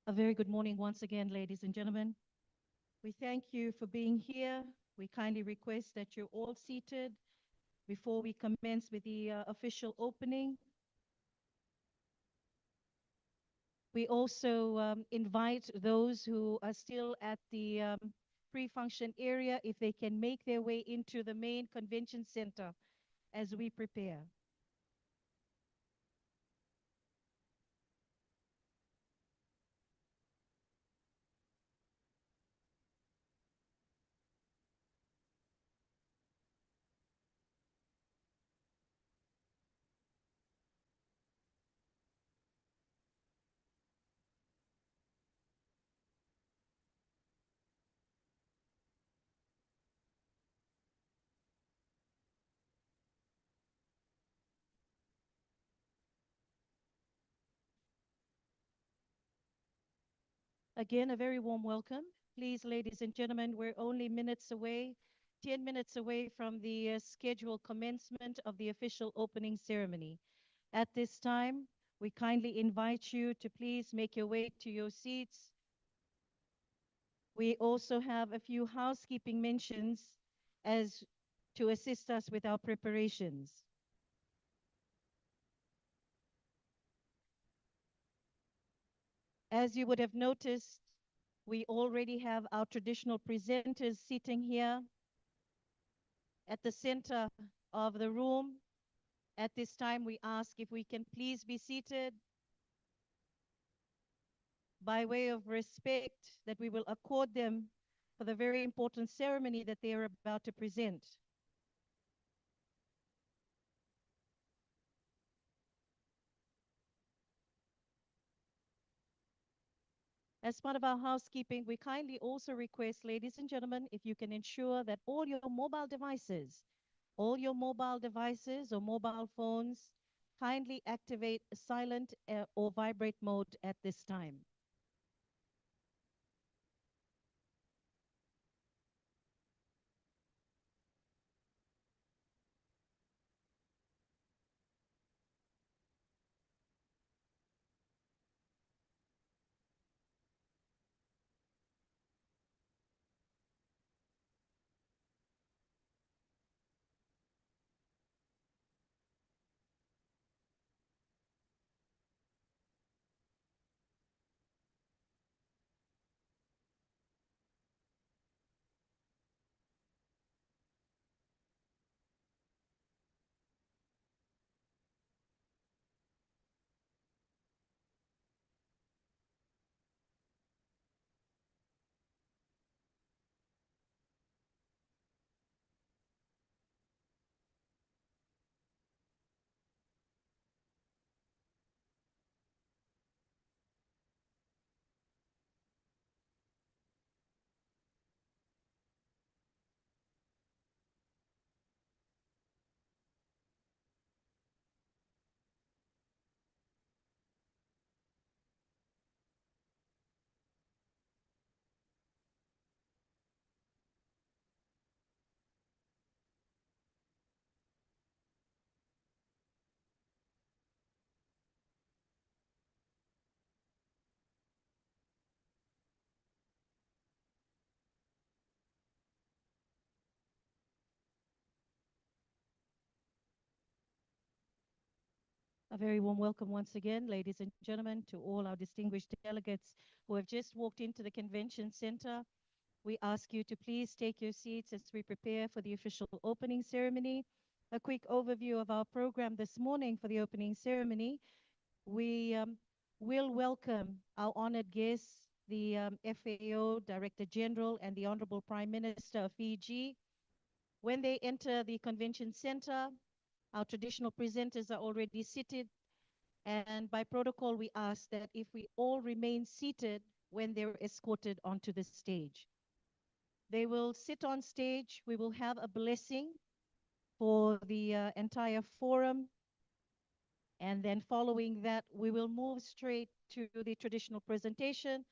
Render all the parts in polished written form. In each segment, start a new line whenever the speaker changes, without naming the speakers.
A very good morning once again, ladies and gentlemen. We thank you for being here. We kindly request that you're all seated before we commence with the official opening. We also invite those who are still at the pre-function area if they can make their way into the main convention center as we prepare. Again, a very warm welcome. Please, ladies and gentlemen, we're only minutes away, 10 minutes away from the scheduled commencement of the official opening ceremony. At this time, we kindly invite you to please make your way to your seats. We also have a few housekeeping mentions as to assist us with our preparations. As you would have noticed, we already have our traditional presenters sitting here at the center of the room. At this time, we ask if we can please be seated by way of respect that we will accord them for the very important ceremony that they are about to present. As part of our housekeeping, we kindly also request, ladies and gentlemen, if you can ensure that all your mobile devices or mobile phones, kindly activate silent or vibrate mode at this time. A very warm welcome once again, ladies and gentlemen, to all our distinguished delegates who have just walked into the convention center. We ask you to please take your seats as we prepare for the official opening ceremony. A quick overview of our program this morning for the opening ceremony. We will welcome our honored guests, the FAO Director-General and the Honorable Prime Minister of Fiji. When they enter the convention center, our traditional presenters are already seated, and by protocol, we ask that if we all remain seated when they're escorted onto the stage. They will sit on stage. We will have a blessing for the entire forum, and then following that, we will move straight to the traditional presentation.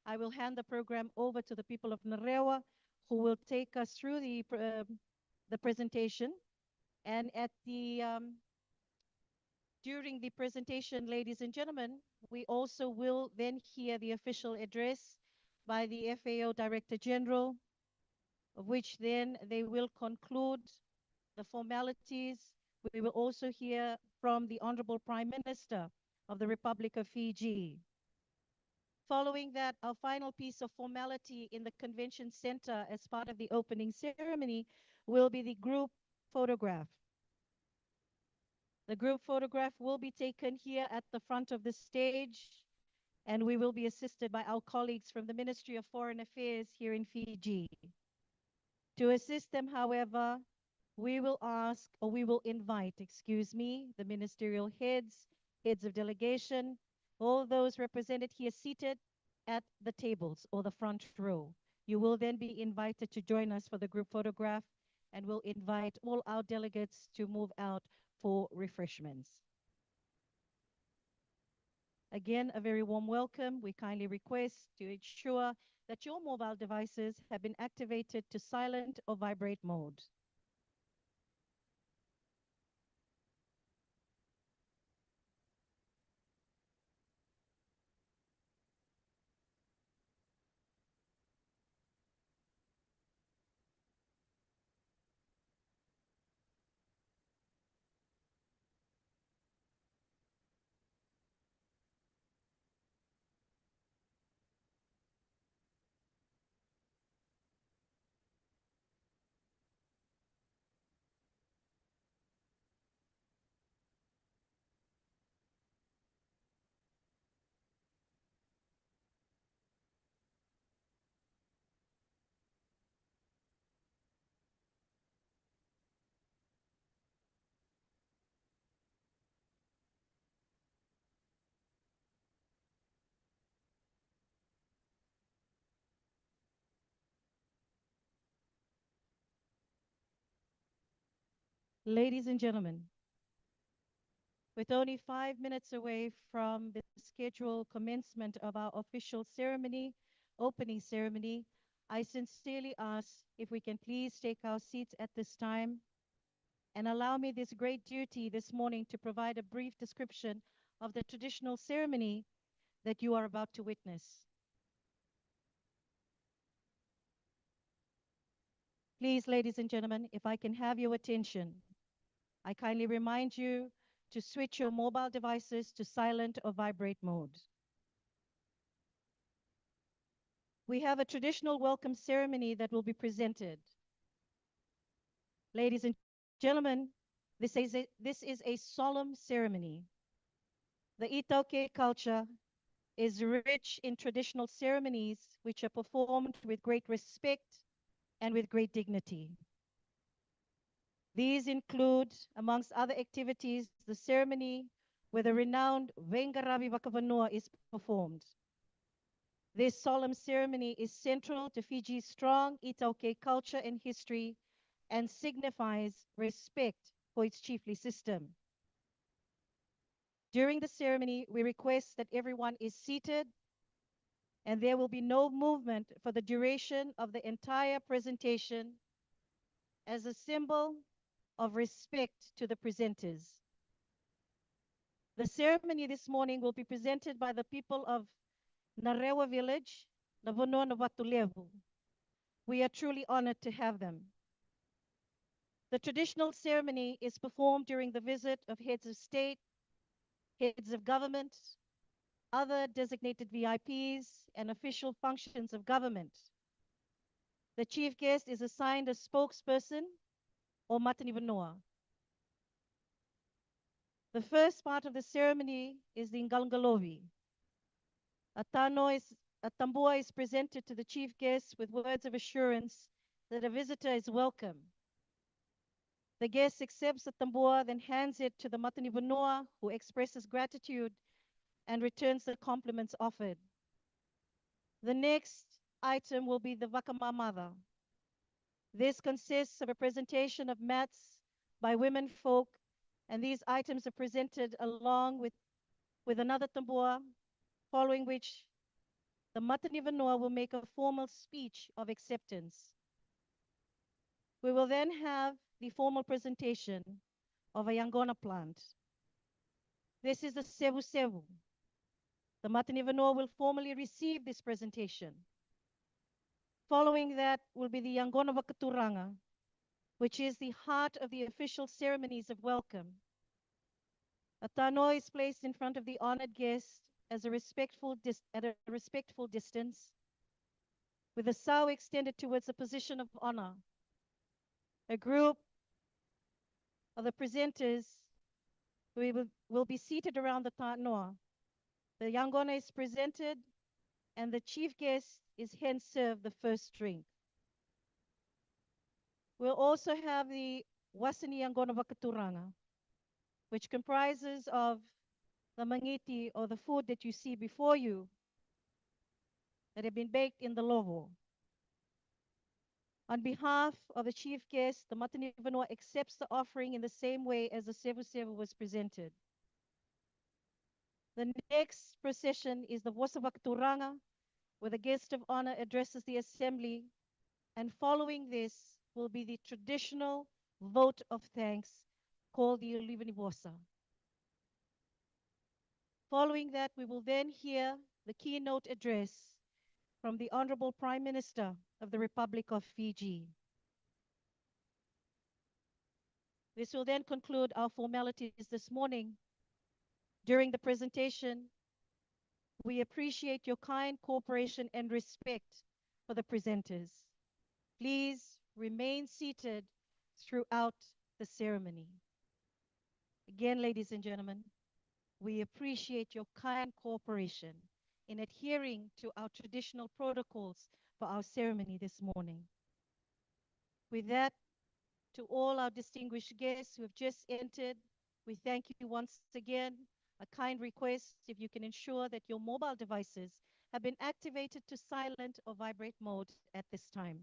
I will hand the program over to the people of Narewa, who will take us through the presentation. And at the During the presentation, ladies and gentlemen, we also will then hear the official address by the FAO Director-General, of which then they will conclude the formalities. We will also hear from the Honorable Prime Minister of the Republic of Fiji. Following that, our final piece of formality in the convention center as part of the opening ceremony will be the group photograph. The group photograph will be taken here at the front of the stage, and we will be assisted by our colleagues from the Ministry of Foreign Affairs here in Fiji. To assist them, however, we will ask, or we will invite, excuse me, the ministerial heads, heads of delegation, all those represented here seated at the tables or the front row. You will then be invited to join us for the group photograph, and we'll invite all our delegates to move out for refreshments. Again, a very warm welcome. We kindly request to ensure that your mobile devices have been activated to silent or vibrate mode. Ladies and gentlemen, with only 5 minutes away from the scheduled commencement of our official ceremony, opening ceremony, I sincerely ask if we can please take our seats at this time and allow me this great duty this morning to provide a brief description of the traditional ceremony that you are about to witness. Please, ladies and gentlemen, if I can have your attention, I kindly remind you to switch your mobile devices to silent or vibrate mode. We have a traditional welcome ceremony that will be presented. Ladies and gentlemen, this is a solemn ceremony. The Itaukei culture is rich in traditional ceremonies which are performed with great respect and with great dignity. These include, amongst other activities, the ceremony where the renowned Vengaravi Vakavanua is performed. This solemn ceremony is central to Fiji's strong Itaukei culture and history and signifies respect for its chiefly system. During the ceremony, we request that everyone is seated and there will be no movement for the duration of the entire presentation as a symbol of respect to the presenters. The ceremony this morning will be presented by the people of Narewa village, Navono Vatulevu. We are truly honored to have them. The traditional ceremony is performed during the visit of heads of state, heads of government, other designated VIPs, and official functions of government. The chief guest is assigned a spokesperson or Matanivanoa. The first part of the ceremony is the Ngalngalovi. A tambua is presented to the chief guest with words of assurance that a visitor is welcome. The guest accepts the tambua, then hands it to the Matanivanoa, who expresses gratitude and returns the compliments offered. The next item will be the Vakamamada. This consists of a presentation of mats by women folk, and these items are presented along with another tambua, following which the Matanivanoa will make a formal speech of acceptance. We will then have the formal presentation of a Yangona plant. This is the Sevu Sevu. The Matanivanor will formally receive this presentation. Following that will be the Yangona Wakaturanga, which is the heart of the official ceremonies of welcome. A tano is placed in front of the honored guest as at a respectful distance, with the sao extended towards a position of honor. A group of the presenters will be seated around the tanoa. The yangona is presented, and the chief guest is hence served the first drink. We'll also have the Wasani Yangona Wakaturanga, which comprises of the mangiti, or the food that you see before you, that have been baked in the lovo. On behalf of the chief guest, the Matani Vanua accepts the offering in the same way as the Sevu Sevu was presented. The next procession is the Vosa Wakaturanga, where the guest of honor addresses the assembly, and following this will be the traditional vote of thanks called the Olivanivosa. Following that, we will then hear the keynote address from the Honorable Prime Minister of the Republic of Fiji. This will then conclude our formalities this morning. During the presentation, we appreciate your kind cooperation and respect for the presenters. Please remain seated throughout the ceremony. Again, ladies and gentlemen, we appreciate your kind cooperation in adhering to our traditional protocols for our ceremony this morning. With that, to all our distinguished guests who have just entered, we thank you once again. A kind request, if you can ensure that your mobile devices have been activated to silent or vibrate mode at this time.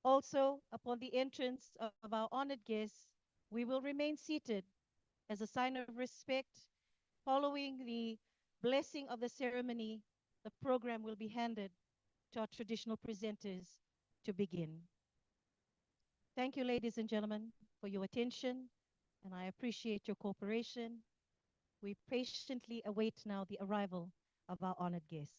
Also, upon the entrance of our honored guests, we will remain seated as a sign of respect. Following the blessing of the ceremony, the program will be handed to our traditional presenters to begin. Thank you, ladies and gentlemen, for your attention, and I appreciate your cooperation. We patiently await now the arrival of our honored guests.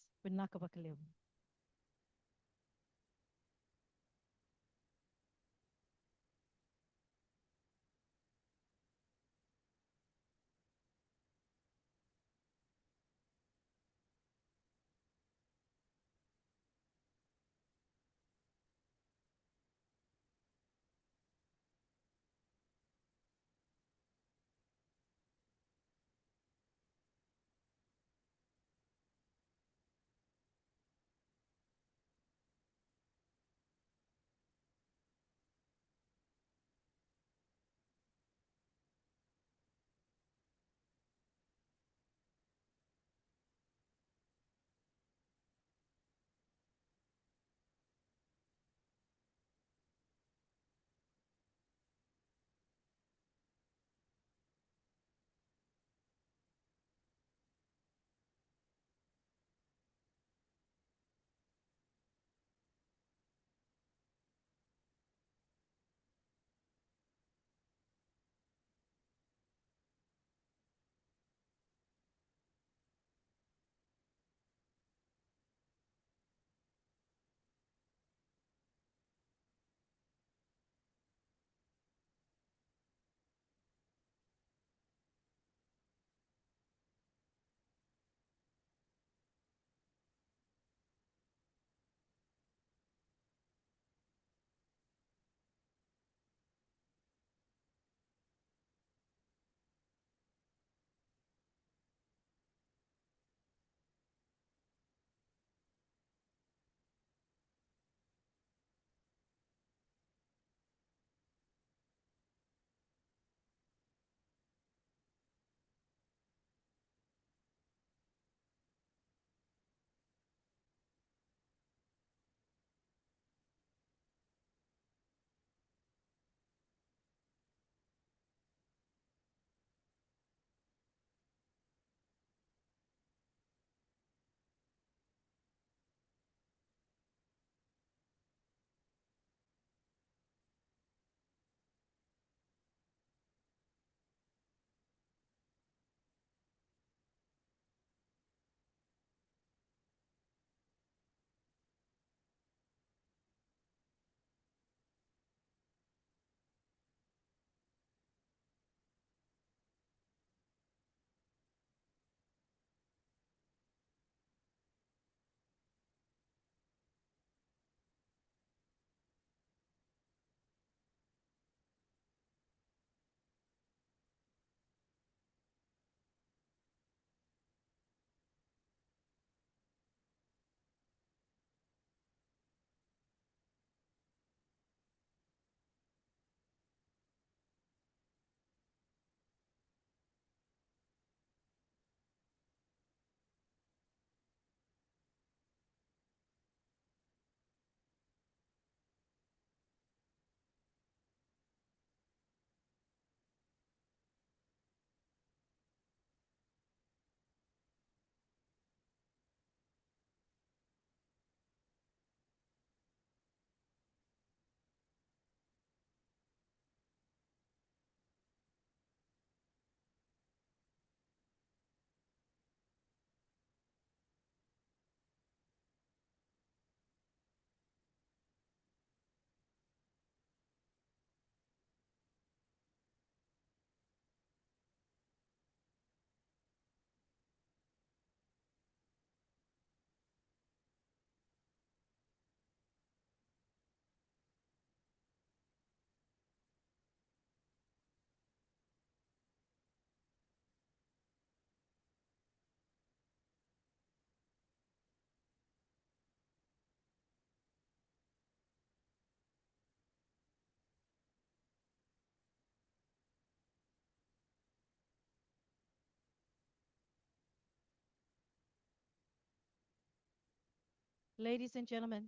Ladies and gentlemen,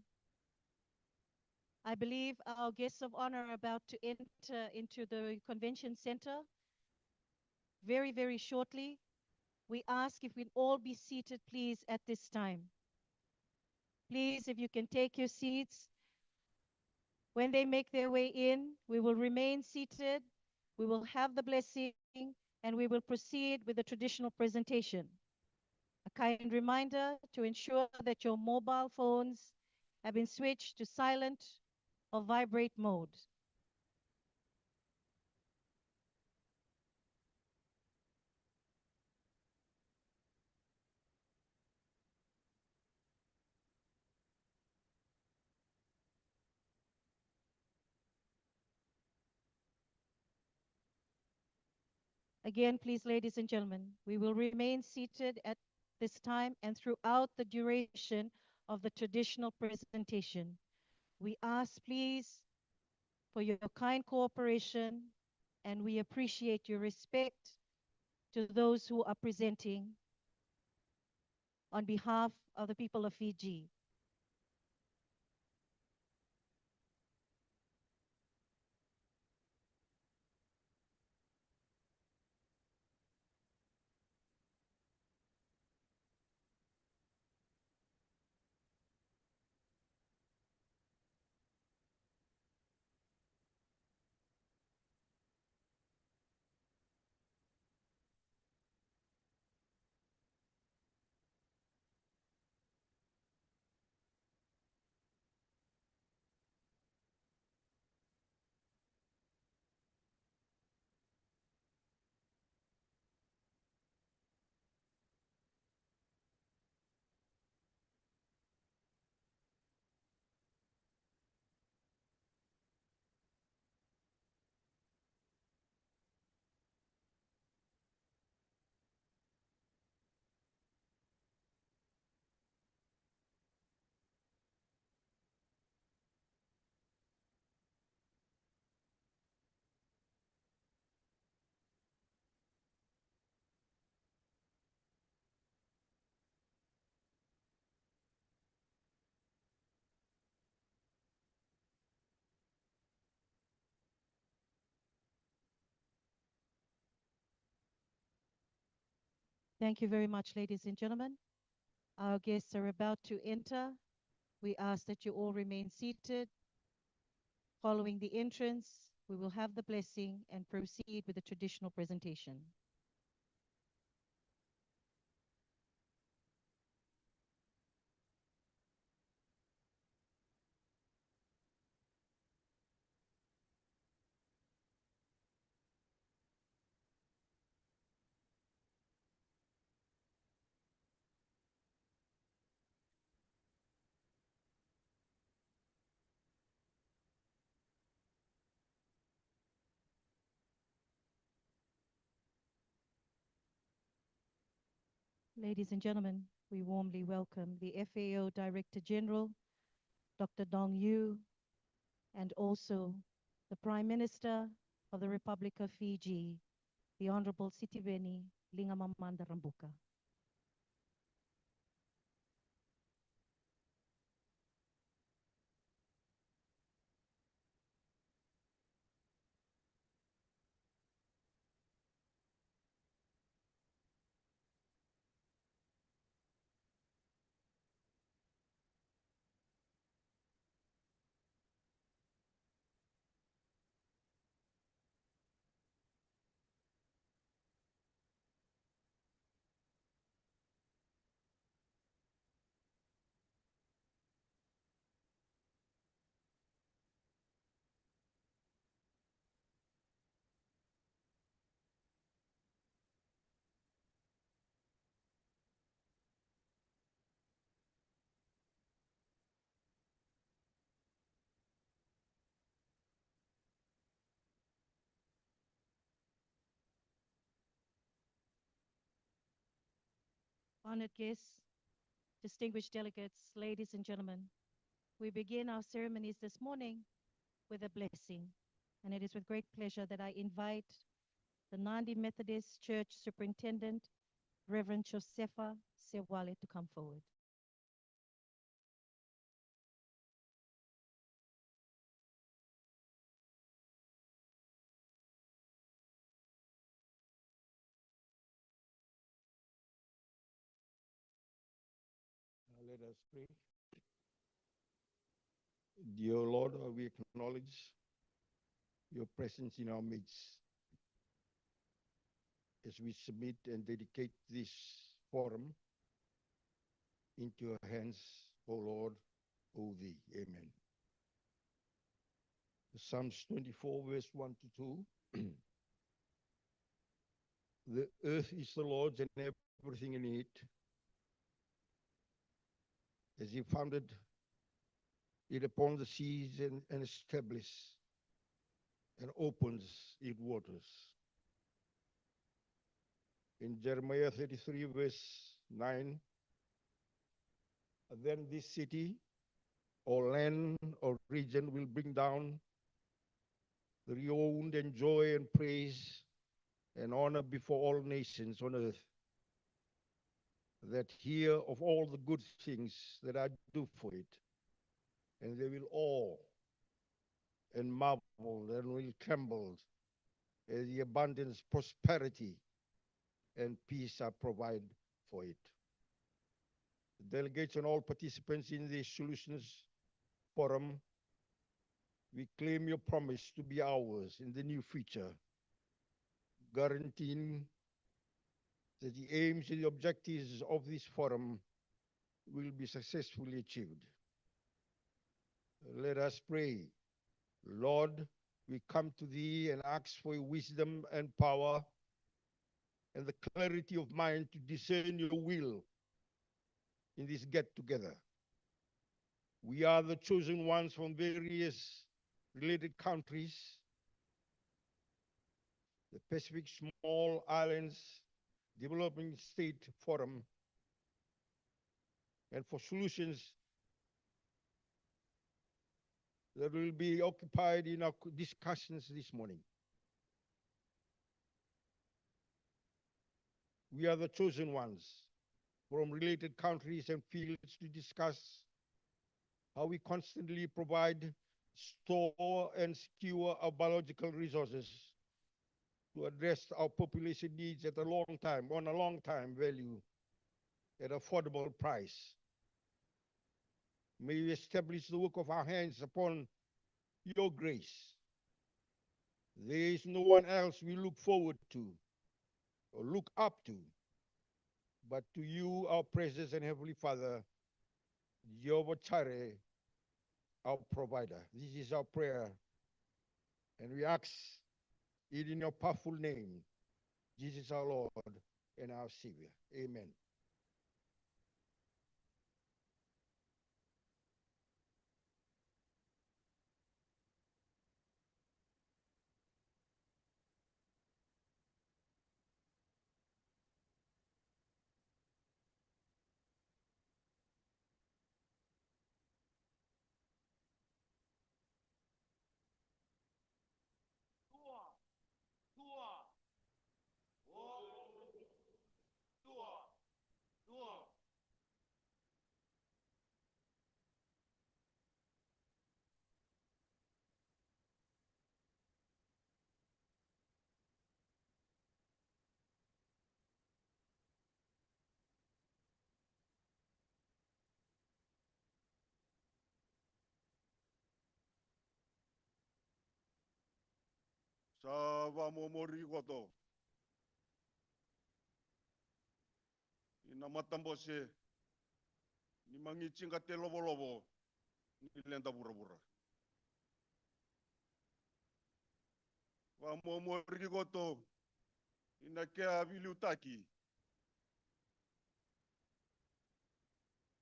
I believe our guests of honor are about to enter into the convention center very, very shortly. We ask if we'd all be seated, please, at this time. Please, if you can take your seats. When they make their way in, we will remain seated, we will have the blessing, and we will proceed with the traditional presentation. A kind reminder to ensure that your mobile phones have been switched to silent or vibrate mode. Again, please, ladies and gentlemen, we will remain seated at this time and throughout the duration of the traditional presentation. We ask, please, for your kind cooperation, and we appreciate your respect to those who are presenting on behalf of the people of Fiji. Thank you very much, ladies and gentlemen. Our guests are about to enter. We ask that you all remain seated. Following the entrance, we will have the blessing and proceed with the traditional presentation. Ladies and gentlemen, we warmly welcome the FAO Director-General Dr. Dongyu, and also the Prime Minister of the Republic of Fiji, the Honorable Sitiveni Lingamamanda Rambuka. Honored guests, distinguished delegates, ladies and gentlemen, we begin our ceremonies this morning with a blessing. And it is with great pleasure that I invite the Nadi Methodist Church Superintendent, Reverend Josefa Sewale, to come forward.
Let us pray. Dear Lord, we acknowledge your presence in our midst as we submit and dedicate this forum into your hands, O Lord, O thee. Amen. Psalms 24, verse 1 to 2. The earth is the Lord's and everything in it, as he founded it upon the seas and established and opens its waters. In Jeremiah 33, verse 9, then this city or land or region will bring down the renown and joy and praise and honor before all nations on earth, that hear of all the good things that I do for it, and they will awe and marvel and will tremble as the abundance, prosperity, and peace I provide for it. The delegates and all participants in the Solutions Forum, we claim your promise to be ours in the new future, guaranteeing that the aims and the objectives of this forum will be successfully achieved. Let us pray. Lord, we come to thee and ask for your wisdom and power and the clarity of mind to discern your will in this get-together. We are the chosen ones from various related countries, the Pacific Small Islands Developing State Forum, and for solutions that will be occupied in our discussions this morning. We are the chosen ones from related countries and fields to discuss how we constantly provide, store, and secure our biological resources to address our population needs at a long time, on a long time value, at affordable price. May we establish the work of our hands upon your grace. There is no one else we look forward to or look up to, but to you, our precious and Heavenly Father, Jehovah Jireh, our provider. This is our prayer, and we ask it in your powerful name, Jesus our Lord and our Savior. Amen.
Sa vamomori goto. Ina matambose. Ni mangichinga te lobo ni lenda bura. Vamomori goto. Ina kea viliutaki.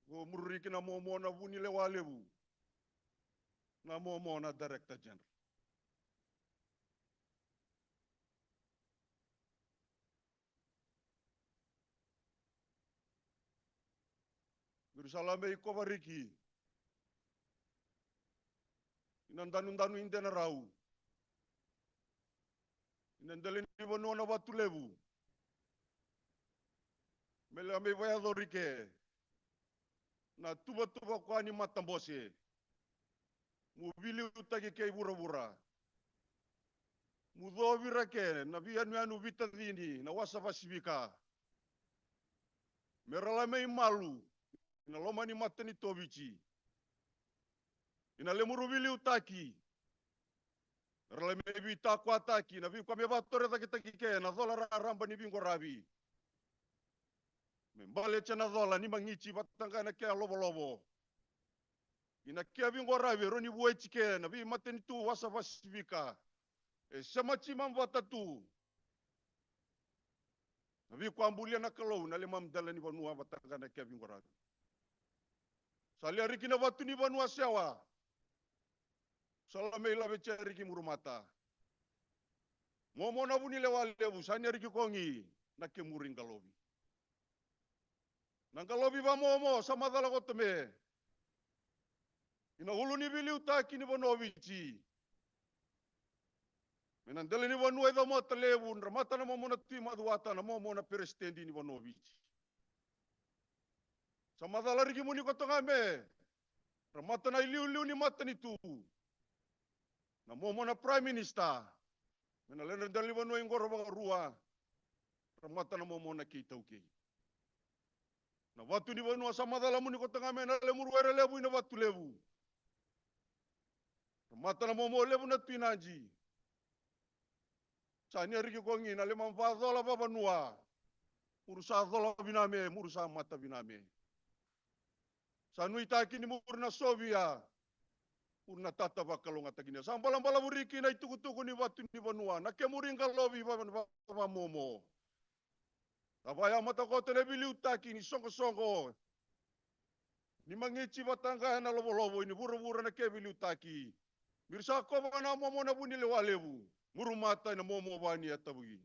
Go muriki na momona vunile walevu. Na momona Director-General. Salame iko variki. Inandanu indena rau. Inandalini vanona vatulevu. Mele ame vayadorike. Na tuba kwani matambose. Mubili utaki kei vura. Mudovira ke na vianu vitadini na wasavasivika. Meralame malu. ina loma ni matani tobichi, ina lemuru vili utaki, rale mebi takwa taki, na vi kwa meba tore taki ke, na zola ramba ni bingo rabi. Membale chana zola ni mangichi batanga na kia lobo. Ina kia bingo rabi, roni buechi ke, na vi matani tu wasa vasivika. E samachi mamvata tu. Na vi kwa ambulia na kalau, na le mamdala ni vanua batanga na kia bingo rabi. Salia riki na watu ni vanua sewa. Salame ila beche riki murumata. Momo na vuni lewa levu, sanya riki kongi, na ke muringalobi. Nangalobi ba momo, sama dala koteme. Ina hulu ni bili utaki ni vanovichi. Menandele ni vanua idha mata levu, nramata na momo na tima duata na momo na perestendi ni vanovichi. Sama dala riki muni kotongame. Ramata na iliu ni mata ni tu. Na momo na prime minister. Menalena dali vanua ingoro baka rua. Ramata na momo na keitauke. Na watu ni vanua sama dala muni kotongame na lemuru ere levu ina watu levu. Ramata na momo levu na tuinaji. Sanya riki kongi na lema mfazola baba nua. Murusa zola biname, murusa mata biname. Sanu itaki ni murna Sovia. Murna tata bakalonga tagina. Sambala buriki na itukutuku ni watu ni vanua. Na kemuringa lobi baba momo. Abaya mata kote lebili utaki ni songo. Ni mangichi batanga na lobo ini buru na kebili utaki. Mirsa ko na momo na buni lewalevu. Murumata na momo bani atabugi.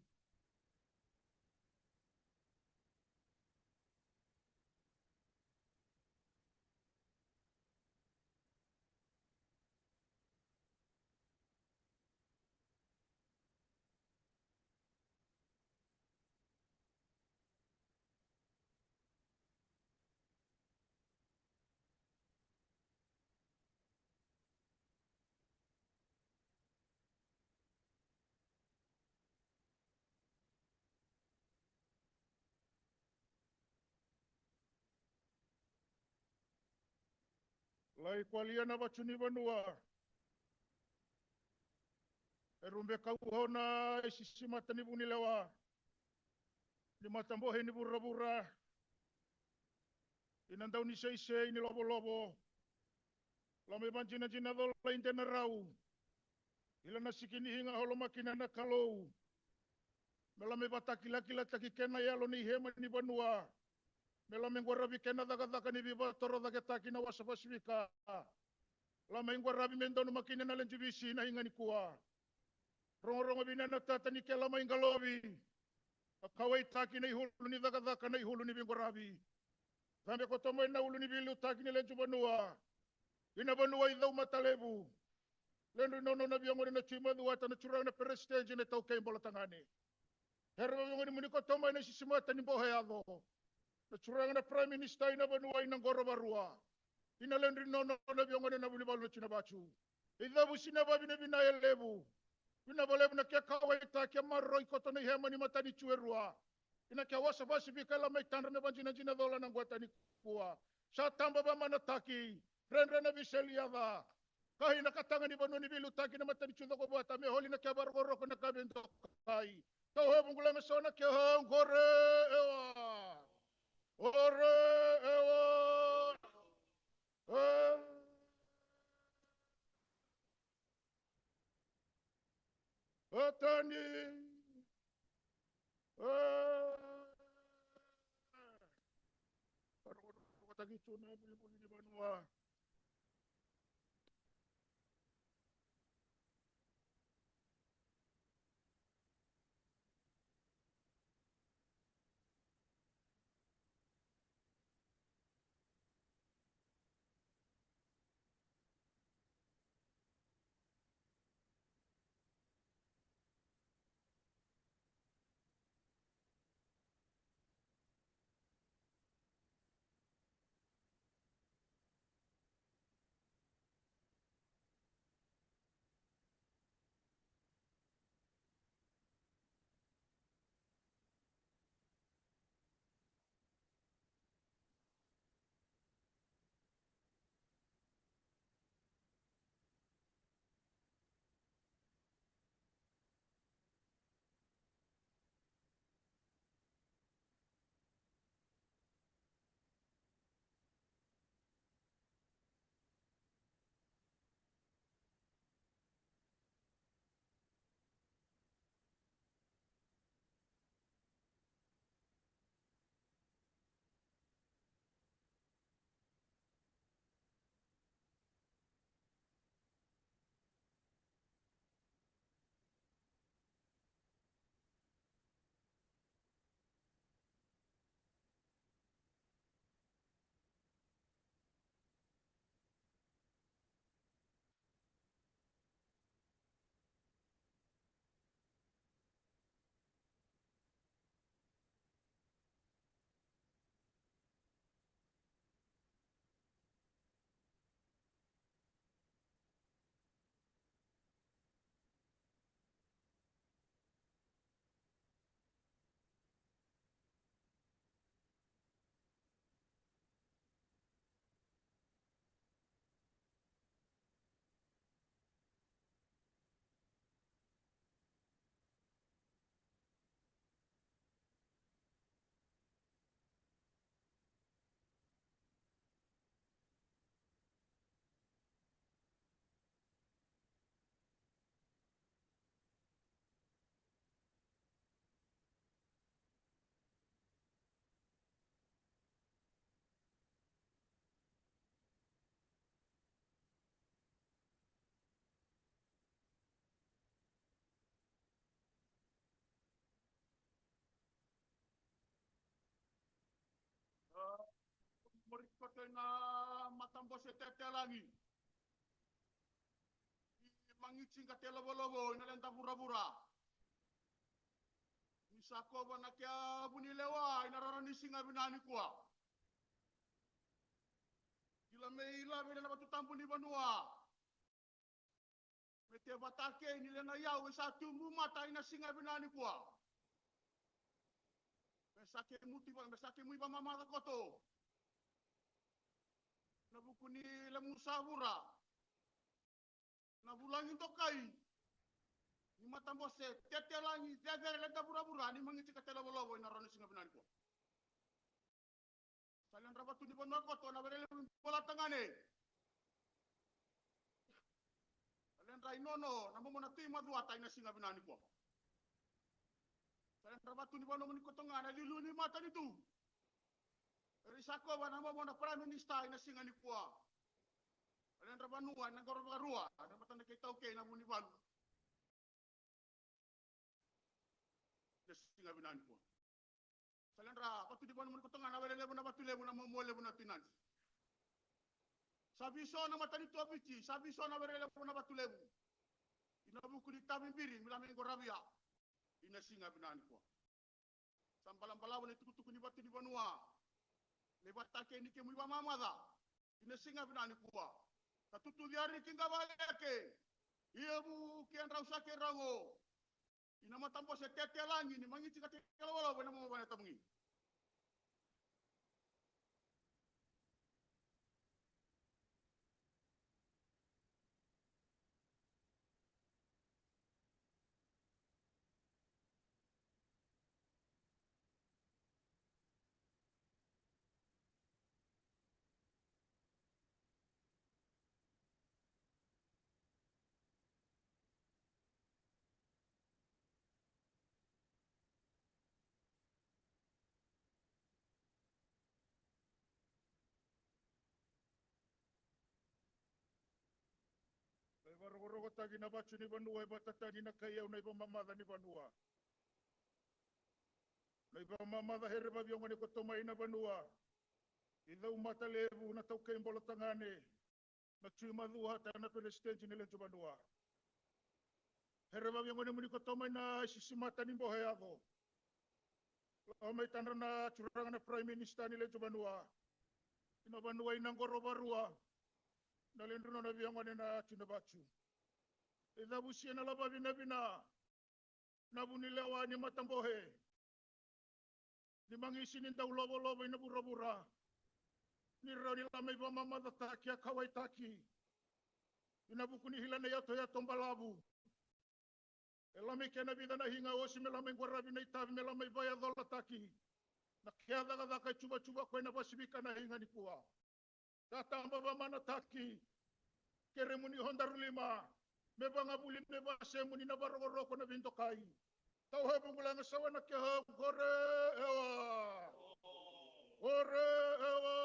Lai kwalia na wachuni vanua. Erumbe kau hona isisima tani buni lewa. Ni matambohe ni bura. Inandau ni seise ni lobo. Lame banjina jina dola intena rau. Ila nasikini hinga holo makina na kalou. Melame bataki lakila taki kena yalo ni hema ni vanua. Melame ngwarabi kena daga ni viva toro daga taki na wasa pasifika. Lame ngwarabi mendonu makina na lenjibisi na hinga ni kuwa. Rongo bina na tata ni kela maingalobi. Kawai taki na ihulu ni daga na ihulu ni bingwarabi. Zambe kotomo na ulu ni bilu taki ni lenju vanua. Ina vanua idau matalebu. Lendu nono na biyongoni na chima duwata na churang na perestage na tau kay bola tangani. Herba biyongoni muni kotomo na sisimata ni boheado. Na churang na prime minister ina vanua ina ngoro barua. Ina lendu nono na biyongoni na bulibalu na chinabachu. Idhabu sinababi na binayelebu. Ina balebu na kia kawai taki ya maroi koto na ihema ni matani chuerua. Ina kia wasa basi bika la maitandra me banjina jina dola na nguata ni kuwa. Sa tamba ba manataki. Renre na viseliada. Kahi nakatanga ni banu ni bilu taki na matani chudo ko buata me holi na kia bargoro ko na kabento kai. Kau he bungula mesona kia hong gore ewa. Gore ewa. Atani. Tagi chuna buli di Vanua.
na matambo se tetelangi. Mangitsing ka telobo-lobo na lenta bura-bura. Misako ba na kya bunilewa inararanisin nga binani kuwa. Gila may ilabi na matutampo ni Vanua. Mete batake nile na yaw sa tumbu mata ina singa binani kuwa. Mesake mu iba mama koto. Nabukuni lemu sabura. Nabulangin tokai. Ni matambo se tetelangi tegere lenta bura-bura ni mangiti ka telobo-lobo inararanisin singa binani kuwa. Salian rabatu ni Vanua koto na berele bola tangane. Salian rainono na momo na tima duata ina singa binani kuwa. Salian rabatu ni Vanua koto ngana diluni mata nitu. Risako ba na momo na prime minister ina singa ni kuwa. Salian rabanua na gorobarua na matanda kay tauke na muni balu. Singa binani kuwa. Salian ra patu di Vanua koto ngana berele na batule na momole na tinansi. Sabiso na matanitu abici, sabiso na berele na batulebu. Inabuku di tabimbiri, milame gorabia. Ina singa binani kuwa. Sambalam-balawan itu tuku ni batu di Vanua. Lebatake ni kemu iba mamada. Ina singa binani kuwa. Katutu diari kinga baleke. Iya bu kian rausa ke rango. Ina matambo se tetelangi ni mangiti ka tetelangi na mo bana tamungi.
Rogo tagi na bacu ni Vanua iba tatani na kaya na iba mamada ni Vanua. Na iba mamada here ba biong ni kotomai na Vanua. Ida umata lebu na tau kay mbolo tangane. Na chuma duha ta na presidente ni lenjo Vanua. Here ba biong ni kotomai na sisimata ni bohe ako. May tanra na curang na prime minister ni lenjo Vanua. Ina Vanua inang gorobarua. Na lendro na biong na chinabachu. Ida busia na laba bina-bina. Nabunilewa ni matambohe. Ni mangisinin daw lobo-lobo na bura-bura. Ni raw nila may pamamataki at kaway taki. Inabuko ni hila na yato-yatong balabu. Elamay kaya nabida na hinga o si melamay guarabi na itabi melamay bayadol na taki. Nakiada kay chuba-chuba ko na basibika na hinga ni kuwa. Tatamba ba manataki. Kere muni hondarulima. Meba nga bulin meba semuni na baroko na bintokai. Tauhe bungulang asawa na kihang kore ewa. Kore ewa.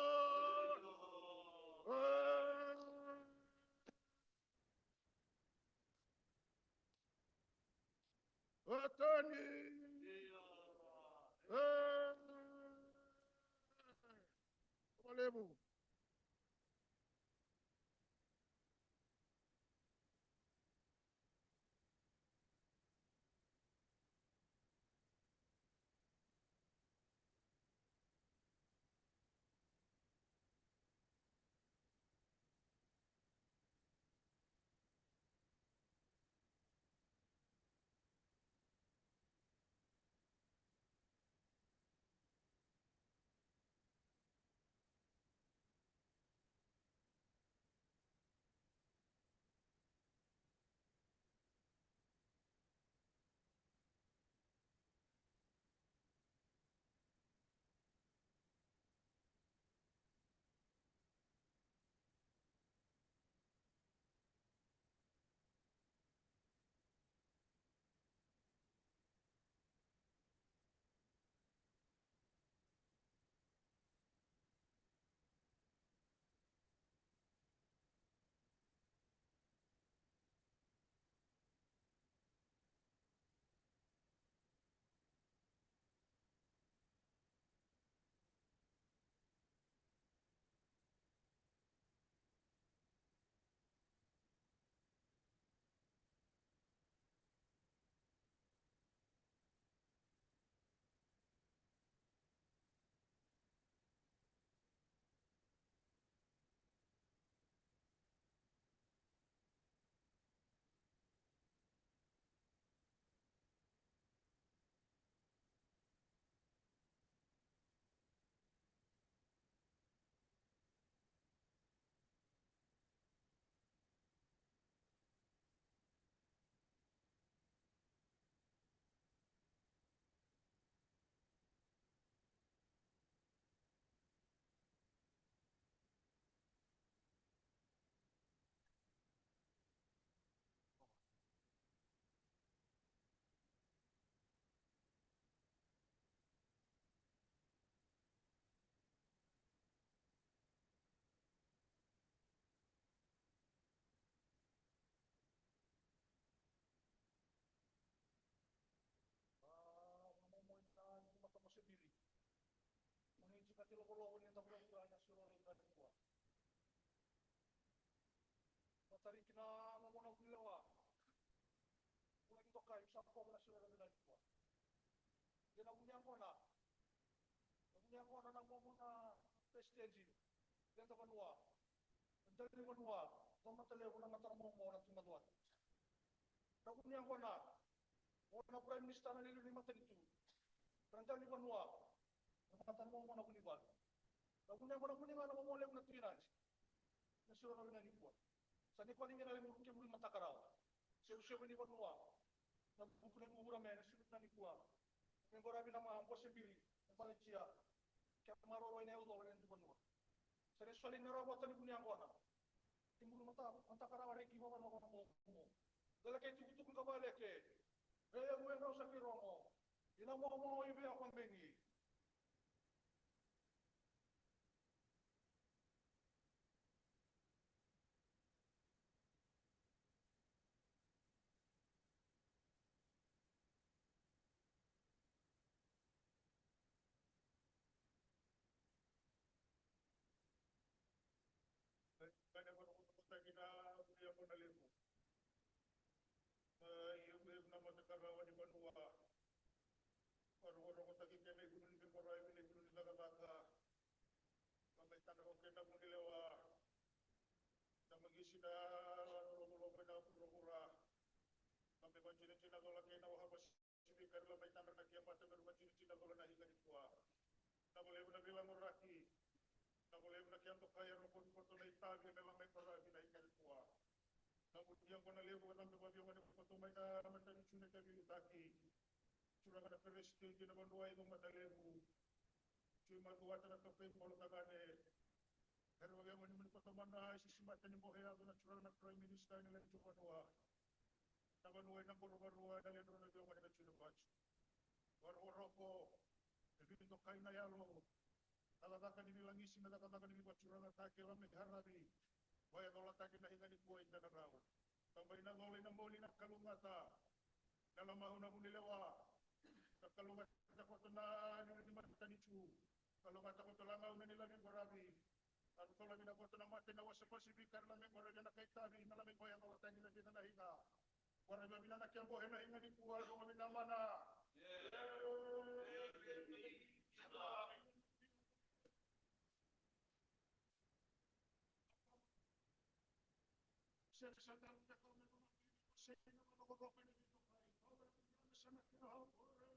Atani. Walebu.
matari kina mamona kulewa kuna kitoka yusa kwa na sura na kwa dena kunya kona na mamona prestige dentro Vanua dentro Vanua toma tele kuna matara mamona tumadua na kunya kona ona prime minister na lilu ni matari tu Ranjali Vanua matara mamona kunibal na kunya kona kuninga na mamona kuna tuiraj na sura na kwa Sani kwa nini nale mke muli matakarao. Sio ni Vanua. Na bukule mura mena sio nani kwa. Ngora bina ma possibili. Malaysia. Kya maro ina udo len Vanua. Sare swali nero bota ni punya ngona. Timuru matakarao reki ho no mo. Dala ke tu ku kabale ke. Raya mo no sa kirongo. Ina mo ibe akon bengi.
Kada ko kota kita punya pondaleku. Ibu nama takarawan di Vanua. Orang-orang kota kita ni gunung di Korai ni gunung di Lagabaka. Kami tanah kita pun dilewa. Nama gisi dah lolo benda pura-pura. Kami bancina-cina kalau kita wahab sibikar kami tanah nak kiamat baru bancina-cina kalau nak hingga di kuah. Tak boleh benda bilang meraki. Tak boleh benda kian untuk kaya rukun foto na itabi memang may para binaikan kuah. Namun yang kena lebu kata berbagi mana foto mereka macam cuna kami utaki. Cuma kada presiden di nama dua itu mata lebu. Cuma dua tanah topi polo kagane. Hari bagaimana mana foto mana sisi mata ni bohaya guna cuma nak prime minister ni lagi cuma dua. Nama dua yang baru-baru ada yang dorang lagi mana cuna baca. Baru-baru ko. Jadi untuk kain ayalo. Katakan ini lagi sih, katakan ini buat curang atake lah megharabi. Bayar dolar take na hinga ni kuai tanah raw. Tambah ina goli na moli na kalungata. Dalam mahu na unilewa. Kalungata ko to na ni mata ni chu. Kalungata ko to langaw na nila ni gorabi. At ko lang ko to na mate na wasa pasibikar na men gorabi na kay tabi na lamin bayar dolar take na dito na hinga. Gorabi na nakyang bohe na hinga ni kuai ko kami naman na. Sadang tak kau memang saya nak bawa ini itu baik. Kau berpikir sana kira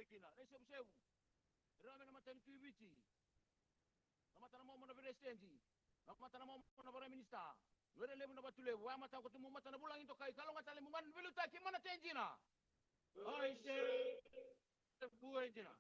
kina resumption rame na matan kuibici na matan mo na presidensi na matan mo na para minista wele lemu na batule wa matan ko tumu matan bulang into kai kalau ngata lemu man bilu taki mana tenjina ai se buai jina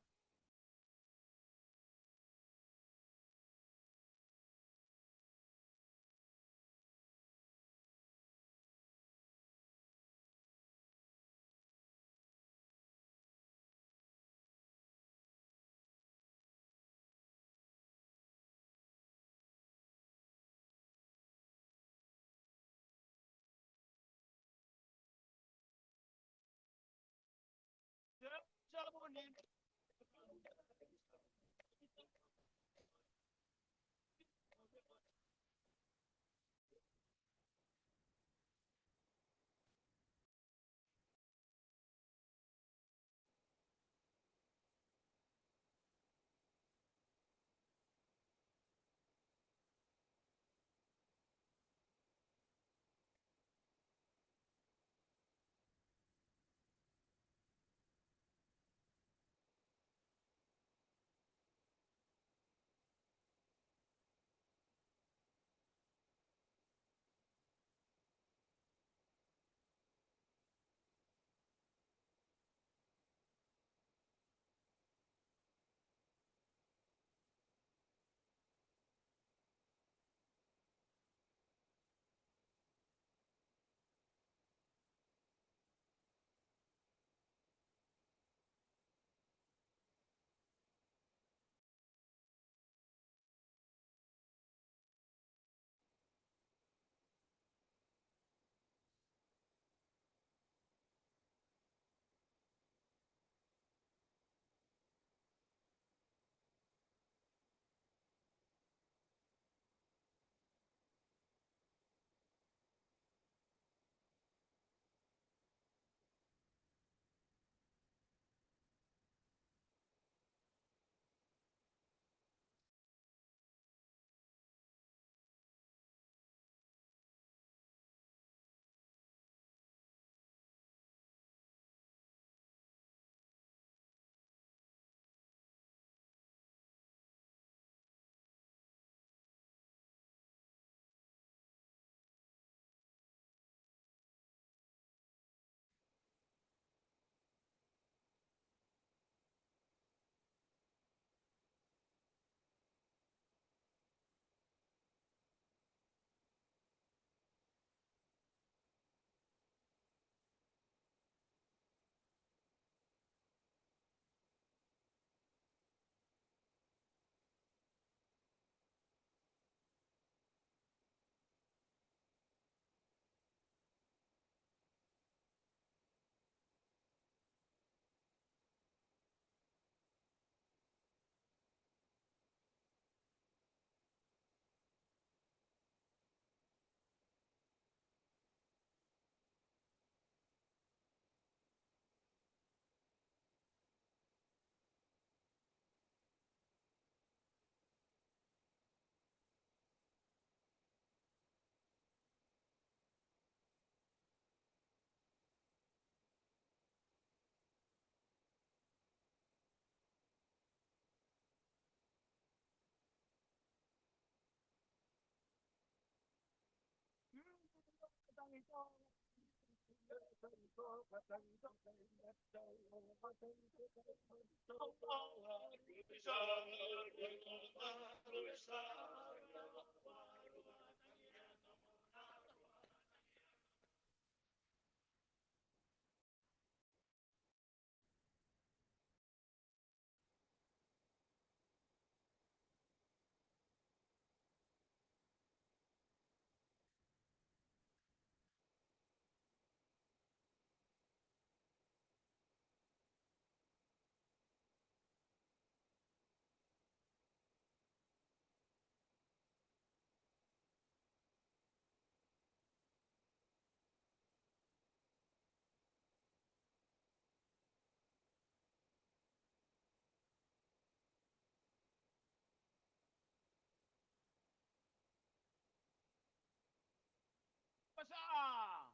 Pasal.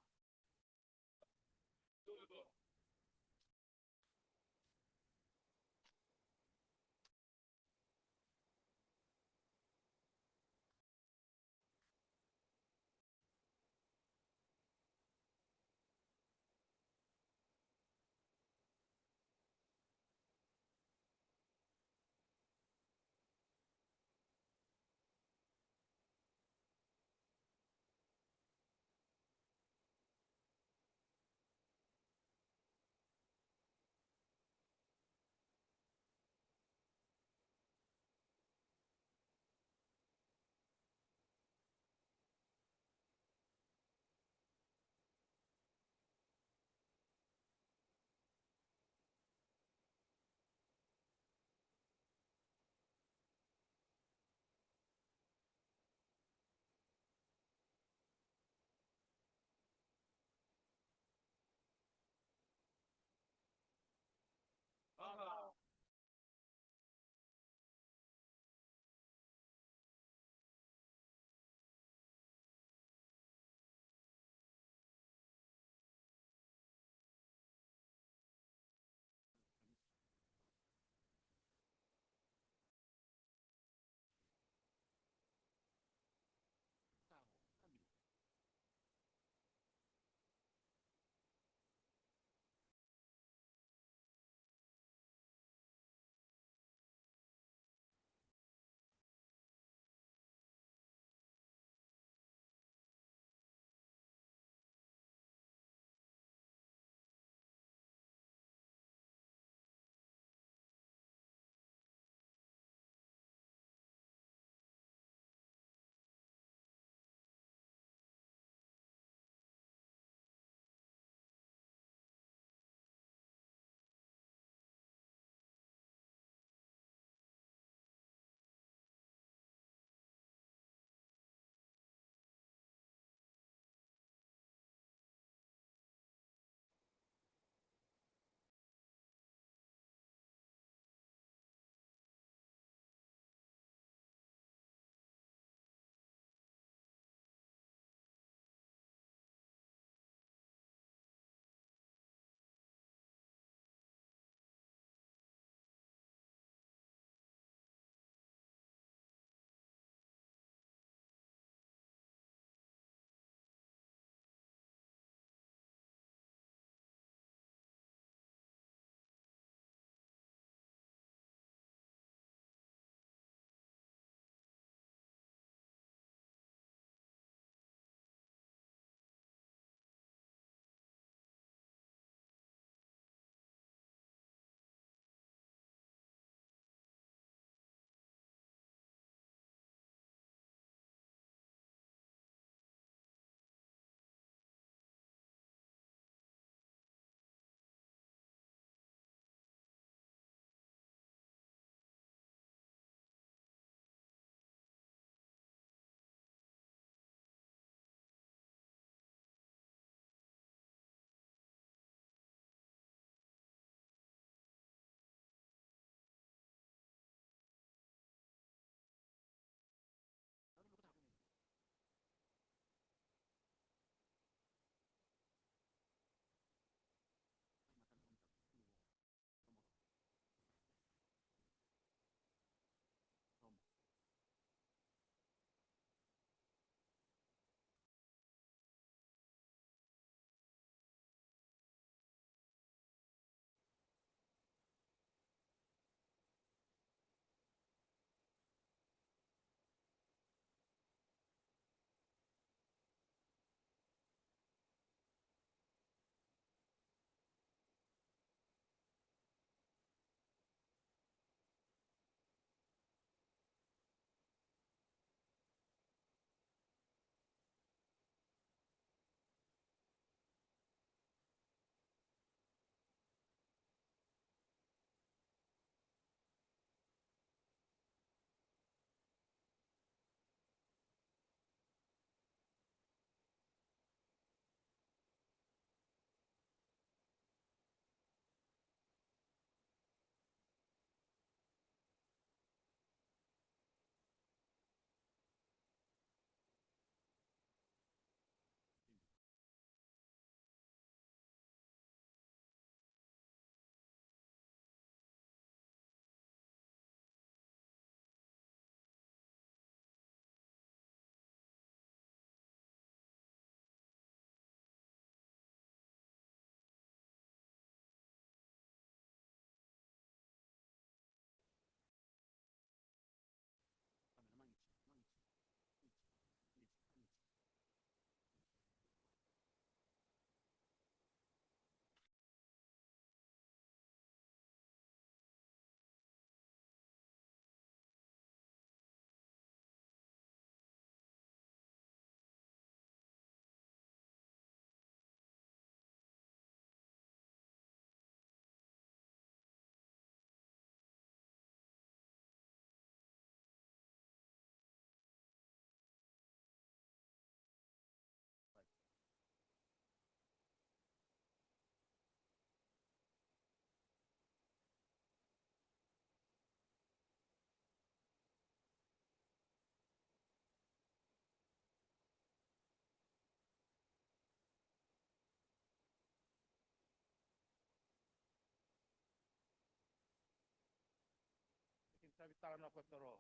vitala na kotoro.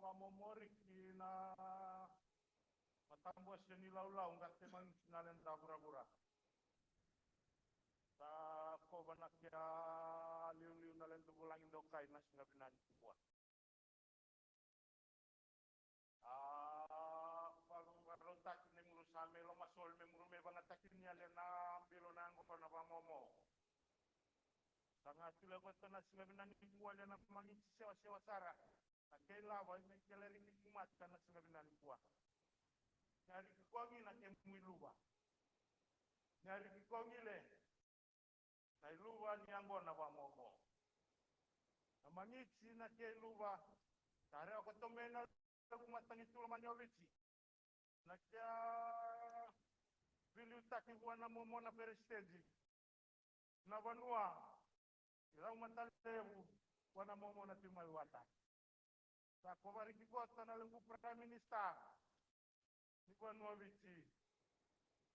Mamomori kina matambua seni lau-lau nggak temang sinalen dabura-bura. Sa ko banak ya liu-liu nalen tu bulang indokai nas nggak benar kuat. Kalau tak ni mulu same lo masol memuru me bangat takinya le na bilo nango pa na pamomo. Sangat tula ko tanas nggak benar kuat le na mangi sewa sara. Kailangan ay may kalaring kumat ka na sa gabi na kuwa. Nyari kikuangi na kemui luba. Nyari kikuangi le. Na luba ni ango na pamomo. Na mangitsi na ke luba. Tare ako tomena kumatang ito laman yawici. Na kya biliutaki kuwa na momo na peresteji. Na Vanua. Ilaw matalebu kuwa na momo na timayuata. Sa kobari kikota na lengu Prime Minister ni Vanua Vici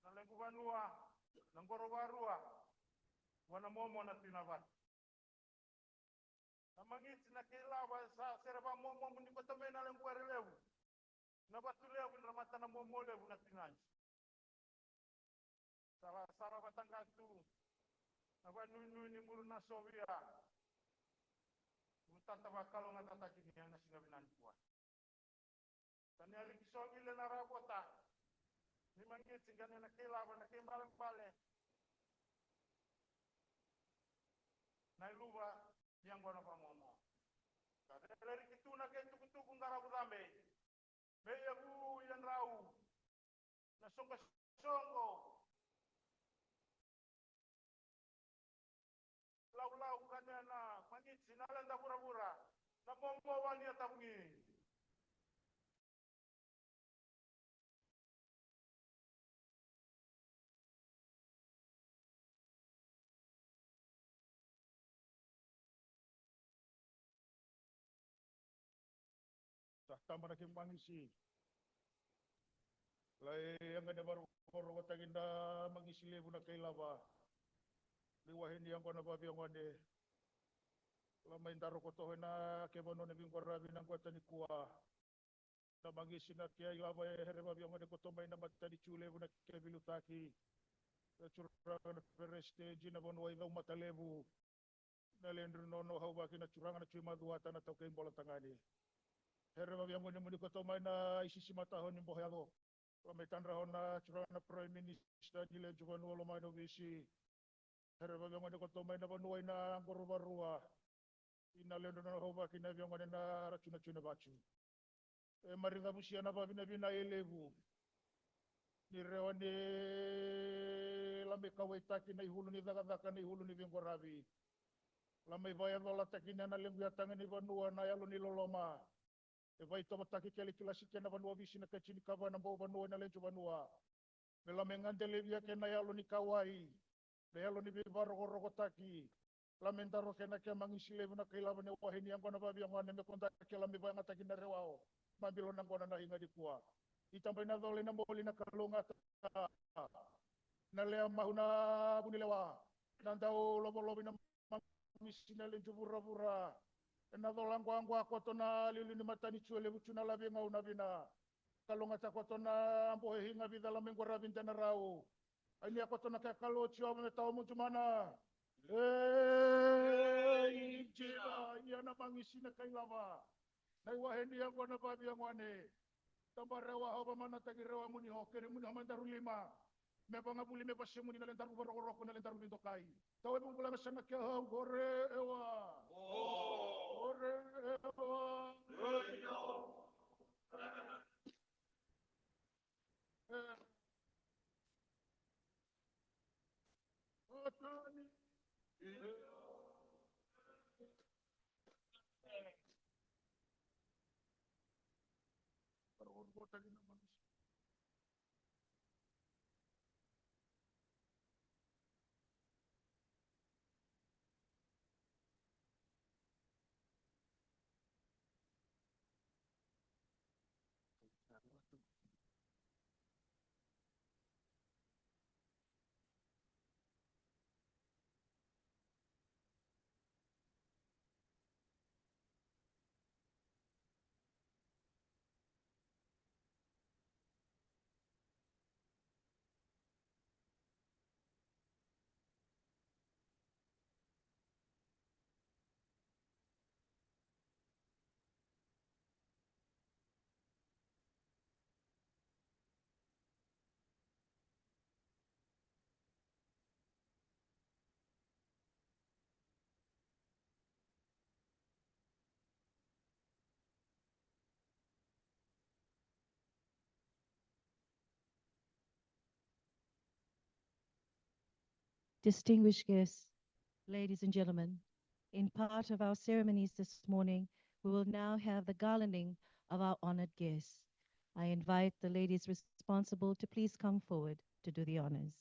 na lengu Vanua na Ngorobarua wana momo na tinabat na mangitsi na kilawa sa serba momo ni kotome na lengu relevu na batulevu na mata na momo levu na tinanji sara batanga tu na Vanunu ni muru na Sovia tata bakalo nga tata kini yang nasi ngabinan kuat. Tani ali kisongi le narabota. Ni mangit singane na kilaba na kimbalang pale. Na iluba yang gona pamomo. Kadere kitu na ke tukutuku ngarabu rambe. Meya bu yan rau. Na songo. Lau kanya na mangit sinalan da pura-pura na momo ya tangi sa tama na mangisi lai yang ada baru watagin da mangisi lebu na kailaba liwahin yang kona babi yang wande lama intaro koto na ke bono ne bingkorabi nang kota ni kuah na mangisi na kia ilaba here babi yang wande koto mai na mata di chule bu na ke bilutaki na curang na prestige na bono wa mata lebu na lendru nono hau baki na curang na cuma duata na toke bola tangani here babi yang wande muni koto mai na isisi mata hon imbo yalo lama tanra hon na curang na prime minister jile juga nuolo mai no visi here babi yang wande koto mai na bono wa na ngorobarua inalendo na hoba kina vyongo na rachuna bachu maringa busia na babina bina elevu ni rewande lambe kawaita kina ihulu ni daga ni ihulu ni vingkorabi lambe vaya dola takina na lengu yatanga ni Vanua na yalo ni loloma vai to mataki kele kilasi kena Vanua visi na kachini kava na mbo Vanua na lenju Vanua mela mengandele vya kena yalo ni kawai na yalo ni bibaro gorogotaki lamentaro kena kia mangisile na kailaba ne wahini yang kona babi yang wane me konta kia lambi bayang ataki na rewao mambilo nang kona na hinga di kuwa itambay na dole na moli na kalunga na lea mahuna bunilewa nandao lobo-lobi na mangisine lenju bura-bura na dolang kwa koto na lili ni matani chule buchuna labi ngau na bina kalunga ta koto na ambo hinga bida laming kwa rabin tena rau ini ako to na kaya kalo chiwa me tao mo chumana Jira, iya na mangisi na kailaba. Naiwahendi ang wana babi ang wane. Tambah rewa hau pamana tagi rewa muni ho. Kere muni hamandaru lima. Me pangapuli me pasya muni nalentar kubaroko na lentar kubintokai. Tawe pong pulang sana kya hau. Gore ewa. Gore ewa. Atani.
Distinguished guests, ladies and gentlemen, in part of our ceremonies this morning, we will now have the garlanding of our honored guests. I invite the ladies responsible to please come forward to do the honors.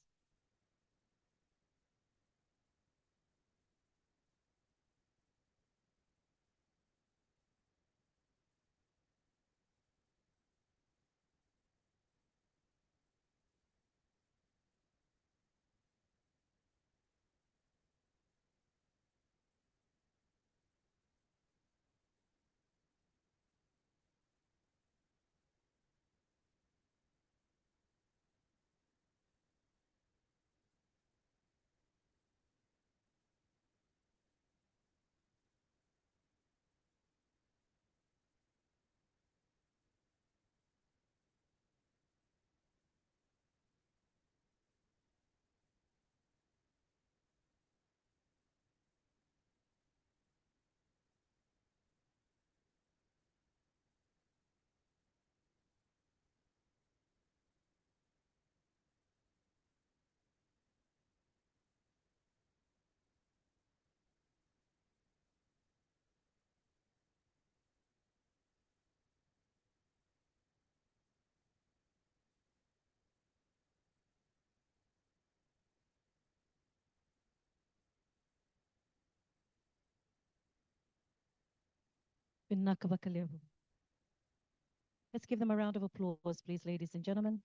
Let's give them a round of applause, please, ladies and gentlemen.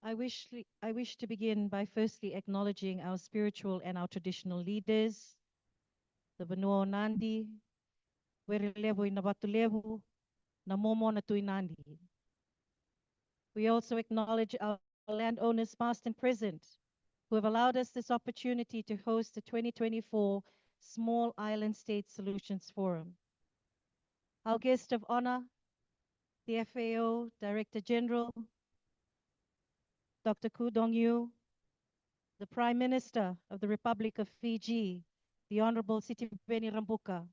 I wish to begin by firstly acknowledging our spiritual and our traditional leaders, the Vanua Nadi, Werelevo Inabatulevu, Namomo Natui Nandi. We also acknowledge our landowners past and present who have allowed us this opportunity to host the 2024 Small Island State Solutions Forum. Our guest of honor, the FAO Director-General Dr. Dongyu, the Prime Minister of the Republic of Fiji, the Honorable Sitiveni Rabuka,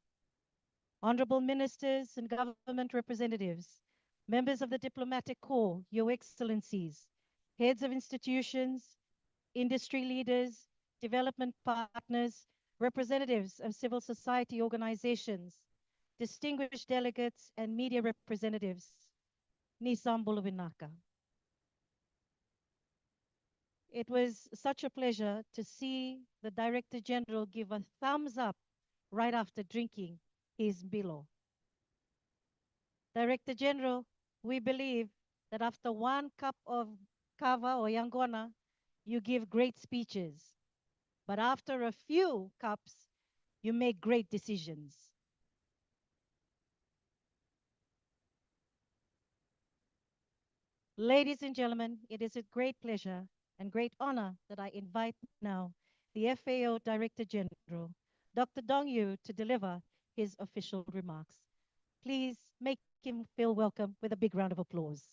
Honorable Ministers and government representatives, members of the Diplomatic Corps, Your Excellencies, heads of institutions, industry leaders, development partners, representatives of civil society organizations, distinguished delegates, and media representatives, Nisam Buluvinaka. It was such a pleasure to see the Director General give a thumbs up right after drinking his bilo. Director General, we believe that after one cup of kava or yangona, you give great speeches. But after a few cups, you make great decisions. Ladies and gentlemen, it is a great pleasure and great honor that I invite now the FAO Director General, Dr. Dongyu, to deliver his official remarks. Please make him feel welcome with a big round of applause.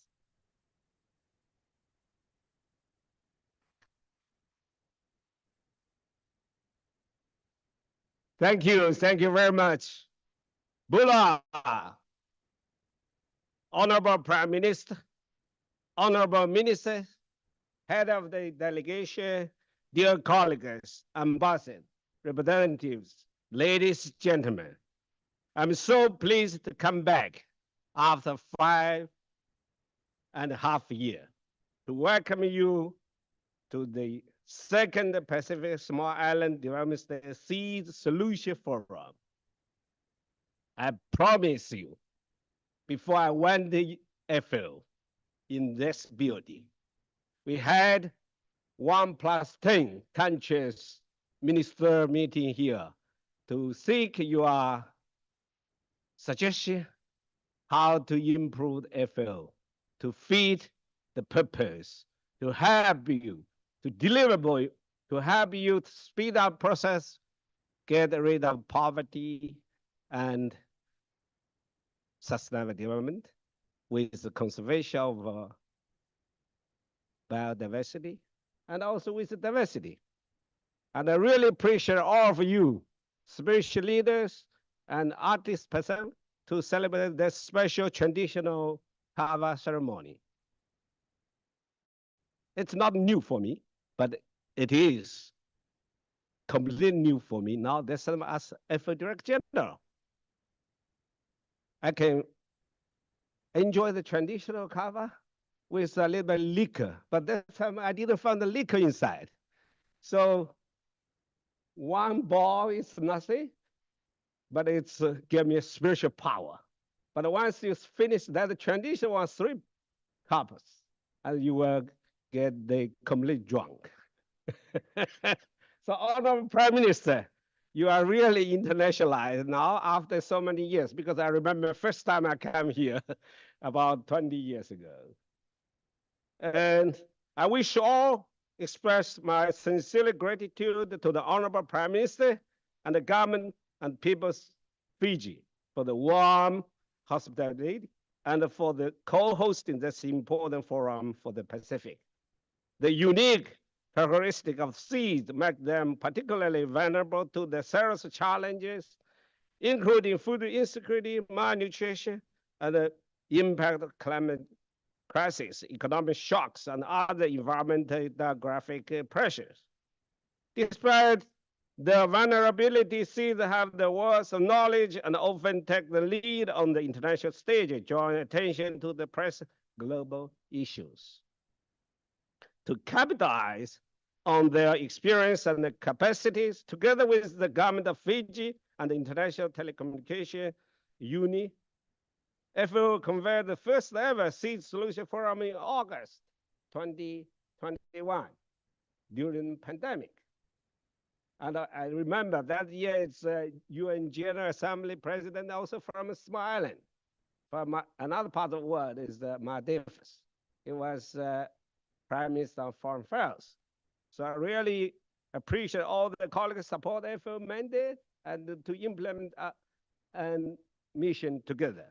Thank you very much. Bula, Honorable Prime Minister, Honorable Minister, Head of the Delegation, dear colleagues, ambassadors, representatives, ladies and gentlemen, I'm so pleased to come back after 5.5 years to welcome you to the second Pacific Small Island Development SIDS Solution Forum. I promise you, before I went to FAO in this building, we had 1+10 countries minister meeting here to seek your suggestion how to improve FAO, to feed the purpose, to help you, to deliver, to help you to speed up process, get rid of poverty and sustainable development with the conservation of biodiversity and also with the diversity. And I really appreciate all of you, spiritual leaders and artist person, to celebrate this special traditional kava ceremony. It's not new for me, but it is completely new for me now. This time as FAO Director-General, I can enjoy the traditional kava with a little bit liquor, but this time I didn't find the liquor inside. So one ball is nothing, but it's give me a spiritual power. But once you finish that tradition, was 3 cups, and you will get the complete drunk. So, Honorable Prime Minister, you are really internationalized now after so many years, because I remember the first time I came here about 20 years ago. And I wish all express my sincere gratitude to the Honorable Prime Minister and the government and people's Fiji for the warm hospitality and for the co-hosting this important forum for the Pacific. The unique characteristic of SIDS make them particularly vulnerable to the serious challenges, including food insecurity, malnutrition, and the impact of climate crisis, economic shocks, and other environmental demographic pressures. Despite their vulnerability, SIDS have the world's knowledge and often take the lead on the international stage, drawing attention to the present global issues. To capitalize on their experience and capacities, together with the government of Fiji and the International Telecommunication Union, FAO convened the first ever SIDS Solution Forum in August 2021 during the pandemic. And I remember that year it's UN General Assembly President also from Small Island. From another part of the world is Maldives. It was Prime Minister of Foreign Affairs. So I really appreciate all the colleagues support FAO mandate and to implement a mission together.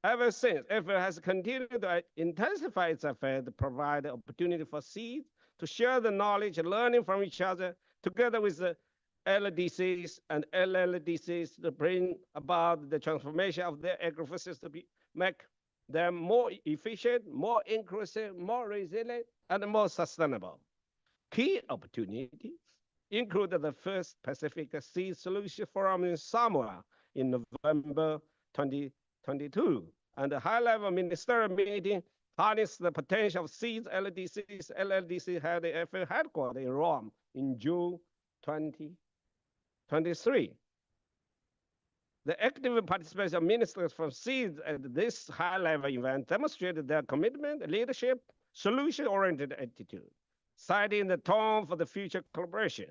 Ever since, FAO has continued to intensify its efforts to provide the opportunity for SIDS to share the knowledge and learning from each other, together with the LDCs and LLDCs, to bring about the transformation of their agri-food system to make them more efficient, more inclusive, more resilient, and more sustainable. Key opportunities include the first Pacific SIDS Solution Forum in Samoa in November 2022, and the high-level ministerial meeting harness the potential of SIDS LDCs. LLDC had the FAO headquarters in Rome in June 2023. The active participation of ministers from SIDS at this high-level event demonstrated their commitment, leadership, solution-oriented attitude, setting the tone for the future collaboration.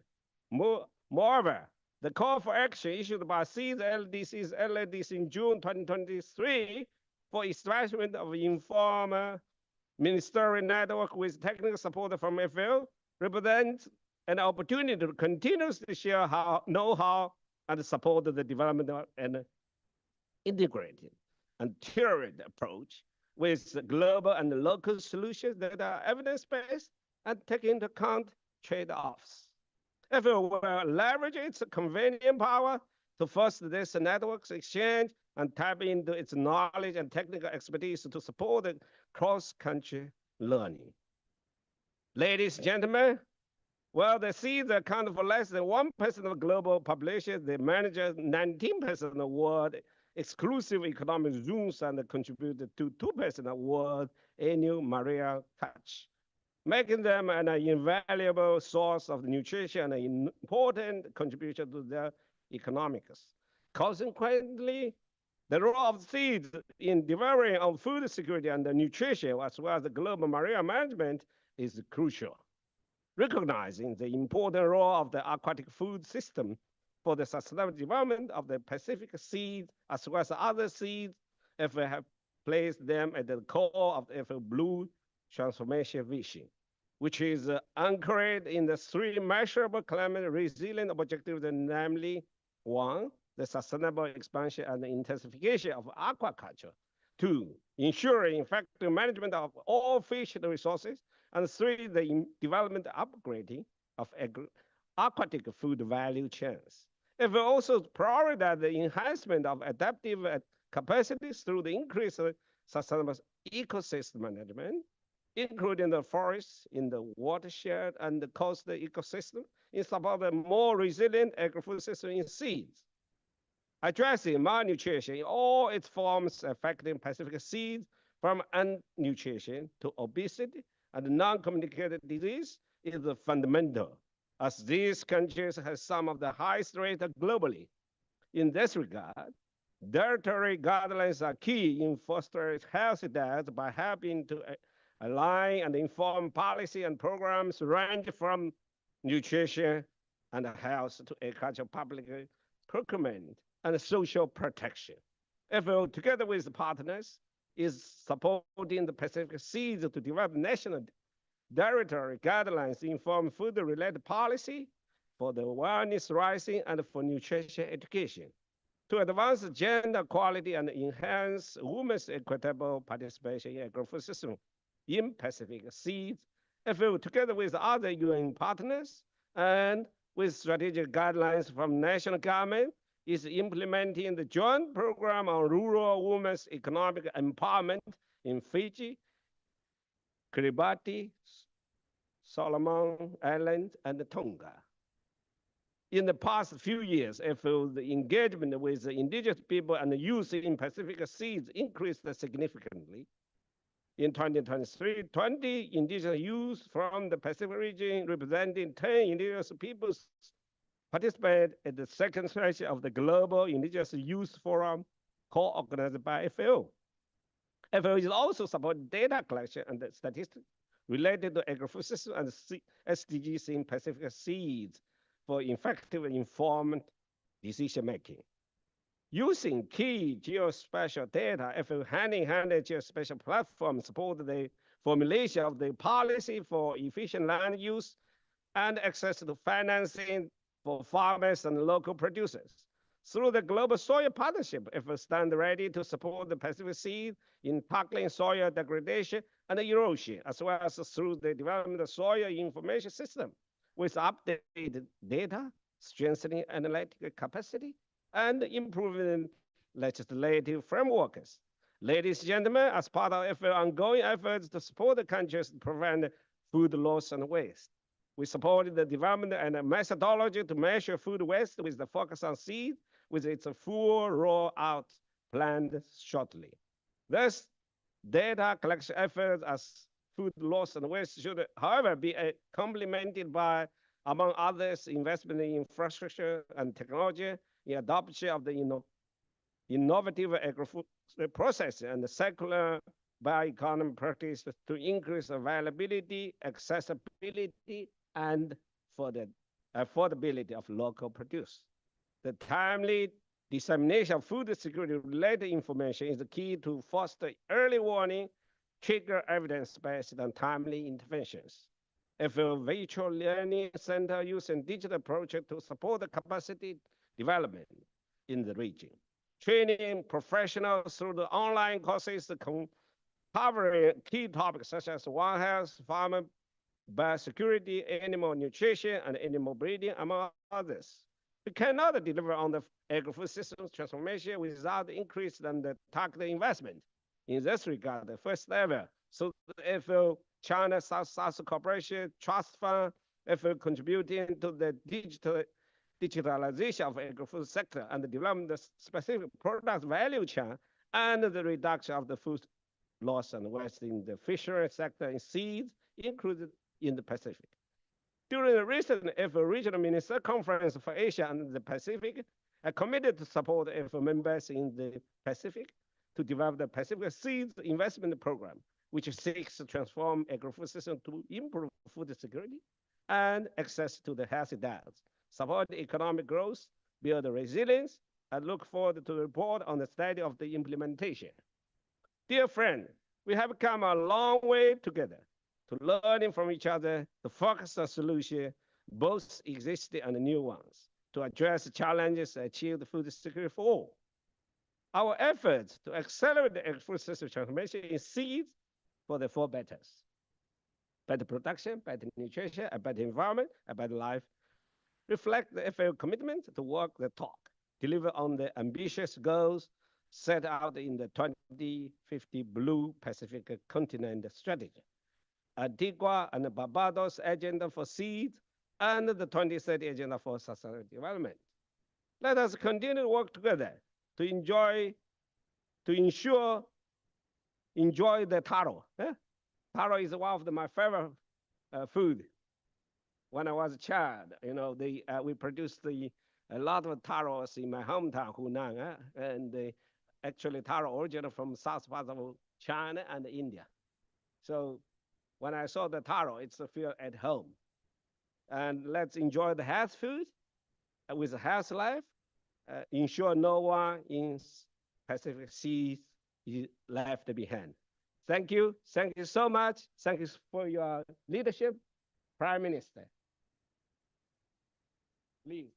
Moreover, the call for action issued by SIDS LDCs in June 2023 for establishment of informal ministerial network with technical support from FAO represents an opportunity to continuously share know-how and support the development of an integrated and tailored approach with global and local solutions that are evidence-based and take into account trade-offs. FAO will leverage its convening power to foster this network's exchange and tap into its knowledge and technical expertise to support the cross-country learning. Ladies and gentlemen, well, the SIDS account for less than 1% of global population. They manage 19% of the world exclusive economic zones and contribute to 2% of world annual marine catch, making them an invaluable source of nutrition and an important contribution to their economics. Consequently, the role of SIDS in delivering on food security and nutrition, as well as the global marine management, is crucial. Recognizing the important role of the aquatic food system for the sustainable development of the Pacific SIDS, as well as other SIDS, FAO have placed them at the core of the FAO Blue Transformation Vision, which is anchored in the 3 measurable climate resilient objectives, namely, 1, the sustainable expansion and intensification of aquaculture, 2, ensuring effective management of all fish resources, and 3, the development upgrading of aquatic food value chains. It will also prioritize the enhancement of adaptive capacities through the increased sustainable ecosystem management, including the forests in the watershed and the coastal ecosystem, in support of a more resilient agri-food system in seeds. Addressing malnutrition in all its forms affecting Pacific seeds, from undernutrition to obesity and non-communicated disease, is fundamental, as these countries have some of the highest rates globally. In this regard, dietary guidelines are key in fostering healthy diets by helping to align and inform policy and programs range from nutrition and health to agriculture, public procurement, and social protection. FAO, together with partners, is supporting the Pacific Seeds to develop national dietary guidelines to inform food-related policy for the wellness rising and for nutrition education, to advance gender equality and enhance women's equitable participation in agri-food system in Pacific Seeds. FAO, together with other UN partners and with strategic guidelines from national government, is implementing the joint program on rural women's economic empowerment in Fiji, Kiribati, Solomon Islands, and Tonga. In the past few years, FAO's engagement with the indigenous people and the youth in Pacific Seeds increased significantly. In 2023, 20 indigenous youth from the Pacific region representing 10 indigenous peoples participated at the second session of the Global Indigenous Youth Forum, co-organized by FAO. FAO is also supporting data collection and statistics related to agri-food systems and SDGs in Pacific Seeds for effective and informed decision-making. Using key geospatial data, FAO hand-in-hand geospatial platform support the formulation of the policy for efficient land use and access to financing for farmers and local producers. Through the Global Soil Partnership, FAO stands ready to support the Pacific Seed in tackling soil degradation and erosion, as well as through the development of soil information system with updated data, strengthening analytical capacity, and improving legislative frameworks. Ladies and gentlemen, as part of FAO ongoing efforts to support the countries to prevent food loss and waste, we supported the development and a methodology to measure food waste with the focus on seed, with its full rollout planned shortly. Thus, data collection efforts as food loss and waste should, however, be complemented by, among others, investment in infrastructure and technology, in adoption of the innovative agri-food process and the circular bioeconomy practice to increase availability, accessibility, and for the affordability of local produce. The timely dissemination of food security-related information is the key to foster early warning, trigger evidence-based and timely interventions. FAO Virtual Learning Center using digital approach to support the capacity development in the region. Training professionals through the online courses covering key topics such as One Health, farmer biosecurity, animal nutrition, and animal breeding, among others. We cannot deliver on the agri-food systems transformation without increased and targeted investment. In this regard, the first ever, so the FAO China South Cooperation Trust Fund, FAO contributing to the digitalization of agri-food sector and the development of specific product value chain and the reduction of the food loss and waste in the fishery sector in seeds, included in the Pacific. During the recent FAO Regional Minister Conference for Asia and the Pacific, I committed to support FAO members in the Pacific to develop the Pacific Seeds Investment Program, which seeks to transform agri-food system to improve food security and access to the healthy diets, support economic growth, build resilience, and look forward to the report on the study of the implementation. Dear friend, we have come a long way together to learning from each other, to focus on solutions, both existing and new ones, to address the challenges and achieve the food security for all. Our efforts to accelerate the agri-food system transformation in seeds for the four betters: better production, better nutrition, a better environment, a better life, reflect the FAO commitment to walk the talk, deliver on the ambitious goals set out in the 2050 Blue Pacific Continent Strategy, Antigua and Barbados Agenda for SIDS, and the 2030 Agenda for Sustainable Development. Let us continue to work together to ensure enjoy the taro. Taro is one of my favorite food. When I was a child, we produced a lot of taros in my hometown, Hunan, and actually taro originated from south part of China and India. So when I saw the taro, it's a feel at home. And let's enjoy the health food with a health life. Ensure no one in Pacific Seas is left behind. Thank you. Thank you so much. Thank you for your leadership, Prime Minister. Please.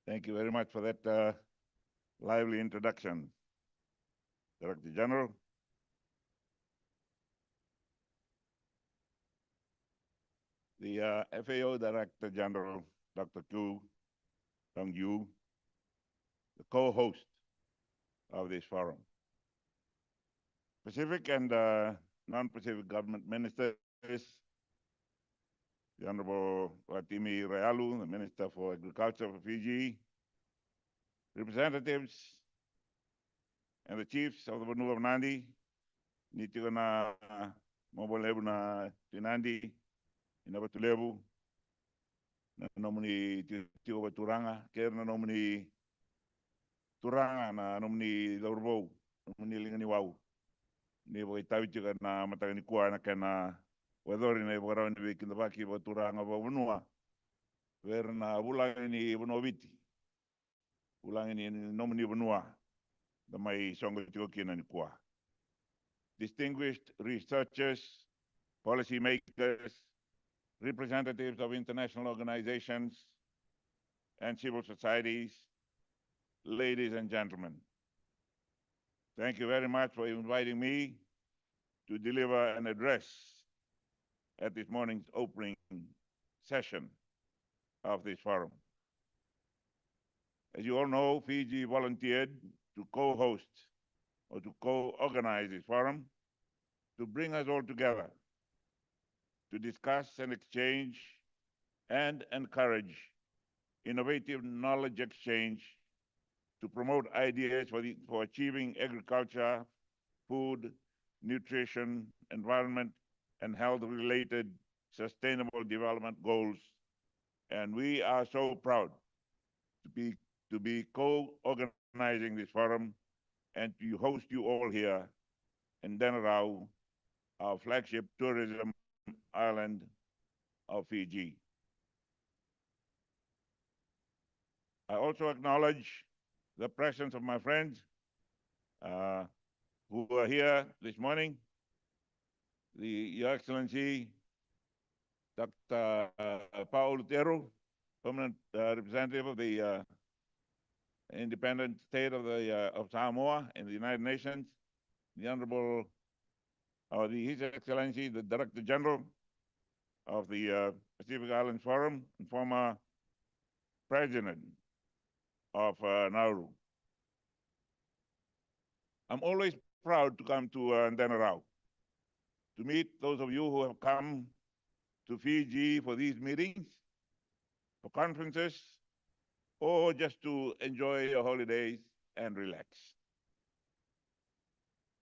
Thank you very much for that lively introduction, Director General. The FAO Director-General Dr. Dongyu, the co-host of this forum. Pacific and non-Pacific government ministers, the Honorable Watimi Realu, the Minister for Agriculture for Fiji, representatives and the chiefs of the Vanuatu of Nadi, Nitigana Mobolebu na Tinandi, Inabatulebu, na nomuni Tio Baturanga, Ker na nomuni Turanga, na nomuni Laurbo, nomuni Lingani Wau, ni Boitavitiga na Matanikua na Kena. Wedori na ibu ni bikin baki baturanga ba Vanua, ver na bulang ni Vanuaviti, bulang ni nomini Vanua, the mai songo tioki na nikua. Distinguished researchers, policy makers, representatives of international organizations and civil societies, ladies and gentlemen, thank you very much for inviting me to deliver an address at this morning's opening session of this forum. As you all know, Fiji volunteered to co-host or to co-organize this forum to bring us all together to discuss and exchange and encourage innovative knowledge exchange to promote ideas for achieving agriculture, food, nutrition, environment, and health-related sustainable development goals. And we are so proud to be co-organizing this forum and to host you all here in Denarau, our flagship tourism island of Fiji. I also acknowledge the presence of my friends who are here this morning. Your Excellency, Dr. Paul Teru, permanent representative of the independent state of Samoa in the United Nations, the Honorable, His Excellency, the Director-General of the Pacific Islands Forum and former President of Nauru. I'm always proud to come to Denarau to meet those of you who have come to Fiji for these meetings, for conferences, or just to enjoy your holidays and relax.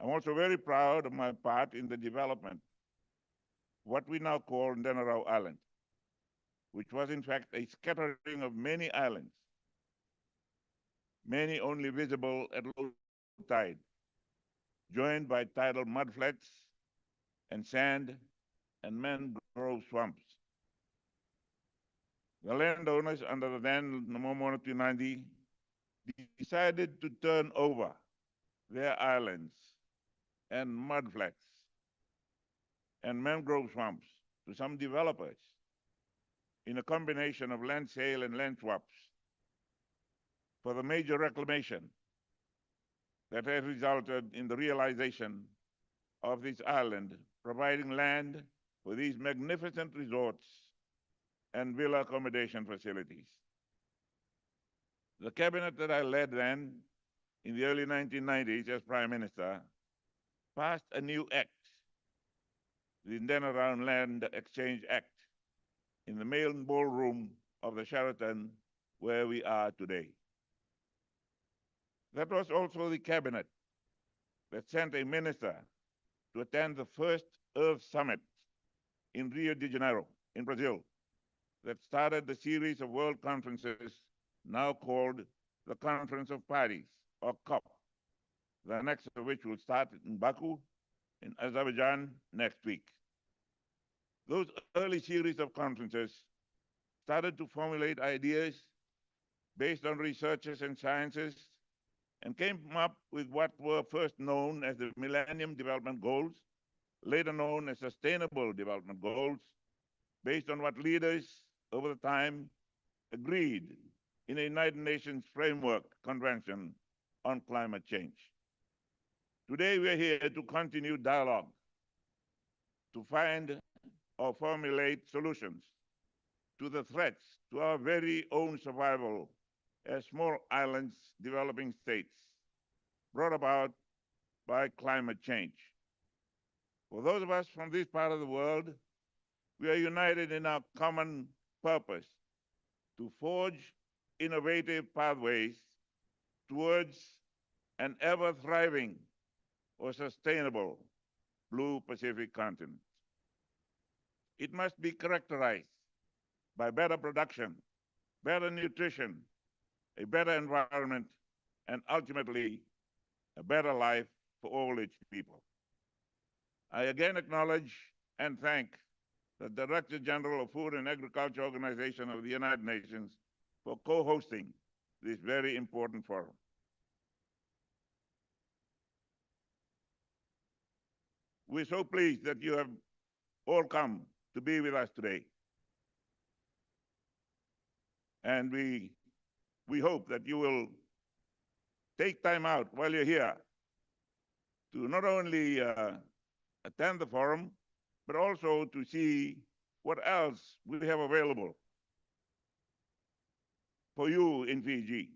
I'm also very proud of my part in the development of what we now call Denarau Island, which was in fact a scattering of many islands, many only visible at low tide, joined by tidal mudflats and sand and mangrove swamps. The landowners under the then Momono Nadi decided to turn over their islands and mudflats and mangrove swamps to some developers in a combination of land sale and land swaps for the major reclamation that has resulted in the realization of this island, providing land for these magnificent resorts and villa accommodation facilities. The cabinet that I led then in the early 1990s as Prime Minister passed a new act, the then around Land Exchange Act, in the main ballroom of the Sheraton where we are today. That was also the cabinet that sent a minister to attend the first Earth Summit in Rio de Janeiro, in Brazil, that started the series of world conferences now called the Conference of Parties, or COP, the next of which will start in Baku, in Azerbaijan next week. Those early series of conferences started to formulate ideas based on researches and sciences and came up with what were first known as the Millennium Development Goals, later known as Sustainable Development Goals, based on what leaders over the time agreed in a United Nations Framework Convention on Climate Change. Today, we're here to continue dialogue, to find or formulate solutions to the threats to our very own survival as small islands, developing states, brought about by climate change. For those of us from this part of the world, we are united in our common purpose to forge innovative pathways towards an ever-thriving or sustainable Blue Pacific continent. It must be characterized by better production, better nutrition, a better environment, and ultimately, a better life for all its people. I again acknowledge and thank the Director General of Food and Agriculture Organization of the United Nations for co-hosting this very important forum. We're so pleased that you have all come to be with us today. And we hope that you will take time out while you're here to not only attend the forum, but also to see what else we have available for you in Fiji.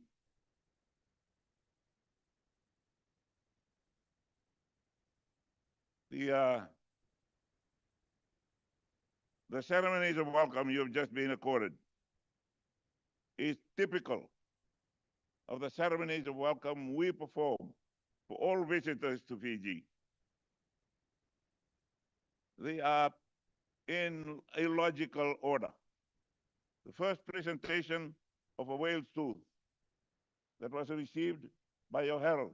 The ceremonies of welcome you have just been accorded is typical of the ceremonies of welcome we perform for all visitors to Fiji. They are in a logical order. The first presentation of a whale's tooth that was received by your herald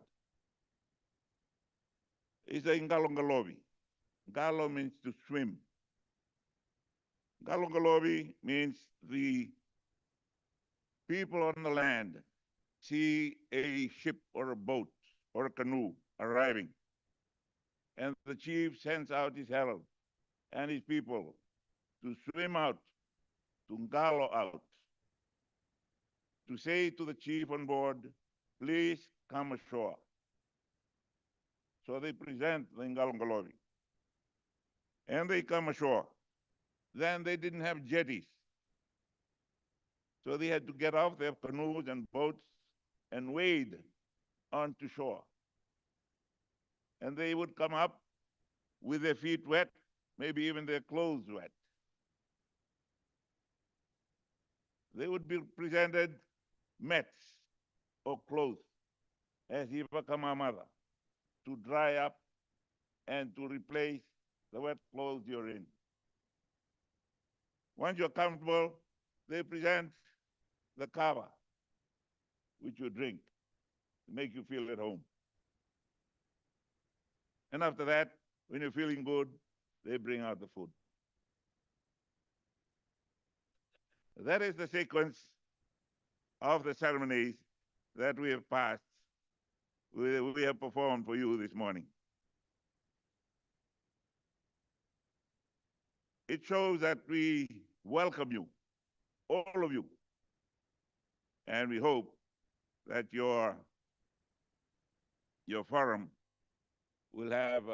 is a Ngalongalobi. Ngalo means to swim. Ngalongalobi means the people on the land see a ship or a boat or a canoe arriving, and the chief sends out his herald and his people to swim out, to ngalo out, to say to the chief on board, please come ashore. So they present the Ngalongalobi, and they come ashore. Then they didn't have jetties, so they had to get off their canoes and boats and wade onto shore. And they would come up with their feet wet, maybe even their clothes wet. They would be presented mats or clothes as Ivakamamada to dry up and to replace the wet clothes you're in. Once you're comfortable, they present the kava, which you drink to make you feel at home. And after that, when you're feeling good, they bring out the food. That is the sequence of the ceremonies that we have passed, we have performed for you this morning. It shows that we welcome you, all of you, and we hope that your forum will have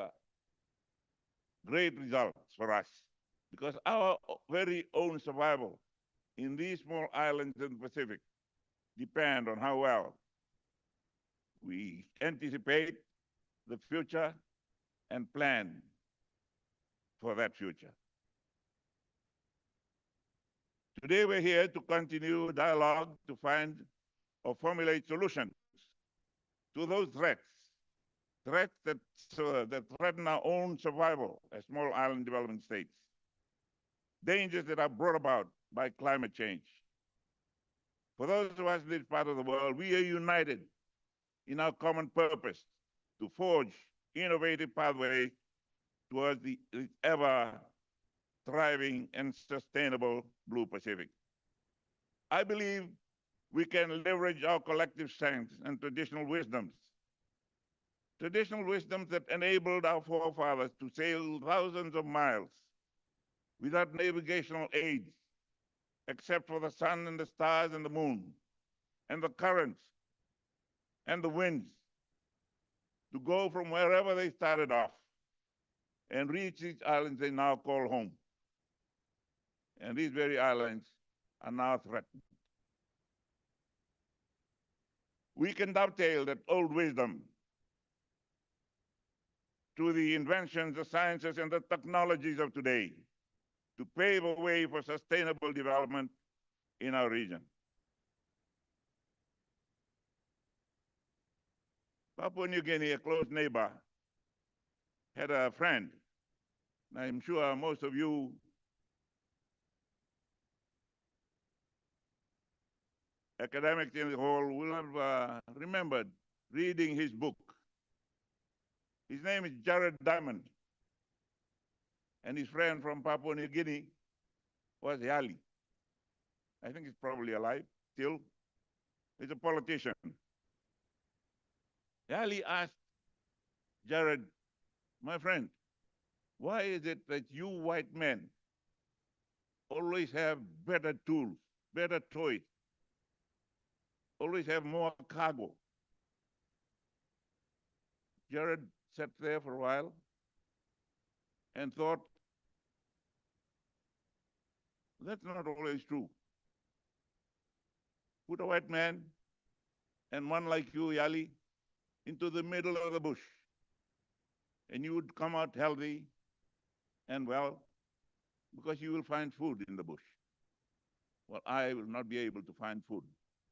great results for us, because our very own survival in these small islands in the Pacific depend on how well we anticipate the future and plan for that future. Today we're here to continue dialogue to find or formulate solutions to those threats that threaten our own survival as small island development states, dangers that are brought about by climate change. For those of us in this part of the world, we are united in our common purpose to forge innovative pathways towards the ever thriving and sustainable Blue Pacific. I believe we can leverage our collective strengths and traditional wisdoms that enabled our forefathers to sail thousands of miles without navigational aids, except for the sun and the stars and the moon, and the currents and the winds, to go from wherever they started off and reach these islands they now call home. And these very islands are now threatened. We can dovetail that old wisdom to the inventions, the sciences, and the technologies of today to pave a way for sustainable development in our region. Papua New Guinea, a close neighbor, had a friend. I'm sure most of you academics in the hall will have remembered reading his book. His name is Jared Diamond, and his friend from Papua New Guinea was Yali. I think he's probably alive still. He's a politician. Yali asked Jared, my friend, why is it that you white men always have better tools, better toys, always have more cargo? Jared sat there for a while and thought, that's not always true. Put a white man and one like you, Yali, into the middle of the bush, and you would come out healthy and well, because you will find food in the bush. Well, I will not be able to find food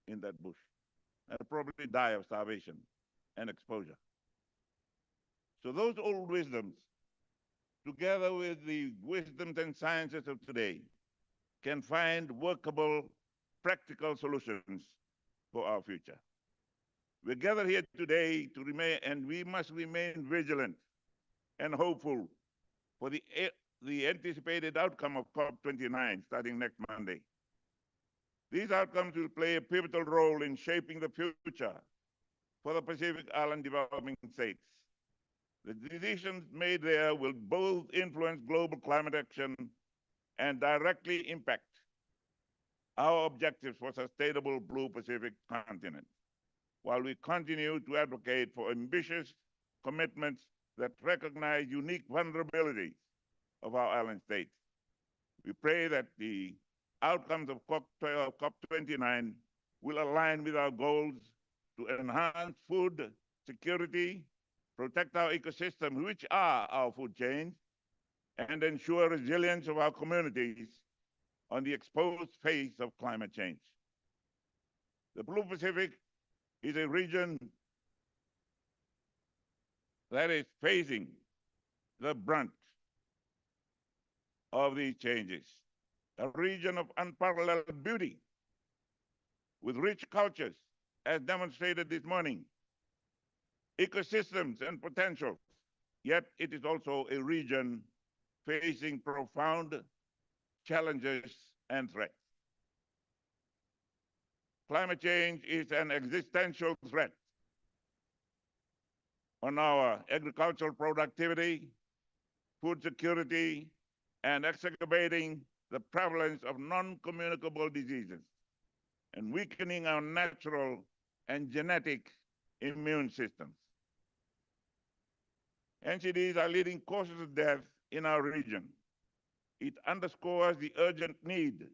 in that bush. I'll probably die of starvation and exposure. So those old wisdoms, together with the wisdoms and sciences of today, can find workable, practical solutions for our future. We're gathered here today to remain, and we must remain vigilant and hopeful for the anticipated outcome of COP29 starting next Monday. These outcomes will play a pivotal role in shaping the future for the Pacific Island developing states. The decisions made there will both influence global climate action and directly impact our objectives for sustainable Blue Pacific continent, while we continue to advocate for ambitious commitments that recognize unique vulnerabilities of our island states. We pray that the outcomes of COP29 will align with our goals to enhance food security, protect our ecosystem, which are our food chains, and ensure resilience of our communities on the exposed face of climate change. The Blue Pacific is a region that is facing the brunt of these changes, a region of unparalleled beauty with rich cultures, as demonstrated this morning, ecosystems and potential, yet it is also a region facing profound challenges and threats. Climate change is an existential threat on our agricultural productivity, food security, and exacerbating the prevalence of non-communicable diseases and weakening our natural and genetic immune systems. NCDs are leading causes of death in our region. It underscores the urgent need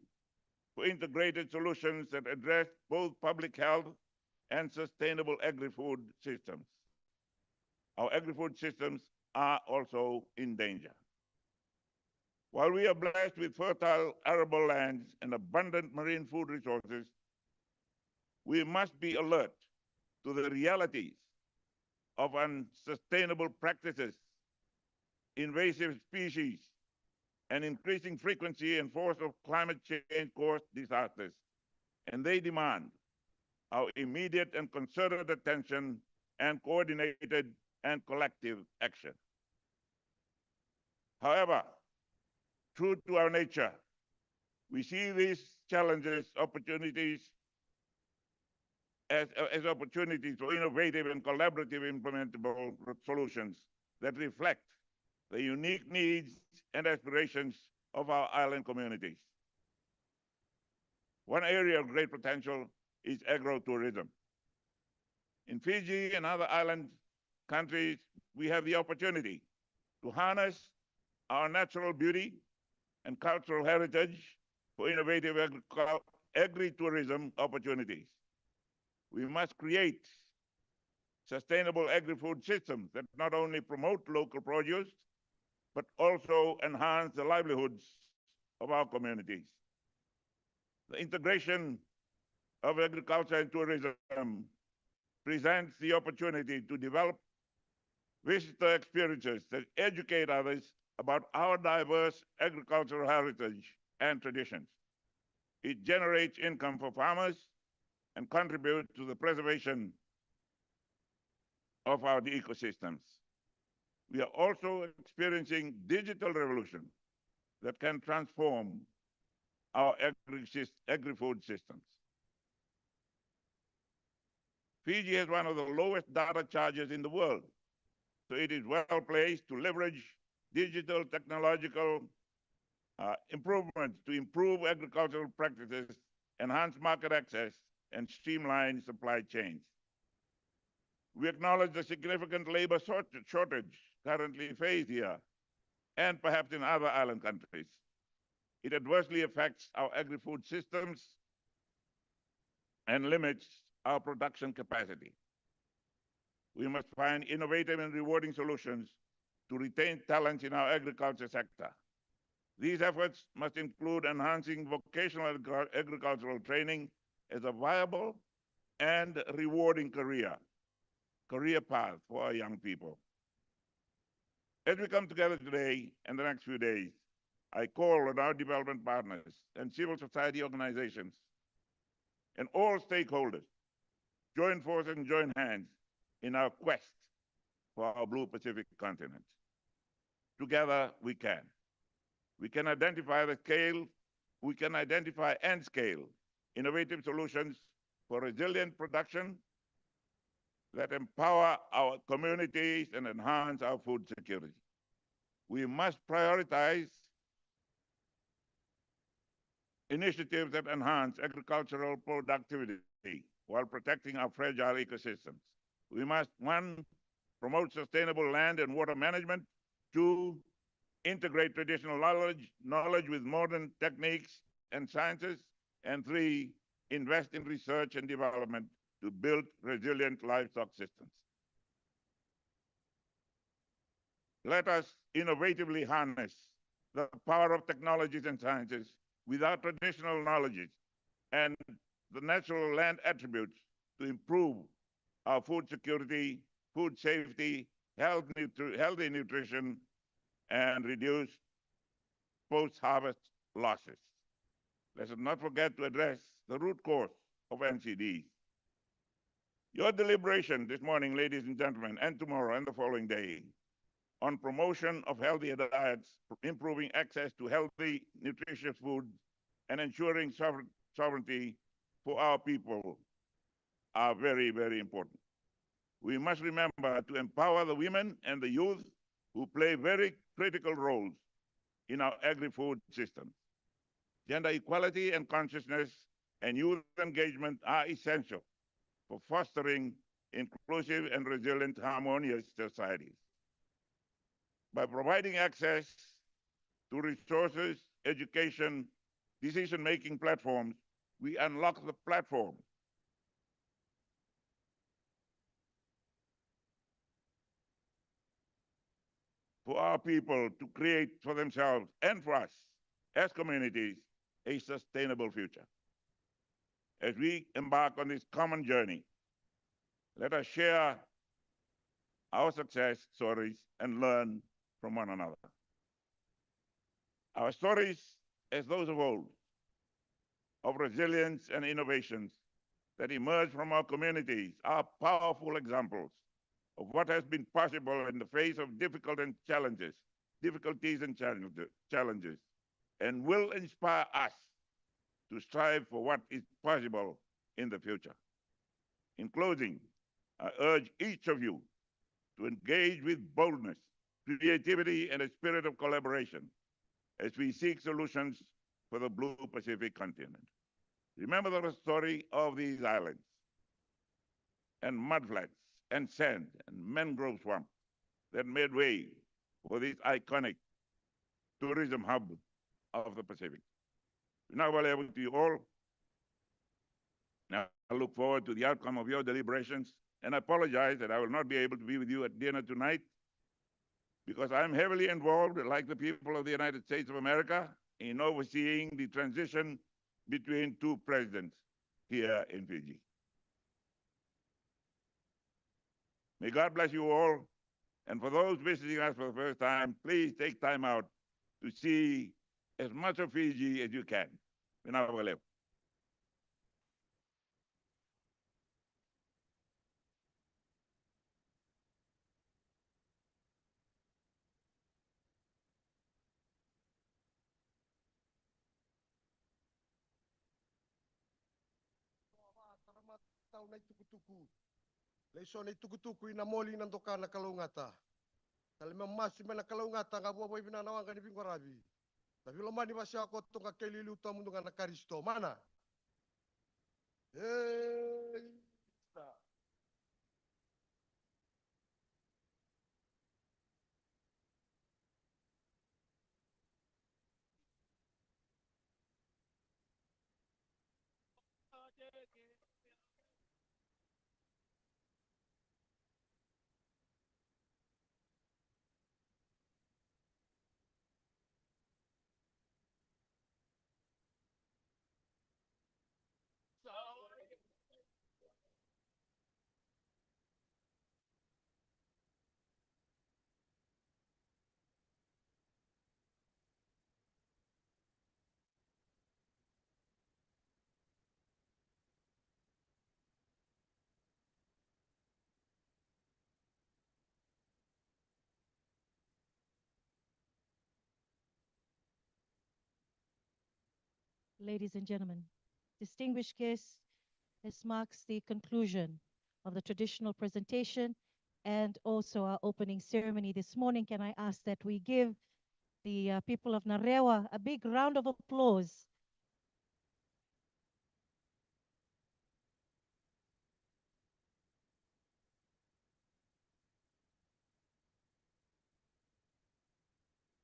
for integrated solutions that address both public health and sustainable agri-food systems. Our agri-food systems are also in danger. While we are blessed with fertile arable lands and abundant marine food resources, we must be alert to the realities of unsustainable practices, invasive species, and increasing frequency and force of climate change caused disasters. And they demand our immediate and concerted attention and coordinated and collective action. However, true to our nature, we see these challenges, opportunities as opportunities for innovative and collaborative implementable solutions that reflect the unique needs and aspirations of our island communities. One area of great potential is agro-tourism. In Fiji and other island countries, we have the opportunity to harness our natural beauty and cultural heritage for innovative agri-tourism opportunities. We must create sustainable agri-food systems that not only promote local produce, but also enhance the livelihoods of our communities. The integration of agriculture and tourism presents the opportunity to develop visitor experiences that educate others about our diverse agricultural heritage and traditions. It generates income for farmers and contributes to the preservation of our ecosystems. We are also experiencing digital revolution that can transform our agri-food systems. Fiji has one of the lowest data charges in the world, so it is well placed to leverage digital technological improvements to improve agricultural practices, enhance market access, and streamline supply chains. We acknowledge the significant labor shortage currently faced here and perhaps in other island countries. It adversely affects our agri-food systems and limits our production capacity. We must find innovative and rewarding solutions to retain talent in our agriculture sector. These efforts must include enhancing vocational agricultural training as a viable and rewarding career path for our young people. As we come together today and the next few days, I call on our development partners and civil society organizations and all stakeholders join forces and join hands in our quest for our Blue Pacific continent. Together we can. We can identify and scale innovative solutions for resilient production that empower our communities and enhance our food security. We must prioritize initiatives that enhance agricultural productivity while protecting our fragile ecosystems. We must, 1, promote sustainable land and water management, 2, integrate traditional knowledge with modern techniques and sciences, and 3, invest in research and development to build resilient livestock systems. Let us innovatively harness the power of technologies and sciences with our traditional knowledges and the natural land attributes to improve our food security, food safety, healthy nutrition, and reduce post-harvest losses. Let's not forget to address the root cause of NCDs. Your deliberation this morning, ladies and gentlemen, and tomorrow and the following day, on promotion of healthier diets, improving access to healthy, nutritious food, and ensuring sovereignty for our people are very, very important. We must remember to empower the women and the youth who play very critical roles in our agri-food system. Gender equality and consciousness and youth engagement are essential for fostering inclusive and resilient, harmonious societies. By providing access to resources, education, decision-making platforms, we unlock the platform for our people to create for themselves and for us as communities a sustainable future. As we embark on this common journey, let us share our success stories and learn from one another. Our stories, as those of old, of resilience and innovations that emerge from our communities, are powerful examples of what has been possible in the face of difficulties and challenges, and will inspire us to strive for what is possible in the future. In closing, I urge each of you to engage with boldness, creativity, and a spirit of collaboration as we seek solutions for the Blue Pacific continent. Remember the story of these islands and mudflats and sand and mangrove swamp that made way for this iconic tourism hub of the Pacific. Now, available to you all. Now, I look forward to the outcome of your deliberations, and I apologize that I will not be able to be with you at dinner tonight because I'm heavily involved, like the people of the United States of America, in overseeing the transition between two presidents here in Fiji. May God bless you all. And for those visiting us for the first time, please take time out to see as much of Fiji as you can.
Tau na tukutuku. Leiso na tukutuku ina moli na toka na kalungata. Talima masi mana kalungata nga buwa bina na wanga ni bingwarabi. Tapi lo mani basi ako tonga kelili utamu tonga na karisto. Mana? Hey.
Ladies and gentlemen, distinguished guests, this marks the conclusion of the traditional presentation and also our opening ceremony this morning. Can I ask that we give the people of Narewa a big round of applause?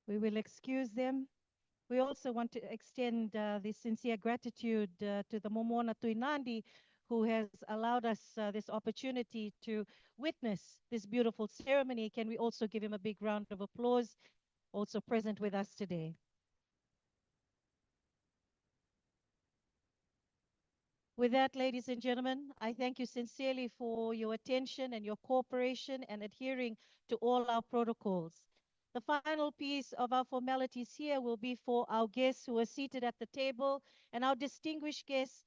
We will excuse them. We also want to extend the sincere gratitude to the Momona Tuinandi, who has allowed us this opportunity to witness this beautiful ceremony. Can we also give him a big round of applause, also present with us today? With that, ladies and gentlemen, I thank you sincerely for your attention and your cooperation and adhering to all our protocols. The final piece of our formalities here will be for our guests who are seated at the table and our distinguished guests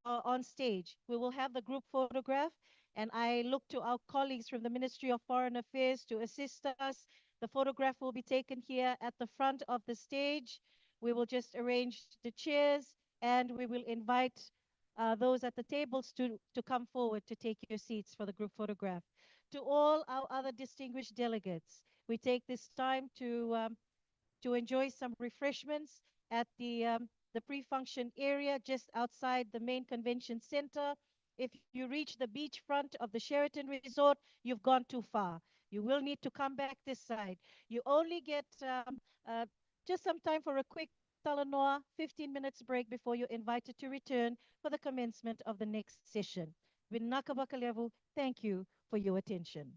on stage. We will have the group photograph, and I look to our colleagues from the Ministry of Foreign Affairs to assist us. The photograph will be taken here at the front of the stage. We will just arrange the chairs, and we will invite those at the tables to come forward to take your seats for the group photograph. To all our other distinguished delegates, we take this time to to enjoy some refreshments at the pre-function area just outside the main convention center. If you reach the beachfront of the Sheraton Resort, you've gone too far. You will need to come back this side. You only get just some time for a quick Talanoa, 15 minutes break before you're invited to return for the commencement of the next session. Vinakabakalevu, thank you for your attention.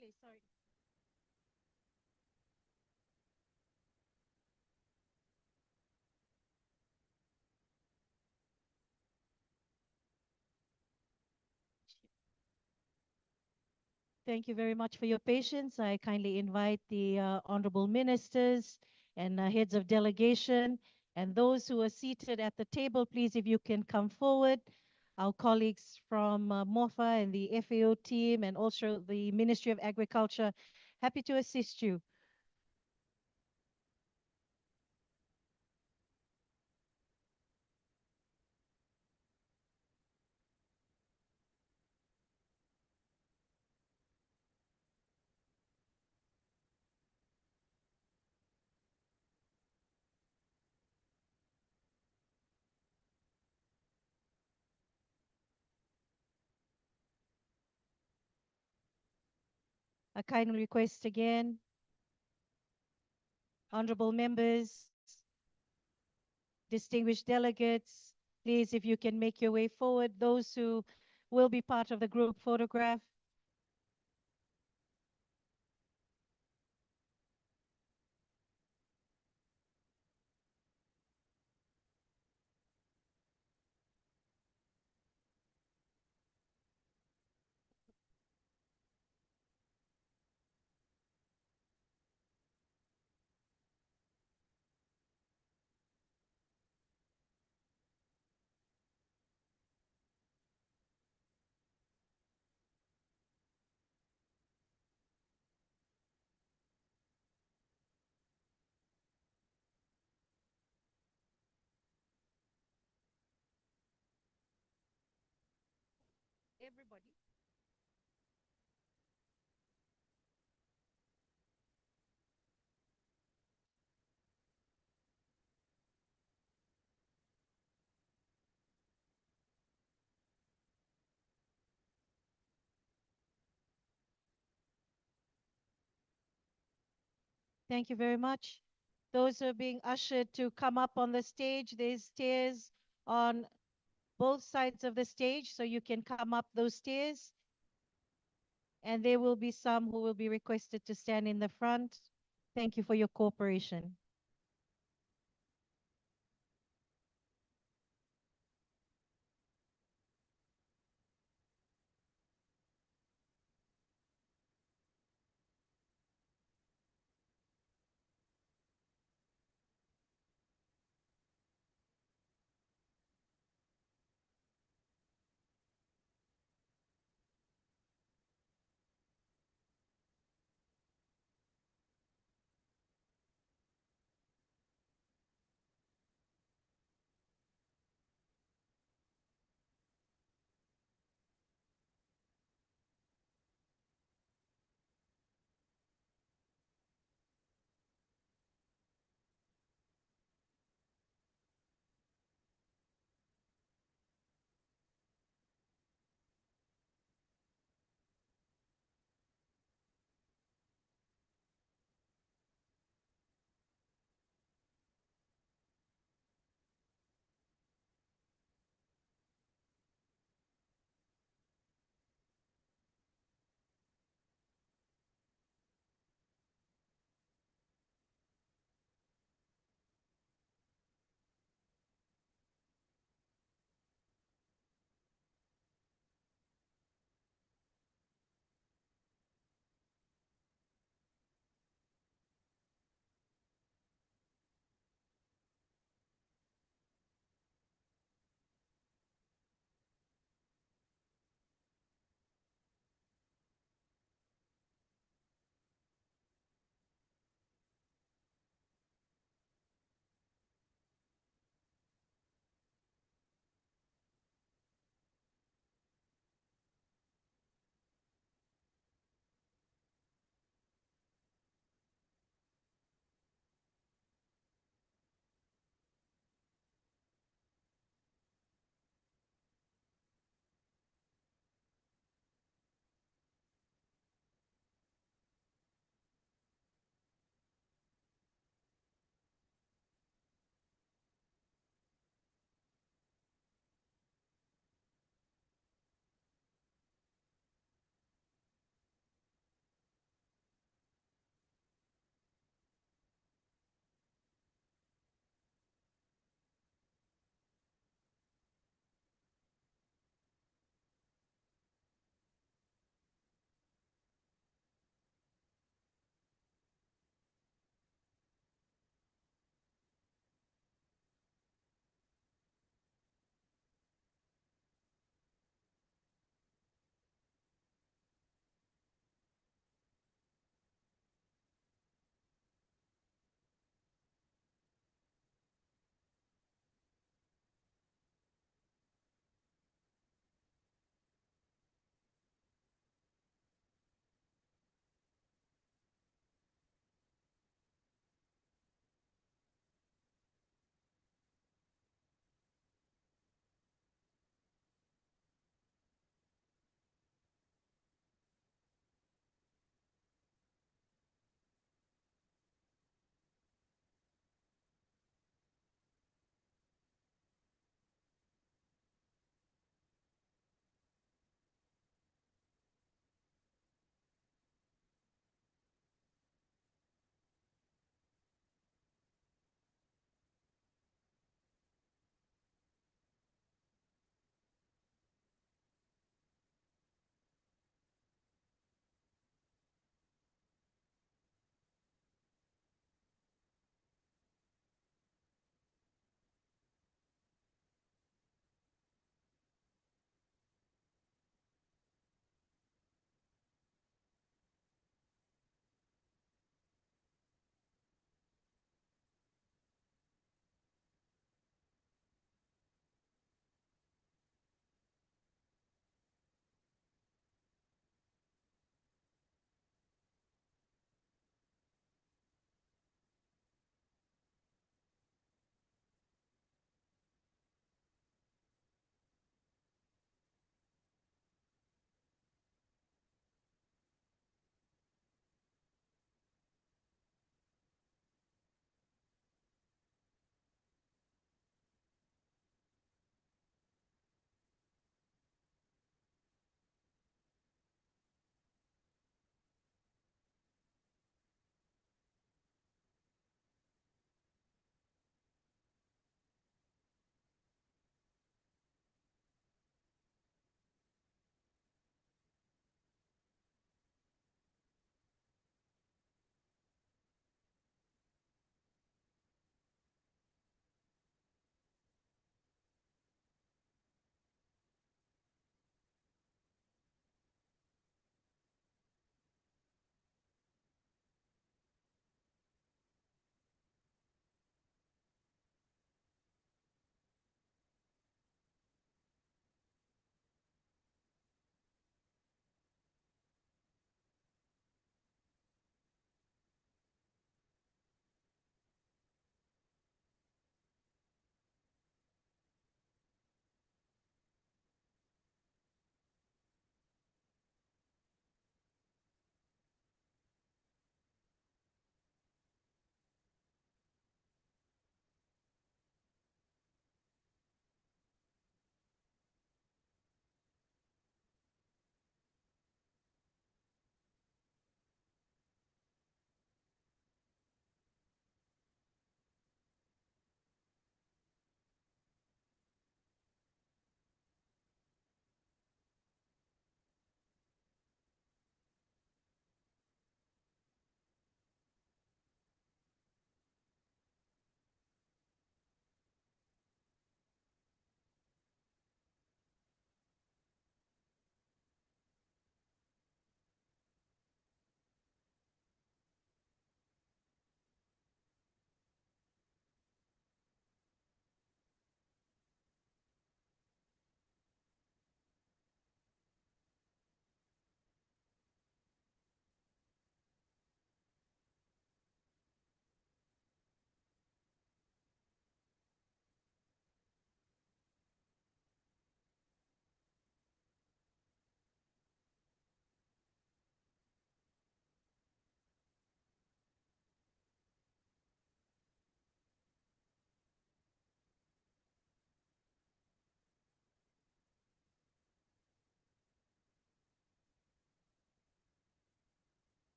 Really sorry. Thank you very much for your patience. I kindly invite the honorable ministers and heads of delegation and those who are seated at the table, please, if you can come forward. Our colleagues from MOFA and the FAO team and also the Ministry of Agriculture, happy to assist you. A kind request again. Honorable members, distinguished delegates, please, if you can make your way forward. Those who will be part of the group photograph. Everybody. Thank you very much. Those who are being ushered to come up on the stage, there's stairs on both sides of the stage, so you can come up those stairs. And there will be some who will be requested to stand in the front. Thank you for your cooperation.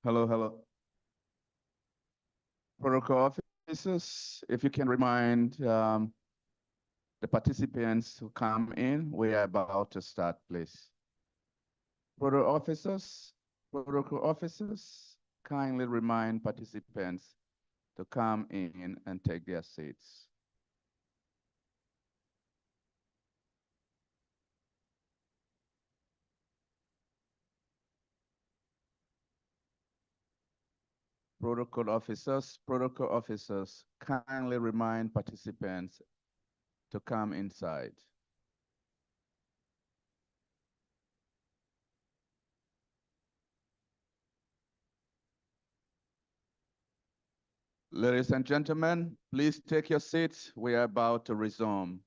Hello, hello. Protocol officers, if you can remind the participants who come in, we are about to start, please. Protocol officers, kindly remind participants to come in and take their seats. Protocol officers, kindly remind participants to come inside. Ladies and gentlemen, please take your seats. We are about to resume.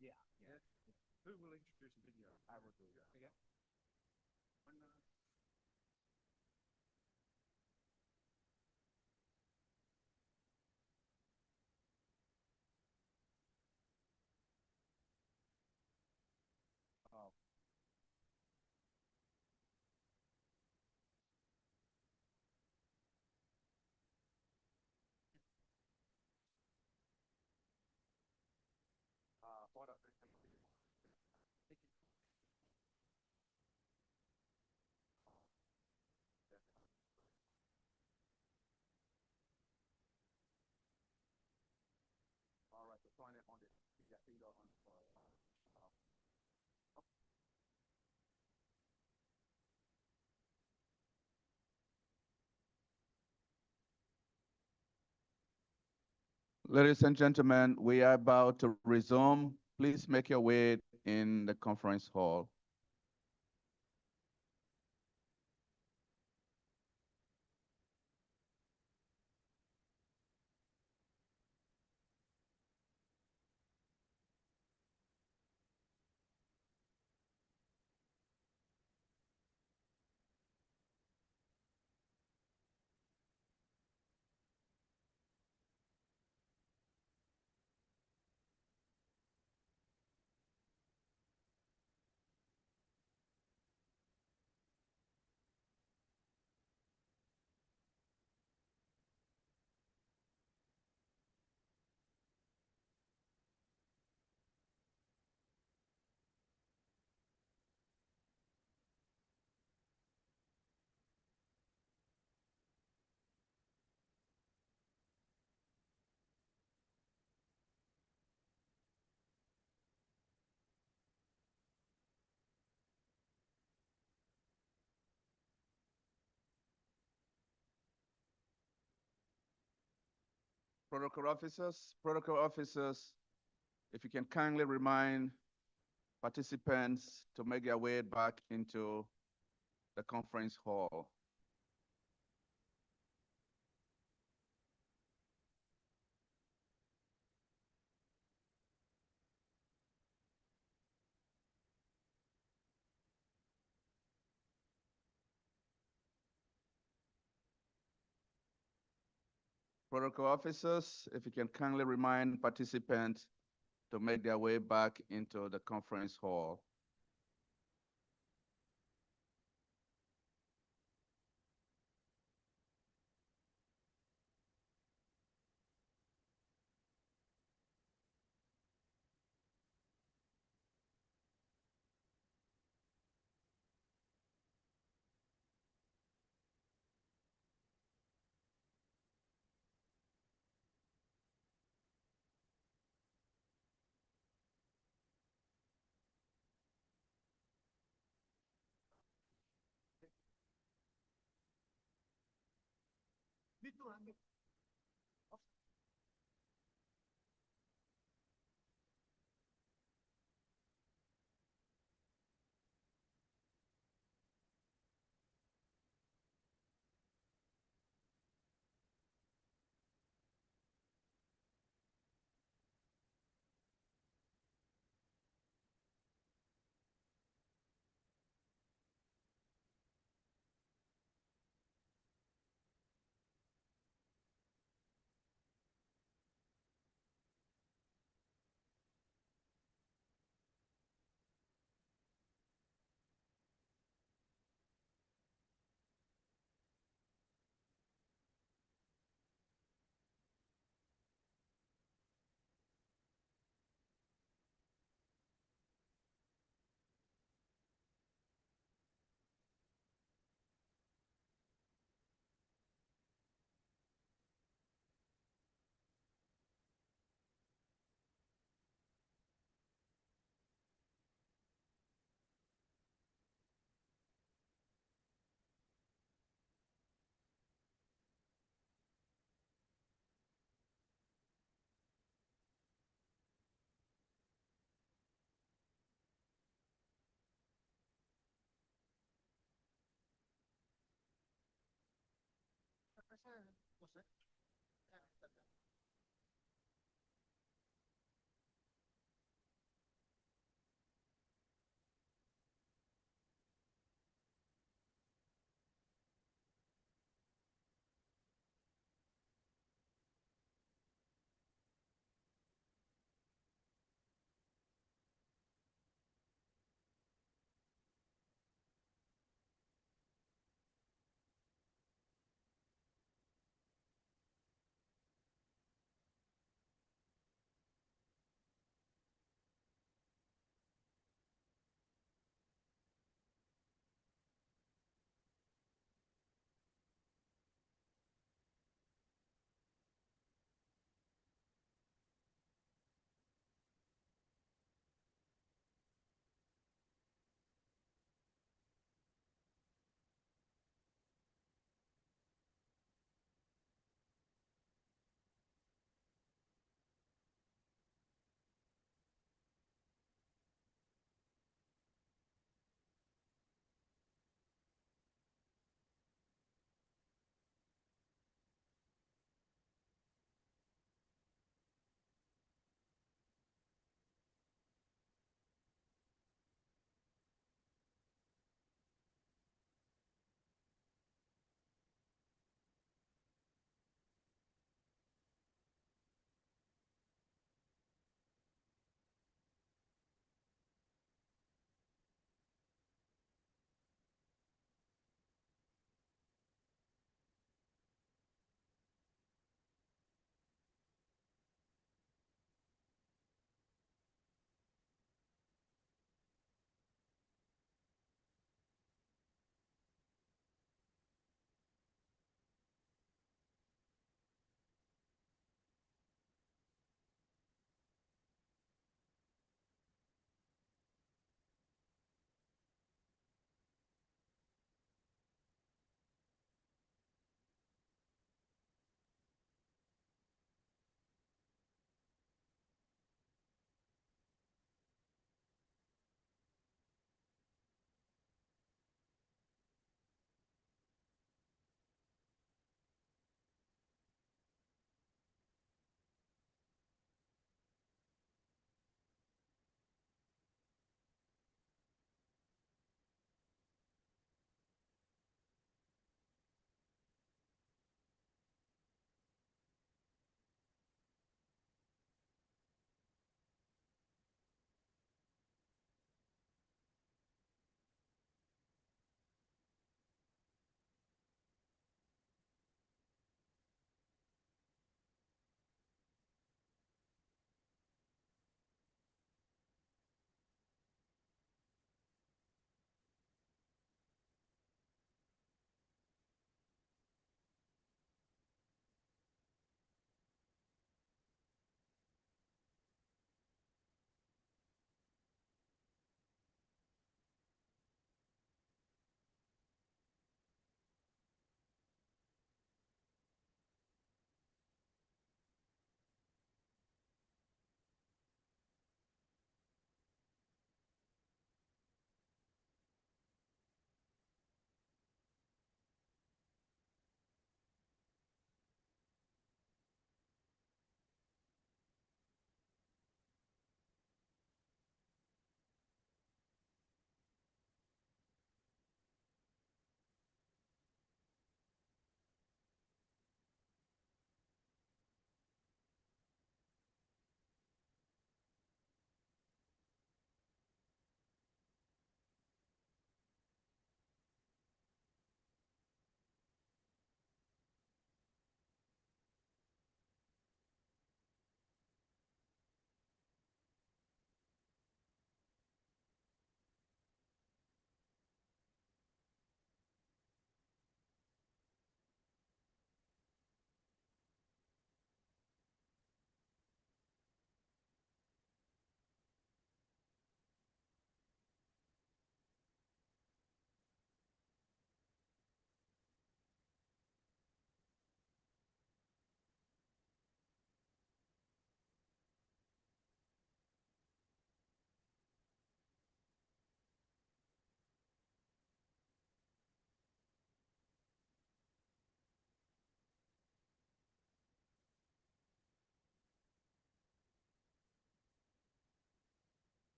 Yeah. Who will introduce the video? I will do that. Okay. Order. All right, so find it on the finger on
Ladies and gentlemen, we are about to resume. Please make your way in the conference hall. Protocol officers, if you can kindly remind participants to make their way back into the conference hall. Protocol officers, if you can kindly remind participants to make their way back into the conference hall.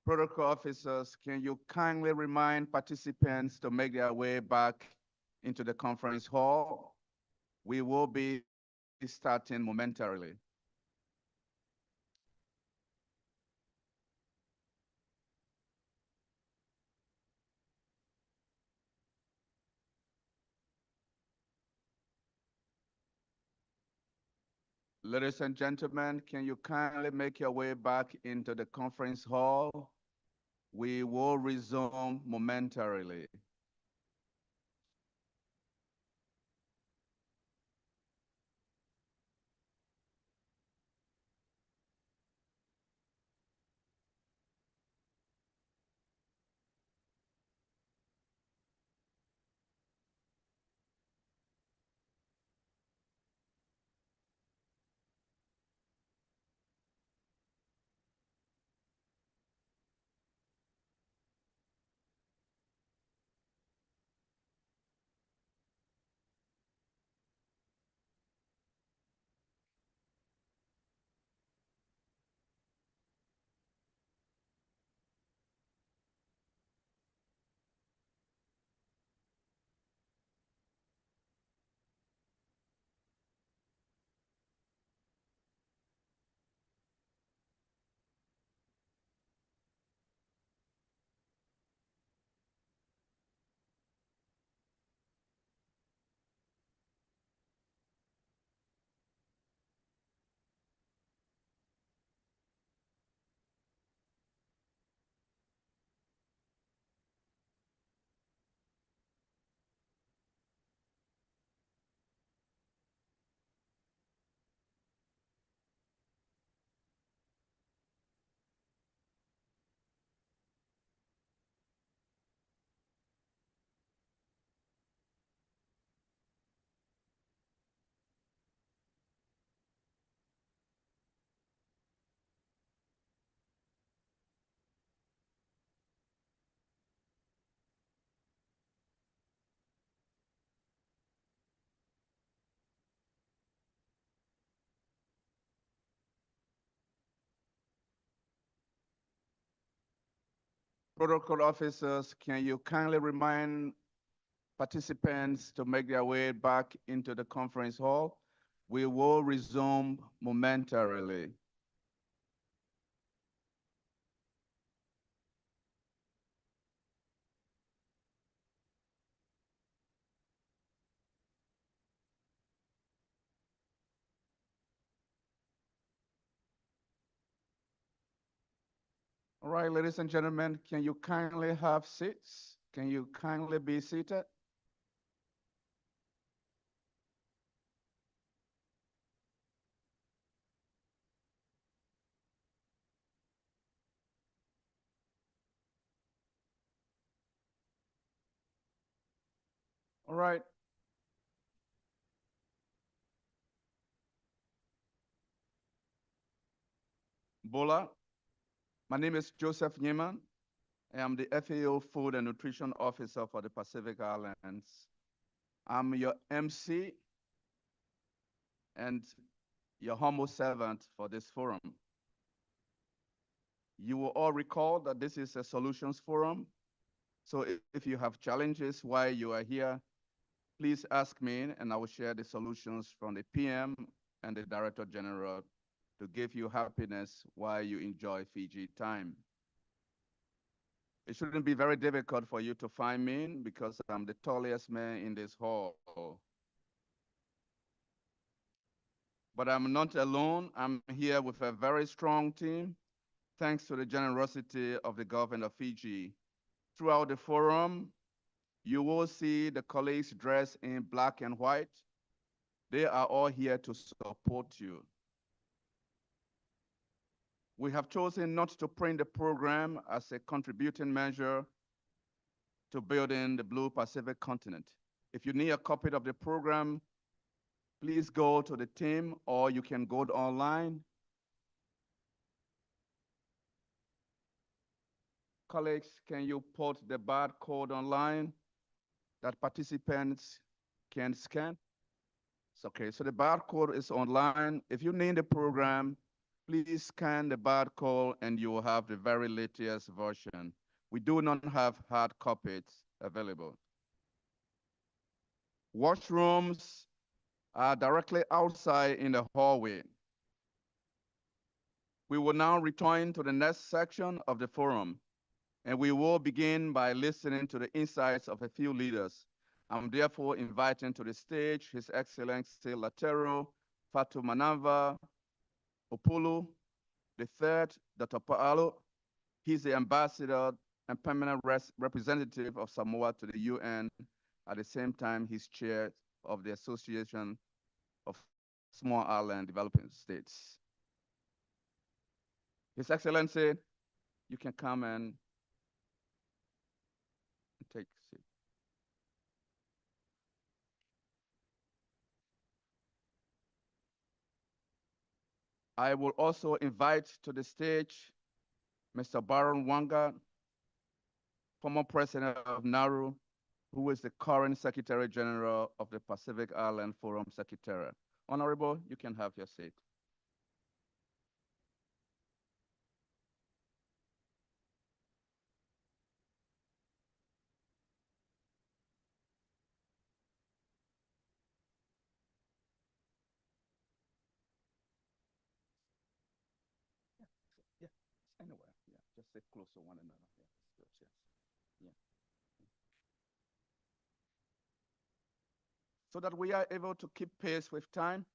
Protocol officers, can you kindly remind participants to make their way back into the conference hall? We will be starting momentarily. Ladies and gentlemen, can you kindly make your way back into the conference hall? We will resume momentarily. Protocol officers, can you kindly remind participants to make their way back into the conference hall? We will resume momentarily. All right, ladies and gentlemen, can you kindly have seats? Can you kindly be seated? All right. Bola, my name is Joseph Nyeman. I am the FAO Food and Nutrition Officer for the Pacific Islands. I'm your MC and your humble servant for this forum. You will all recall that this is a solutions forum. So if you have challenges while you are here, please ask me and I will share the solutions from the PM and the Director General to give you happiness while you enjoy Fiji time. It shouldn't be very difficult for you to find me because I'm the tallest man in this hall. But I'm not alone. I'm here with a very strong team, thanks to the generosity of the government of Fiji. Throughout the forum, you will see the colleagues dressed in black and white. They are all here to support you. We have chosen not to print the program as a contributing measure to building the Blue Pacific continent. If you need a copy of the program, please go to the team or you can go online. Colleagues, can you put the barcode online that participants can scan? It's okay, so the barcode is online. If you need the program, please scan the barcode and you will have the very latest version. We do not have hard copies available. Washrooms are directly outside in the hallway. We will now return to the next section of the forum, and we will begin by listening to the insights of a few leaders. I'm therefore inviting to the stage His Excellency Latero Fatu Manava Opulu III, Dr. Paalo. He's the ambassador and permanent representative of Samoa to the UN. At the same time, he's chair of the Association of Small Island Developing States. His Excellency, you can come and take a seat. I will also invite to the stage Mr. Baron Wanga, former president of Nauru, who is the current Secretary General of the Pacific Island Forum Secretariat. Honorable, you can have your seat. Yeah, anywhere. Yeah, just sit close to one another. Yeah, good, yes. Yeah. So that we are able to keep pace with time,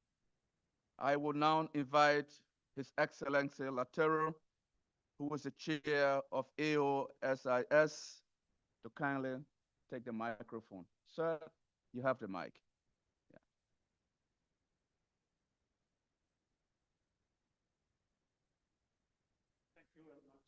I will now invite His Excellency Latero, who is the chair of AOSIS, to kindly take the microphone. Sir, you have the mic. Yeah.
Thank you very much.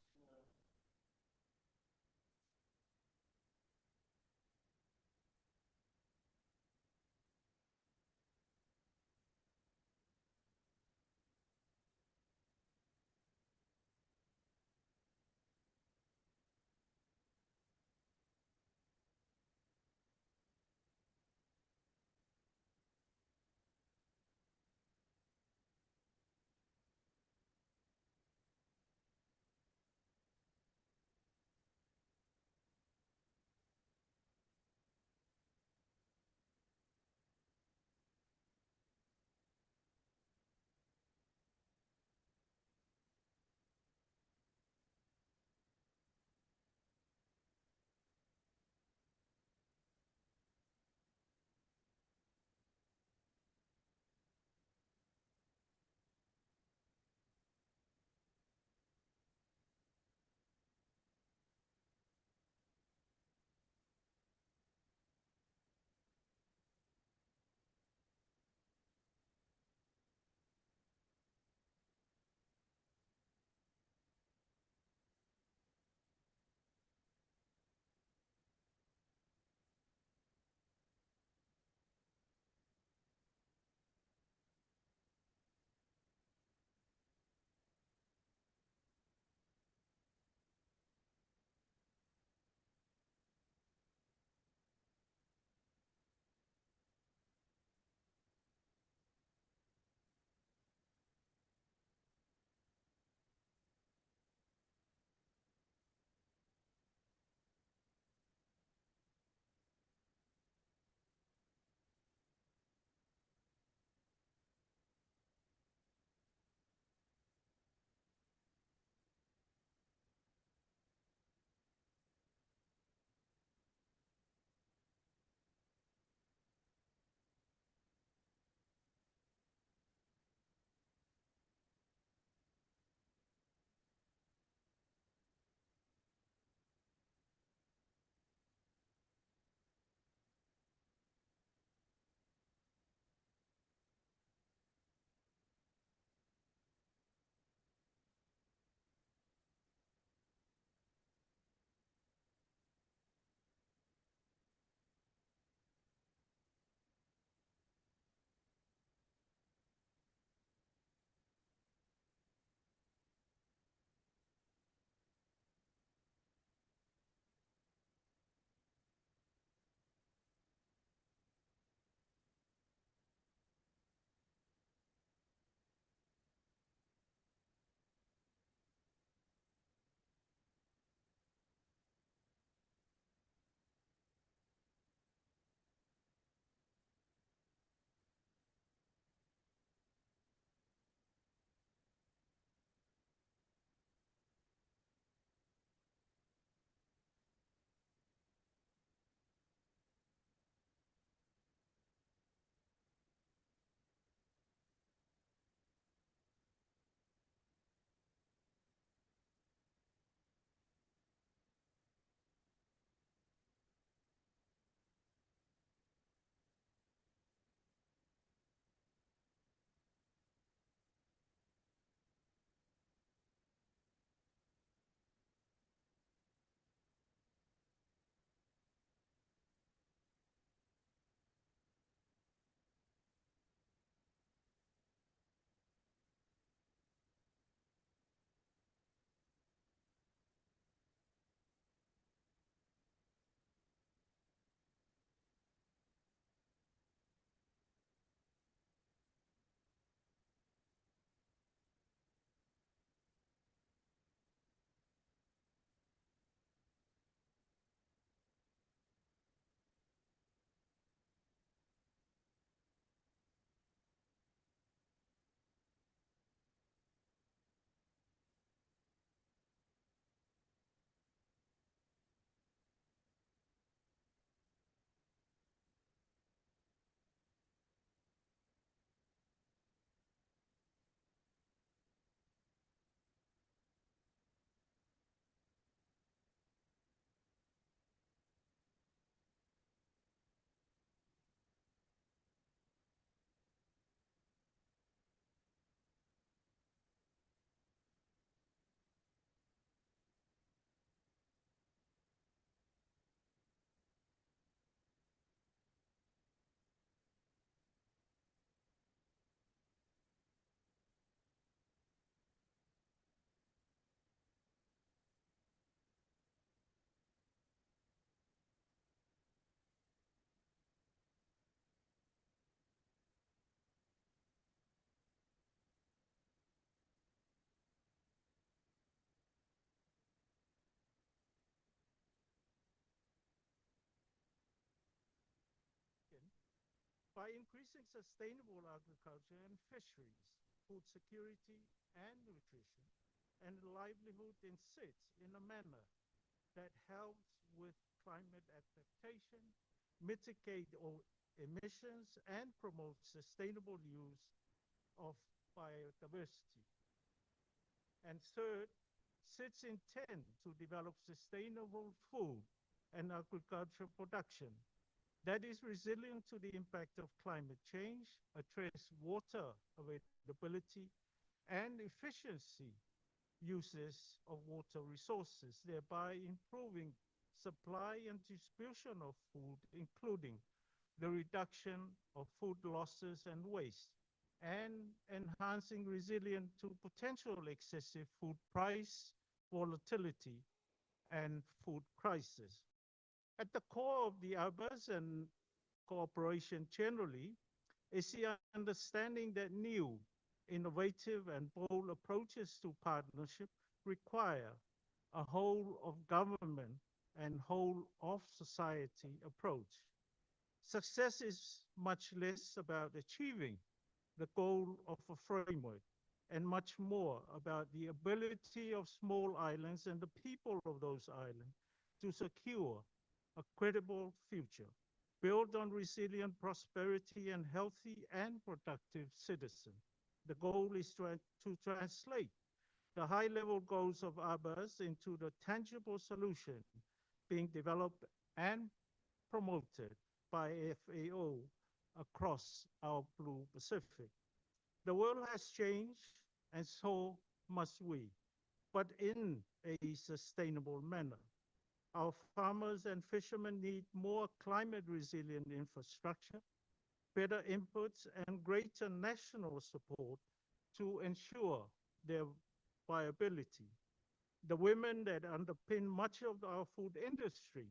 by increasing sustainable agriculture and fisheries, food security and nutrition, and livelihood in SIDS in a manner that helps with climate adaptation, mitigate emissions, and promote sustainable use of biodiversity. And third, SIDS intend to develop sustainable food and agricultural production that is resilient to the impact of climate change, address water availability and efficiency uses of water resources, thereby improving supply and distribution of food, including the reduction of food losses and waste, and enhancing resilience to potential excessive food price volatility and food crisis. At the core of the ABAS and cooperation generally is the understanding that new, innovative, and bold approaches to partnership require a whole of government and whole of society approach. Success is much less about achieving the goal of a framework and much more about the ability of small islands and the people of those islands to secure a credible future, built on resilient prosperity and healthy and productive citizens. The goal is to translate the high-level goals of ABAS into the tangible solution being developed and promoted by FAO across our Blue Pacific. The world has changed, and so must we, but in a sustainable manner. Our farmers and fishermen need more climate-resilient infrastructure, better inputs, and greater national support to ensure their viability. The women that underpin much of our food industry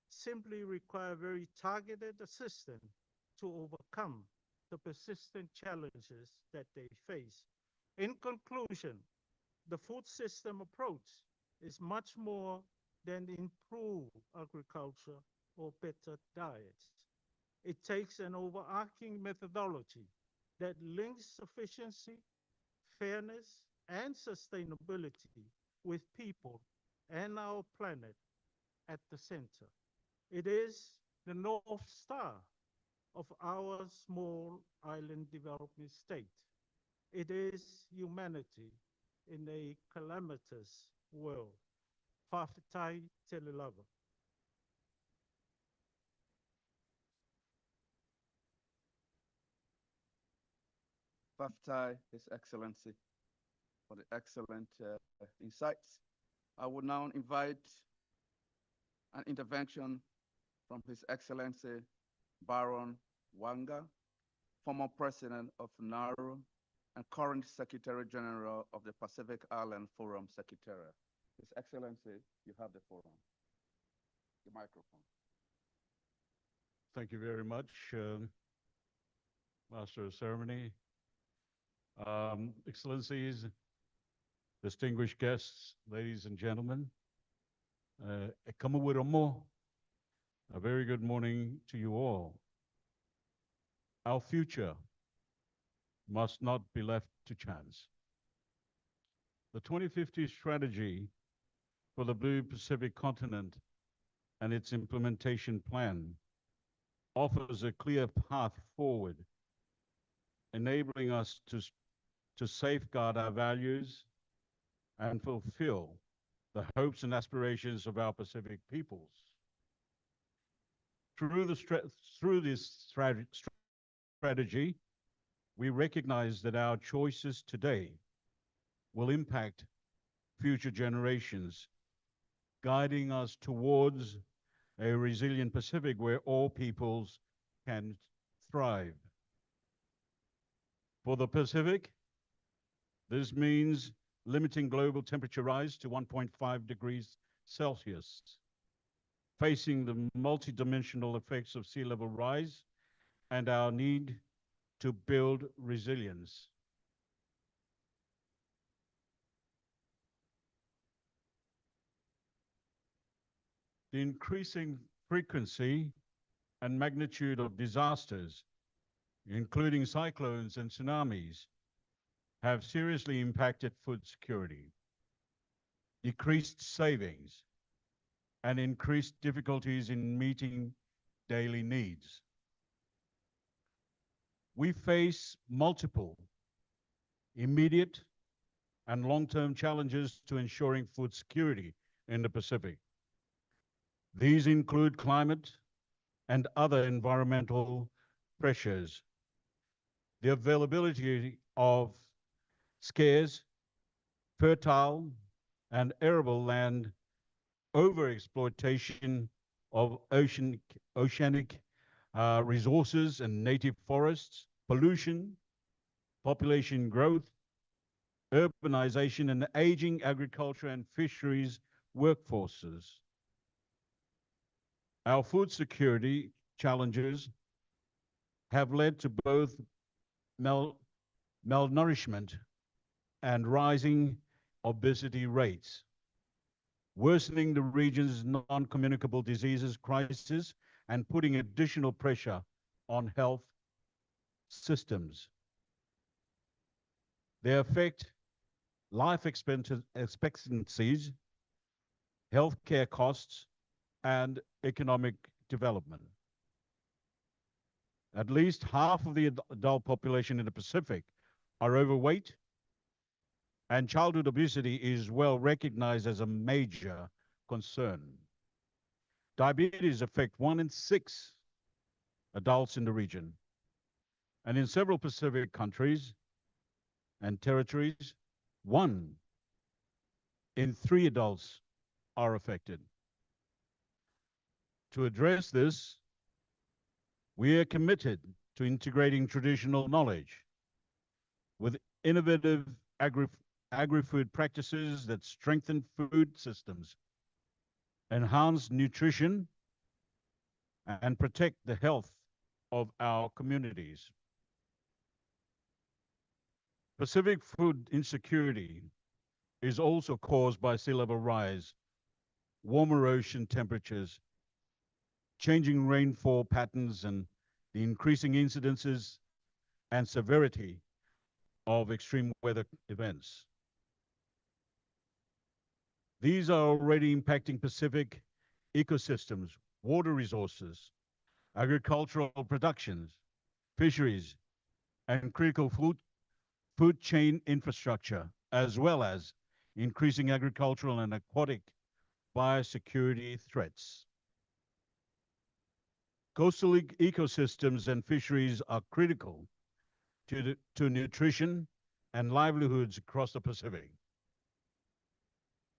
simply require very targeted assistance to overcome the persistent challenges that they face. In conclusion, the food system approach is much more than improved agriculture or better diets. It takes an overarching methodology that links sufficiency, fairness, and sustainability with people and our planet at the center. It is the North Star of our small island development state. It is humanity in a calamitous world. Whawhitai te lava.
Whawhitai, His Excellency, for the excellent insights. I would now invite an intervention from His Excellency Baron Wanga, former President of NARU and current Secretary General of the Pacific Island Forum Secretariat. His Excellency, you have the forum, the microphone.
Thank you very much, Master of Ceremony. Excellencies, distinguished guests, ladies and gentlemen, e kamawiromo, a very good morning to you all. Our future must not be left to chance. The 2050 strategy for the Blue Pacific continent and its implementation plan offers a clear path forward, enabling us to safeguard our values and fulfill the hopes and aspirations of our Pacific peoples. Through this strategy, we recognize that our choices today will impact future generations, guiding us towards a resilient Pacific where all peoples can thrive. For the Pacific, this means limiting global temperature rise to 1.5 degrees Celsius, facing the multidimensional effects of sea level rise and our need to build resilience. The increasing frequency and magnitude of disasters including cyclones and tsunamis, have seriously impacted food security, decreased savings, and increased difficulties in meeting daily needs. We face multiple immediate and long-term challenges to ensuring food security in the Pacific. These include climate and other environmental pressures, the availability of scarce, fertile, and arable land, overexploitation of oceanic resources and native forests, pollution, population growth, urbanization, and aging agriculture and fisheries workforces. Our food security challenges have led to both malnourishment and rising obesity rates, worsening the region's non-communicable diseases crisis and putting additional pressure on health systems. They affect life expectancies, healthcare costs, and economic development. At least half of the adult population in the Pacific are overweight, and childhood obesity is well recognized as a major concern. Diabetes affects 1 in 6 adults in the region, and in several Pacific countries and territories, 1 in 3 adults are affected. To address this, we are committed to integrating traditional knowledge with innovative agri-food practices that strengthen food systems, enhance nutrition, and protect the health of our communities. Pacific food insecurity is also caused by sea level rise, warmer ocean temperatures, changing rainfall patterns, and the increasing incidences and severity of extreme weather events. These are already impacting Pacific ecosystems, water resources, agricultural productions, fisheries, and critical food chain infrastructure, as well as increasing agricultural and aquatic biosecurity threats. Coastal ecosystems and fisheries are critical to nutrition and livelihoods across the Pacific.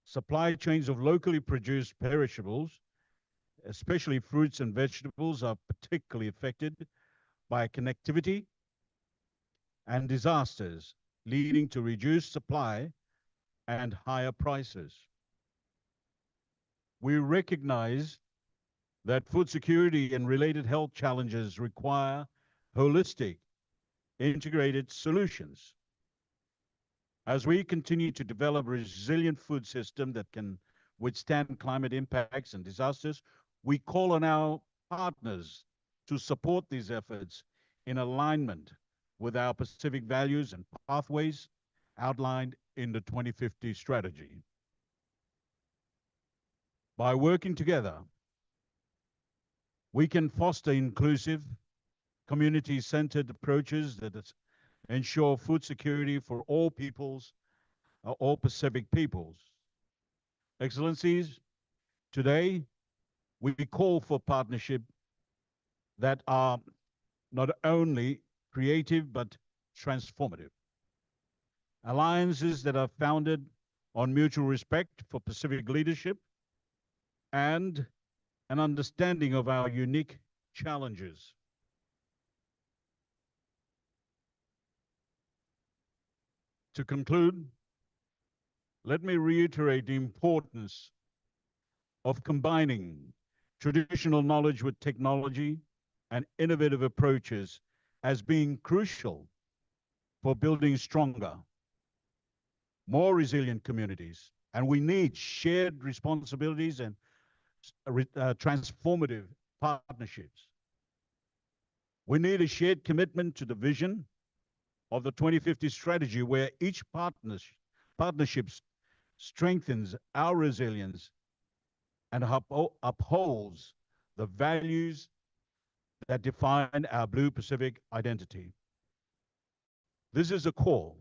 Supply chains of locally produced perishables, especially fruits and vegetables, are particularly affected by connectivity and disasters, leading to reduced supply and higher prices. We recognize that food security and related health challenges require holistic, integrated solutions. As we continue to develop a resilient food system that can withstand climate impacts and disasters, we call on our partners to support these efforts in alignment with our Pacific values and pathways outlined in the 2050 strategy. By working together, we can foster inclusive, community-centered approaches that ensure food security for all peoples, all Pacific peoples. Excellencies, today we call for partnership that are not only creative but transformative. Alliances that are founded on mutual respect for Pacific leadership and an understanding of our unique challenges. To conclude, let me reiterate the importance of combining traditional knowledge with technology and innovative approaches as being crucial for building stronger, more resilient communities. And we need shared responsibilities and transformative partnerships. We need a shared commitment to the vision of the 2050 strategy where each partnership strengthens our resilience and upholds the values that define our Blue Pacific identity. This is a call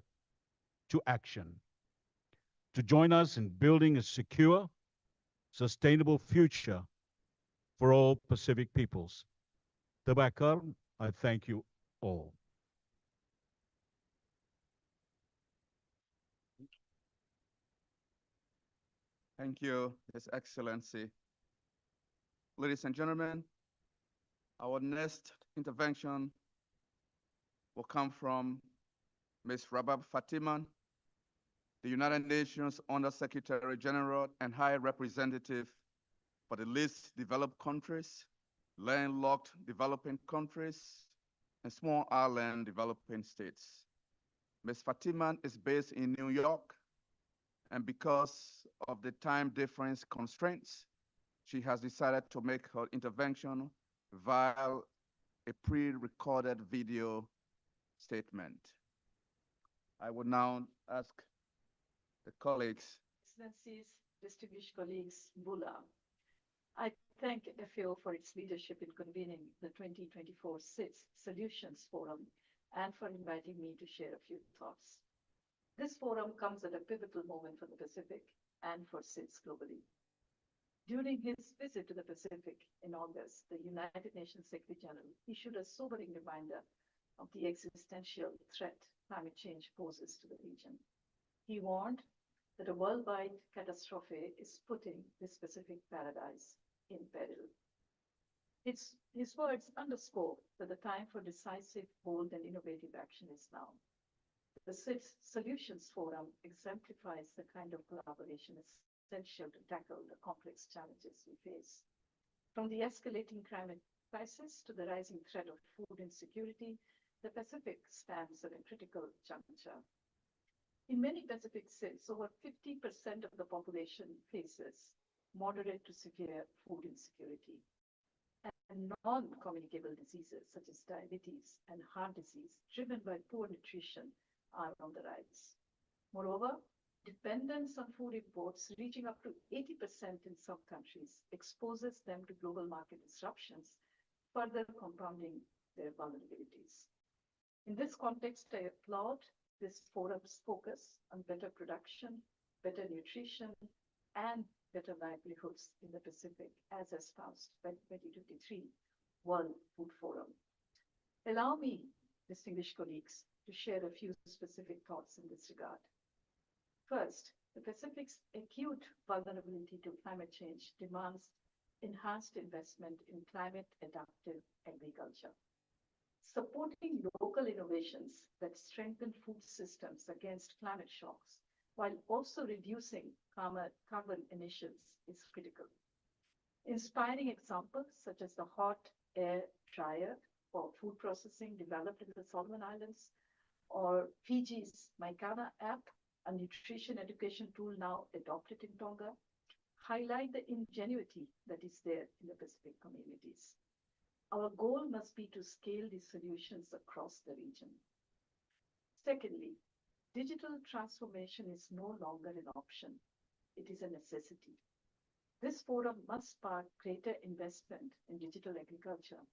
to action, to join us in building a secure, sustainable future for all Pacific peoples. Tabakar, I thank you all.
Thank you, His Excellency. Ladies and gentlemen, our next intervention will come from Ms. Rabab Fatiman, the United Nations Under-Secretary General and High Representative for the least developed countries, landlocked developing countries, and small island developing states. Ms. Fatiman is based in New York, and because of the time difference constraints, she has decided to make her intervention via a pre-recorded video statement. I would now ask the colleagues.
Excellencies, distinguished colleagues, Bula. I thank FAO for its leadership in convening the 2024 SIDS Solutions Forum and for inviting me to share a few thoughts. This forum comes at a pivotal moment for the Pacific and for SIDS globally. During his visit to the Pacific in August, the United Nations Secretary-General issued a sobering reminder of the existential threat climate change poses to the region. He warned that a worldwide catastrophe is putting this Pacific paradise in peril. His words underscore that the time for decisive, bold, and innovative action is now. The SIDS Solutions Forum exemplifies the kind of collaboration essential to tackle the complex challenges we face. From the escalating climate crisis to the rising threat of food insecurity, the Pacific stands at a critical juncture. In many Pacific SIDS, over 50% of the population faces moderate to severe food insecurity. And non-communicable diseases such as diabetes and heart disease driven by poor nutrition are on the rise. Moreover, dependence on food imports reaching up to 80% in some countries exposes them to global market disruptions, further compounding their vulnerabilities. In this context, I applaud this forum's focus on better production, better nutrition, and better livelihoods in the Pacific as espoused by the 2023 World Food Forum. Allow me, distinguished colleagues, to share a few specific thoughts in this regard. First, the Pacific's acute vulnerability to climate change demands enhanced investment in climate-adaptive agriculture. Supporting local innovations that strengthen food systems against climate shocks while also reducing carbon emissions is critical. Inspiring examples such as the hot air dryer for food processing developed in the Solomon Islands, or Fiji's Maikana app, a nutrition education tool now adopted in Tonga, highlight the ingenuity that is there in the Pacific communities. Our goal must be to scale these solutions across the region. Secondly, digital transformation is no longer an option. It is a necessity. This forum must spark greater investment in digital agriculture,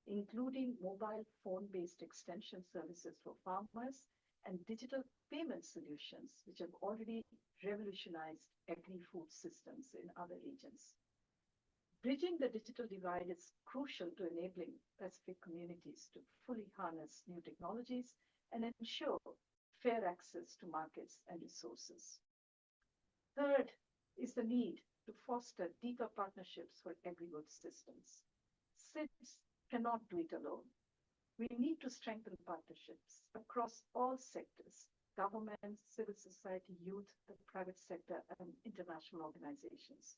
including mobile phone-based extension services for farmers and digital payment solutions, which have already revolutionized agri-food systems in other regions. Bridging the digital divide is crucial to enabling Pacific communities to fully harness new technologies and ensure fair access to markets and resources. Third is the need to foster deeper partnerships for agri-food systems. SIDS cannot do it alone. We need to strengthen partnerships across all sectors: government, civil society, youth, the private sector, and international organizations.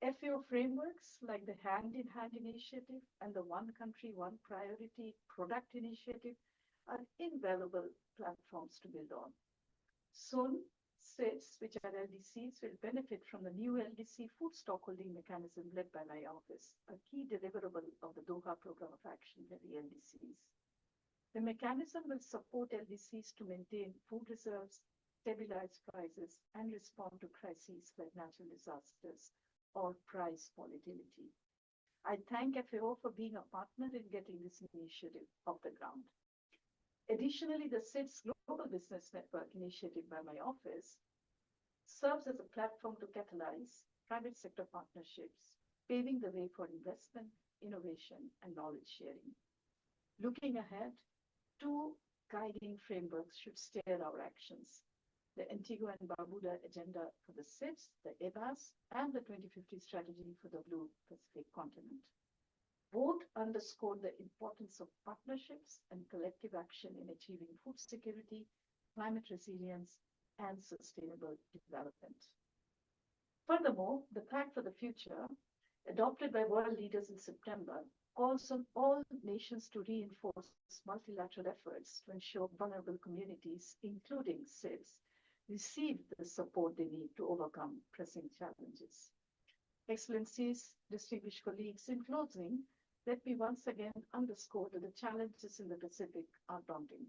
FAO frameworks like the Hand-in-Hand Initiative and the One Country, One Priority Product Initiative are invaluable platforms to build on. Soon, SIDS, which are LDCs, will benefit from the new LDC food stockholding mechanism led by my office, a key deliverable of the Doha Program of Action by the LDCs. The mechanism will support LDCs to maintain food reserves, stabilize prices, and respond to crises like natural disasters or price volatility. I thank FAO for being a partner in getting this initiative off the ground. Additionally, the SIDS Global Business Network initiative by my office serves as a platform to catalyze private sector partnerships, paving the way for investment, innovation, and knowledge sharing. Looking ahead, two guiding frameworks should steer our actions: the Antigua and Barbuda Agenda for the SIDS, the EBAS, and the 2050 Strategy for the Blue Pacific Continent. Both underscore the importance of partnerships and collective action in achieving food security, climate resilience, and sustainable development. Furthermore, the Pact for the Future, adopted by world leaders in September, calls on all nations to reinforce multilateral efforts to ensure vulnerable communities, including SIDS, receive the support they need to overcome pressing challenges. Excellencies, distinguished colleagues, in closing, let me once again underscore that the challenges in the Pacific are daunting.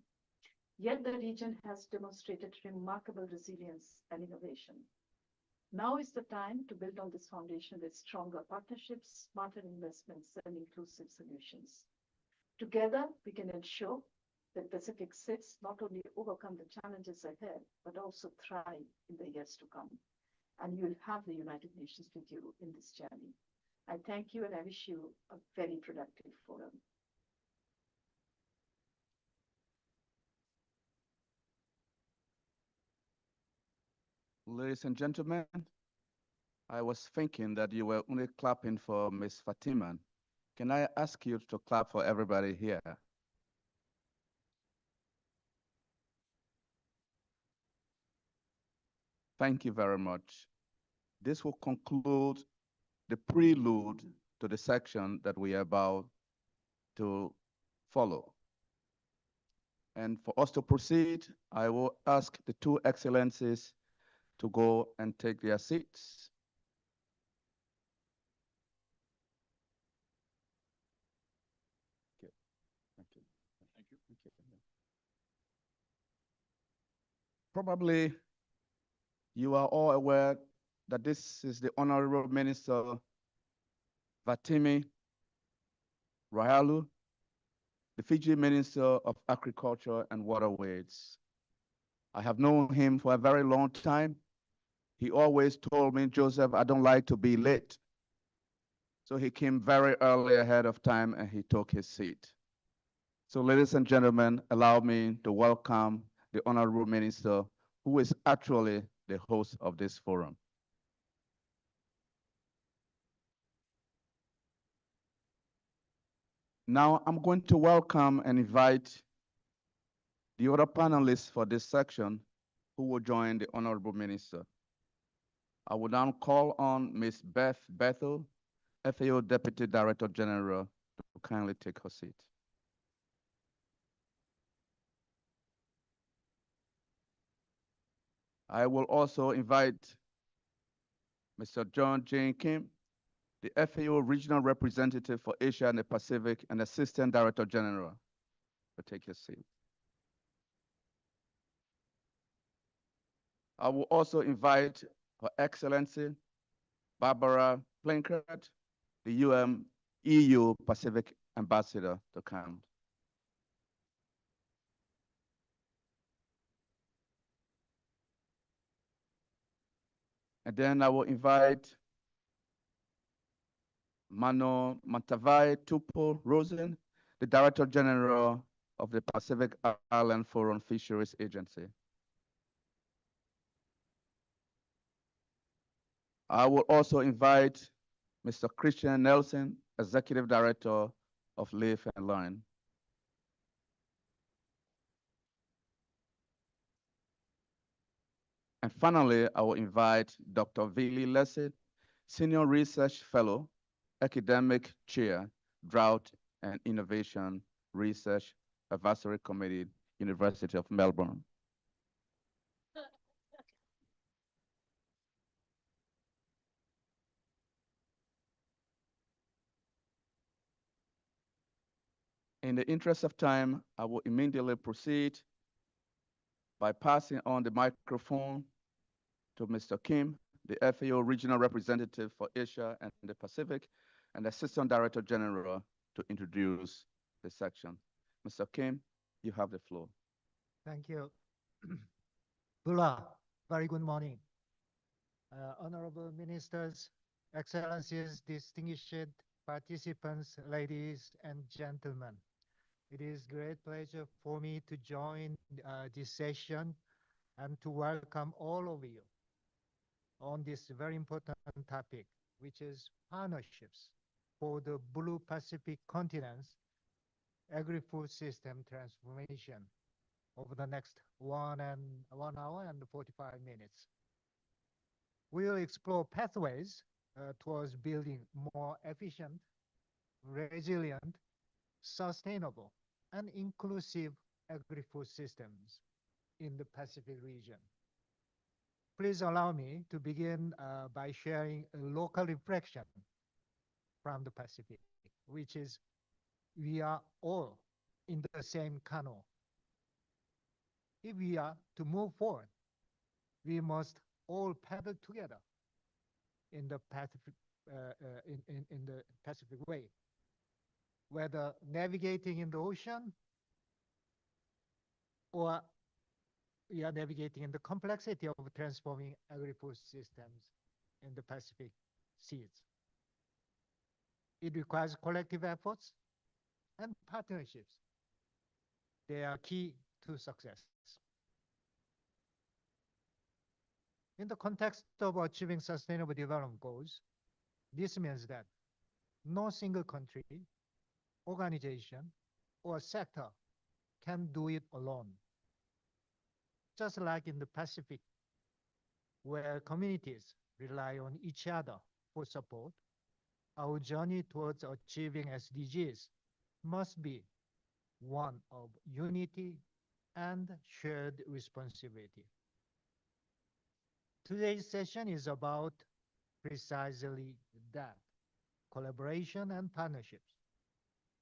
Yet the region has demonstrated remarkable resilience and innovation. Now is the time to build on this foundation with stronger partnerships, smarter investments, and inclusive solutions. Together, we can ensure that Pacific SIDS not only overcome the challenges ahead, but also thrive in the years to come. And you will have the United Nations with you in this journey. I thank you and I wish you a very productive forum.
Ladies and gentlemen, I was thinking that you were only clapping for Ms. Fatima. Can I ask you to clap for everybody here? Thank you very much. This will conclude the prelude to the section that we are about to follow. And for us to proceed, I will ask the two excellencies to go and take their seats. Okay. Thank you. Thank you. Thank you. Probably you are all aware that this is the Honorable Minister Vatimi Rahalu, the Fiji Minister of Agriculture and Waterways. I have known him for a very long time. He always told me, Joseph, I don't like to be late. So he came very early ahead of time and he took his seat. So ladies and gentlemen, allow me to welcome the Honorable Minister, who is actually the host of this forum. Now I'm going to welcome and invite the other panelists for this section who will join the Honorable Minister. I will now call on Ms. Beth Bethel, FAO Deputy Director General, to kindly take her seat. I will also invite Mr. John Jane Kim, the FAO Regional Representative for Asia and the Pacific and Assistant Director General, to take his seat. I will also invite Her Excellency Barbara Plinkert, the EU Pacific Ambassador, to come. And then I will invite Mano Mantavai Tupo Rosen, the Director General of the Pacific Island Forum Fisheries Agency. I will also invite Mr. Christian Nelson, Executive Director of Live and Learn. And finally, I will invite Dr. Vili Lessit, Senior Research Fellow, Academic Chair, Drought and Innovation Research Advisory Committee, University of Melbourne. In the interest of time, I will immediately proceed by passing on the microphone to Mr. Kim, the FAO Regional Representative for Asia and the Pacific, and Assistant Director General to introduce the section. Mr. Kim, you have the floor.
Thank you. Bula, very good morning. Honorable Ministers, Excellencies, distinguished participants, ladies and gentlemen. It is great pleasure for me to join this session and to welcome all of you on this very important topic, which is partnerships for the Blue Pacific continent's agri-food system transformation over the next 1 hour and 45 minutes. We will explore pathways towards building more efficient, resilient, sustainable, and inclusive agri-food systems in the Pacific region. Please allow me to begin by sharing a local reflection from the Pacific, which is we are all in the same canoe. If we are to move forward, we must all paddle together in the Pacific, in the Pacific way, whether navigating in the ocean or we are navigating in the complexity of transforming agri-food systems in the Pacific seas. It requires collective efforts and partnerships. They are key to success. In the context of achieving sustainable development goals, this means that no single country, organization, or sector can do it alone. Just like in the Pacific, where communities rely on each other for support, our journey towards achieving SDGs must be one of unity and shared responsibility. Today's session is about precisely that, collaboration and partnerships.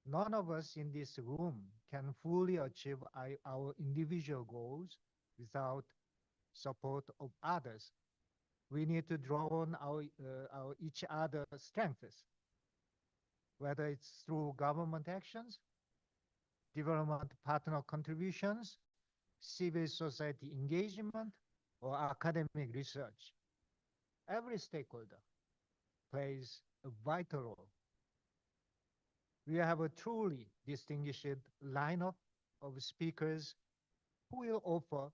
None of us in this room can fully achieve our individual goals without support of others. We need to draw on our each other's strengths, whether it's through government actions, development partner contributions, civil society engagement, or academic research. Every stakeholder plays a vital role. We have a truly distinguished lineup of speakers who will offer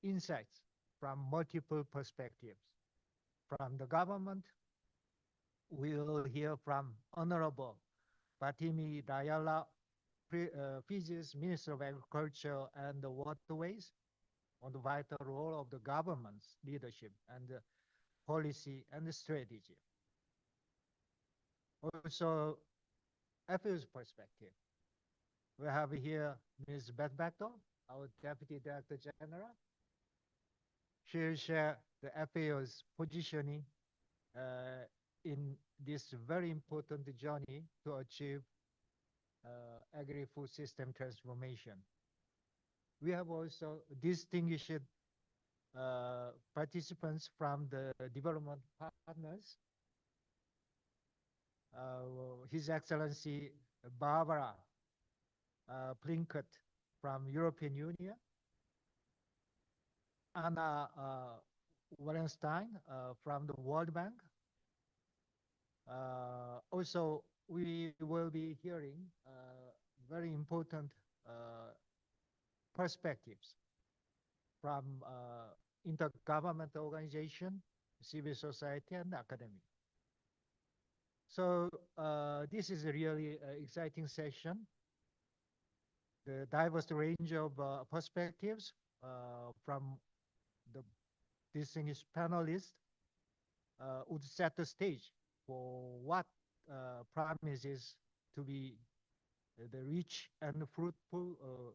insights from multiple perspectives. From the government, we'll hear from Honorable Patimi Dayala, Fiji's Minister of Agriculture and the Waterways, on the vital role of the government's leadership and policy and strategy. Also, FAO's perspective. We have here Ms. Beth Bechtel, our Deputy Director General. She'll share the FAO's positioning in this very important journey to achieve agri-food system transformation. We have also distinguished participants from the development partners. His Excellency Barbara Plinkett from European Union, Anna Wallenstein from the World Bank. Also, we will be hearing very important perspectives from intergovernmental organization, civil society, and academia. So this is a really exciting session. The diverse range of perspectives from the distinguished panelists would set the stage for what promises to be the rich and fruitful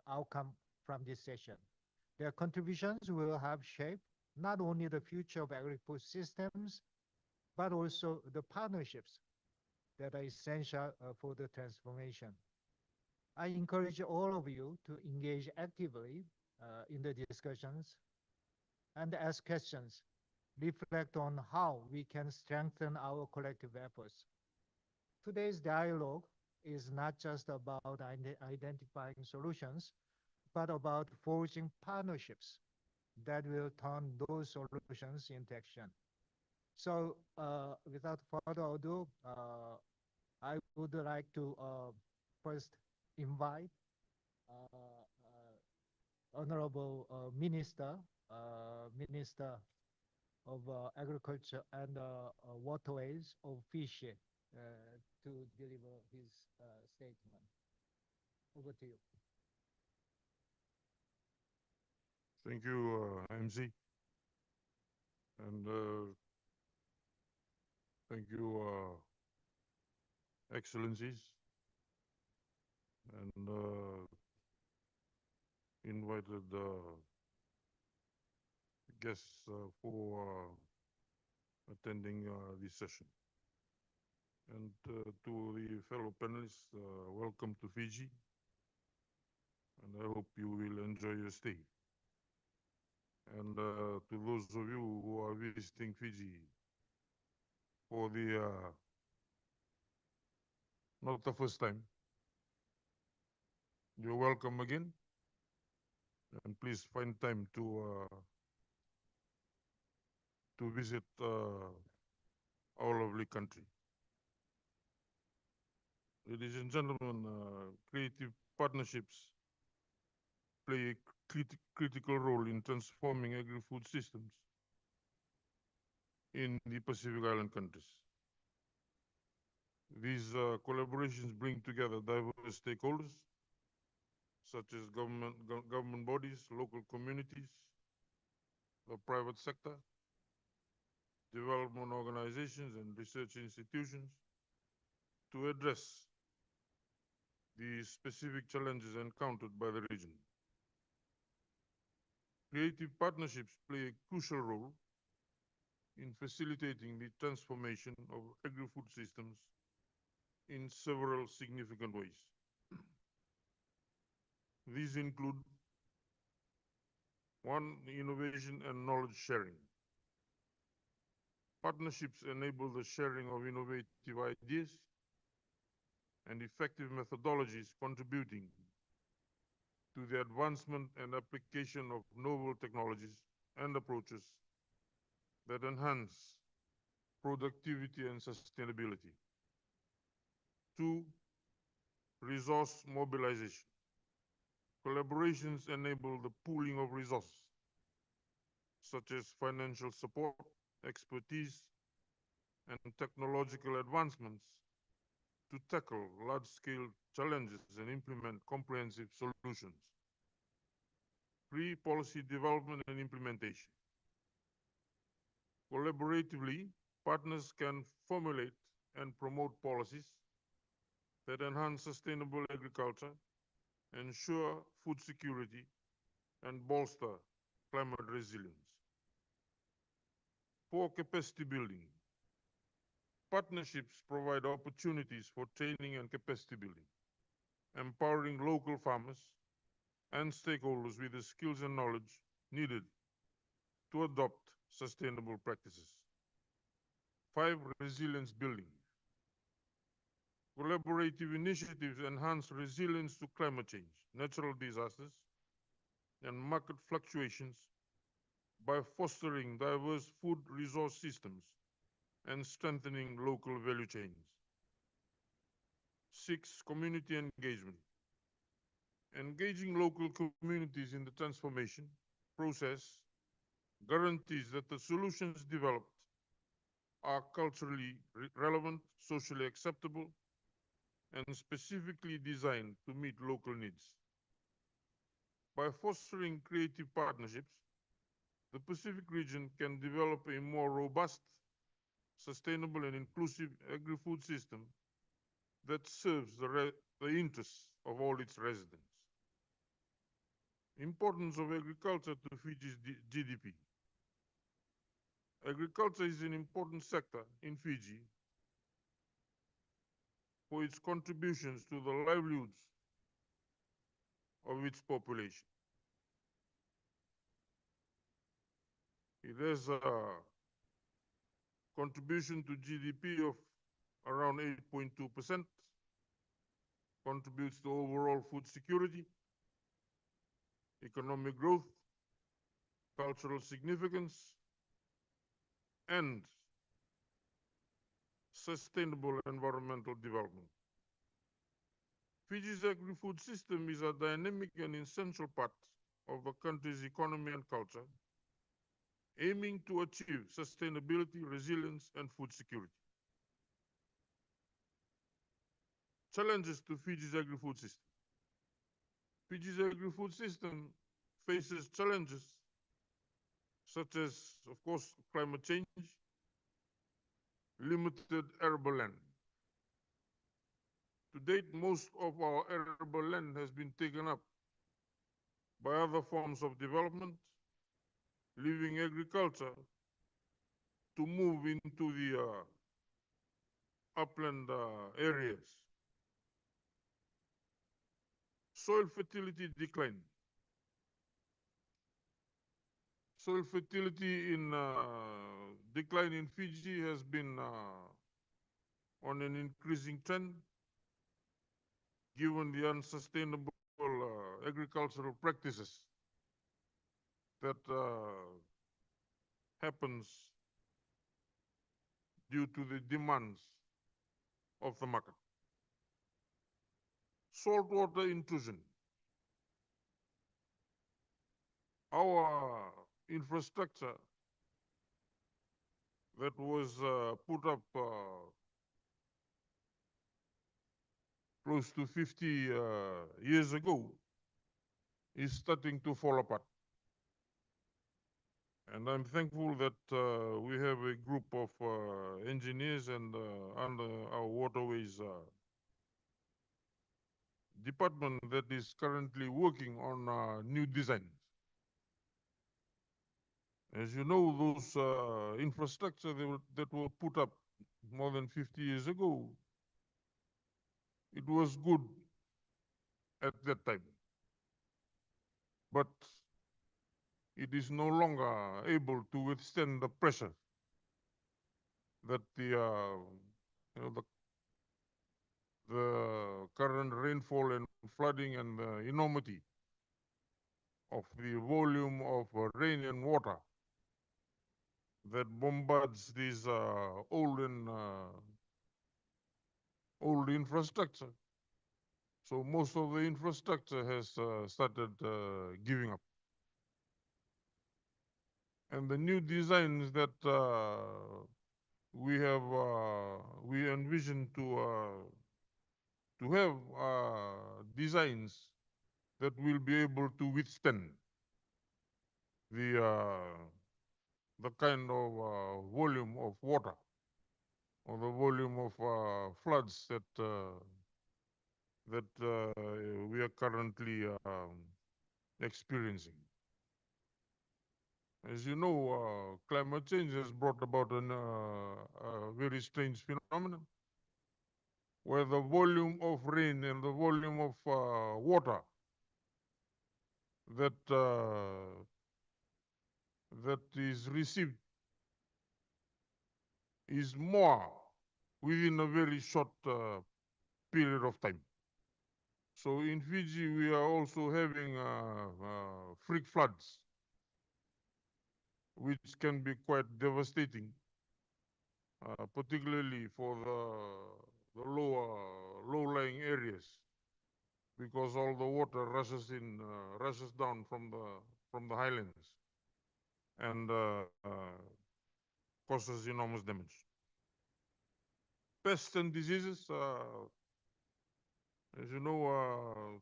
outcome from this session. Their contributions will have shaped not only the future of agri-food systems, but also the partnerships that are essential for the transformation. I encourage all of you to engage actively in the discussions and ask questions, reflect on how we can strengthen our collective efforts. Today's dialogue is not just about identifying solutions, but about forging partnerships that will turn those solutions into action. So without further ado, I would like to first invite Honorable Minister, Minister of Agriculture and Waterways of Fiji to deliver his statement. Over to you.
Thank you, MC. And thank you, Excellencies, and invited guests for attending this session. And to the fellow panelists, welcome to Fiji. And I hope you will enjoy your stay. And to those of you who are visiting Fiji for the not the first time, you're welcome again. And please find time to visit our lovely country. Ladies and gentlemen, creative partnerships play a critical role in transforming agri-food systems in the Pacific Island countries. These collaborations bring together diverse stakeholders, such as government bodies, local communities, the private sector, development organizations, and research institutions to address the specific challenges encountered by the region. Creative partnerships play a crucial role in facilitating the transformation of agri-food systems in several significant ways. These include: one, innovation and knowledge sharing. Partnerships enable the sharing of innovative ideas and effective methodologies contributing to the advancement and application of novel technologies and approaches that enhance productivity and sustainability. Two, resource mobilization. Collaborations enable the pooling of resources, such as financial support, expertise, and technological advancements to tackle large-scale challenges and implement comprehensive solutions. Three, policy development and implementation. Collaboratively, partners can formulate and promote policies that enhance sustainable agriculture, ensure food security, and bolster climate resilience. For capacity building, partnerships provide opportunities for training and capacity building, empowering local farmers and stakeholders with the skills and knowledge needed to adopt sustainable practices. Five, resilience building. Collaborative initiatives enhance resilience to climate change, natural disasters, and market fluctuations by fostering diverse food resource systems and strengthening local value chains. Six, community engagement. Engaging local communities in the transformation process guarantees that the solutions developed are culturally relevant, socially acceptable, and specifically designed to meet local needs. By fostering creative partnerships, the Pacific region can develop a more robust, sustainable, and inclusive agri-food system that serves the interests of all its residents. Importance of agriculture to Fiji's GDP. Agriculture is an important sector in Fiji for its contributions to the livelihoods of its population. It has a contribution to GDP of around 8.2%, contributes to overall food security, economic growth, cultural significance, and sustainable environmental development. Fiji's agri-food system is a dynamic and essential part of the country's economy and culture, aiming to achieve sustainability, resilience, and food security. Challenges to Fiji's agri-food system. Fiji's agri-food system faces challenges such as, of course, climate change, limited arable land. To date, most of our arable land has been taken up by other forms of development, leaving agriculture to move into the upland areas. Soil fertility decline. Soil fertility in decline in Fiji has been on an increasing trend, given the unsustainable agricultural practices that happens due to the demands of the market. Saltwater intrusion. Our infrastructure that was put up close to 50 years ago is starting to fall apart. And I'm thankful that we have a group of engineers and under our waterways department that is currently working on new designs. As you know, those infrastructure that were put up more than 50 years ago, it was good at that time. But it is no longer able to withstand the pressure that the current rainfall and flooding and the enormity of the volume of rain and water that bombards these old infrastructure. So most of the infrastructure has started giving up. And the new designs that we envision to have designs that will be able to withstand the kind of volume of water or the volume of floods that we are currently experiencing. As you know, climate change has brought about a very strange phenomenon where the volume of rain and the volume of water that is received is more within a very short period of time. So in Fiji, we are also having freak floods, which can be quite devastating, particularly for the low-lying areas, because all the water rushes down from the highlands and causes enormous damage. Pests and diseases, as you know,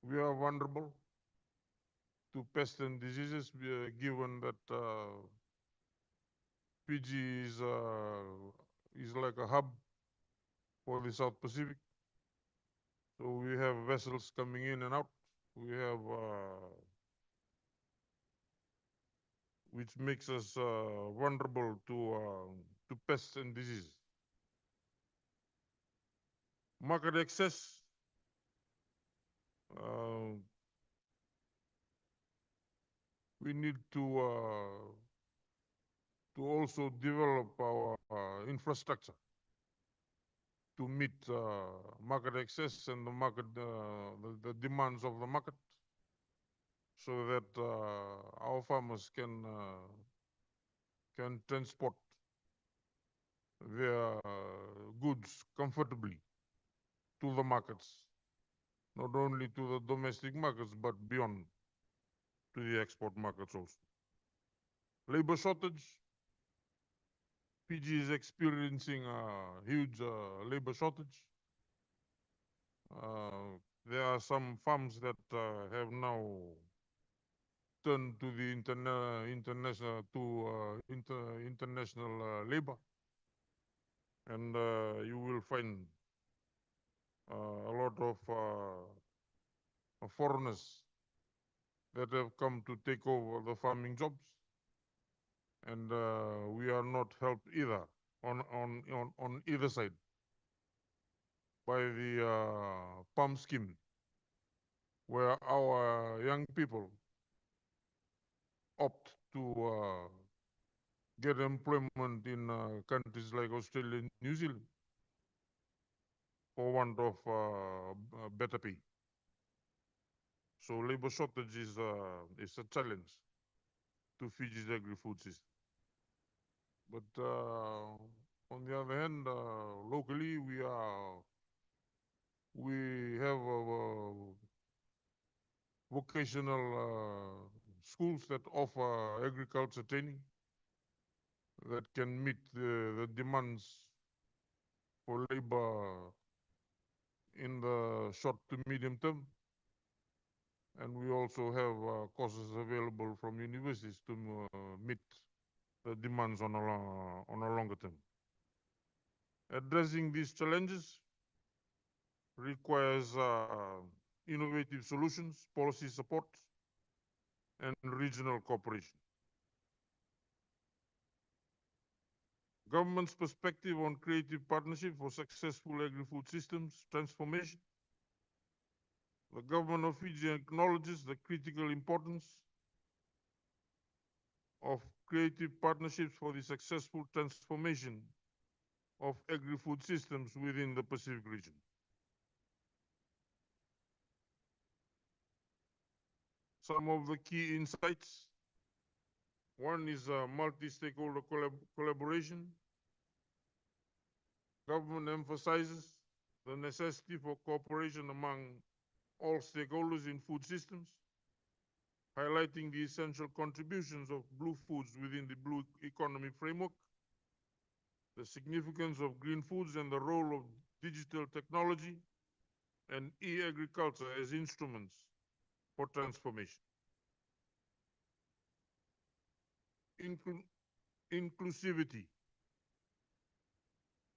we are vulnerable to pests and diseases, given that Fiji is like a hub for the South Pacific. So we have vessels coming in and out. We have, which makes us vulnerable to pests and diseases. market access, we need to also develop our infrastructure to meet market access and the market, the demands of the market, so that our farmers can transport their goods comfortably to the markets, not only to the domestic markets, but beyond to the export markets also. Labor shortage. Fiji is experiencing a huge labor shortage. There are some farms that have now turned to the international labor, and you will find a lot of foreigners that have come to take over the farming jobs, and we are not helped either on either side by the PAM scheme, where our young people opt to get employment in countries like Australia and New Zealand for want of better pay. So labor shortage is a challenge to Fiji's agri-food system. But on the other hand, locally we have vocational schools that offer agriculture training that can meet the demands for labor in the short to medium term. And we also have courses available from universities to meet the demands on a longer term. Addressing these challenges requires innovative solutions, policy support, and regional cooperation. Government's perspective on creative partnership for successful agri-food systems transformation. The government of Fiji acknowledges the critical importance of creative partnerships for the successful transformation of agri-food systems within the Pacific region. Some of the key insights. One is multi-stakeholder collaboration. Government emphasizes the necessity for cooperation among all stakeholders in food systems, highlighting the essential contributions of blue foods within the blue economy framework, the significance of green foods and the role of digital technology and e-agriculture as instruments for transformation. Inclusivity.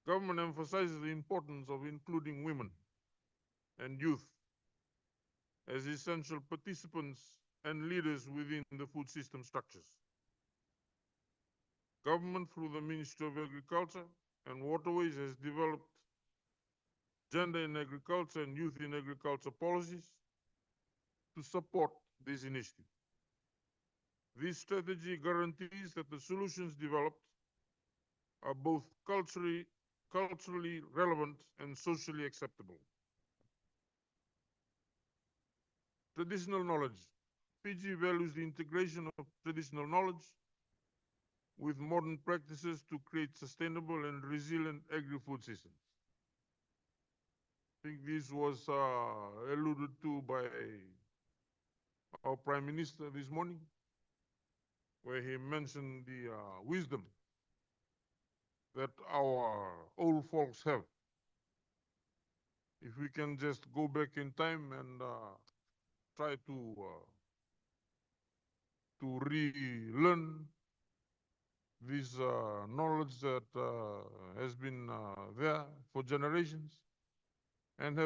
Government emphasizes the importance of including women and youth as essential participants and leaders within the food system structures. Government, through the Ministry of Agriculture and Waterways, has developed gender in agriculture and youth in agriculture policies to support this initiative. This strategy guarantees that the solutions developed are both culturally relevant and socially acceptable. Traditional knowledge. Fiji values the integration of traditional knowledge with modern practices to create sustainable and resilient agri-food systems. I think this was alluded to by our Prime Minister this morning, where he mentioned the wisdom that our old folks have. If we can just go back in time and try to relearn this knowledge that has been there for generations and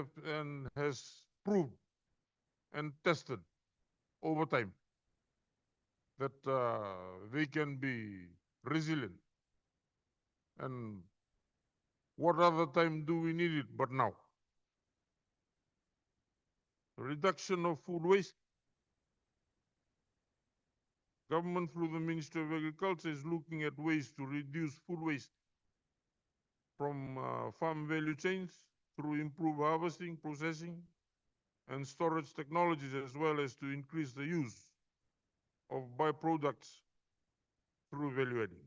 has proved and tested over time that they can be resilient. And what other time do we need it but now? reduction of food waste. Government through the Ministry of Agriculture is looking at ways to reduce food waste from farm value chains through improved harvesting, processing, and storage technologies, as well as to increase the use of byproducts through value adding.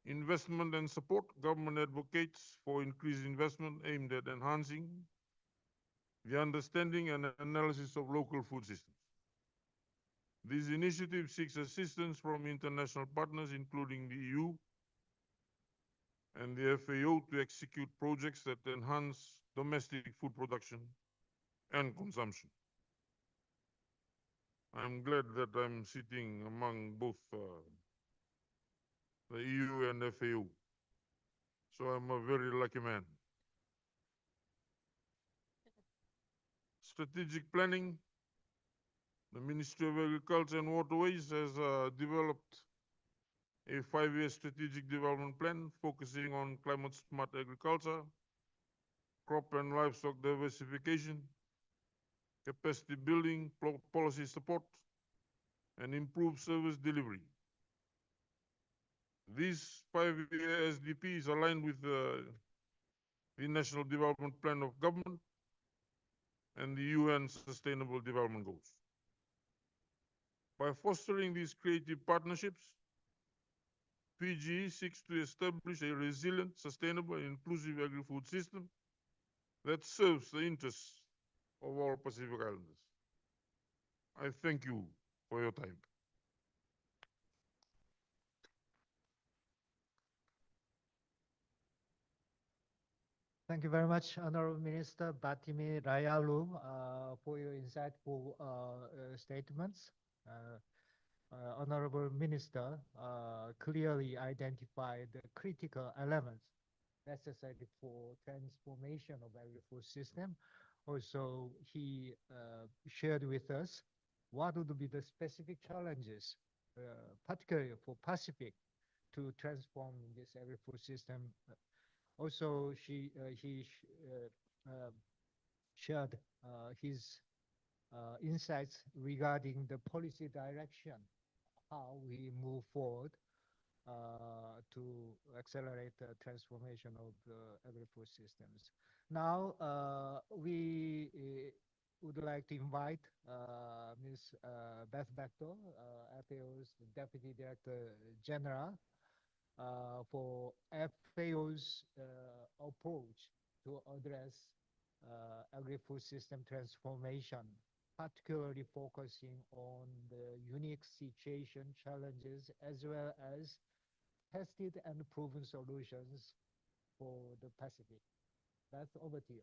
Investment and support. Government advocates for increased investment aimed at enhancing the understanding and analysis of local food systems. This initiative seeks assistance from international partners, including the EU and the FAO, to execute projects that enhance domestic food production and consumption. I'm glad that I'm sitting among both the EU and FAO. So I'm a very lucky man. Strategic planning. The Ministry of Agriculture and Waterways has developed a 5-year strategic development plan focusing on climate smart agriculture, crop and livestock diversification, capacity building, policy support, and improved service delivery. This 5-year SDP is aligned with the National Development Plan of Government and the UN Sustainable Development Goals. By fostering these creative partnerships, Fiji seeks to establish a resilient, sustainable, and inclusive agri-food system that serves the interests of all Pacific Islanders. I thank you for your time.
Thank you very much, Honorable Minister Batimi Rayalu, for your insightful statements. Honorable Minister clearly identified the critical elements necessary for transformation of agri-food system. Also, he shared with us what would be the specific challenges, particularly for Pacific, to transform this agri-food system. Also, he shared his insights regarding the policy direction, how we move forward to accelerate the transformation of the agri-food systems. Now, we would like to invite Ms. Beth Bechtel, FAO's Deputy Director General, for FAO's approach to address agri-food system transformation, particularly focusing on the unique situation challenges as well as tested and proven solutions for the Pacific. That's over to you.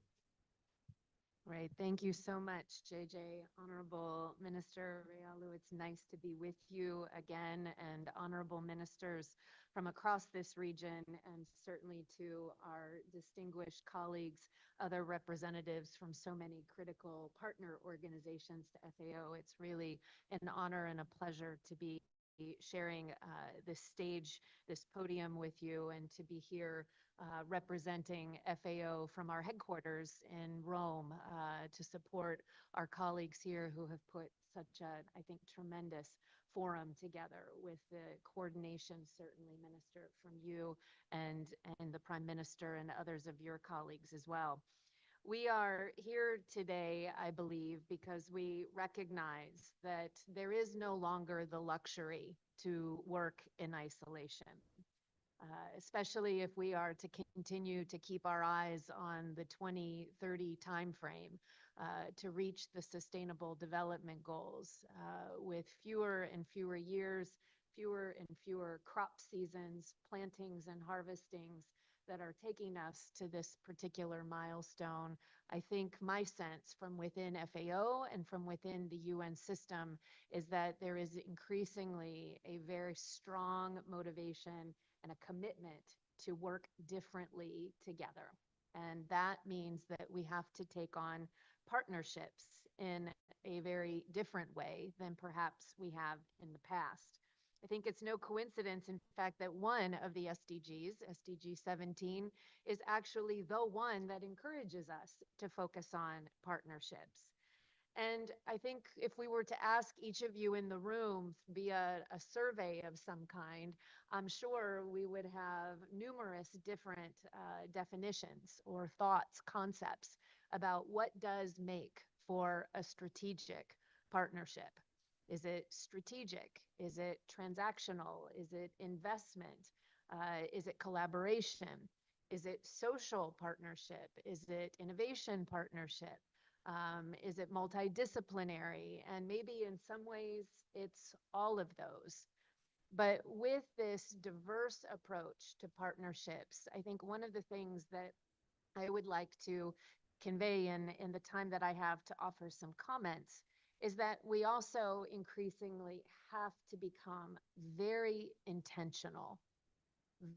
Right. Thank you so much, JJ. Honorable Minister Rayalu, it's nice to be with you again, and honorable ministers from across this region, and certainly to our distinguished colleagues, other representatives from so many critical partner organizations to FAO. It's really an honor and a pleasure to be sharing this stage, this podium with you, and to be here representing FAO from our headquarters in Rome to support our colleagues here who have put such a, I think, tremendous forum together with the coordination, certainly, Minister, from you and the Prime Minister and others of your colleagues as well. We are here today, I believe, because we recognize that there is no longer the luxury to work in isolation. Especially if we are to continue to keep our eyes on the 2030 timeframe to reach the Sustainable Development Goals with fewer and fewer years, fewer and fewer crop seasons, plantings and harvestings that are taking us to this particular milestone. I think my sense from within FAO and from within the UN system is that there is increasingly a very strong motivation and a commitment to work differently together. And that means that we have to take on partnerships in a very different way than perhaps we have in the past. I think it's no coincidence, in fact, that one of the SDGs, SDG 17, is actually the one that encourages us to focus on partnerships. And I think if we were to ask each of you in the room via a survey of some kind, I'm sure we would have numerous different definitions or thoughts, concepts about what does make for a strategic partnership. Is it strategic? Is it transactional? Is it investment? Is it collaboration? Is it social partnership? Is it innovation partnership? Is it multidisciplinary? And maybe in some ways it's all of those. But with this diverse approach to partnerships, I think one of the things that I would like to convey in the time that I have to offer some comments is that we also increasingly have to become very intentional,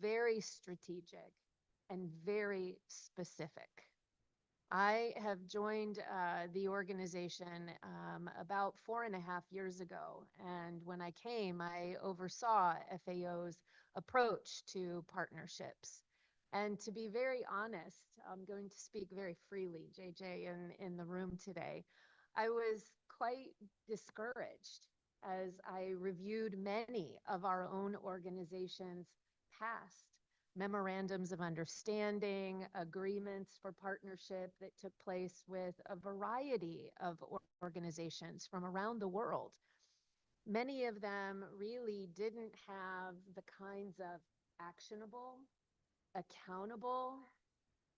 very strategic, and very specific. I have joined the organization about 4.5 years ago. And when I came, I oversaw FAO's approach to partnerships. And to be very honest, I'm going to speak very freely, JJ, in the room today. I was quite discouraged as I reviewed many of our own organization's past memorandums of understanding, agreements for partnership that took place with a variety of organizations from around the world. Many of them really didn't have the kinds of actionable, accountable,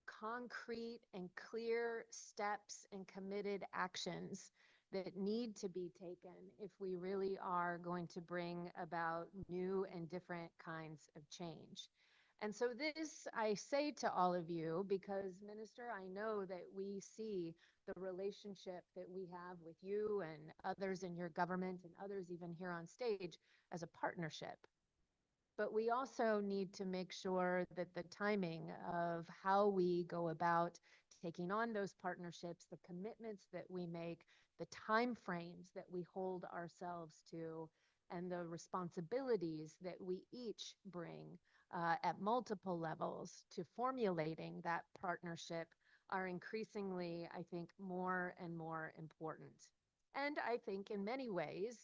concrete and clear steps and committed actions that need to be taken if we really are going to bring about new and different kinds of change. And so this I say to all of you because, Minister, I know that we see the relationship that we have with you and others in your government and others even here on stage as a partnership. But we also need to make sure that the timing of how we go about taking on those partnerships, the commitments that we make, the time frames that we hold ourselves to, and the responsibilities that we each bring at multiple levels to formulating that partnership are increasingly, I think, more and more important. And I think in many ways,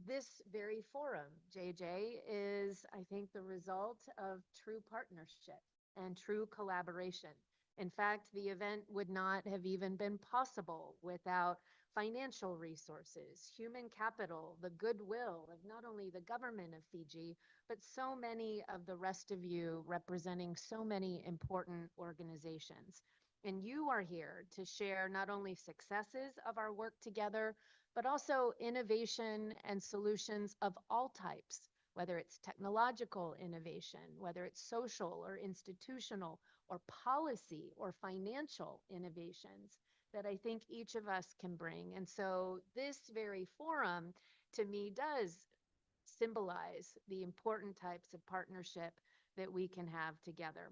this very forum, JJ, is, I think, the result of true partnership and true collaboration. In fact, the event would not have even been possible without financial resources, human capital, the goodwill of not only the government of Fiji, but so many of the rest of you representing so many important organizations. And you are here to share not only successes of our work together, but also innovation and solutions of all types, whether it's technological innovation, whether it's social or institutional or policy or financial innovations that I think each of us can bring. And so this very forum, to me, does symbolize the important types of partnership that we can have together,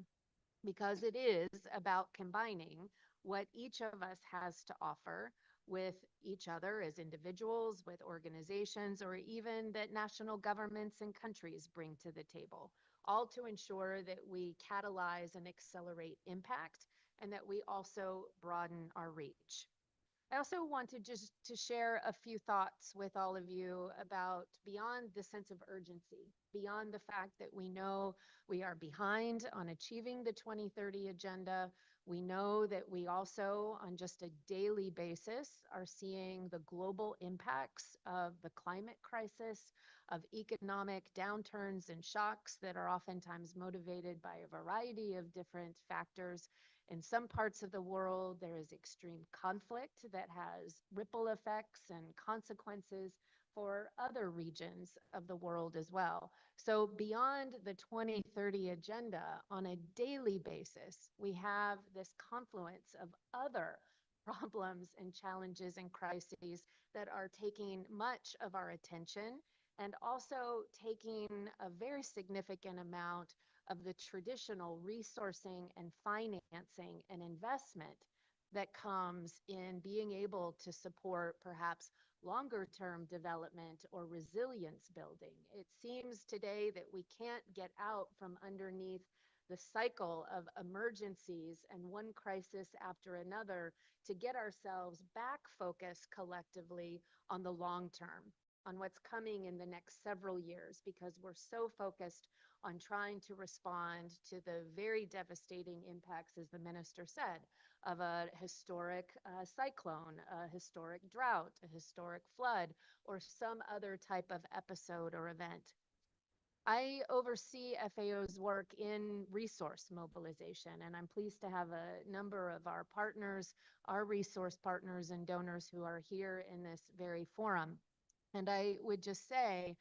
because it is about combining what each of us has to offer with each other as individuals, with organizations, or even that national governments and countries bring to the table, all to ensure that we catalyze and accelerate impact and that we also broaden our reach. I also wanted just to share a few thoughts with all of you about beyond the sense of urgency, beyond the fact that we know we are behind on achieving the 2030 agenda. We know that we also, on just a daily basis, are seeing the global impacts of the climate crisis, of economic downturns and shocks that are oftentimes motivated by a variety of different factors. In some parts of the world, there is extreme conflict that has ripple effects and consequences for other regions of the world as well. So beyond the 2030 agenda, on a daily basis, we have this confluence of other problems and challenges and crises that are taking much of our attention and also taking a very significant amount of the traditional resourcing and financing and investment that comes in being able to support perhaps longer term development or resilience building. It seems today that we can't get out from underneath the cycle of emergencies and one crisis after another to get ourselves back focused collectively on the long term, on what's coming in the next several years, because we're so focused on trying to respond to the very devastating impacts, as the minister said, of a historic cyclone, a historic drought, a historic flood, or some other type of episode or event. I oversee FAO's work in resource mobilization, and I'm pleased to have a number of our partners, our resource partners and donors who are here in this very forum. And I would just say,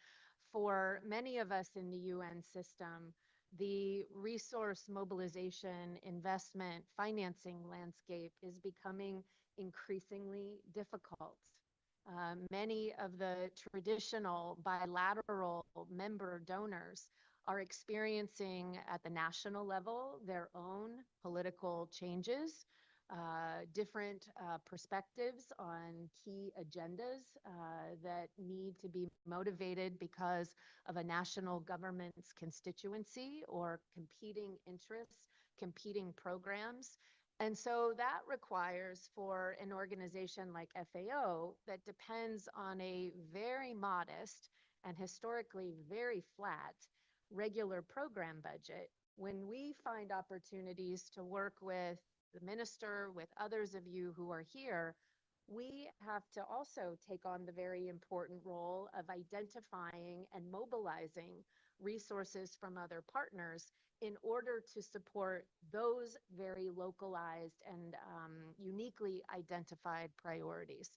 for many of us in the UN system, the resource mobilization, investment, financing landscape is becoming increasingly difficult. Many of the traditional bilateral member donors are experiencing at the national level their own political changes, different perspectives on key agendas that need to be motivated because of a national government's constituency or competing interests, competing programs. And so that requires for an organization like FAO that depends on a very modest and historically very flat regular program budget, when we find opportunities to work with the minister, with others of you who are here, we have to also take on the very important role of identifying and mobilizing resources from other partners in order to support those very localized and uniquely identified priorities.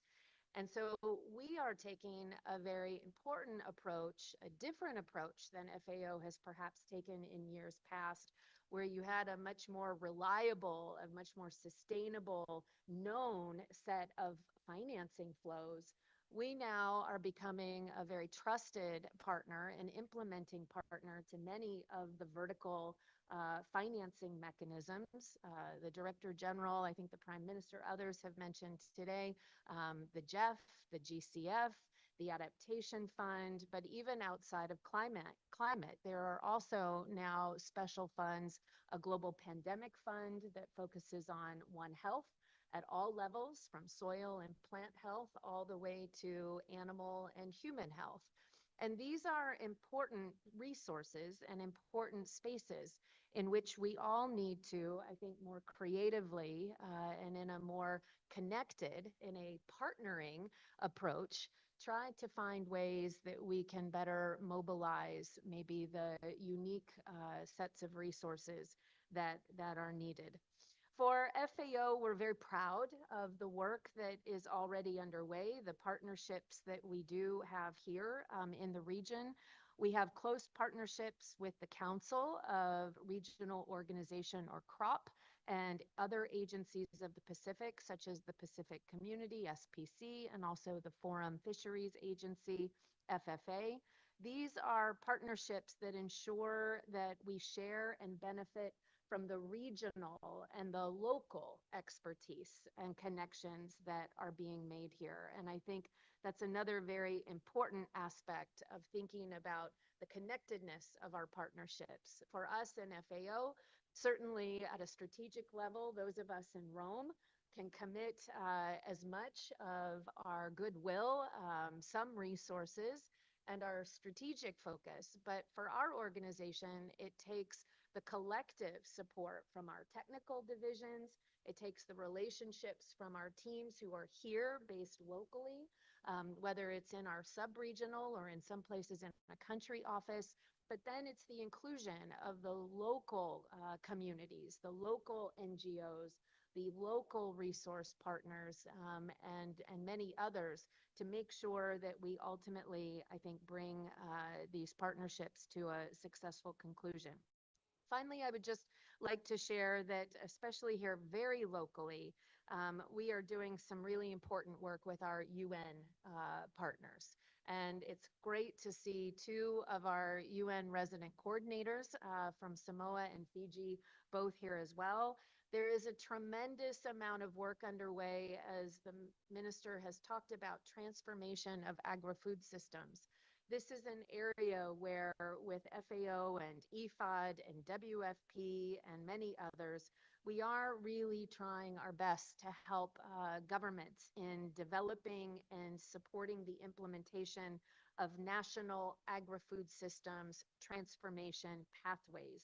And so we are taking a very important approach, a different approach than FAO has perhaps taken in years past, where you had a much more reliable, a much more sustainable, known set of financing flows. We now are becoming a very trusted partner and implementing partner to many of the vertical financing mechanisms. The Director General, I think the Prime Minister, others have mentioned today, the GEF, the GCF, the Adaptation Fund, but even outside of climate, there are also now special funds, a global pandemic fund that focuses on One Health at all levels, from soil and plant health all the way to animal and human health. And these are important resources and important spaces in which we all need to, I think, more creatively and in a more connected, in a partnering approach, try to find ways that we can better mobilize maybe the unique sets of resources that are needed. For FAO, we're very proud of the work that is already underway, the partnerships that we do have here in the region. We have close partnerships with the Council of Regional Organization, or CROP, and other agencies of the Pacific, such as the Pacific Community, SPC, and also the Forum Fisheries Agency, FFA. These are partnerships that ensure that we share and benefit from the regional and the local expertise and connections that are being made here. And I think that's another very important aspect of thinking about the connectedness of our partnerships. For us in FAO, certainly at a strategic level, those of us in Rome can commit as much of our goodwill, some resources, and our strategic focus. But for our organization, it takes the collective support from our technical divisions. It takes the relationships from our teams who are here based locally, whether it's in our sub-regional or in some places in a country office. But then it's the inclusion of the local communities, the local NGOs, the local resource partners, and many others to make sure that we ultimately, I think, bring these partnerships to a successful conclusion. Finally, I would just like to share that, especially here very locally, we are doing some really important work with our UN partners. And it's great to see two of our UN resident coordinators from Samoa and Fiji both here as well. There is a tremendous amount of work underway, as the minister has talked about, transformation of agri-food systems. This is an area where, with FAO and EFOD and WFP and many others, we are really trying our best to help governments in developing and supporting the implementation of national agri-food systems transformation pathways.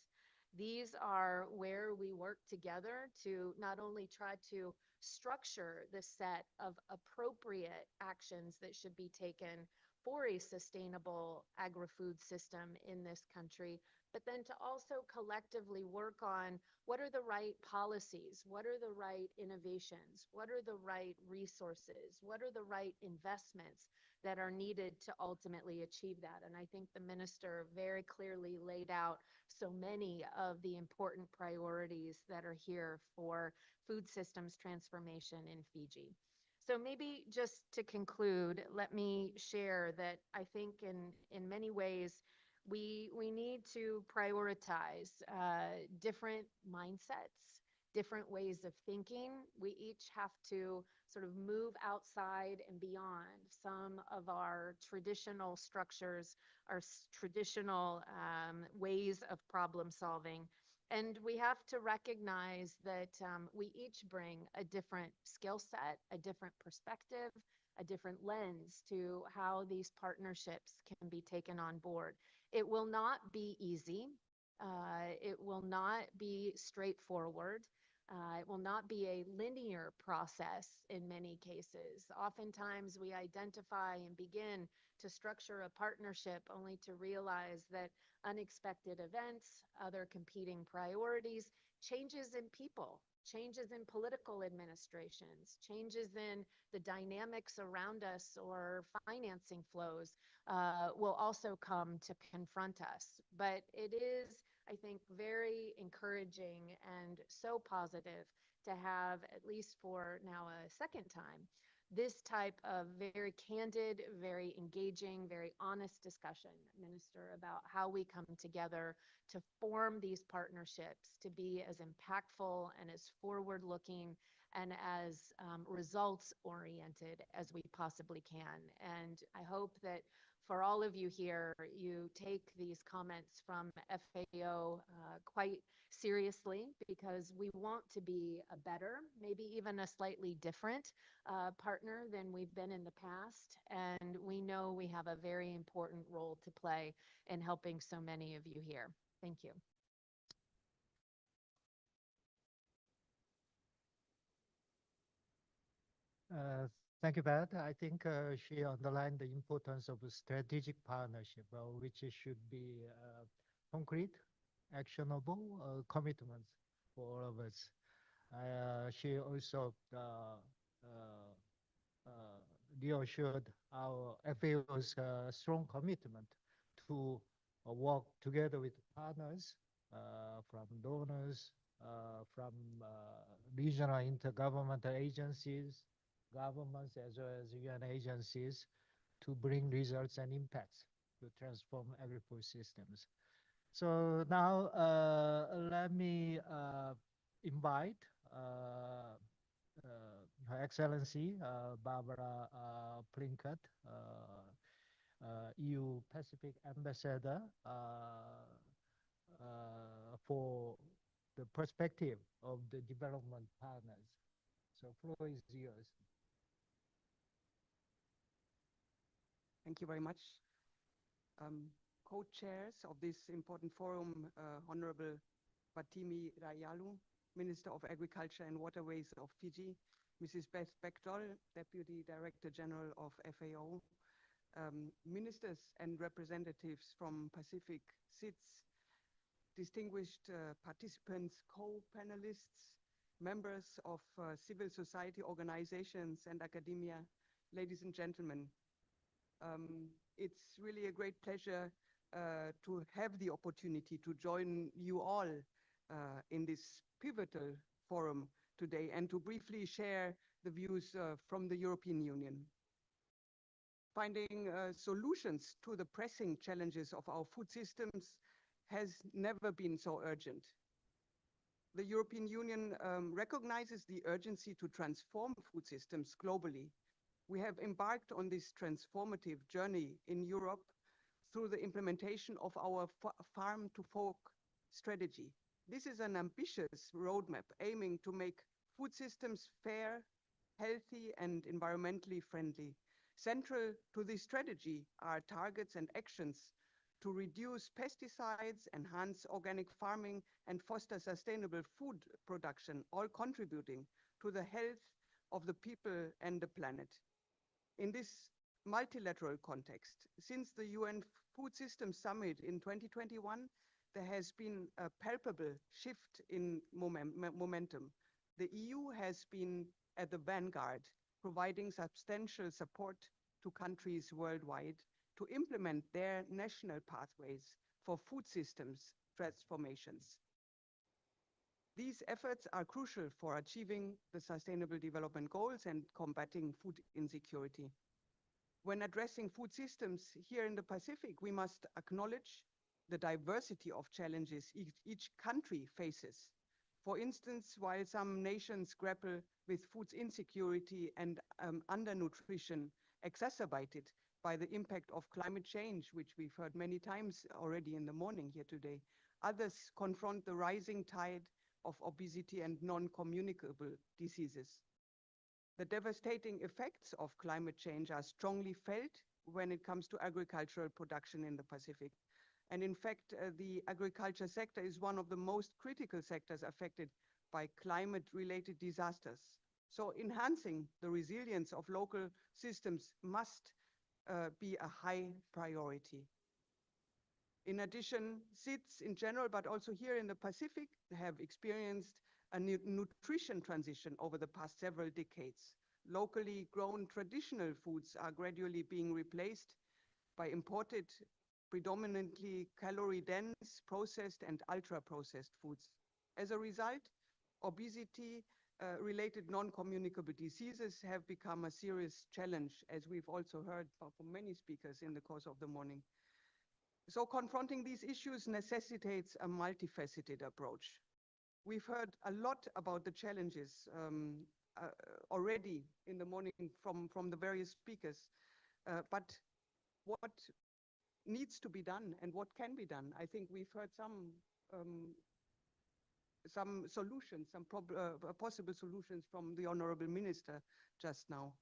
These are where we work together to not only try to structure the set of appropriate actions that should be taken for a sustainable agri-food system in this country, but then to also collectively work on what are the right policies, what are the right innovations, what are the right resources, what are the right investments that are needed to ultimately achieve that. And I think the minister very clearly laid out so many of the important priorities that are here for food systems transformation in Fiji. So maybe just to conclude, let me share that I think in many ways, we need to prioritize different mindsets, different ways of thinking. We each have to sort of move outside and beyond some of our traditional structures, our traditional ways of problem solving. And we have to recognize that we each bring a different skill set, a different perspective, a different lens to how these partnerships can be taken on board. It will not be easy. It will not be straightforward. It will not be a linear process in many cases. Oftentimes we identify and begin to structure a partnership only to realize that unexpected events, other competing priorities, changes in people, changes in political administrations, changes in the dynamics around us or financing flows will also come to confront us. But it is, I think, very encouraging and so positive to have, at least for now a second time, this type of very candid, very engaging, very honest discussion, Minister, about how we come together to form these partnerships to be as impactful and as forward-looking and as results-oriented as we possibly can. And I hope that for all of you here, you take these comments from FAO quite seriously, because we want to be a better, maybe even a slightly different partner than we've been in the past. And we know we have a very important role to play in helping so many of you here. Thank you.
Thank you, Pat. I think she underlined the importance of a strategic partnership, which should be concrete, actionable commitments for all of us. She also reassured our FAO's strong commitment to work together with partners from donors, from regional intergovernmental agencies, governments, as well as UN agencies, to bring results and impacts to transform agri-food systems. So now let me invite Her Excellency Barbara Plinkett, EU Pacific Ambassador, for the perspective of the development partners. So floor is yours.
Thank you very much. Co-chairs of this important forum, Honorable Fatimi Rayalu, Minister of Agriculture and Waterways of Fiji, Mrs. Beth Bechtold, Deputy Director-General of FAO, ministers and representatives from Pacific SIDS, distinguished participants, co-panelists, members of civil society organizations and academia, ladies and gentlemen. It's really a great pleasure to have the opportunity to join you all in this pivotal forum today and to briefly share the views from the European Union. Finding solutions to the pressing challenges of our food systems has never been so urgent. the European Union recognizes the urgency to transform food systems globally. We have embarked on this transformative journey in Europe through the implementation of our Farm to Fork strategy. This is an ambitious roadmap aiming to make food systems fair, healthy, and environmentally friendly. Central to this strategy are targets and actions to reduce pesticides, enhance organic farming, and foster sustainable food production, all contributing to the health of the people and the planet. In this multilateral context, since the UN Food Systems Summit in 2021, there has been a palpable shift in momentum. The EU has been at the vanguard, providing substantial support to countries worldwide to implement their national pathways for food systems transformations. These efforts are crucial for achieving the Sustainable Development Goals and combating food insecurity. When addressing food systems here in the Pacific, we must acknowledge the diversity of challenges each country faces. For instance, while some nations grapple with food insecurity and undernutrition exacerbated by the impact of climate change, which we've heard many times already in the morning here today, others confront the rising tide of obesity and non-communicable diseases. The devastating effects of climate change are strongly felt when it comes to agricultural production in the Pacific. And in fact, the agriculture sector is one of the most critical sectors affected by climate-related disasters. So enhancing the resilience of local systems must be a high priority. In addition, SIDS in general, but also here in the Pacific, have experienced a nutrition transition over the past several decades. Locally grown traditional foods are gradually being replaced by imported, predominantly calorie-dense, processed and ultra-processed foods. As a result, obesity related non-communicable diseases have become a serious challenge, as we've also heard from many speakers in the course of the morning. So confronting these issues necessitates a multifaceted approach. We've heard a lot about the challenges already in the morning from the various speakers, but what needs to be done and what can be done? I think we've heard some solutions, some possible solutions from the Honorable Minister just now.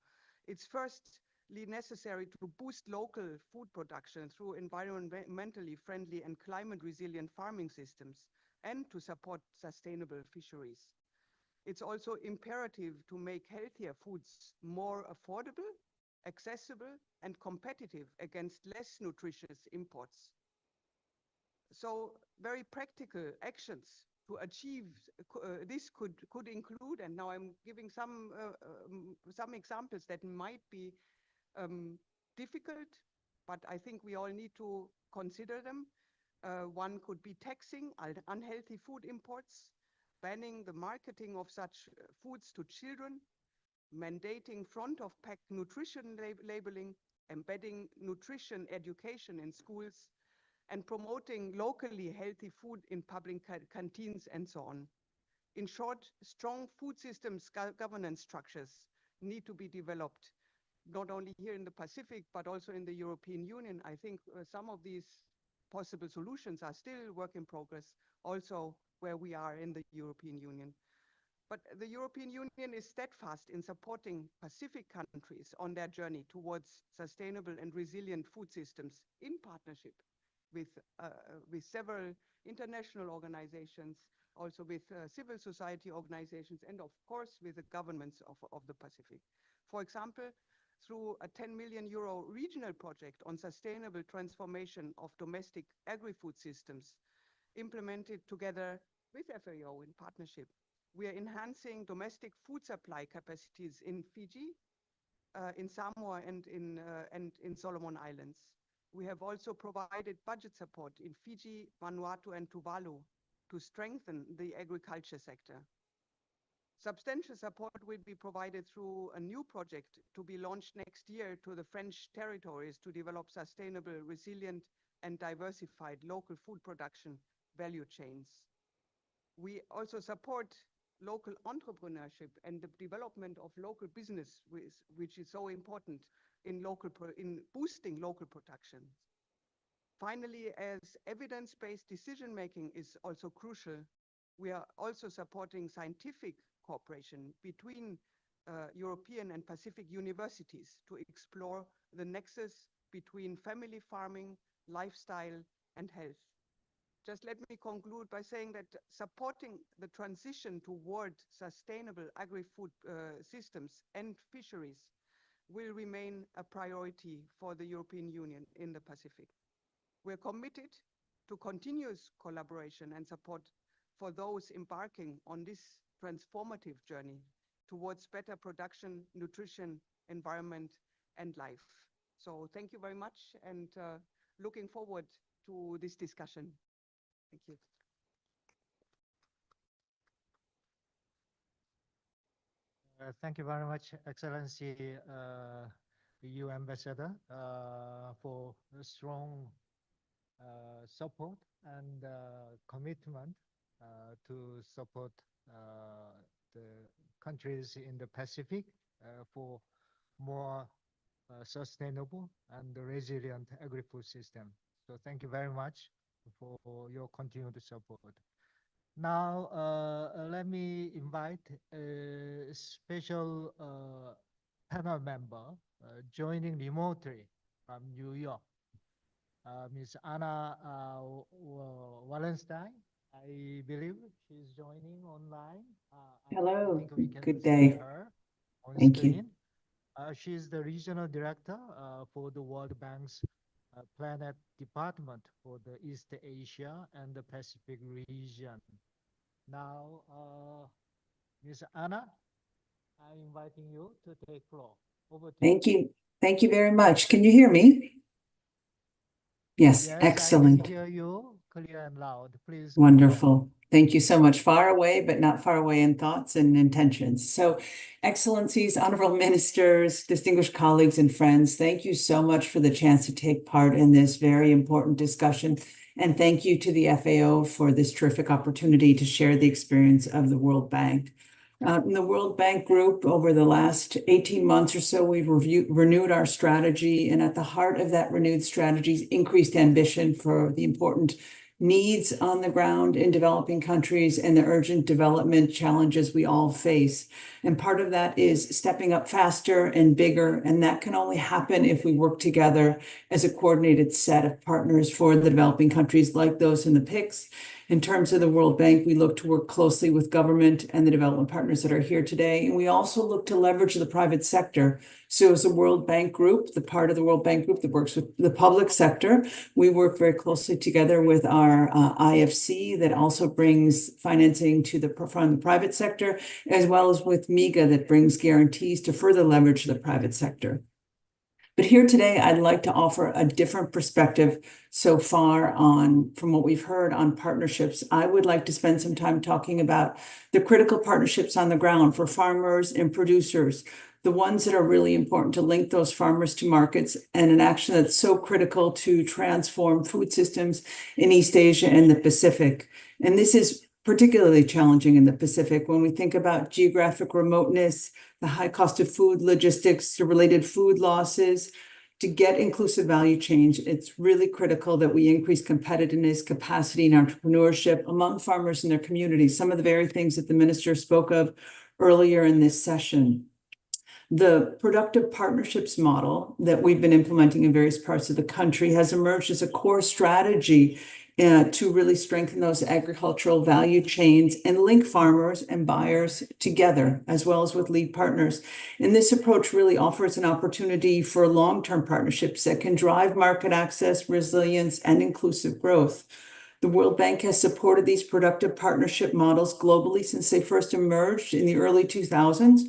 It's firstly necessary to boost local food production through environmentally friendly and climate resilient farming systems and to support sustainable fisheries. It's also imperative to make healthier foods more affordable, accessible, and competitive against less nutritious imports. So very practical actions to achieve this could include, and now I'm giving some examples that might be difficult, but I think we all need to consider them. One could be taxing unhealthy food imports, banning the marketing of such foods to children, mandating front-of-pack nutrition labeling, embedding nutrition education in schools, and promoting locally healthy food in public canteens and so on. In short, strong food systems governance structures need to be developed, not only here in the Pacific, but also in the European Union. I think some of these possible solutions are still work in progress, also where we are in the European Union. But the European Union is steadfast in supporting Pacific countries on their journey towards sustainable and resilient food systems in partnership with several international organizations, also with civil society organizations, and of course with the governments of the Pacific. For example, through a 10 million euro regional project on sustainable transformation of domestic agri-food systems implemented together with FAO in partnership. We are enhancing domestic food supply capacities in Fiji, in Samoa, and in Solomon Islands. We have also provided budget support in Fiji, Vanuatu, and Tuvalu to strengthen the agriculture sector. Substantial support will be provided through a new project to be launched next year to the French territories to develop sustainable, resilient, and diversified local food production value chains. We also support local entrepreneurship and the development of local business, which is so important in boosting local production. Finally, as evidence-based decision-making is also crucial, we are also supporting scientific cooperation between European and Pacific universities to explore the nexus between family farming, lifestyle, and health. Just let me conclude by saying that supporting the transition toward sustainable agri-food systems and fisheries will remain a priority for the European Union in the Pacific. We're committed to continuous collaboration and support for those embarking on this transformative journey towards better production, nutrition, environment, and life. So thank you very much, and looking forward to this discussion. Thank you.
Thank you very much, Excellency EU Ambassador, for a strong support and commitment to support the countries in the Pacific for more sustainable and resilient agri-food system. So thank you very much for your continued support. Now, let me invite a special panel member joining remotely from New York, Ms. Anna Wallenstein. I believe she's joining online.
Hello, good day. Thank you.
She's the Regional Director for the World Bank's Planet Department for the East Asia and the Pacific region. Now, Ms. Anna, I'm inviting you to take floor. Over to you.
Thank you. Thank you very much. Can you hear me? Yes, excellent.
I can hear you clear and loud. Please.
Wonderful. Thank you so much. Far away, but not far away in thoughts and intentions. So, Excellencies, Honorable Ministers, distinguished colleagues and friends, thank you so much for the chance to take part in this very important discussion. And thank you to the FAO for this terrific opportunity to share the experience of the World Bank. In the World Bank Group, over the last 18 months or so, we've renewed our strategy. And at the heart of that renewed strategy is increased ambition for the important needs on the ground in developing countries and the urgent development challenges we all face. And part of that is stepping up faster and bigger. And that can only happen if we work together as a coordinated set of partners for the developing countries like those in the PICS. In terms of the World Bank, we look to work closely with government and the development partners that are here today. And we also look to leverage the private sector. So as a World Bank Group, the part of the World Bank Group that works with the public sector, we work very closely together with our IFC that also brings financing from the private sector, as well as with MIGA that brings guarantees to further leverage the private sector. But here today, I'd like to offer a different perspective so far from what we've heard on partnerships. I would like to spend some time talking about the critical partnerships on the ground for farmers and producers, the ones that are really important to link those farmers to markets, and an action that's so critical to transform food systems in East Asia and the Pacific. And this is particularly challenging in the Pacific when we think about geographic remoteness, the high cost of food, logistics, the related food losses. To get inclusive value chains, it's really critical that we increase competitiveness, capacity, and entrepreneurship among farmers and their communities, some of the very things that the minister spoke of earlier in this session. The productive partnerships model that we've been implementing in various parts of the country has emerged as a core strategy to really strengthen those agricultural value chains and link farmers and buyers together, as well as with lead partners. And this approach really offers an opportunity for long-term partnerships that can drive market access, resilience, and inclusive growth. The World Bank has supported these productive partnership models globally since they first emerged in the early 2000s.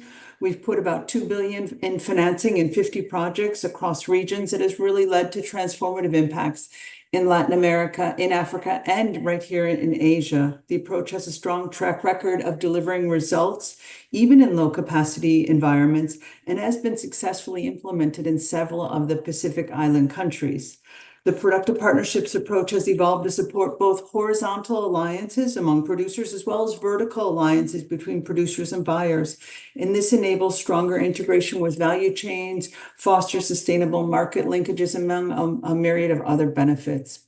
We've put about $2 billion in financing in 50 projects across regions that has really led to transformative impacts in Latin America, in Africa, and right here in Asia. The approach has a strong track record of delivering results, even in low-capacity environments, and has been successfully implemented in several of the Pacific Island countries. The productive partnerships approach has evolved to support both horizontal alliances among producers as well as vertical alliances between producers and buyers. And this enables stronger integration with value chains, fosters sustainable market linkages among a myriad of other benefits.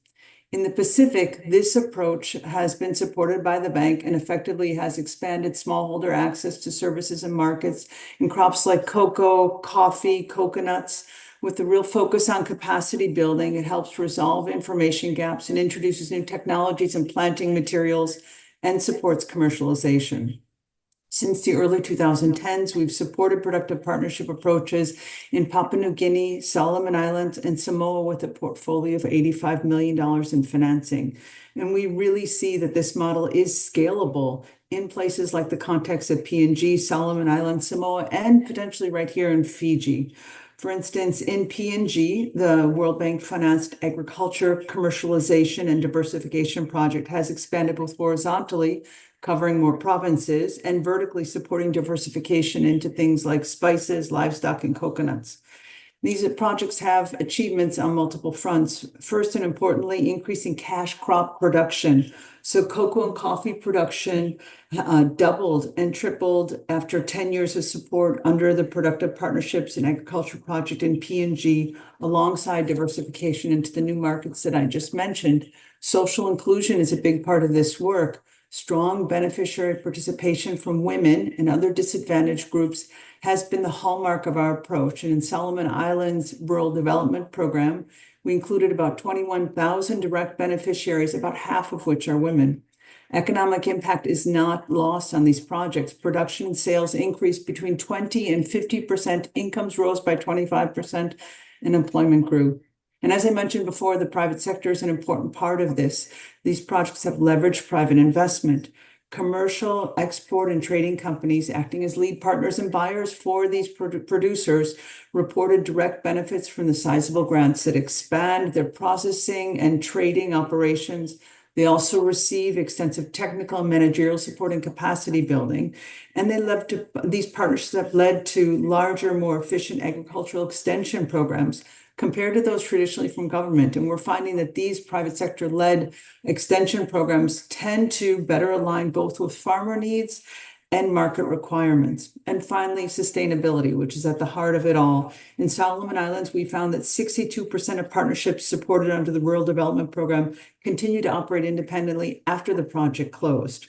In the Pacific, this approach has been supported by the bank and effectively has expanded smallholder access to services and markets in crops like cocoa, coffee, coconuts. With the real focus on capacity building, it helps resolve information gaps and introduces new technologies and planting materials and supports commercialization. Since the early 2010s, we've supported productive partnership approaches in Papua New Guinea, Solomon Islands, and Samoa with a portfolio of $85 million in financing. And we really see that this model is scalable in places like the context of PNG, Solomon Islands, Samoa, and potentially right here in Fiji. For instance, in PNG, the World Bank financed agriculture commercialization and diversification project has expanded both horizontally, covering more provinces, and vertically supporting diversification into things like spices, livestock, and coconuts. These projects have achievements on multiple fronts. First and importantly, increasing cash crop production. So cocoa and coffee production doubled and tripled after 10 years of support under the Productive Partnerships and Agriculture Project in PNG, alongside diversification into the new markets that I just mentioned. Social inclusion is a big part of this work. Strong beneficiary participation from women and other disadvantaged groups has been the hallmark of our approach. And in Solomon Islands Rural Development Program, we included about 21,000 direct beneficiaries, about half of which are women. Economic impact is not lost on these projects. Production and sales increased between 20 and 50%, incomes rose by 25%, and employment grew. And as I mentioned before, the private sector is an important part of this. These projects have leveraged private investment. Commercial, export, and trading companies acting as lead partners and buyers for these producers reported direct benefits from the sizable grants that expand their processing and trading operations. They also receive extensive technical and managerial support and capacity building. And these partnerships have led to larger, more efficient agricultural extension programs compared to those traditionally from government. And we're finding that these private sector-led extension programs tend to better align both with farmer needs and market requirements. And finally, sustainability, which is at the heart of it all. In Solomon Islands, we found that 62% of partnerships supported under the Rural Development Program continue to operate independently after the project closed.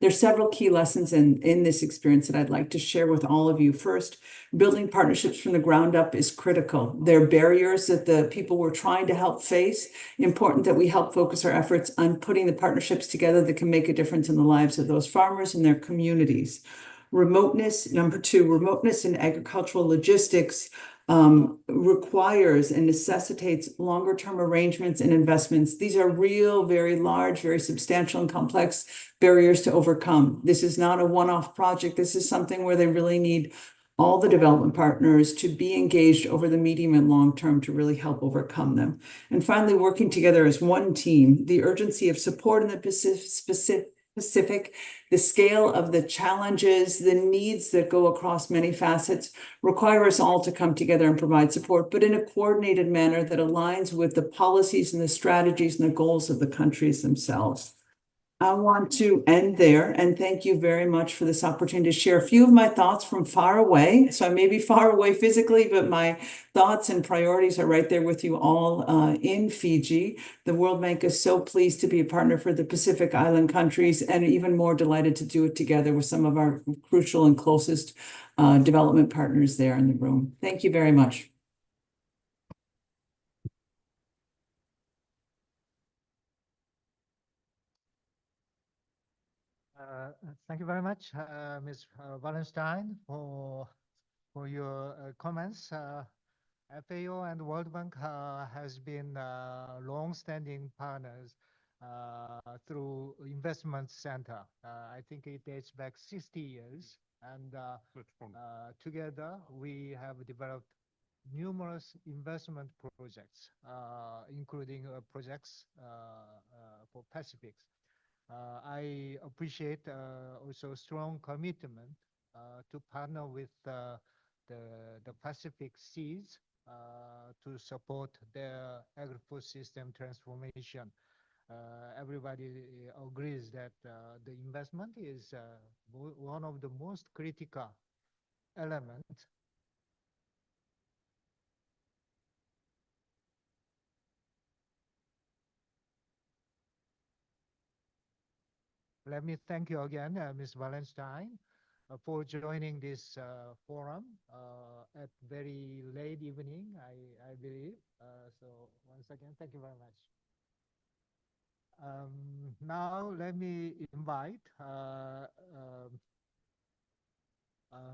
There's several key lessons in this experience that I'd like to share with all of you. First, building partnerships from the ground up is critical. There are barriers that the people we're trying to help face. Important that we help focus our efforts on putting the partnerships together that can make a difference in the lives of those farmers and their communities. Remoteness, number two, remoteness in agricultural logistics requires and necessitates longer-term arrangements and investments. These are real, very large, very substantial and complex barriers to overcome. This is not a one-off project. This is something where they really need all the development partners to be engaged over the medium and long term to really help overcome them. And finally, working together as one team, the urgency of support in the Pacific, the scale of the challenges, the needs that go across many facets require us all to come together and provide support, but in a coordinated manner that aligns with the policies and the strategies and the goals of the countries themselves. I want to end there and thank you very much for this opportunity to share a few of my thoughts from far away. So I may be far away physically, but my thoughts and priorities are right there with you all in Fiji. The World Bank is so pleased to be a partner for the Pacific Island countries and even more delighted to do it together with some of our crucial and closest development partners there in the room. Thank you very much.
Thank you very much, Ms. Wallenstein, for your comments. FAO and World Bank has been long-standing partners through Investment Center. I think it dates back 60 years. And together, we have developed numerous investment projects, including projects for Pacific. I appreciate also strong commitment to partner with the Pacific SIDS to support their agri-food system transformation. Everybody agrees that the investment is one of the most critical elements. Let me thank you again, Ms. Wallenstein, for joining this forum at very late evening, I believe. So once again, thank you very much. Now let me invite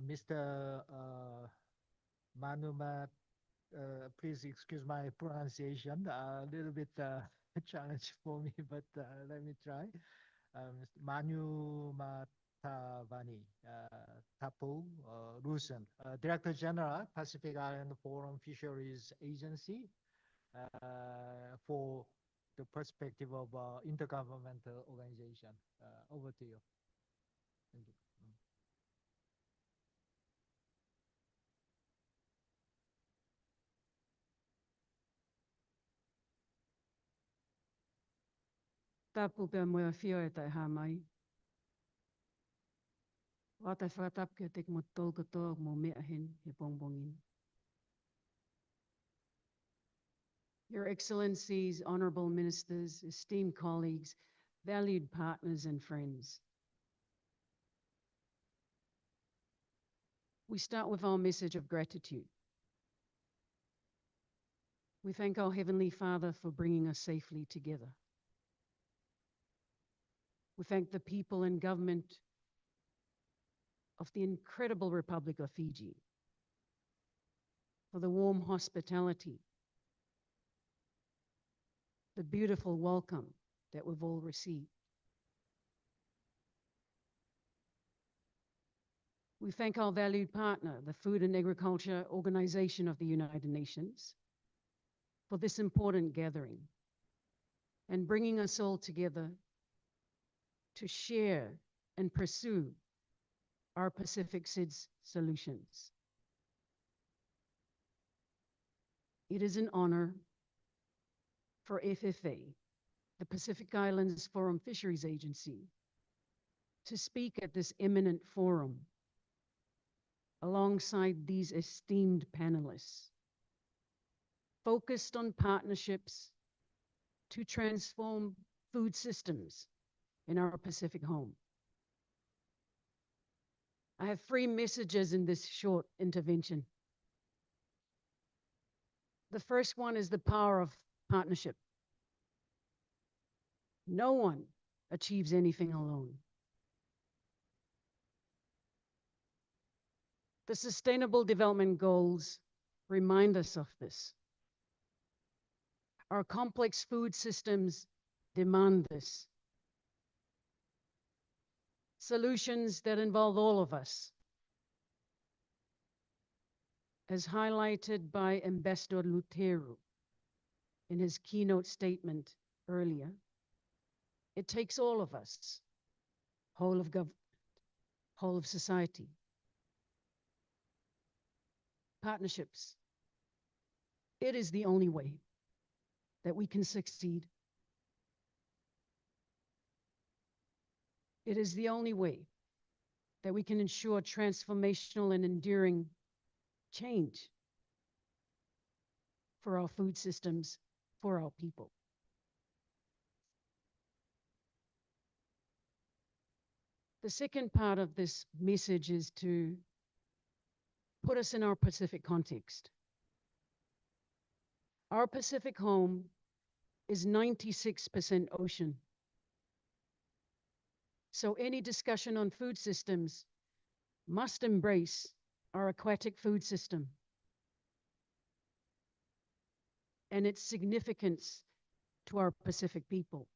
Mr. Manumat. Please excuse my pronunciation, a little bit a challenge for me, but let me try. Mr. Manu Matavani, Tapu Rusen, Director General, Pacific Island Forum Fisheries Agency, for the perspective of intergovernmental organization. Over to you. Thank you.
Tapu pe moe fio e tai ha mai. Wata whakatap ke te mo tolka toa mo mea hen he bongbongin. Your Excellencies, Honorable Ministers, esteemed colleagues, valued partners and friends. We start with our message of gratitude. We thank our Heavenly Father for bringing us safely together. We thank the people and government of the incredible Republic of Fiji for the warm hospitality, the beautiful welcome that we've all received. We thank our valued partner, the Food and Agriculture Organization of the United Nations, for this important gathering and bringing us all together to share and pursue our Pacific SIDS solutions. It is an honor for FFA, the Pacific Islands Forum Fisheries Agency, to speak at this eminent forum alongside these esteemed panelists, focused on partnerships to transform food systems in our Pacific home. I have 3 messages in this short intervention. The first one is the power of partnership. No one achieves anything alone. The Sustainable Development Goals remind us of this. Our complex food systems demand this. Solutions that involve all of us, as highlighted by Ambassador Luteru in his keynote statement earlier. It takes all of us, whole of government, whole of society. Partnerships. It is the only way that we can succeed. It is the only way that we can ensure transformational and enduring change for our food systems, for our people. The second part of this message is to put us in our Pacific context. Our Pacific home is 96% ocean. So any discussion on food systems must embrace our aquatic food system and its significance to our Pacific people.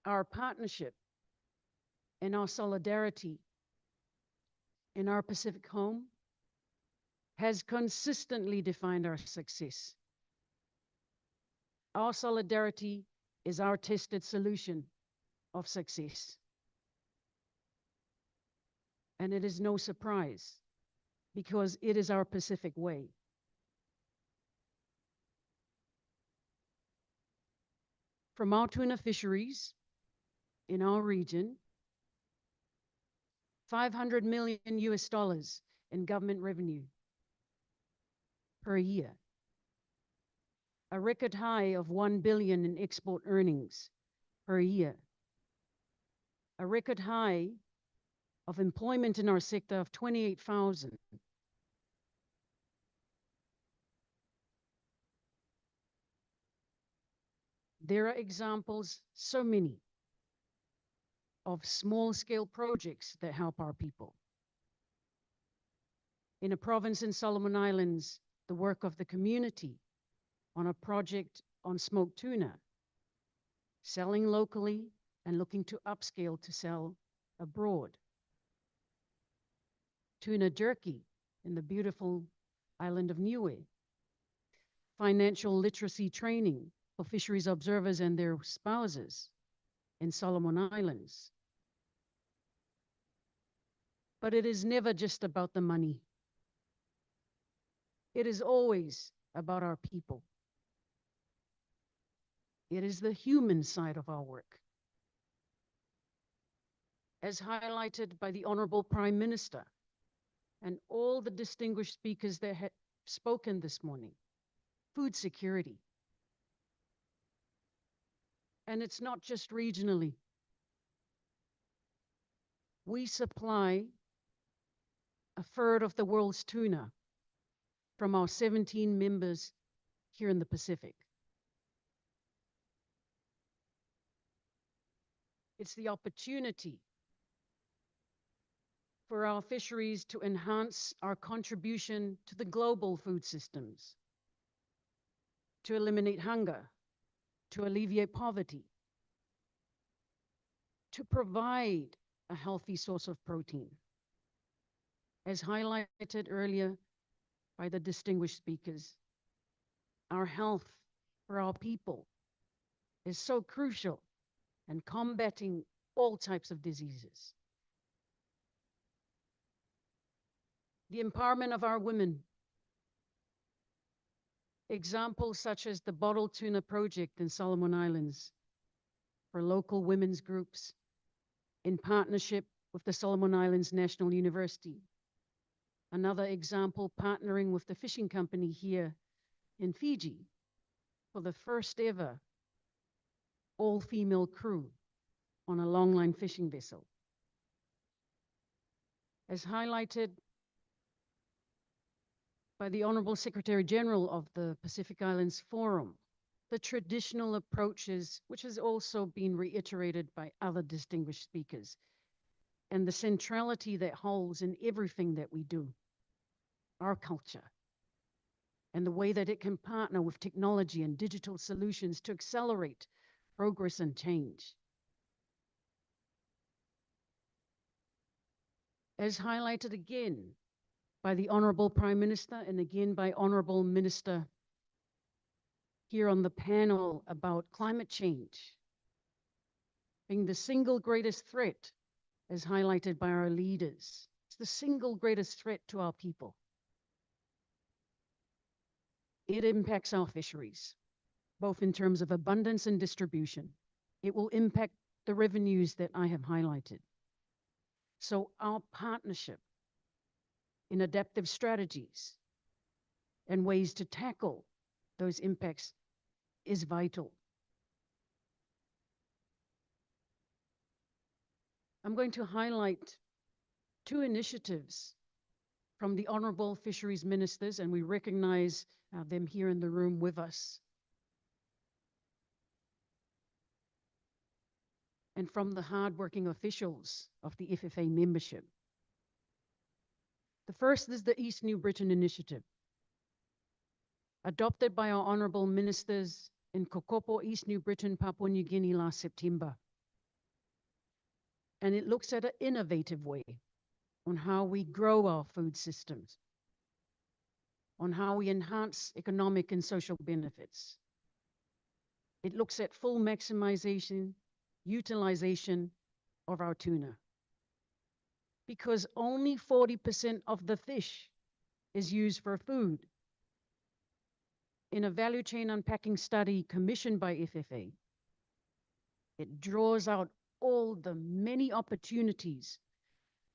Our partnership and our solidarity in our Pacific home has consistently defined our success. Our solidarity is our tested solution of success. And it is no surprise because it is our Pacific way. From our tuna fisheries in our region, 500 million US dollars in government revenue per year, a record high of 1 billion in export earnings per year, a record high of employment in our sector of 28,000. There are examples, so many, of small-scale projects that help our people. In a province in Solomon Islands, the work of the community on a project on smoked tuna, selling locally and looking to upscale to sell abroad. Tuna jerky in the beautiful island of Niue. Financial literacy training for fisheries observers and their spouses in Solomon Islands. But it is never just about the money. It is always about our people. It is the human side of our work. As highlighted by the Honorable Prime Minister and all the distinguished speakers that had spoken this morning, food security. And it's not just regionally. We supply a third of the world's tuna from our 17 members here in the Pacific. It's the opportunity for our fisheries to enhance our contribution to the global food systems, to eliminate hunger, to alleviate poverty, to provide a healthy source of protein. As highlighted earlier by the distinguished speakers, our health for our people is so crucial in combating all types of diseases. The empowerment of our women. Examples such as the Bottled Tuna Project in Solomon Islands for local women's groups in partnership with the Solomon Islands National University. Another example, partnering with the fishing company here in Fiji for the first ever all-female crew on a longline fishing vessel. As highlighted by the Honorable Secretary General of the Pacific Islands Forum, the traditional approaches, which has also been reiterated by other distinguished speakers, and the centrality that holds in everything that we do, our culture, and the way that it can partner with technology and digital solutions to accelerate progress and change. As highlighted again by the Honorable Prime Minister and again by Honorable Minister here on the panel about climate change being the single greatest threat, as highlighted by our leaders. It's the single greatest threat to our people. It impacts our fisheries, both in terms of abundance and distribution. It will impact the revenues that I have highlighted. So our partnership in adaptive strategies and ways to tackle those impacts is vital. I'm going to highlight two initiatives from the Honorable Fisheries Ministers, and we recognize them here in the room with us. And from the hardworking officials of the FFA membership. The first is the East New Britain Initiative, adopted by our honorable ministers in Kokopo, East New Britain, Papua New Guinea last September. And it looks at an innovative way on how we grow our food systems, on how we enhance economic and social benefits. It looks at full maximization, utilization of our tuna. Because only 40% of the fish is used for food. In a value chain unpacking study commissioned by FFA, it draws out all the many opportunities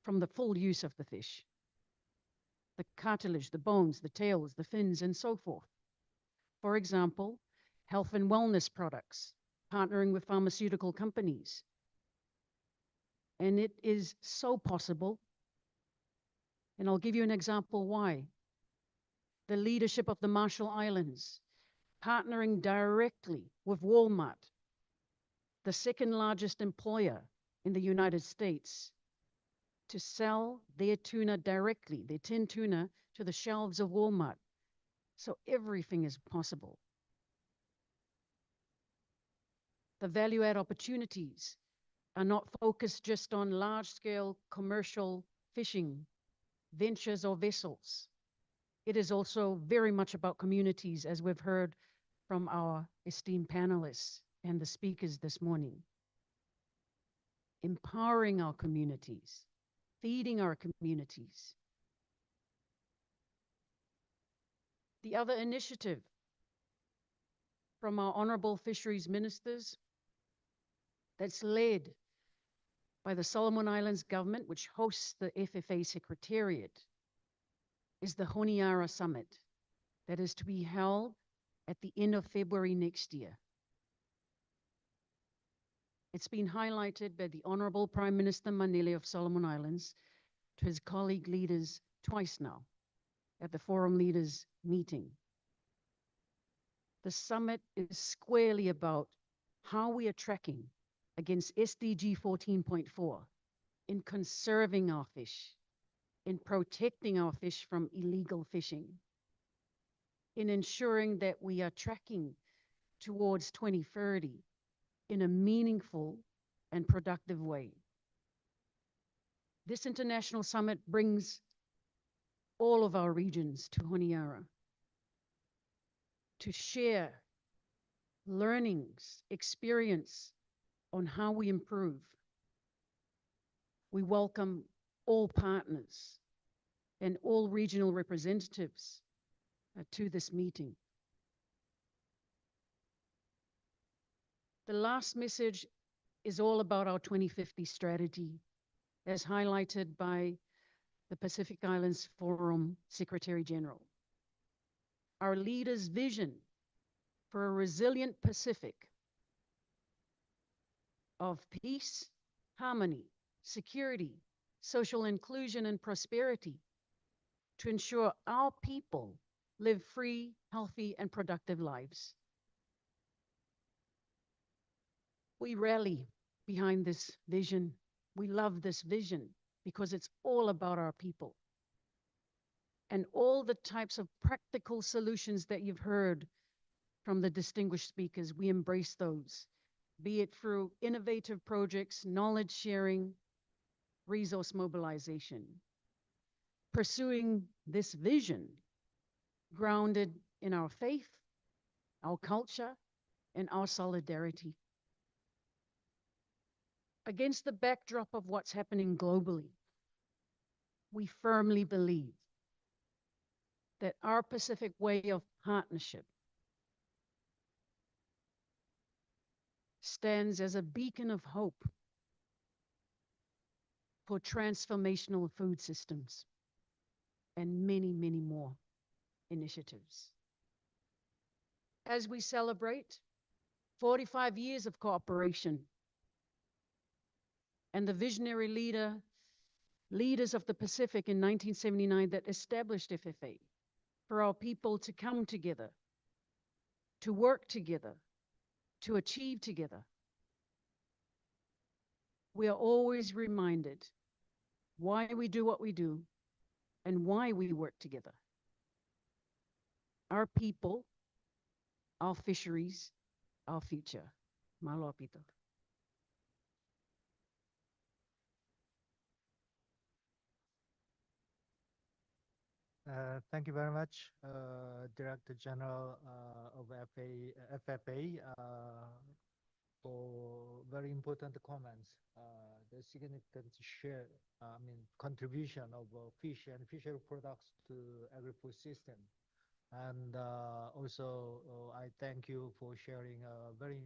from the full use of the fish. The cartilage, the bones, the tails, the fins, and so forth. For example, health and wellness products, partnering with pharmaceutical companies. And it is so possible. And I'll give you an example why. The leadership of the Marshall Islands, partnering directly with Walmart, the second largest employer in the United States, to sell their tuna directly, their tin tuna, to the shelves of Walmart. So everything is possible. The value add opportunities are not focused just on large scale commercial fishing ventures or vessels. It is also very much about communities, as we've heard from our esteemed panelists and the speakers this morning. Empowering our communities, feeding our communities. The other initiative from our honorable fisheries ministers that's led by the Solomon Islands government, which hosts the FFA Secretariat, is the Honiara Summit that is to be held at the end of February next year. It's been highlighted by the Honorable Prime Minister Manele of Solomon Islands to his colleague leaders twice now at the Forum Leaders meeting. The summit is squarely about how we are tracking against SDG 14.4 in conserving our fish, in protecting our fish from illegal fishing, in ensuring that we are tracking towards 2030 in a meaningful and productive way. This international summit brings all of our regions to Honiara to share learnings, experience on how we improve. We welcome all partners and all regional representatives to this meeting. The last message is all about our 2050 strategy, as highlighted by the Pacific Islands Forum Secretary General. Our leaders' vision for a resilient Pacific of peace, harmony, security, social inclusion, and prosperity to ensure our people live free, healthy, and productive lives. We rally behind this vision. We love this vision because it's all about our people. And all the types of practical solutions that you've heard from the distinguished speakers, we embrace those, be it through innovative projects, knowledge sharing, resource mobilization. Pursuing this vision grounded in our faith, our culture, and our solidarity. Against the backdrop of what's happening globally, we firmly believe that our Pacific way of partnership stands as a beacon of hope for transformational food systems and many, many more initiatives. As we celebrate 45 years of cooperation and the visionary leaders of the Pacific in 1979 that established FFA, for our people to come together, to work together, to achieve together. We are always reminded why we do what we do and why we work together. Our people, our fisheries, our future. Malo apito.
Thank you very much, Director General of FFA, for very important comments the significant share, contribution of fish and fishery products to agri-food system. And also, I thank you for sharing a very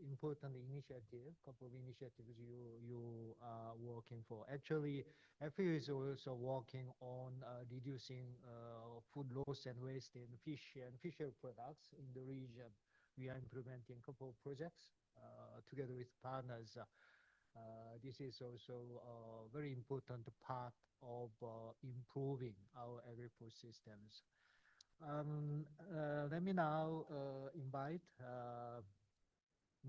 important initiative, couple of initiatives you are working for. Actually, FAO is also working on reducing food loss and waste in fish and fishery products in the region. We are implementing a couple of projects together with partners. This is also a very important part of improving our agri-food systems. Let me now invite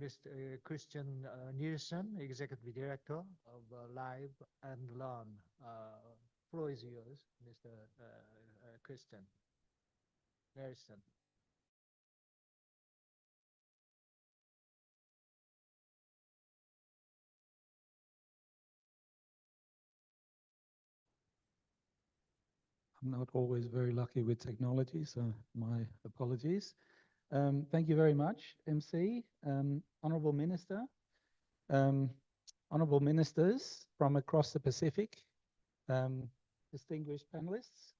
Mr. Christian Nielsen, Executive Director of Live and Learn. Floor is yours, Mr. Christian Nielsen.
I'm not always very lucky with technology, so my apologies. Thank you very much, MC. Honorable Minister, honorable ministers from across the Pacific, distinguished panelists,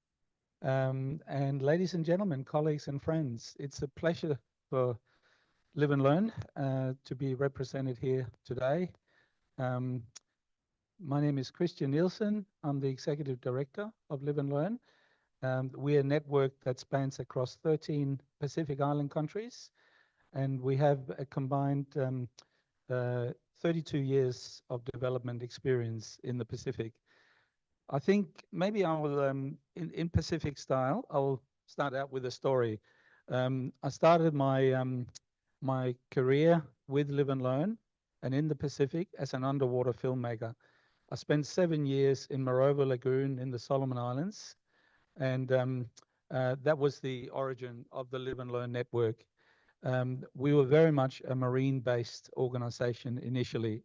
and ladies and gentlemen, colleagues and friends. It's a pleasure for Live and Learn to be represented here today. My name is Christian Nielsen. I'm the Executive Director of Live and Learn. We're a network that spans across 13 Pacific Island countries, and we have a combined 32 years of development experience in the Pacific. I think maybe I will, in Pacific style, I'll start out with a story. I started my career with Live and Learn and in the Pacific as an underwater filmmaker. I spent 7 years in Morova Lagoon in the Solomon Islands, and that was the origin of the Live and Learn network. We were very much a marine-based organization initially,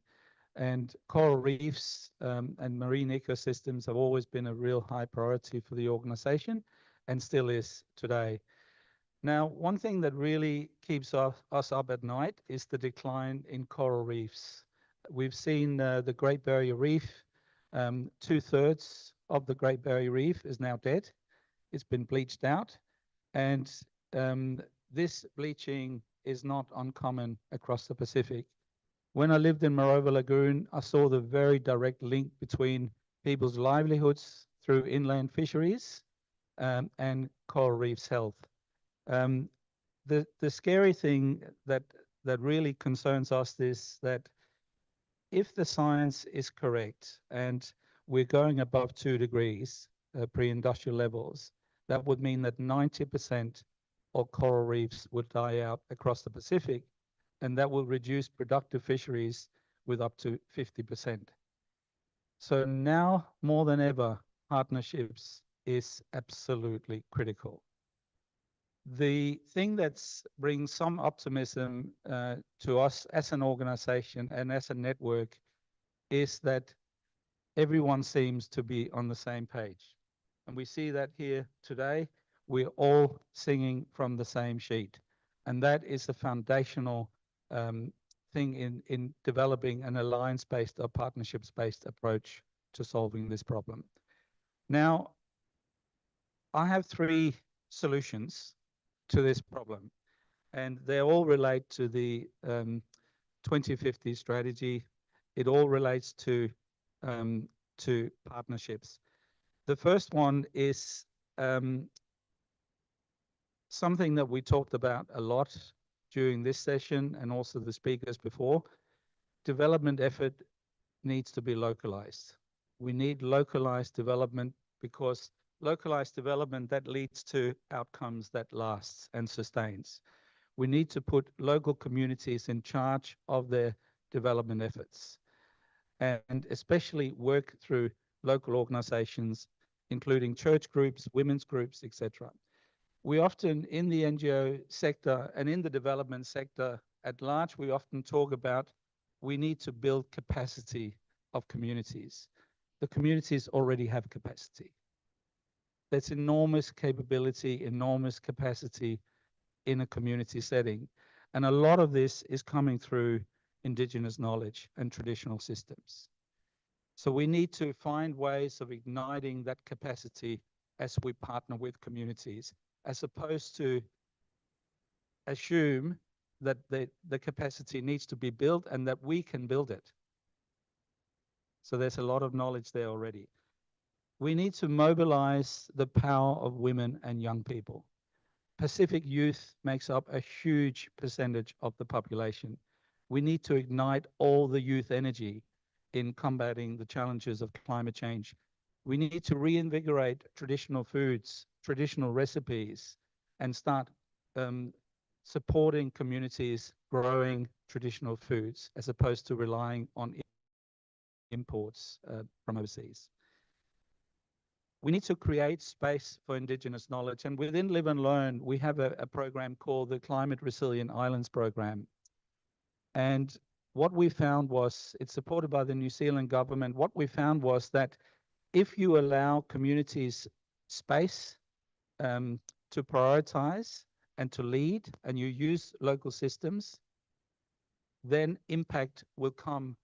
and coral reefs and marine ecosystems have always been a real high priority for the organization and still is today. Now, one thing that really keeps us up at night is the decline in coral reefs. We've seen the Great Barrier Reef, 2/3 of the Great Barrier Reef is now dead. It's been bleached out, and this bleaching is not uncommon across the Pacific. When I lived in Morova Lagoon, I saw the very direct link between people's livelihoods through inland fisheries and coral reefs' health. The scary thing that really concerns us is that if the science is correct and we're going above 2 degrees pre-industrial levels, that would mean that 90% of coral reefs would die out across the Pacific, and that will reduce productive fisheries with up to 50%. So now more than ever, partnerships is absolutely critical. The thing that brings some optimism to us as an organization and as a network is that everyone seems to be on the same page. And we see that here today. We're all singing from the same sheet. And that is a foundational thing in developing an alliance-based or partnerships-based approach to solving this problem. Now, I have 3 solutions to this problem, and they all relate to the 2050 strategy. It all relates to partnerships. The first one is something that we talked about a lot during this session and also the speakers before. Development effort needs to be localized. We need localized development because localized development that leads to outcomes that lasts and sustains. We need to put local communities in charge of their development efforts and especially work through local organizations, including church groups, women's groups, etc. We often, in the NGO sector and in the development sector at large, we often talk about we need to build capacity of communities. The communities already have capacity. There's enormous capability, enormous capacity in a community setting. And a lot of this is coming through indigenous knowledge and traditional systems. So we need to find ways of igniting that capacity as we partner with communities, as opposed to assume that the capacity needs to be built and that we can build it. So there's a lot of knowledge there already. We need to mobilize the power of women and young people. Pacific youth makes up a huge percentage of the population. We need to ignite all the youth energy in combating the challenges of climate change. We need to reinvigorate traditional foods, traditional recipes, and start supporting communities growing traditional foods as opposed to relying on imports from overseas. We need to create space for Indigenous knowledge. And within Live and Learn, we have a program called the Climate Resilient Islands Program. And what we found was, it's supported by the New Zealand government, what we found was that if you allow communities space to prioritize and to lead, and you use local systems, then impact will come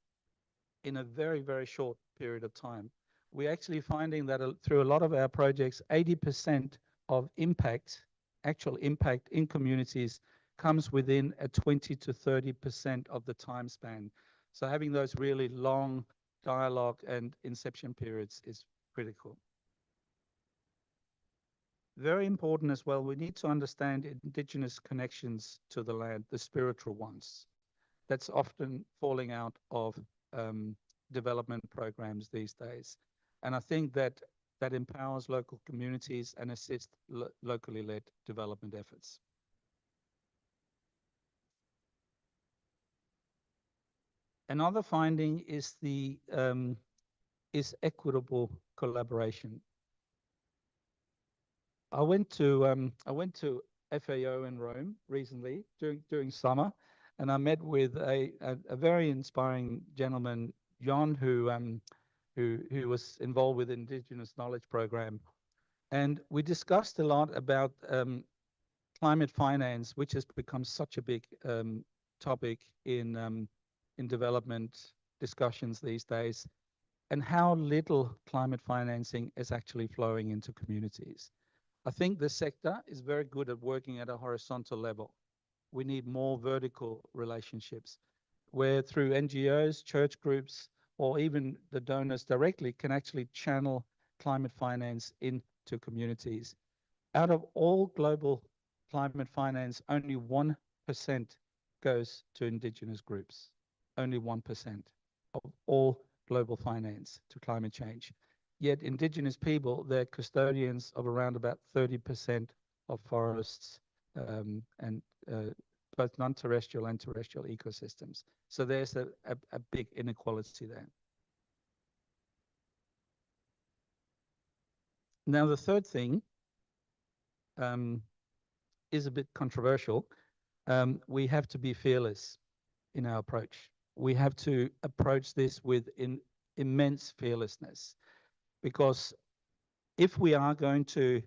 in a very, very short period of time. We're actually finding that through a lot of our projects, 80% of impact, actual impact in communities, comes within a 20 to 30% of the time span. So having those really long dialogue and inception periods is critical. Very important as well, we need to understand Indigenous connections to the land, the spiritual ones. That's often falling out of development programs these days. And I think that empowers local communities and assists locally led development efforts. Another finding is equitable collaboration. I went to FAO in Rome recently during summer, and I met with a very inspiring gentleman, John, who was involved with the Indigenous Knowledge Program, and we discussed a lot about climate finance, which has become such a big topic in development discussions these days, and how little climate financing is actually flowing into communities. I think the sector is very good at working at a horizontal level. We need more vertical relationships where through NGOs, church groups, or even the donors directly can actually channel climate finance into communities. Out of all global climate finance, only 1% goes to Indigenous groups. Only 1% of all global finance to climate change. Yet Indigenous people, they're custodians of around about 30% of forests and both non-terrestrial and terrestrial ecosystems. So there's a big inequality there. Now, the third thing is a bit controversial. We have to be fearless in our approach. We have to approach this with immense fearlessness, because if we are going to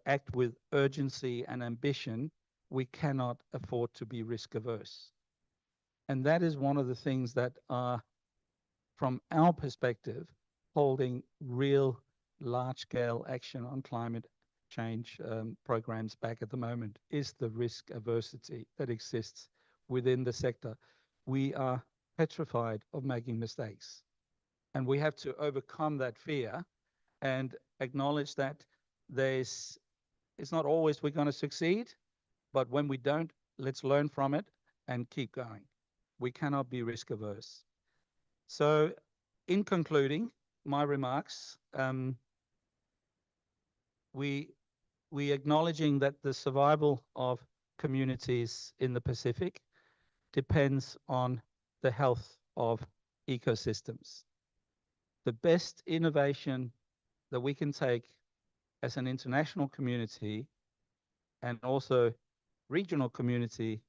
act with urgency and ambition, we cannot afford to be risk averse. And that is one of the things that are, from our perspective, holding real large-scale action on climate change programs back at the moment, is the risk aversity that exists within the sector. We are petrified of making mistakes, and we have to overcome that fear and acknowledge that it's not always we're going to succeed, but when we don't, let's learn from it and keep going. We cannot be risk averse. So in concluding my remarks, we acknowledging that the survival of communities in the Pacific depends on the health of ecosystems. The best innovation that we can take as an international community and also regional community,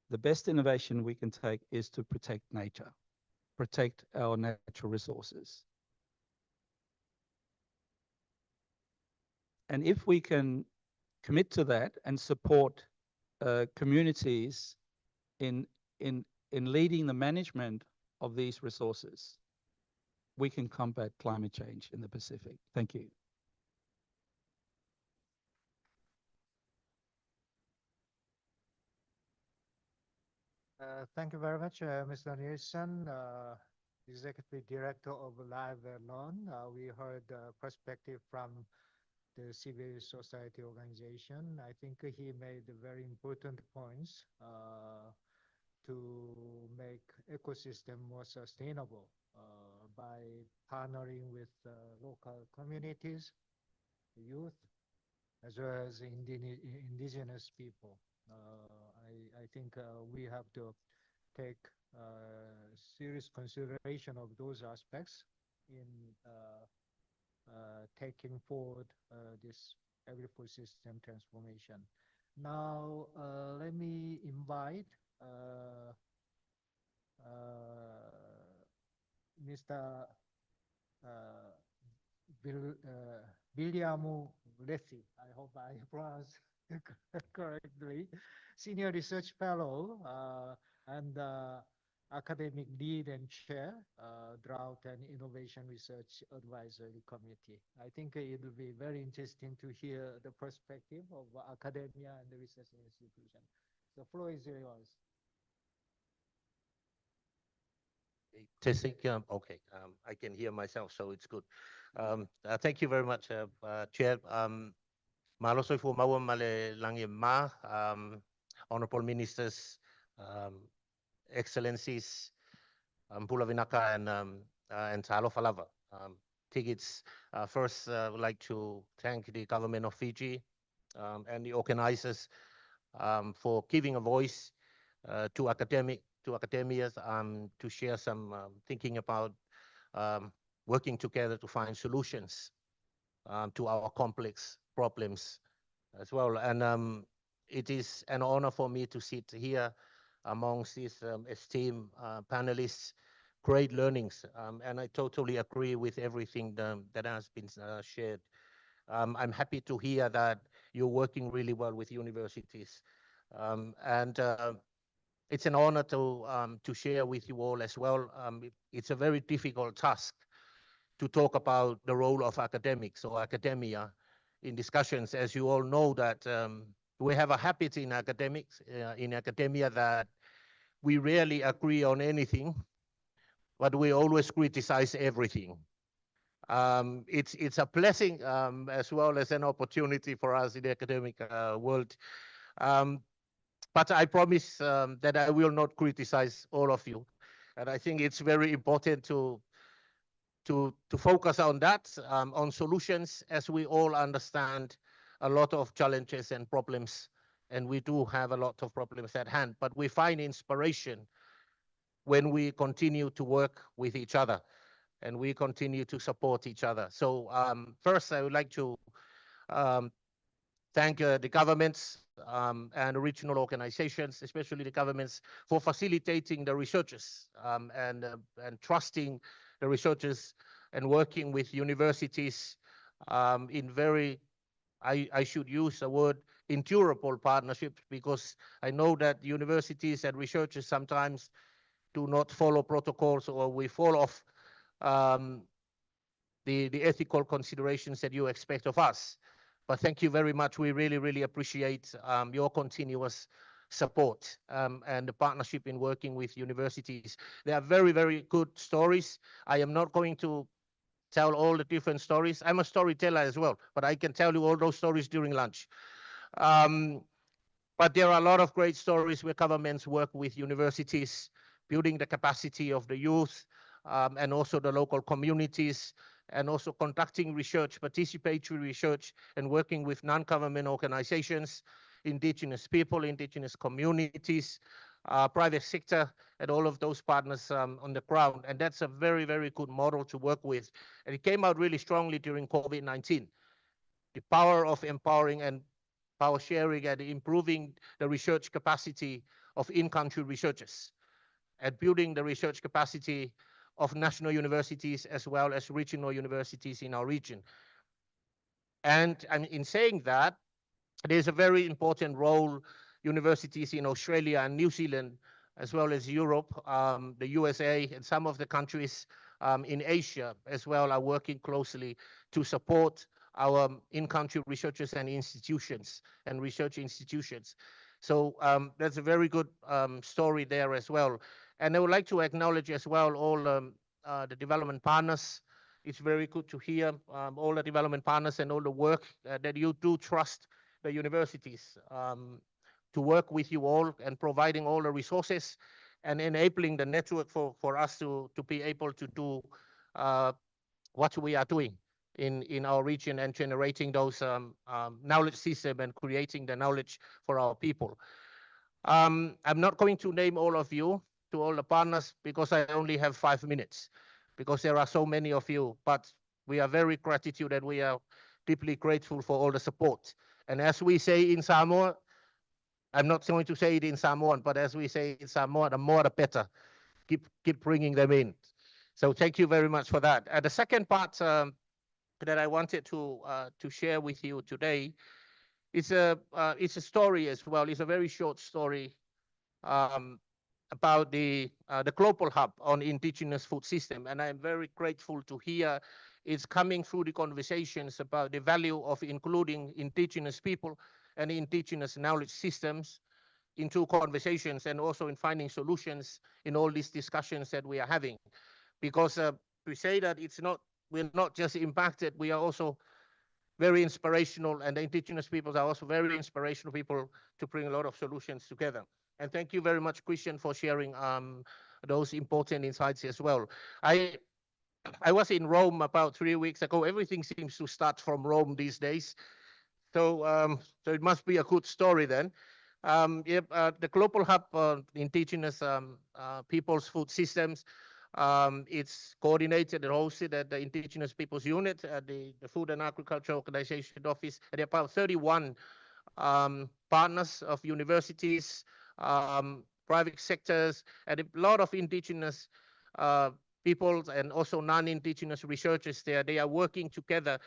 the best innovation we can take is to protect nature, protect our natural resources. And if we can commit to that and support communities in leading the management of these resources, we can combat climate change in the Pacific. Thank you.
Thank you very much, Mr. Nielsen, Executive Director of Live Loan. We heard perspective from the civil society organization. I think he made very important points to make ecosystem more sustainable by partnering with local communities, youth, as well as indigenous people. I think we have to take serious consideration of those aspects in taking forward this agri-food system transformation. Now, let me invite Mr. William Lessi, I hope I pronounced correctly, Senior Research Fellow and Academic Lead and Chair, Drought and Innovation Research Advisory Committee. I think it will be very interesting to hear the perspective of academia and the research institution. The floor is yours.
Testing, okay, I can hear myself, so it's good. Thank you very much, Chair. Malosoi fu maua male langi ma, honorable ministers, excellencies, Pula Vinaka and Talo Falava. Tickets. First, I would like to thank the government of Fiji and the organizers for giving a voice to academia to share some thinking about working together to find solutions to our complex problems as well. And it is an honor for me to sit here amongst these esteemed panelists. Great learnings, and I totally agree with everything that has been shared. I'm happy to hear that you're working really well with universities, and it's an honor to share with you all as well. It's a very difficult task to talk about the role of academics or academia in discussions. As you all know that we have a habit in academia that we rarely agree on anything, but we always criticize everything. It's a blessing as well as an opportunity for us in the academic world. But I promise that I will not criticize all of you. And I think it's very important to focus on that, on solutions, as we all understand a lot of challenges and problems, and we do have a lot of problems at hand, but we find inspiration when we continue to work with each other and we continue to support each other. So first, I would like to thank the governments and regional organizations, especially the governments, for facilitating the researchers and trusting the researchers and working with universities in very, I should use the word, endurable partnerships, because I know that universities and researchers sometimes do not follow protocols, or we fall off the ethical considerations that you expect of us. But thank you very much. We really, really appreciate your continuous support and the partnership in working with universities. There are very, very good stories. I am not going to tell all the different stories. I'm a storyteller as well, but I can tell you all those stories during lunch. But there are a lot of great stories where governments work with universities, building the capacity of the youth and also the local communities, and also conducting research, participatory research, and working with non-government organizations, indigenous people, indigenous communities, private sector, and all of those partners on the ground. And that's a very, very good model to work with. And it came out really strongly during COVID-19. The power of empowering and power sharing and improving the research capacity of in-country researchers and building the research capacity of national universities as well as regional universities in our region. And in saying that, there's a very important role universities in Australia and New Zealand, as well as Europe, the USA, and some of the countries in Asia as well are working closely to support our in-country researchers and institutions and research institutions. So that's a very good story there as well. And I would like to acknowledge as well all the development partners. It's very good to hear all the development partners and all the work that you do trust the universities to work with you all and providing all the resources and enabling the network for us to be able to do what we are doing in our region and generating those knowledge system and creating the knowledge for our people. I'm not going to name all of you to all the partners because I only have 5 minutes because there are so many of you, but we are very gratitude and we are deeply grateful for all the support. And as we say in Samoa, I'm not going to say it in Samoan, but as we say in Samoa, the more the better. Keep bringing them in. So thank you very much for that. The second part that I wanted to share with you today is it's a story as well. It's a very short story about the global hub on indigenous food system, and I'm very grateful to hear it's coming through the conversations about the value of including indigenous people and indigenous knowledge systems into conversations and also in finding solutions in all these discussions that we are having. Because we say that we're not just impacted, we are also very inspirational, and the indigenous peoples are also very inspirational people to bring a lot of solutions together. And thank you very much, Christian, for sharing those important insights as well. I was in Rome about 3 weeks ago. Everything seems to start from Rome these days. So it must be a good story then. The Global Hub on Indigenous Peoples' Food Systems, it's coordinated and hosted at the Indigenous Peoples Unit at the Food and Agriculture Organization Office. And there are about 31 partners of universities, private sectors, and a lot of indigenous people and also non-indigenous researchers there. They are working together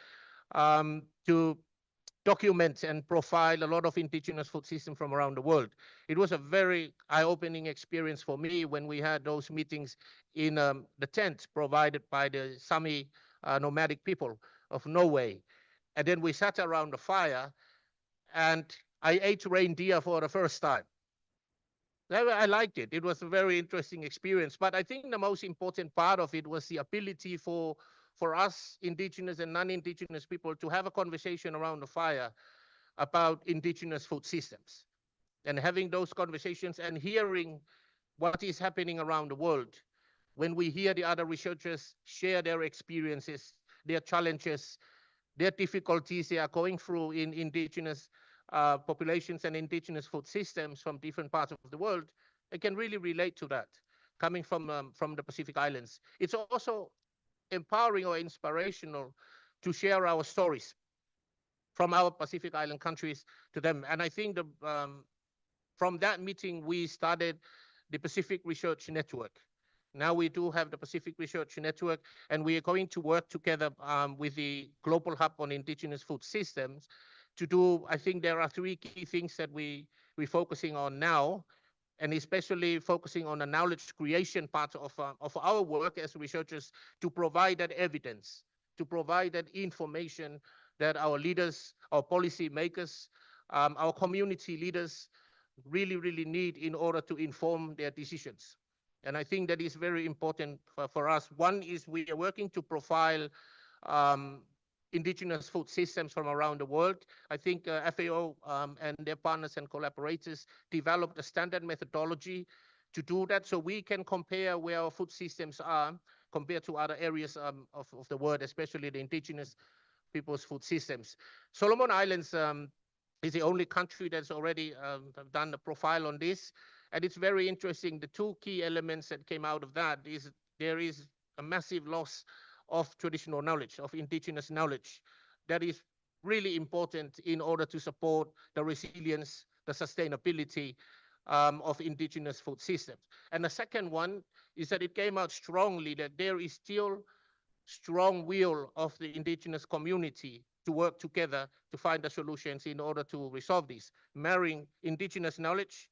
to document and profile a lot of indigenous food systems from around the world. It was a very eye-opening experience for me when we had those meetings in the tent provided by the Sami nomadic people of Norway. And then we sat around the fire and I ate reindeer for the first time. I liked it. It was a very interesting experience. But I think the most important part of it was the ability for us, indigenous and non-indigenous people, to have a conversation around the fire about indigenous food systems. And having those conversations and hearing what is happening around the world. When we hear the other researchers share their experiences, their challenges, their difficulties they are going through in indigenous populations and indigenous food systems from different parts of the world, I can really relate to that, coming from the Pacific Islands. It's also empowering or inspirational to share our stories from our Pacific Island countries to them. And I think from that meeting, we started the Pacific Research Network. Now we do have the Pacific Research Network, and we are going to work together with the Global Hub on Indigenous Food Systems to do, I think there are 3 key things that we're focusing on now, and especially focusing on the knowledge creation part of our work as researchers to provide that evidence, to provide that information that our leaders, our policy makers, our community leaders really need in order to inform their decisions. And I think that is very important for us. One is we are working to profile indigenous food systems from around the world. I think FAO and their partners and collaborators developed a standard methodology to do that so we can compare where our food systems are compared to other areas of the world, especially the indigenous people's food systems. Solomon Islands is the only country that's already done a profile on this. And it's very interesting. The 2 key elements that came out of that is there is a massive loss of traditional knowledge, of indigenous knowledge. That is really important in order to support the resilience, the sustainability of indigenous food systems. And the second one is that it came out strongly that there is still strong will of the indigenous community to work together to find the solutions in order to resolve this, marrying indigenous knowledge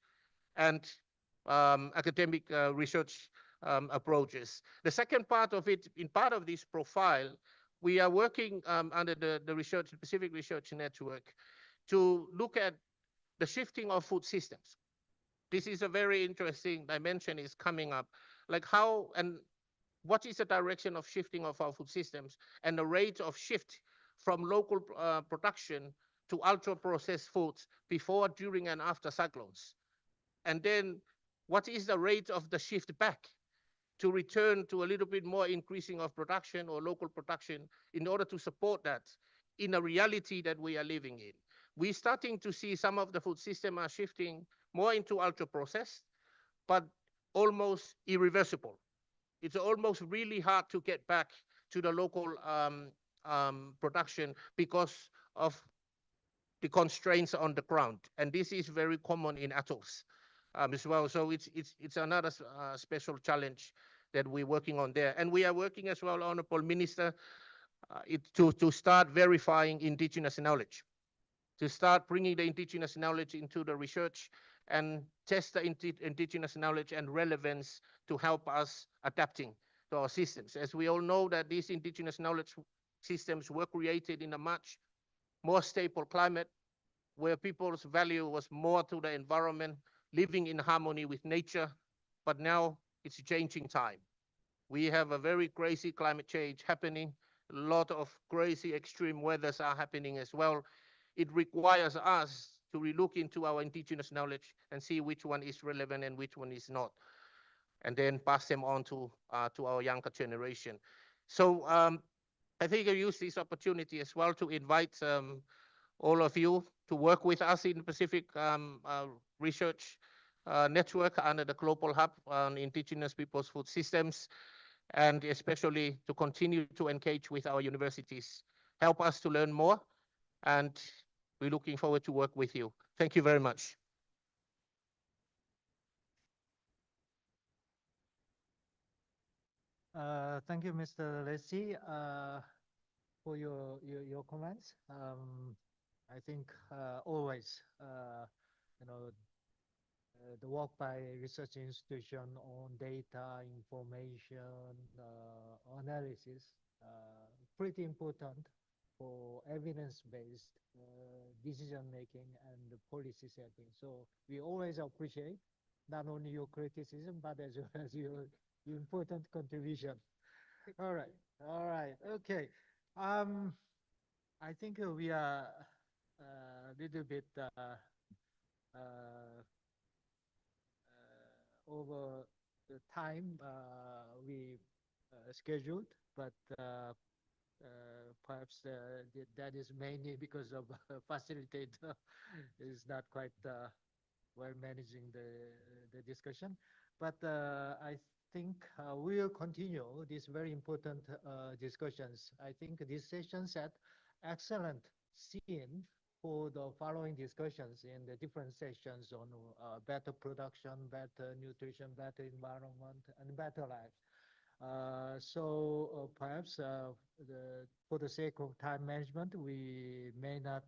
and academic research approaches. The second part of it, in part of this profile, we are working under the research, Pacific Research Network, to look at the shifting of food systems. This is a very interesting dimension is coming up, like how and what is the direction of shifting of our food systems and the rate of shift from local production to ultra-processed foods before, during, and after cyclones. And then what is the rate of the shift back to return to a little bit more increasing of production or local production in order to support that in a reality that we are living in. We're starting to see some of the food system are shifting more into ultra-processed, but almost irreversible. It's almost really hard to get back to the local production because of the constraints on the ground. And this is very common in atolls as well. So it's another special challenge that we're working on there. And we are working as well, Honorable Minister, to start verifying indigenous knowledge, to start bringing the indigenous knowledge into the research and test the indigenous knowledge and relevance to help us adapting to our systems. As we all know that these indigenous knowledge systems were created in a much more stable climate where people's value was more to the environment, living in harmony with nature, but now it's a changing time. We have a very crazy climate change happening. A lot of crazy extreme weathers are happening as well. It requires us to relook into our indigenous knowledge and see which one is relevant and which one is not, and then pass them on to our younger generation. So I think I use this opportunity as well to invite all of you to work with us in the Pacific Research Network under the Global Hub on Indigenous Peoples' Food Systems, and especially to continue to engage with our universities. Help us to learn more, and we're looking forward to work with you. Thank you very much.
Thank you, Mr. Lacey, for your comments. I think always, the work by research institution on data, information, analysis, pretty important for evidence-based decision-making and policy setting. So we always appreciate not only your criticism, but as well as your important contribution. All right, okay. I think we are a little bit over the time we scheduled, but perhaps that is mainly because of facilitator is not quite well managing the discussion. But I think we'll continue these very important discussions. I think this session set excellent scene for the following discussions in the different sessions on better production, better nutrition, better environment, and better life. So perhaps for the sake of time management, we may not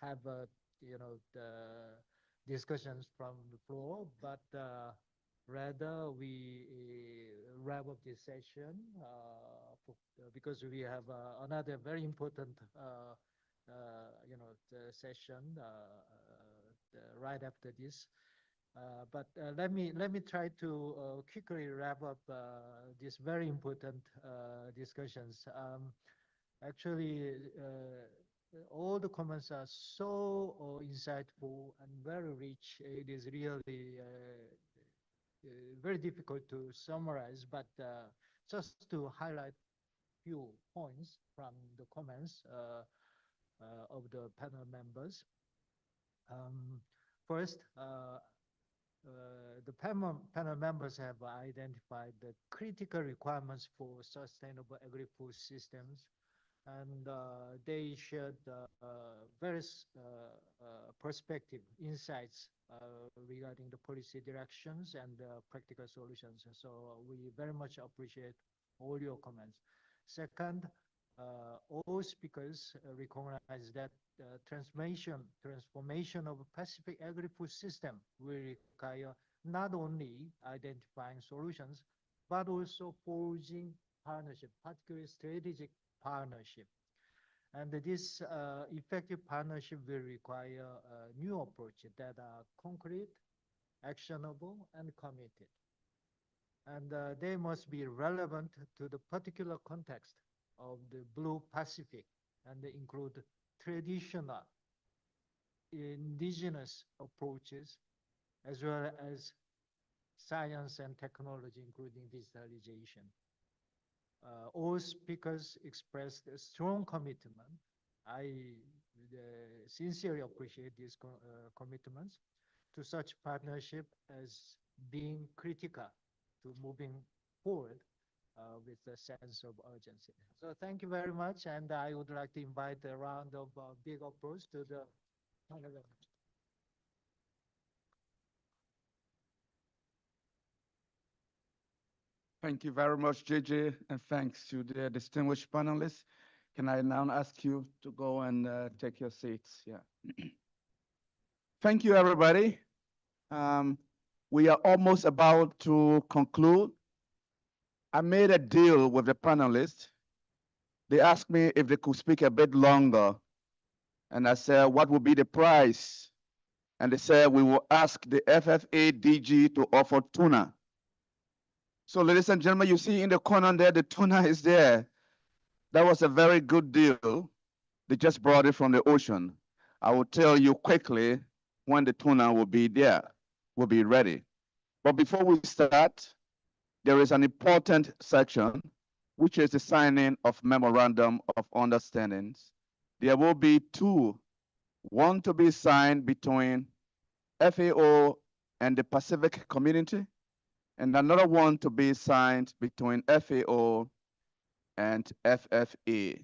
have the discussions from the floor, but rather we wrap up this session because we have another very important the session right after this. But let me try to quickly wrap up these very important discussions. Actually, all the comments are so insightful and very rich. It is really very difficult to summarize, but just to highlight few points from the comments of the panel members. First, the panel members have identified the critical requirements for sustainable agri-food systems, and they shared various perspective insights regarding the policy directions and practical solutions. So we very much appreciate all your comments. Second, all speakers recognize that transformation of a Pacific agri-food system will require not only identifying solutions, but also forging partnership, particularly strategic partnership. And this effective partnership will require new approaches that are concrete, actionable, and committed. And they must be relevant to the particular context of the Blue Pacific and they include traditional indigenous approaches as well as science and technology, including digitalization. All speakers expressed a strong commitment. I sincerely appreciate these commitments to such partnership as being critical to moving forward with a sense of urgency. So thank you very much, and I would like to invite a round of big applause to the panel.
Thank you very much, JJ, and thanks to the distinguished panelists. Can I now ask you to go and take your seats? Yeah. Thank you, everybody. We are almost about to conclude. I made a deal with the panelists. They asked me if they could speak a bit longer. And I said, what would be the price? And they said, we will ask the FFA DG to offer tuna. So ladies and gentlemen, you see in the corner there, the tuna is there. That was a very good deal. They just brought it from the ocean. I will tell you quickly when the tuna will be there, will be ready. But before we start, there is an important section, which is the signing of memorandum of understandings. There will be two, one to be signed between FAO and the Pacific community, and another one to be signed between FAO and FFA.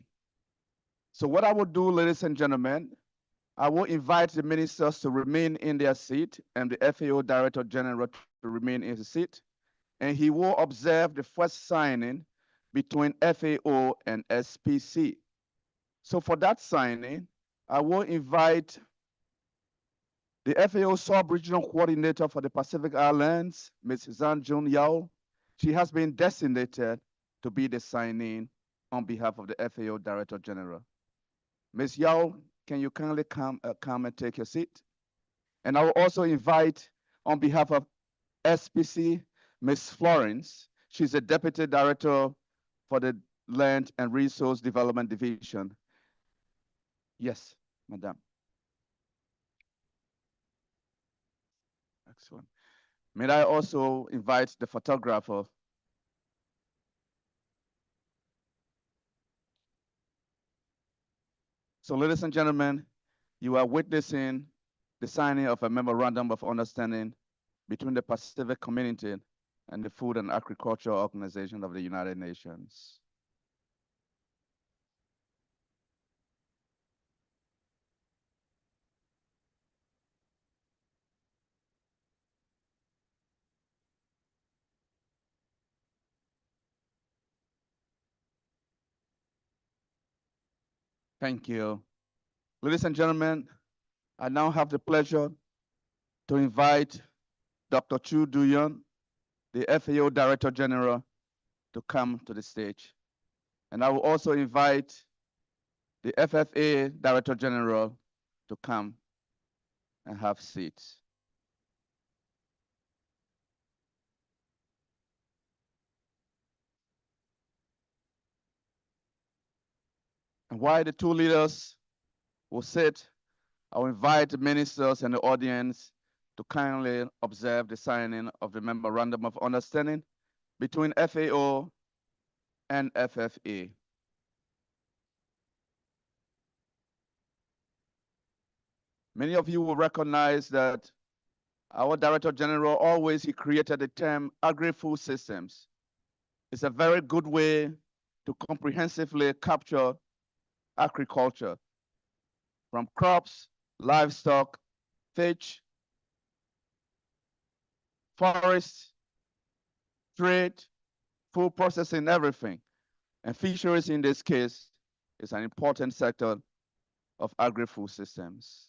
So what I will do, ladies and gentlemen, I will invite the ministers to remain in their seat and the FAO Director-General to remain in his seat, and he will observe the first signing between FAO and SPC. So for that signing, I will invite the FAO Sub-Regional Coordinator for the Pacific Islands, Ms. Zhang Jun Yao. She has been designated to be the signing on behalf of the FAO Director-General. Ms. Yao, can you kindly come and take your seat? And I will also invite, on behalf of SPC, Ms. Florence. She's the Deputy Director for the Land and Resource Development Division. Yes, Madam. Excellent. May I also invite the photographer? So ladies and gentlemen, you are witnessing the signing of a memorandum of understanding between the Pacific Community and the Food and Agriculture Organization of the United Nations. Thank you. Ladies and gentlemen, I now have the pleasure to invite Dr. Chu Duyon, the FAO Director General, to come to the stage. And I will also invite the FFA Director General to come and have seats. And while the two leaders will sit, I will invite the ministers and the audience to kindly observe the signing of the Memorandum of Understanding between FAO and FFA. Many of you will recognize that our Director General always he created the term Agri-food Systems. It's a very good way to comprehensively capture agriculture, from crops, livestock, fish, forests, trade, food processing, everything. And fisheries in this case is an important sector of agri-food systems.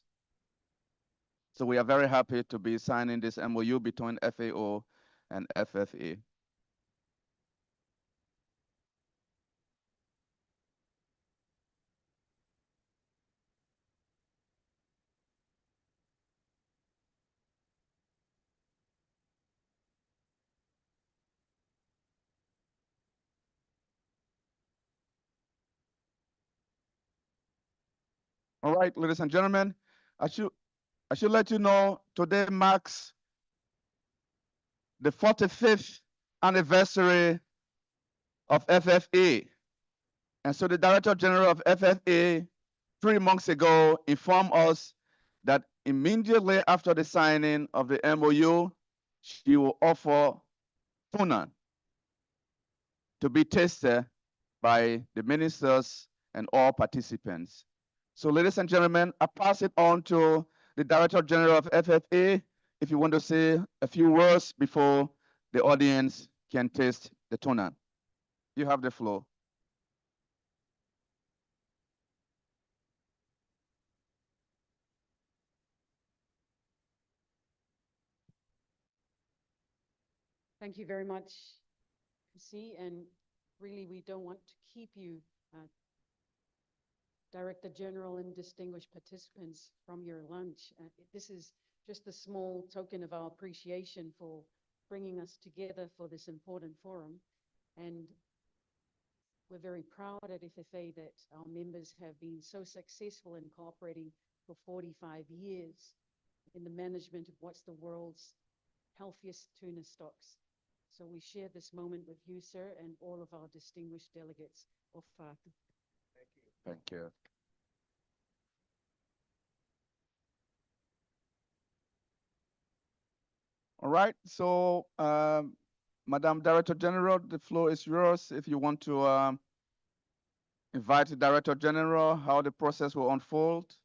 So we are very happy to be signing this MOU between FAO and FFA. All right, ladies and gentlemen, I should let you know today marks the 45th anniversary of FFA. And so the Director General of FFA 3 months ago informed us that immediately after the signing of the MOU, she will offer tuna to be tasted by the ministers and all participants. So ladies and gentlemen, I pass it on to the Director General of FFA if you want to say a few words before the audience can taste the tuna. You have the floor.
Thank you very much, Kasi, and really we don't want to keep you, Director General and distinguished participants, from your lunch. This is just a small token of our appreciation for bringing us together for this important forum. And we're very proud at FFA that our members have been so successful in cooperating for 45 years in the management of what's the world's healthiest tuna stocks. So we share this moment with you, sir, and all of our distinguished delegates of FATU.
Thank you. All right, so Madam Director General, the floor is yours. If you want to invite the Director General, how the process will unfold.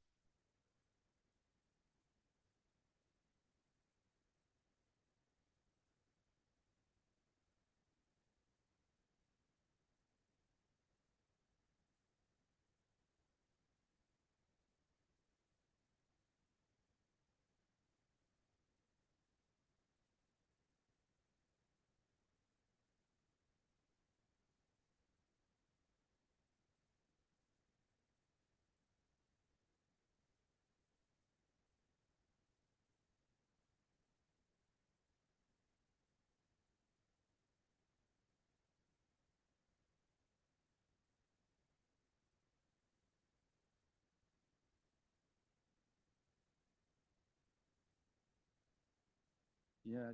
Yeah,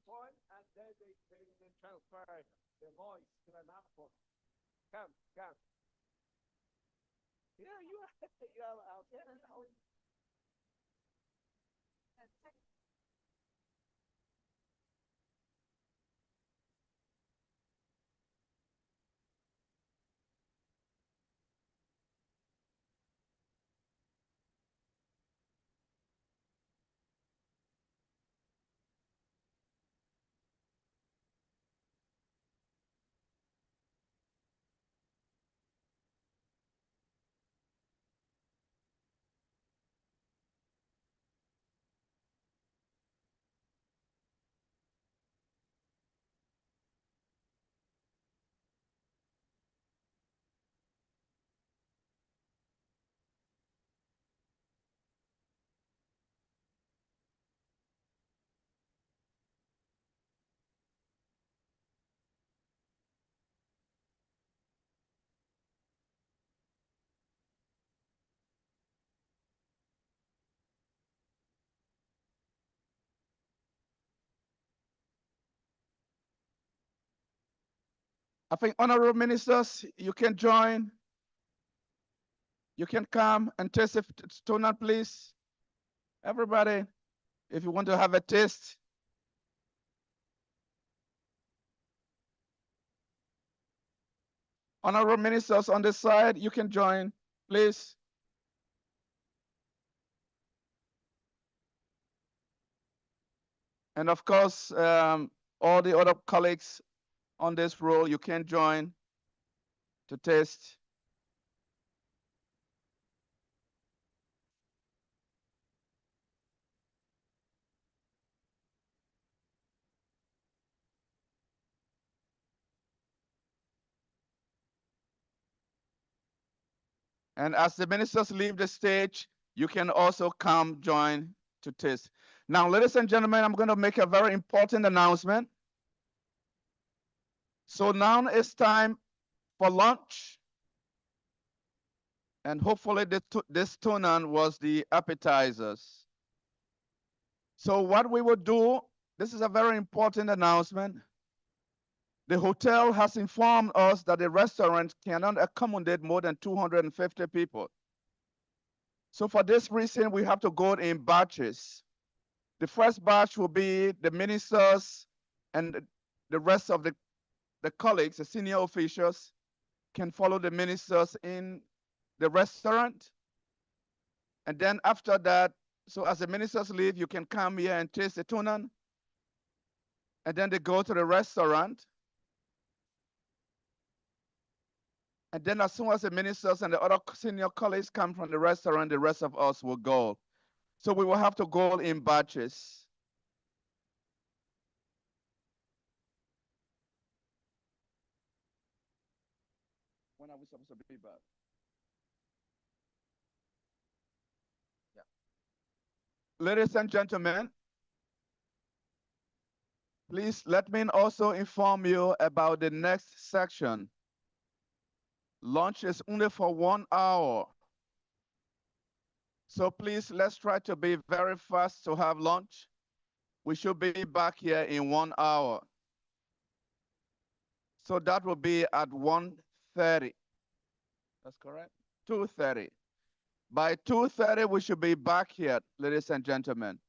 point, and then they can transfer the voice to an output. Come. Yeah, you are out there.
I think honorable ministers, you can join. You can come and taste the tuna, please. Everybody, if you want to have a taste. Honorable ministers on this side, you can join, please. And of course, all the other colleagues on this roll, you can join to taste. And as the ministers leave the stage, you can also come join to taste. Now, ladies and gentlemen, I'm going to make a very important announcement. So now it's time for lunch. And hopefully this tuna was the appetizers. So what we will do, this is a very important announcement. The hotel has informed us that the restaurant cannot accommodate more than 250 people. So for this reason, we have to go in batches. The first batch will be the ministers and the rest of the colleagues, the senior officials, can follow the ministers in the restaurant. And then after that, so as the ministers leave, you can come here and taste the tuna. And then they go to the restaurant. And then as soon as the ministers and the other senior colleagues come from the restaurant, the rest of us will go. So we will have to go in batches. When are we supposed to be back? Yeah. Ladies and gentlemen, please let me also inform you about the next section. Lunch is only for 1 hour. So please, let's try to be very fast to have lunch. We should be back here in 1 hour. So that will be at 1:30. That's correct? 2:30. By 2:30, we should be back here, ladies and gentlemen.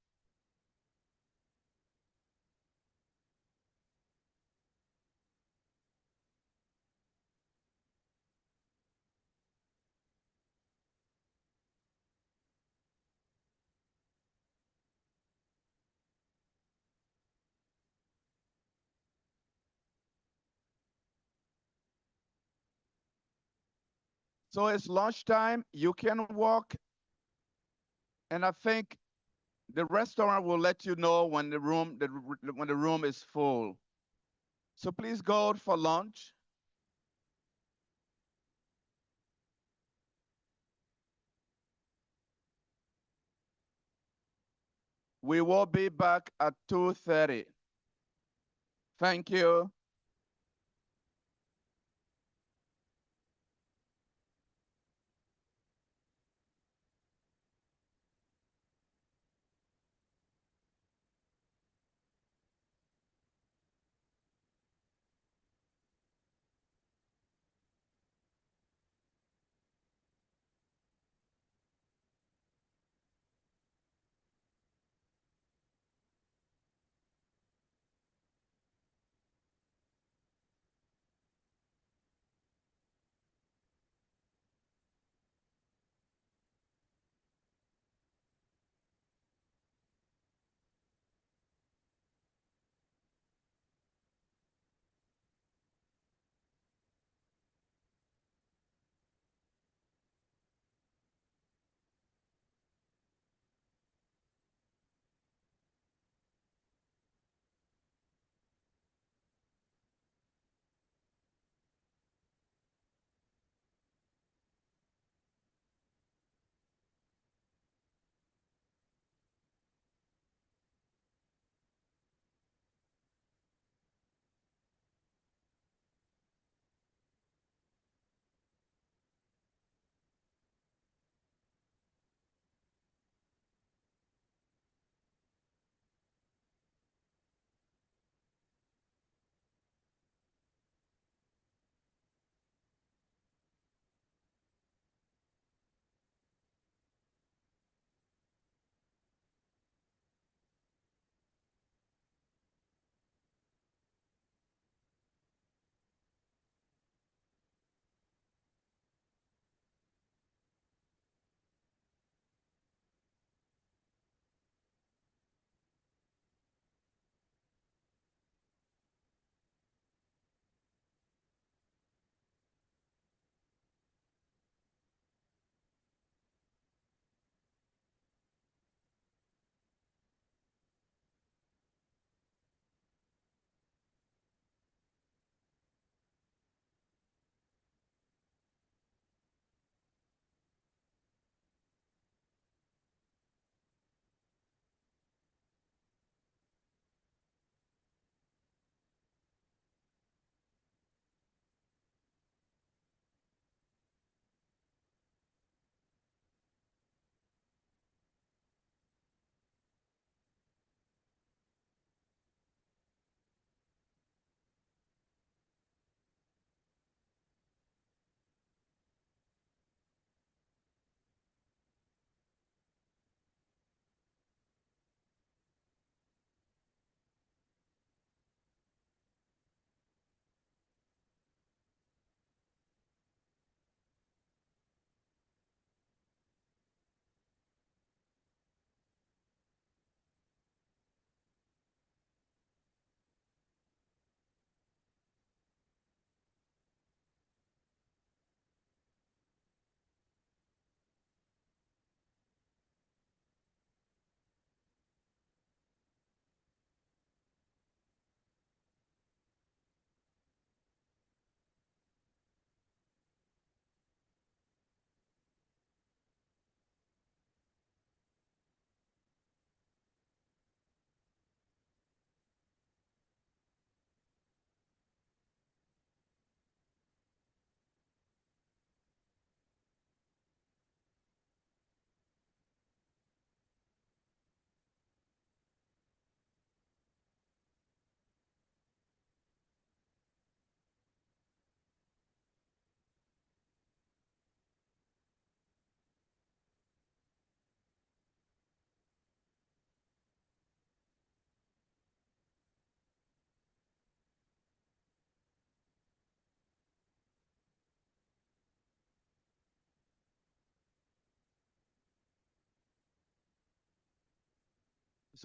So it's lunchtime, you can walk, and I think the restaurant will let you know when the room is full. So please go out for lunch. We will be back at 2:30. Thank you.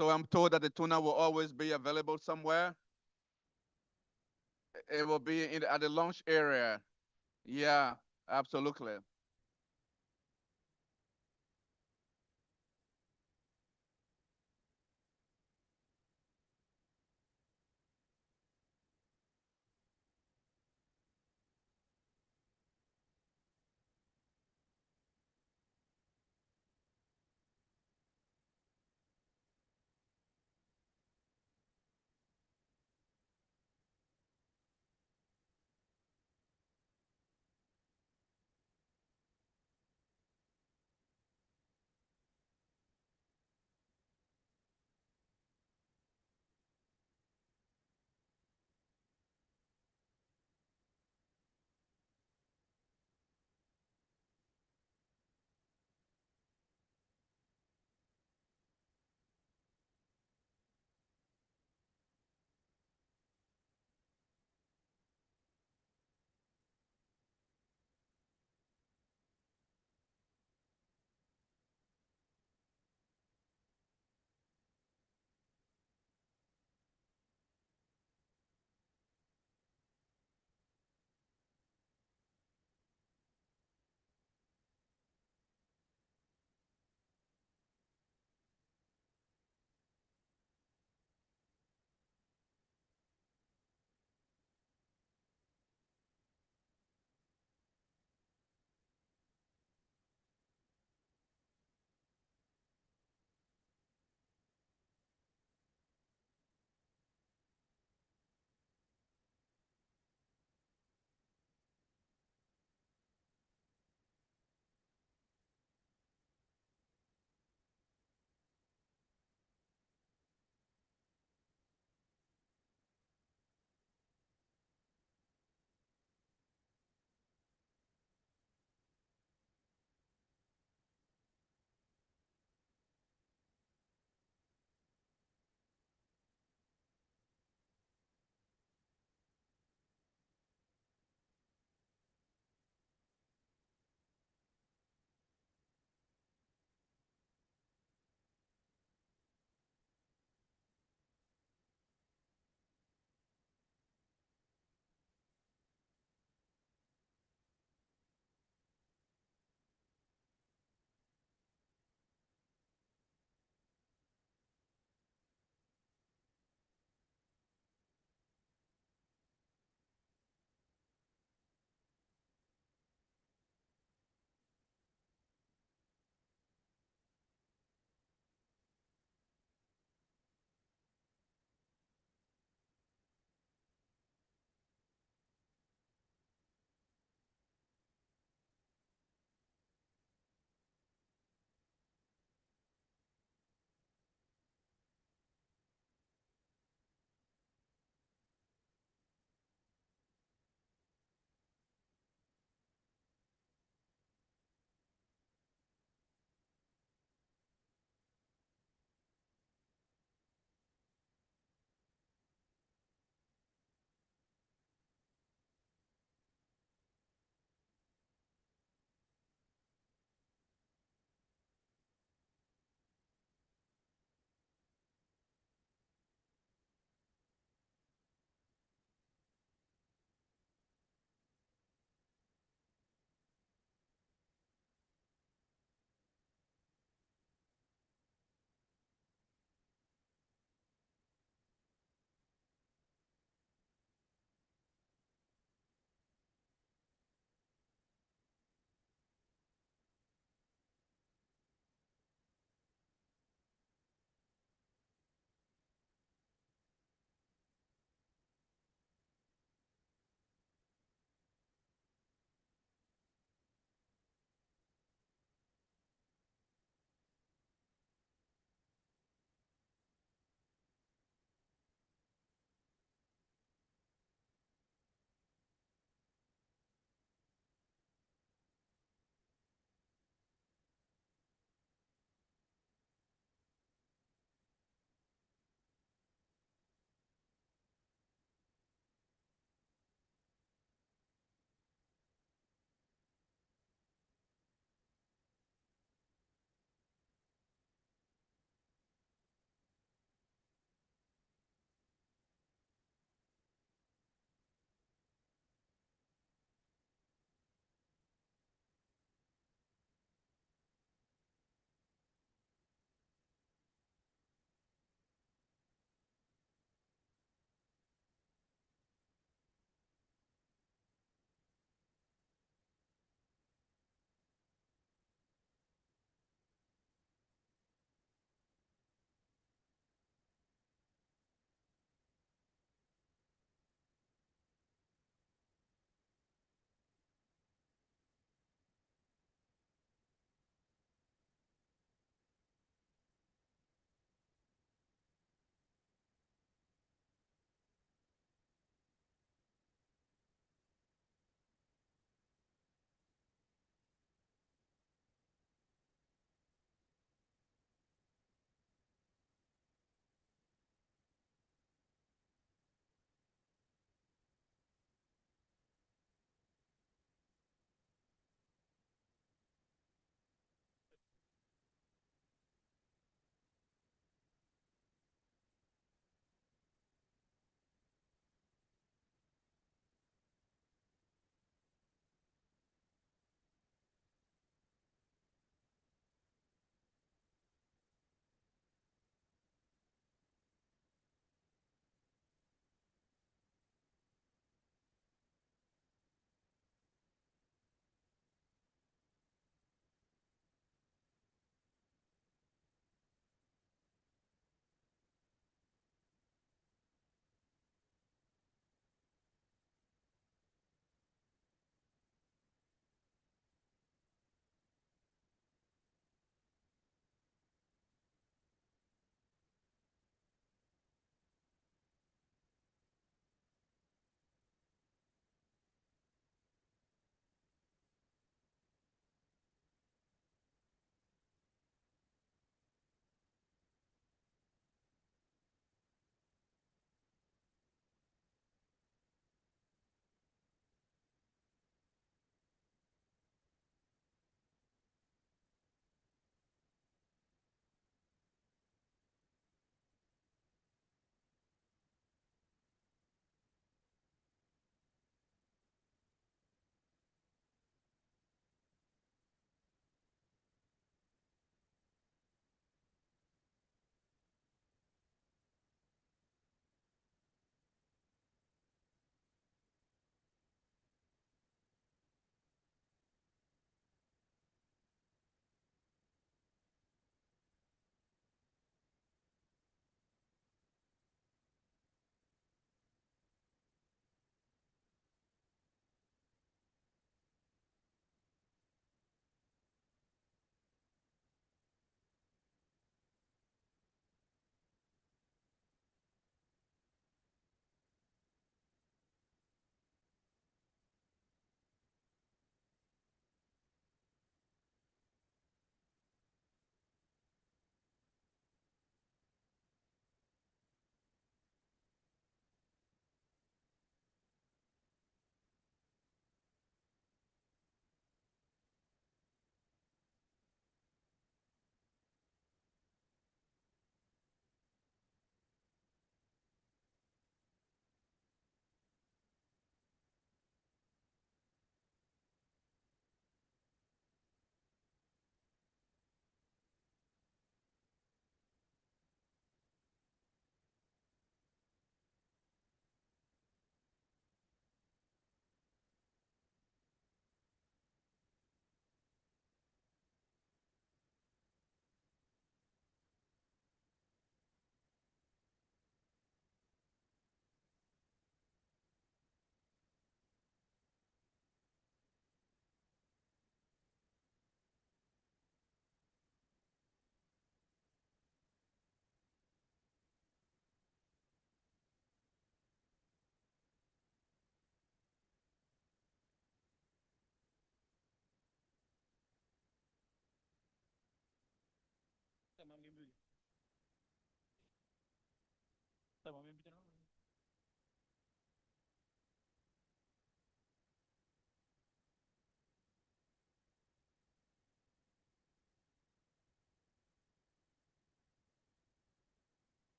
So I'm told that the tuna will always be available somewhere. It will be at the launch area. Yeah, absolutely.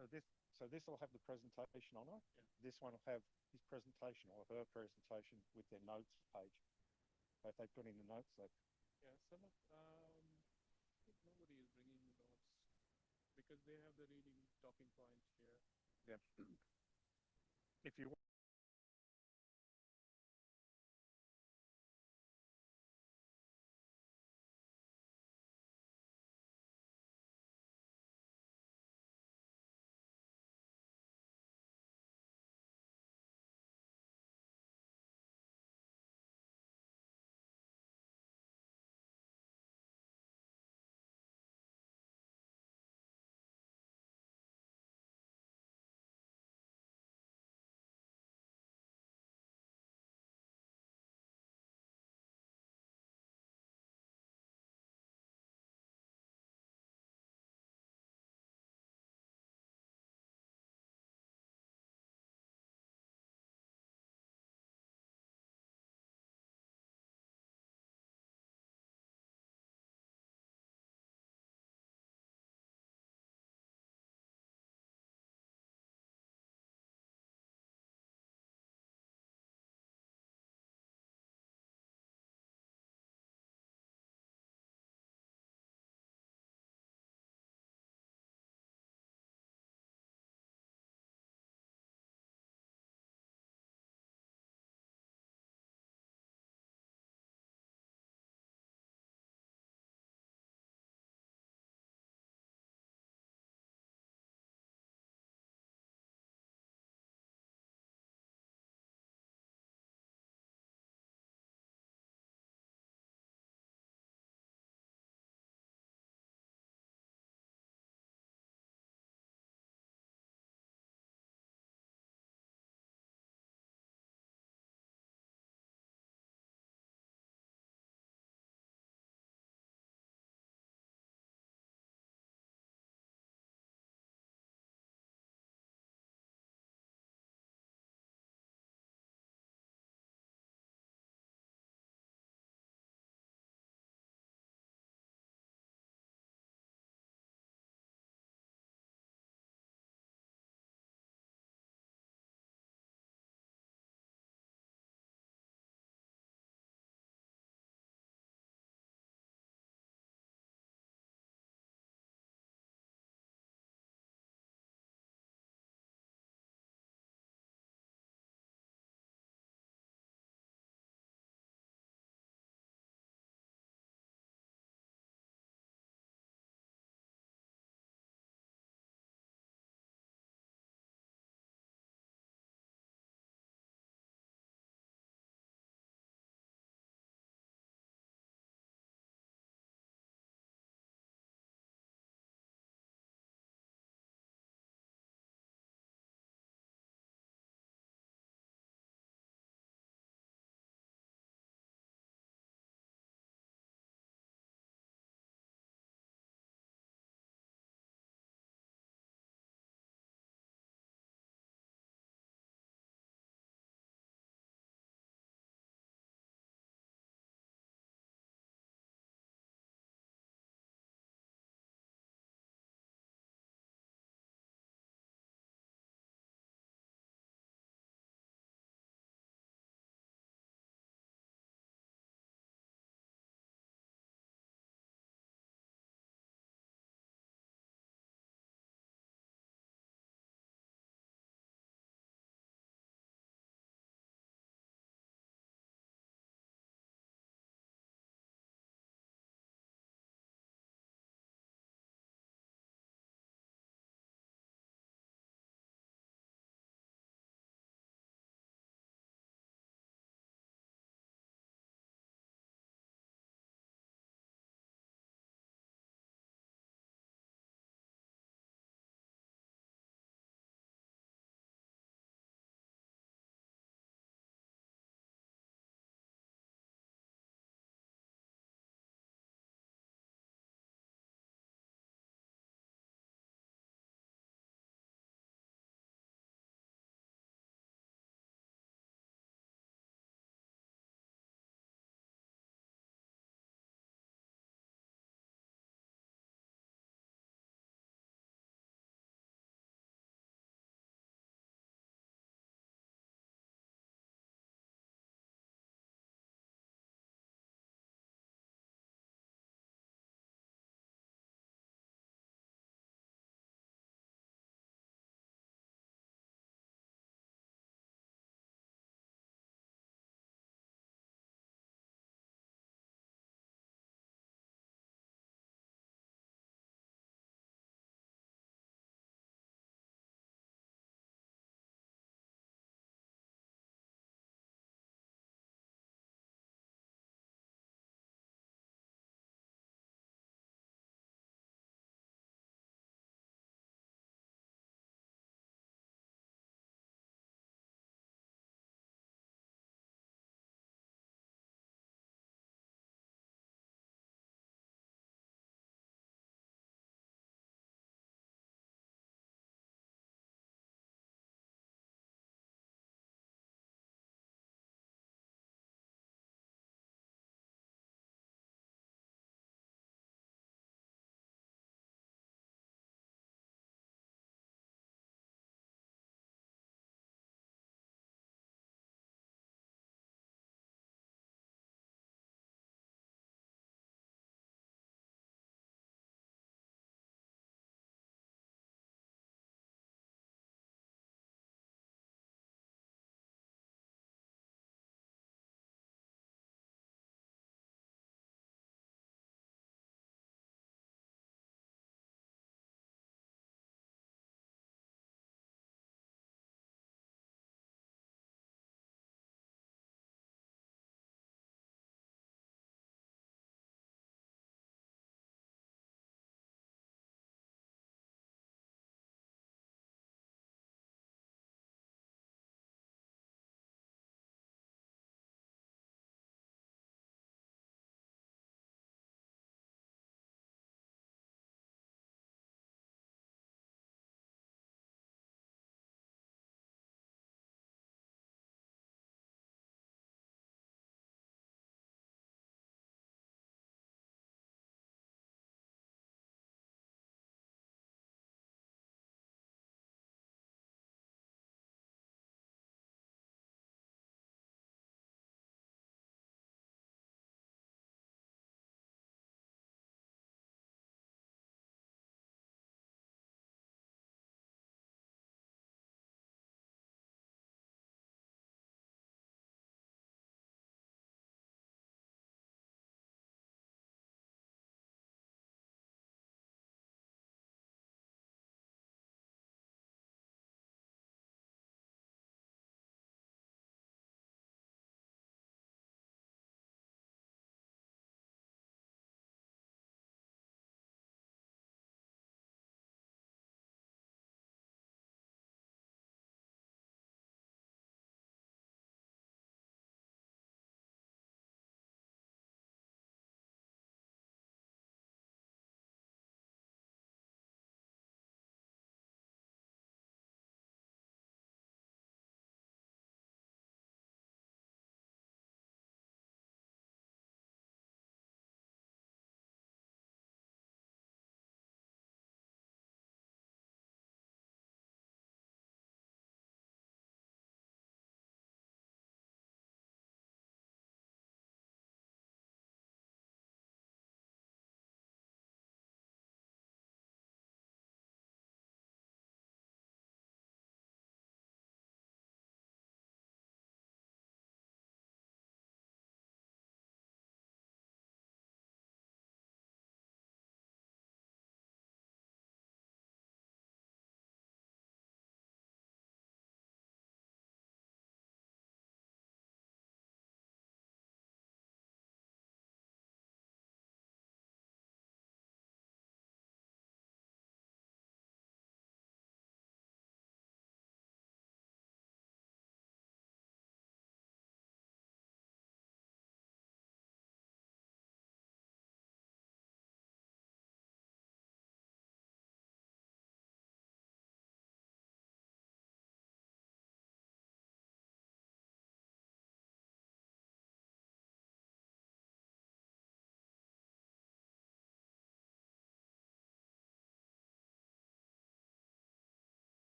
So this will have the presentation on it. This one will have his presentation or her presentation with their notes page. So if they put in the notes, that
Yeah, some of I think nobody is bringing notes because they have the reading talking point here.
yeah. If you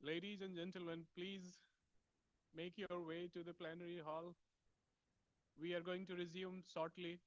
Ladies and gentlemen, please make your way to the plenary hall. We are going to resume shortly.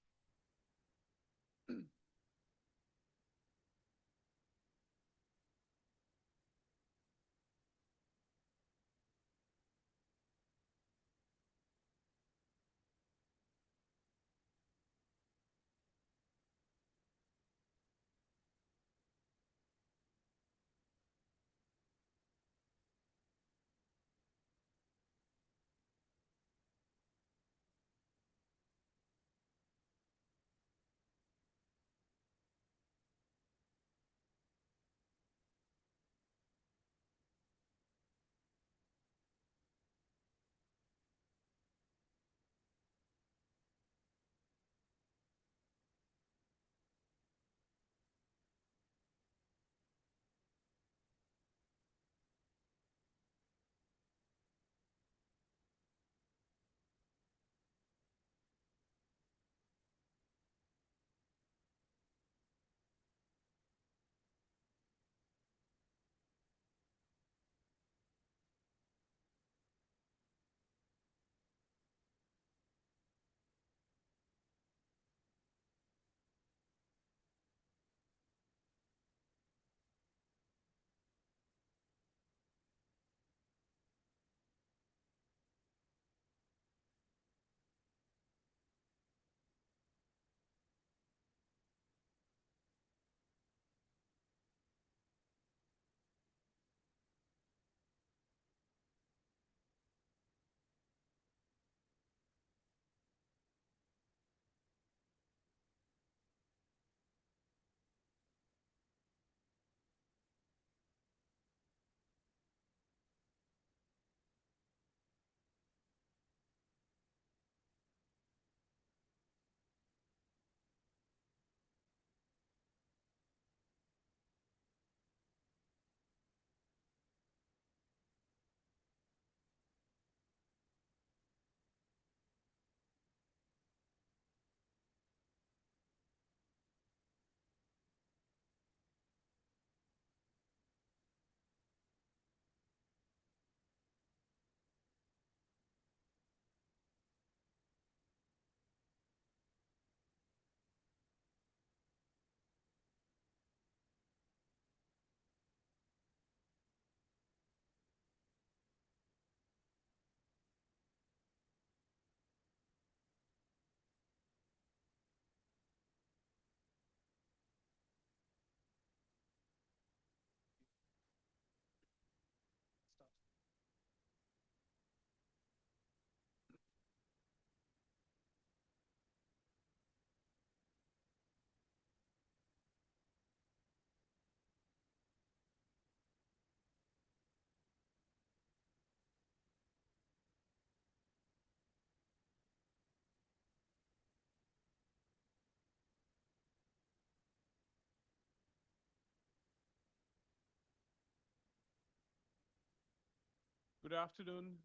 Good afternoon.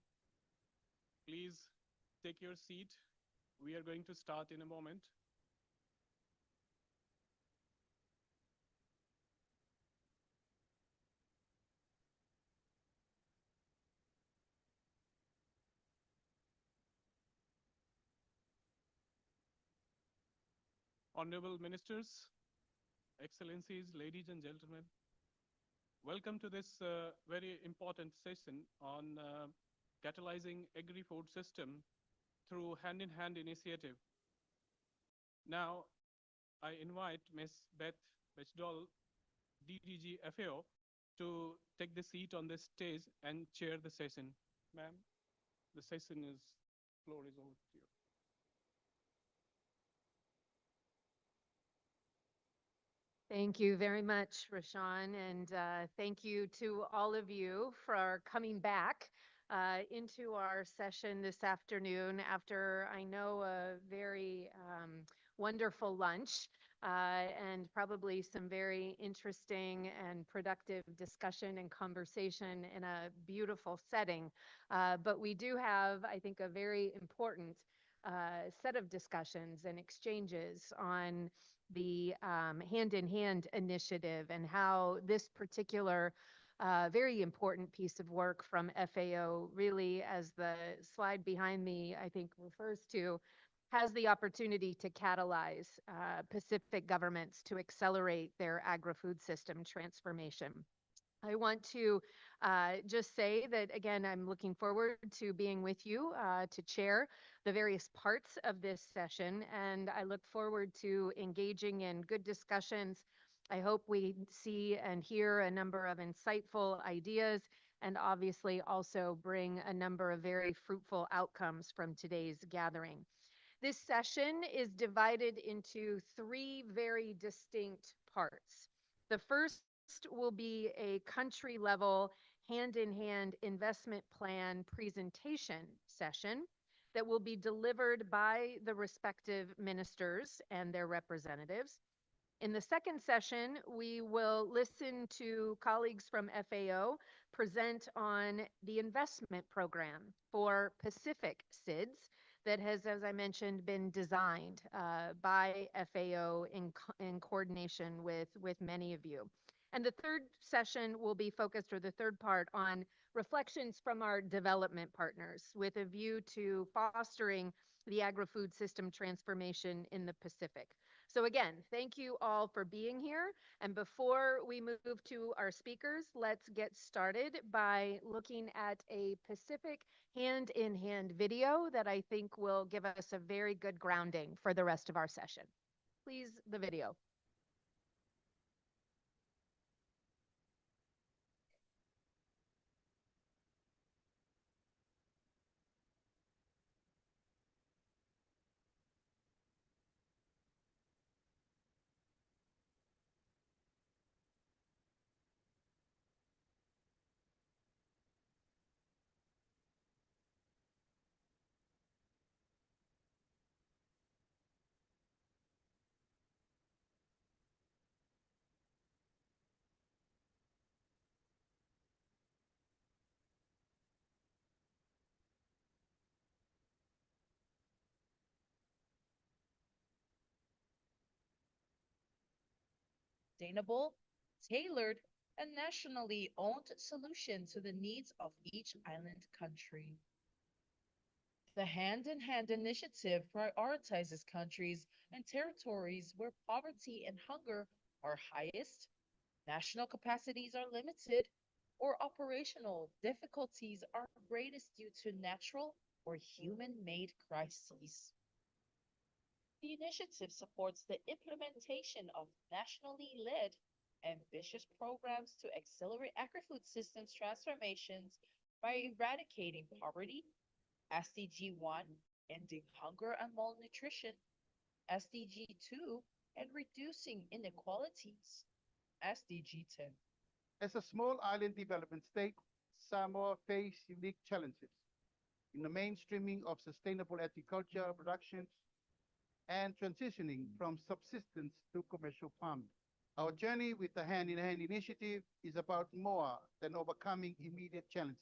Please take your seat. We are going to start in a moment. Honorable Ministers, Excellencies, ladies and gentlemen, welcome to this very important session on catalyzing agri-food system through hand-in-hand initiative. Now, I invite Ms. Beth Bechdol, DDG FAO, to take the seat on the stage and chair the session. Ma'am, the floor is over to you.
Thank you very much, Rashawn, and thank you to all of you for coming back into our session this afternoon after, I know, a very wonderful lunch and probably some very interesting and productive discussion and conversation in a beautiful setting. But we do have, I think, a very important set of discussions and exchanges on the hand-in-hand initiative and how this particular very important piece of work from FAO, really, as the slide behind me, I think, refers to, has the opportunity to catalyze Pacific governments to accelerate their agri-food system transformation. I want to just say that, again, I'm looking forward to being with you to chair the various parts of this session, and I look forward to engaging in good discussions. I hope we see and hear a number of insightful ideas and obviously also bring a number of very fruitful outcomes from today's gathering. This session is divided into three very distinct parts. The first will be a country level hand-in-hand investment plan presentation session that will be delivered by the respective ministers and their representatives. In the second session, we will listen to colleagues from FAO present on the investment program for Pacific SIDS that has, as I mentioned, been designed by FAO in coordination with many of you. And the third session will be focused, or the third part, on reflections from our development partners with a view to fostering the agri-food system transformation in the Pacific. So again, thank you all for being here. And before we move to our speakers, let's get started by looking at a Pacific hand-in-hand video that I think will give us a very good grounding for the rest of our session. Please, the video.
Sustainable, tailored, and nationally owned solution to the needs of each island country. The Hand-in-Hand initiative prioritizes countries and territories where poverty and hunger are highest, national capacities are limited, or operational difficulties are greatest due to natural or human-made crises. The initiative supports the implementation of nationally led, ambitious programs to accelerate agri-food systems transformations by eradicating poverty, SDG 1, ending hunger and malnutrition, SDG 2, and reducing inequalities, SDG 10.
As a small island development state, Samoa faces unique challenges in the mainstreaming of sustainable agriculture productions and transitioning from subsistence to commercial farming. Our journey with the Hand-in-Hand initiative is about more than overcoming immediate challenges.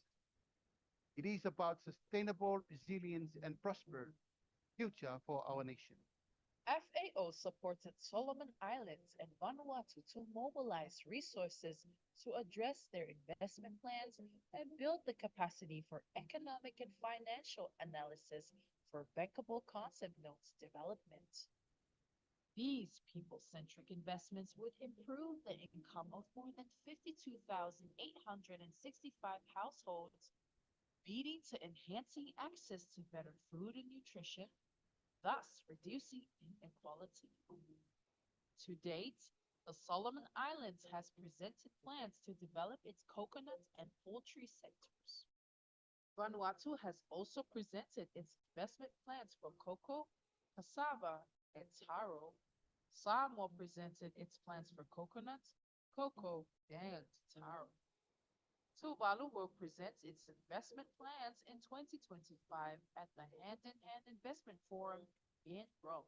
It is about sustainable resilience and prosperous future for our nation.
FAO supported Solomon Islands and Vanuatu to mobilize resources to address their investment plans and build the capacity for economic and financial analysis for bankable concept notes development. These people-centric investments would improve the income of more than 52,865 households, leading to enhancing access to better food and nutrition, thus reducing inequality. To date, the Solomon Islands has presented plans to develop its coconut and poultry sectors. Vanuatu has also presented its investment plans for cocoa, cassava, and taro. Samoa presented its plans for coconut, cocoa, and taro. Tuvalu will present its investment plans in 2025 at the Hand-in-Hand Investment Forum in Rome.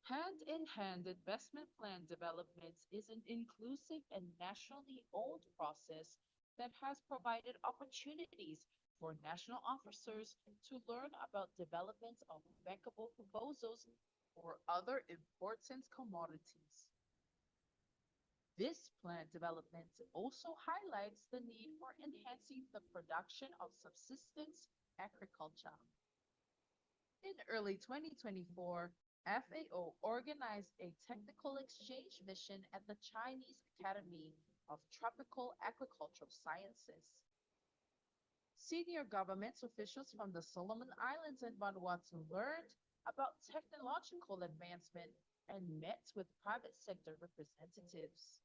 Hand-in-Hand investment plan development is an inclusive and nationally owned process that has provided opportunities for national officers to learn about development of bankable proposals or other important commodities. This plant development also highlights the need for enhancing the production of subsistence agriculture. In early 2024, FAO organized a technical exchange mission at the Chinese Academy of Tropical Agricultural Sciences. Senior government officials from the Solomon Islands and Vanuatu learned about technological advancement and met with private sector representatives.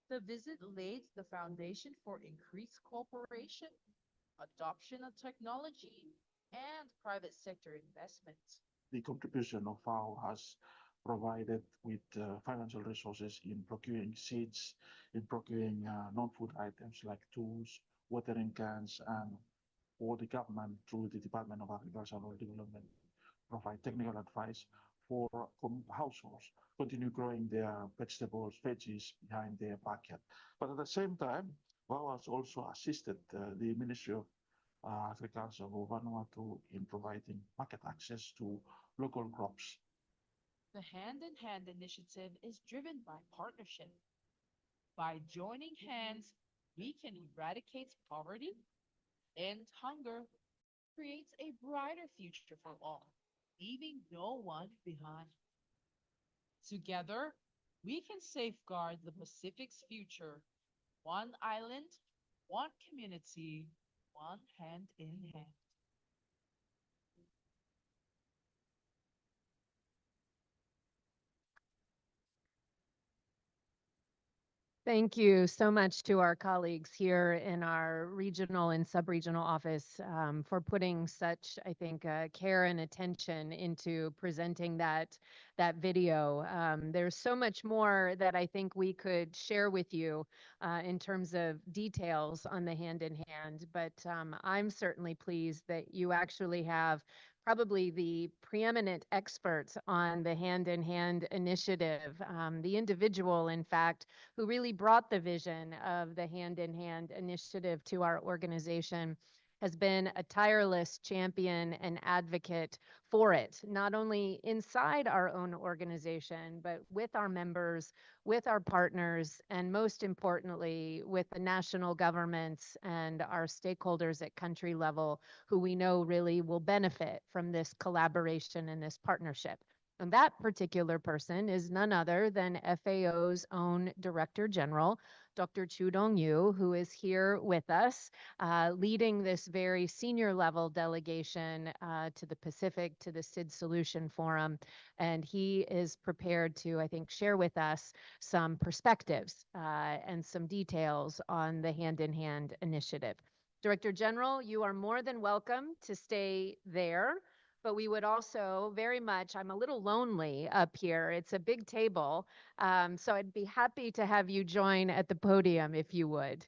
The visit laid the foundation for increased cooperation, adoption of technology, and private sector investment.
The contribution of FAO has provided with financial resources in procuring seeds, in procuring non-food items like tools, watering cans, and for the government through the Department of Agricultural Development provide technical advice for households continue growing their vegetables, veggies behind their backyard. But at the same time, FAO has also assisted the Ministry of Agriculture of Vanuatu in providing market access to local crops.
The Hand-in-Hand initiative is driven by partnership. By joining hands, we can eradicate poverty, end hunger, create a brighter future for all, leaving no one behind. Together, we can safeguard the Pacific's future, one island, one community, one hand in hand.
Thank you so much to our colleagues here in our regional and sub-regional office for putting such, I think, care and attention into presenting that video. There's so much more that I think we could share with you in terms of details on the hand in hand, but I'm certainly pleased that you actually have probably the preeminent experts on the hand-in-hand initiative, the individual, in fact, who really brought the vision of the hand-in-hand initiative to our organization, has been a tireless champion and advocate for it, not only inside our own organization, but with our members, with our partners, and most importantly, with the national governments and our stakeholders at country level, who we know really will benefit from this collaboration and this partnership. And that particular person is none other than FAO's own Director General, Dr. Dongyu, who is here with us, leading this very senior level delegation to the Pacific, to the SIDS Solution Forum. And he is prepared to, I think, share with us some perspectives and some details on the hand-in-hand initiative. Director General, you are more than welcome to stay there. But we would also very much, I'm a little lonely up here. It's a big table. So I'd be happy to have you join at the podium if you would.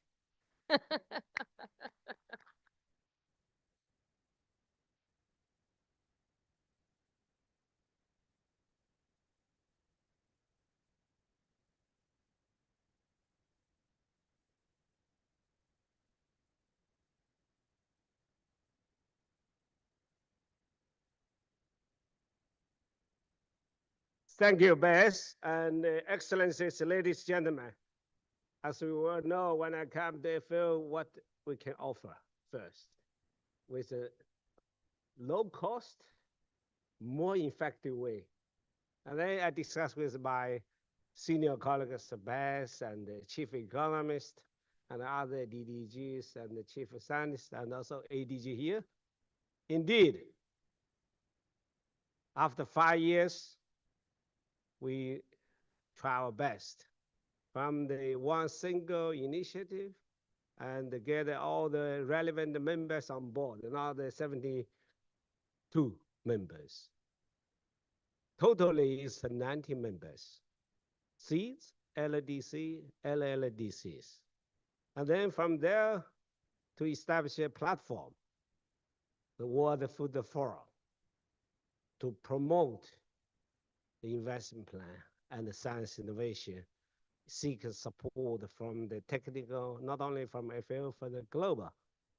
Thank you, Bess, and excellencies, ladies and gentlemen. As we all know, when I come to FAO, what we can offer first, with a low cost, more effective way. And then I discuss with my senior colleagues, Bess and the chief economist, and other DDGs and the chief scientist, and also ADG here. Indeed, after 5 years, we try our best from the one single initiative and get all the relevant members on board, now the 72 members. Totally is 90 members, SIDS, LDC, LLDCs. And then from there to establish a platform, the World Food Forum, to promote the investment plan and the science innovation, seek support from the technical, not only from FAO, for the global,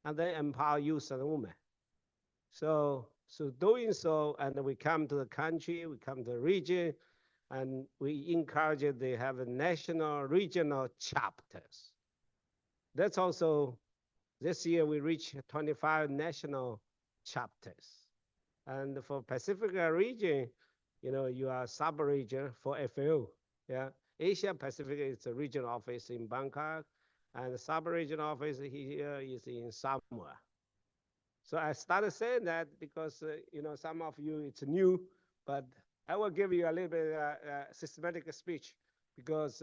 and then empower youth and women. So doing so, and we come to the country, we come to the region, And we encourage they have national, regional chapters. That's also, this year we reached 25 national chapters. And for Pacific region, you are sub-region for FAO. Yeah, Asia Pacific is a regional office in Bangkok, and the sub-region office here is in Samoa. So I started saying that because some of you it's new, but I will give you a little bit systematic speech because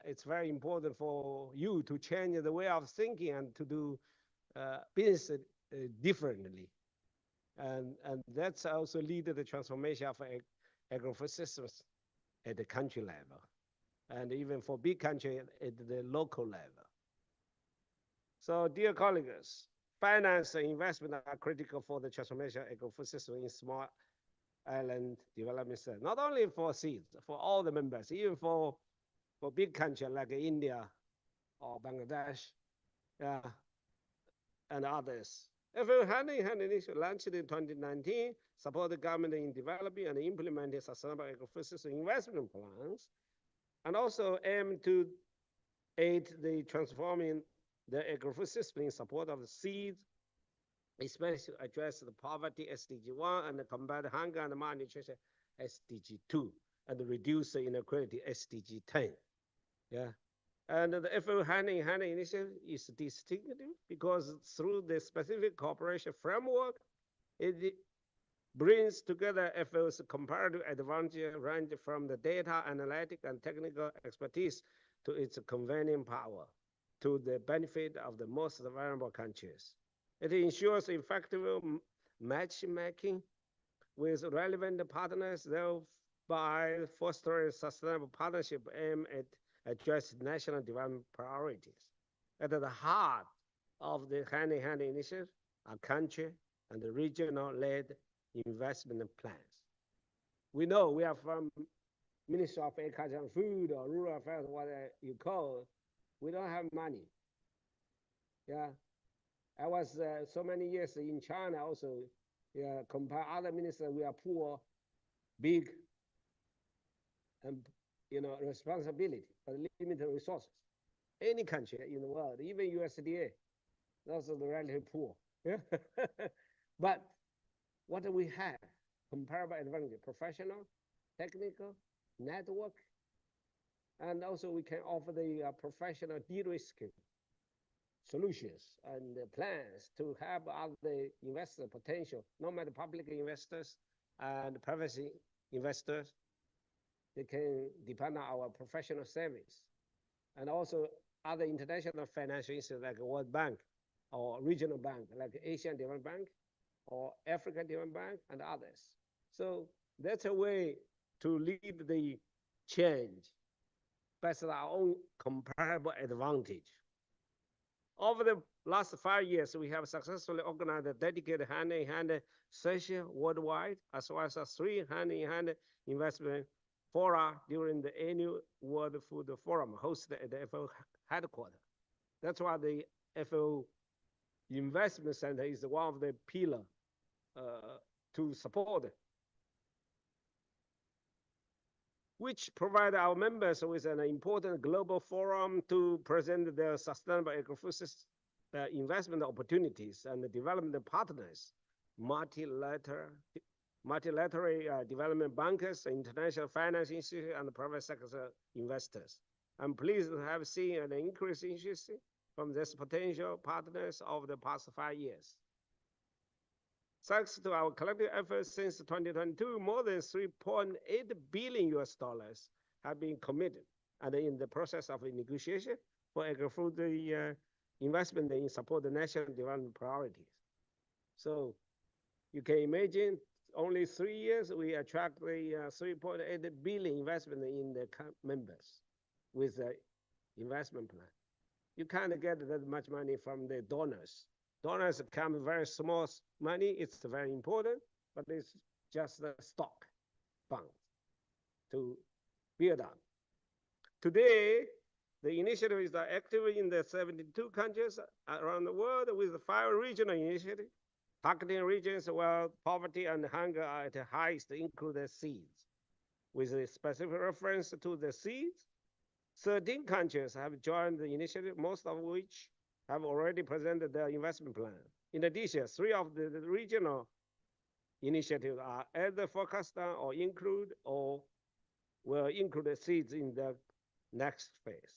it's very important for you to change the way of thinking and to do business differently. And that's also lead to the transformation of Agrifood Systems at the country level, and even for big country at the local level. So dear colleagues, finance and investment are critical for the transformation of Agrifood System in small island development center. Not only for SIDS, for all the members, even for big countries like India or Bangladesh, and others. FAO hand-in-hand initiative launched in 2019, support the government in developing and implementing sustainable Agrifood System investment plans, and also aim to aid the transforming the Agrifood System in support of the SIDS, especially to address the poverty SDG 1 and the combat hunger and malnutrition SDG 2, and reduce the inequality SDG 10. Yeah. And the FAO hand-in-hand initiative is distinctive because through the specific cooperation framework, it brings together FAO's comparative advantage range from the data, analytic, and technical expertise to its convening power to the benefit of the most vulnerable countries. It ensures effective matchmaking with relevant partners, thereby fostering sustainable partnership aimed at address national development priorities. At the heart of the hand-in-hand initiative are country and regional-led investment plans. We know we are from Ministry of Agriculture and Food or Rural Affairs, whatever you call it. We don't have money. Yeah, I was so many years in China also. Yeah, compare other ministers, we are poor, big, and responsibility, but limited resources. Any country in the world, even USDA, those are relatively poor. But what do we have? Comparable advantage, professional, technical, network, and also we can offer the professional de-risking solutions and plans to have other investor potential, no matter public investors and private investors. They can depend on our professional service, and also other international financial institutions like World Bank or regional bank like Asian Development Bank or African Development Bank and others. So that's a way to lead the change based on our own comparable advantage. Over the last 5 years, we have successfully organized a dedicated hand-in-hand session worldwide, as well as 3 hand-in-hand investment fora during the annual World Food Forum hosted at the FAO headquarters. That's why the FAO Investment Center is one of the pillars to support, which provide our members with an important global forum to present their sustainable agri-food investment opportunities and development partners, multilateral development bankers, international finance institutions, and private sector investors. I'm pleased to have seen an increased interest from these potential partners over the past 5 years. Thanks to our collective efforts since 2022, more than $3.8 billion have been committed and in the process of negotiation for agri-food investment in support of the national development priorities. So you can imagine only 3 years, we attract the 3.8 billion investment in the members with the investment plan. You can't get that much money from the donors. Donors come very small money. It's very important, but it's just a stock fund to build up. Today, the initiative is active in the 72 countries around the world with 5 regional initiatives, targeting regions where poverty and hunger are at the highest, including SIDS. with a specific reference to the seeds. 13 countries have joined the initiative, most of which have already presented their investment plan. In addition, 3 of the regional initiatives are either forecast on or will include seeds in the next phase.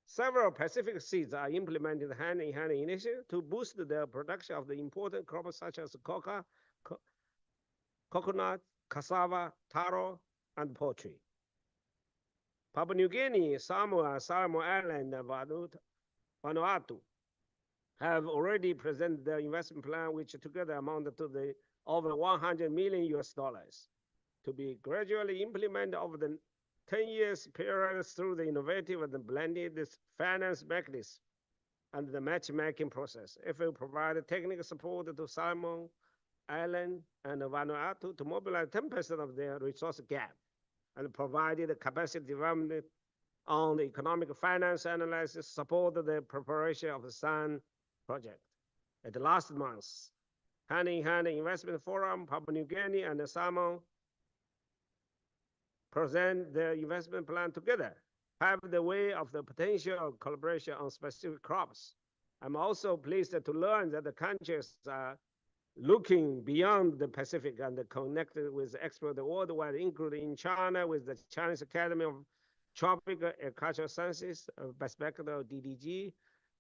Several Pacific seeds are implemented hand-in-hand initiative to boost the production of the important crops such as coca, coconut, cassava, taro, and poultry. Papua New Guinea, Samoa, Solomon Island, and Vanuatu have already presented their investment plan, which together amount to the over 100 million US dollars to be gradually implemented over the 10 years period through the innovative and blended finance mechanism and the matchmaking process. If we provide technical support to Solomon Island and Vanuatu to mobilize 10% of their resource gap and provided capacity development on the economic finance analysis, support the preparation of the SUN project. At the last month's hand-in-hand investment forum, Papua New Guinea and Samoa present their investment plan together, have the way of the potential collaboration on specific crops. I'm also pleased to learn that the countries are looking beyond the Pacific and connected with experts worldwide, including in China with the Chinese Academy of Tropical Agricultural Sciences, perspective of DDG.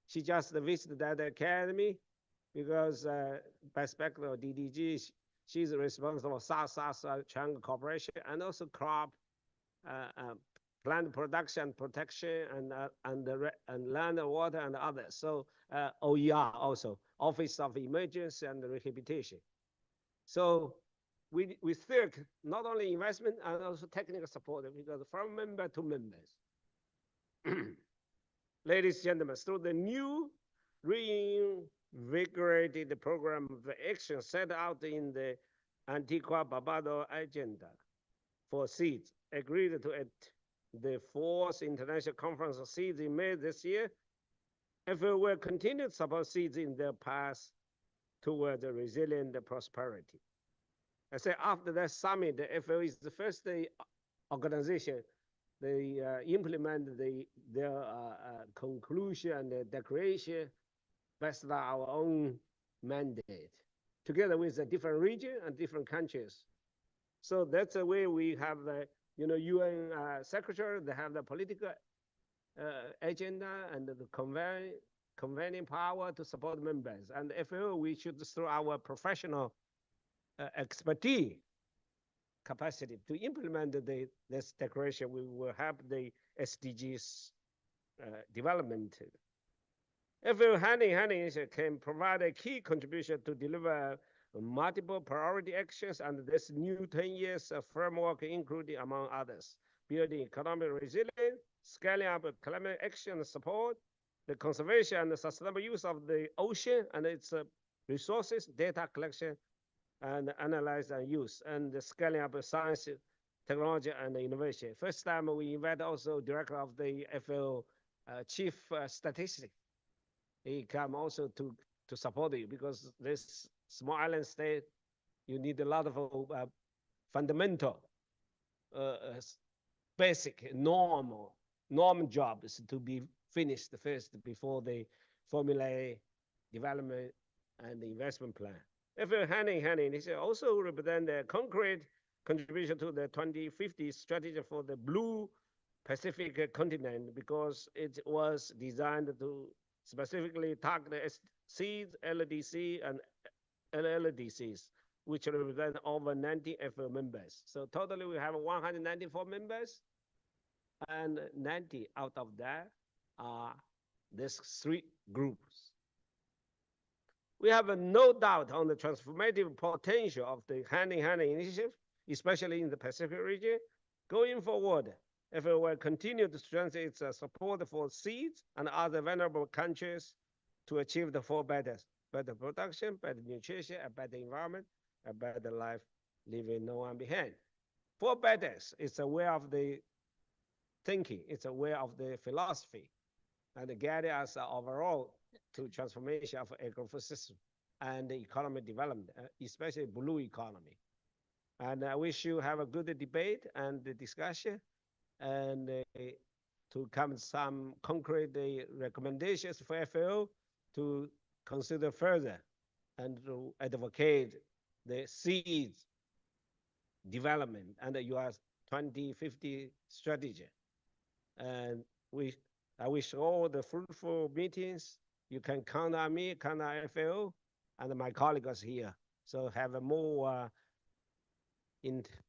She just visited that academy because perspective of DDG, she's responsible for South Triangle Corporation and also crop, plant production, protection, and land, water, and others. So OER also, Office of Emergency and Rehabilitation. So we think not only investment and also technical support because from member to members. Ladies and gentlemen, through the new reinvigorated program of action set out in the Antigua Barbados agenda for seeds, agreed to at the 4th International Conference of Seeds in May this year, FAO will continue to support seeds in their path toward resilient prosperity. I say after that summit, the FAO is the first organization they implement their conclusion and the declaration based on our own mandate, together with a different region and different countries. So that's the way we have the UN secretary, they have the political agenda and the convening power to support members. And FAO, we should, through our professional expertise, capacity to implement this declaration, we will help the SDGs development. FAO hand-in-hand initiative can provide a key contribution to deliver multiple priority actions under this new 10 years framework, including, among others, building economic resilience, scaling up climate action support, the conservation and the sustainable use of the ocean and its resources, data collection, and analyze and use, and the scaling up of science, technology, and innovation. First time we invite also director of the FAO chief statistic. He come also to support you because this small island state, you need a lot of fundamental, basic, norm jobs to be finished first before the formulate development and the investment plan. FAO hand-in-hand initiative also represent a concrete contribution to the 2050 strategy for the Blue Pacific continent because it was designed to specifically target seeds, LDC, and LLDCs, which represent over 90 FAO members. So totally we have 194 members, and 90 out of that are these 3 groups. We have no doubt on the transformative potential of the hand-in-hand initiative, especially in the Pacific region. Going forward, FAO will continue to strengthen its support for seeds and other vulnerable countries to achieve the 4 betters: better production, better nutrition, a better environment, a better life, leaving no one behind. 4 betters is a way of the thinking, it's a way of the philosophy, and guide us overall to transformation of agrifood system and the economic development, especially blue economy. And I wish you have a good debate and discussion, and to come some concrete recommendations for FAO to consider further and to advocate the seeds development under your 2050 strategy. And I wish all the fruitful meetings. You can count on me, count on FAO, and my colleagues here. So have a more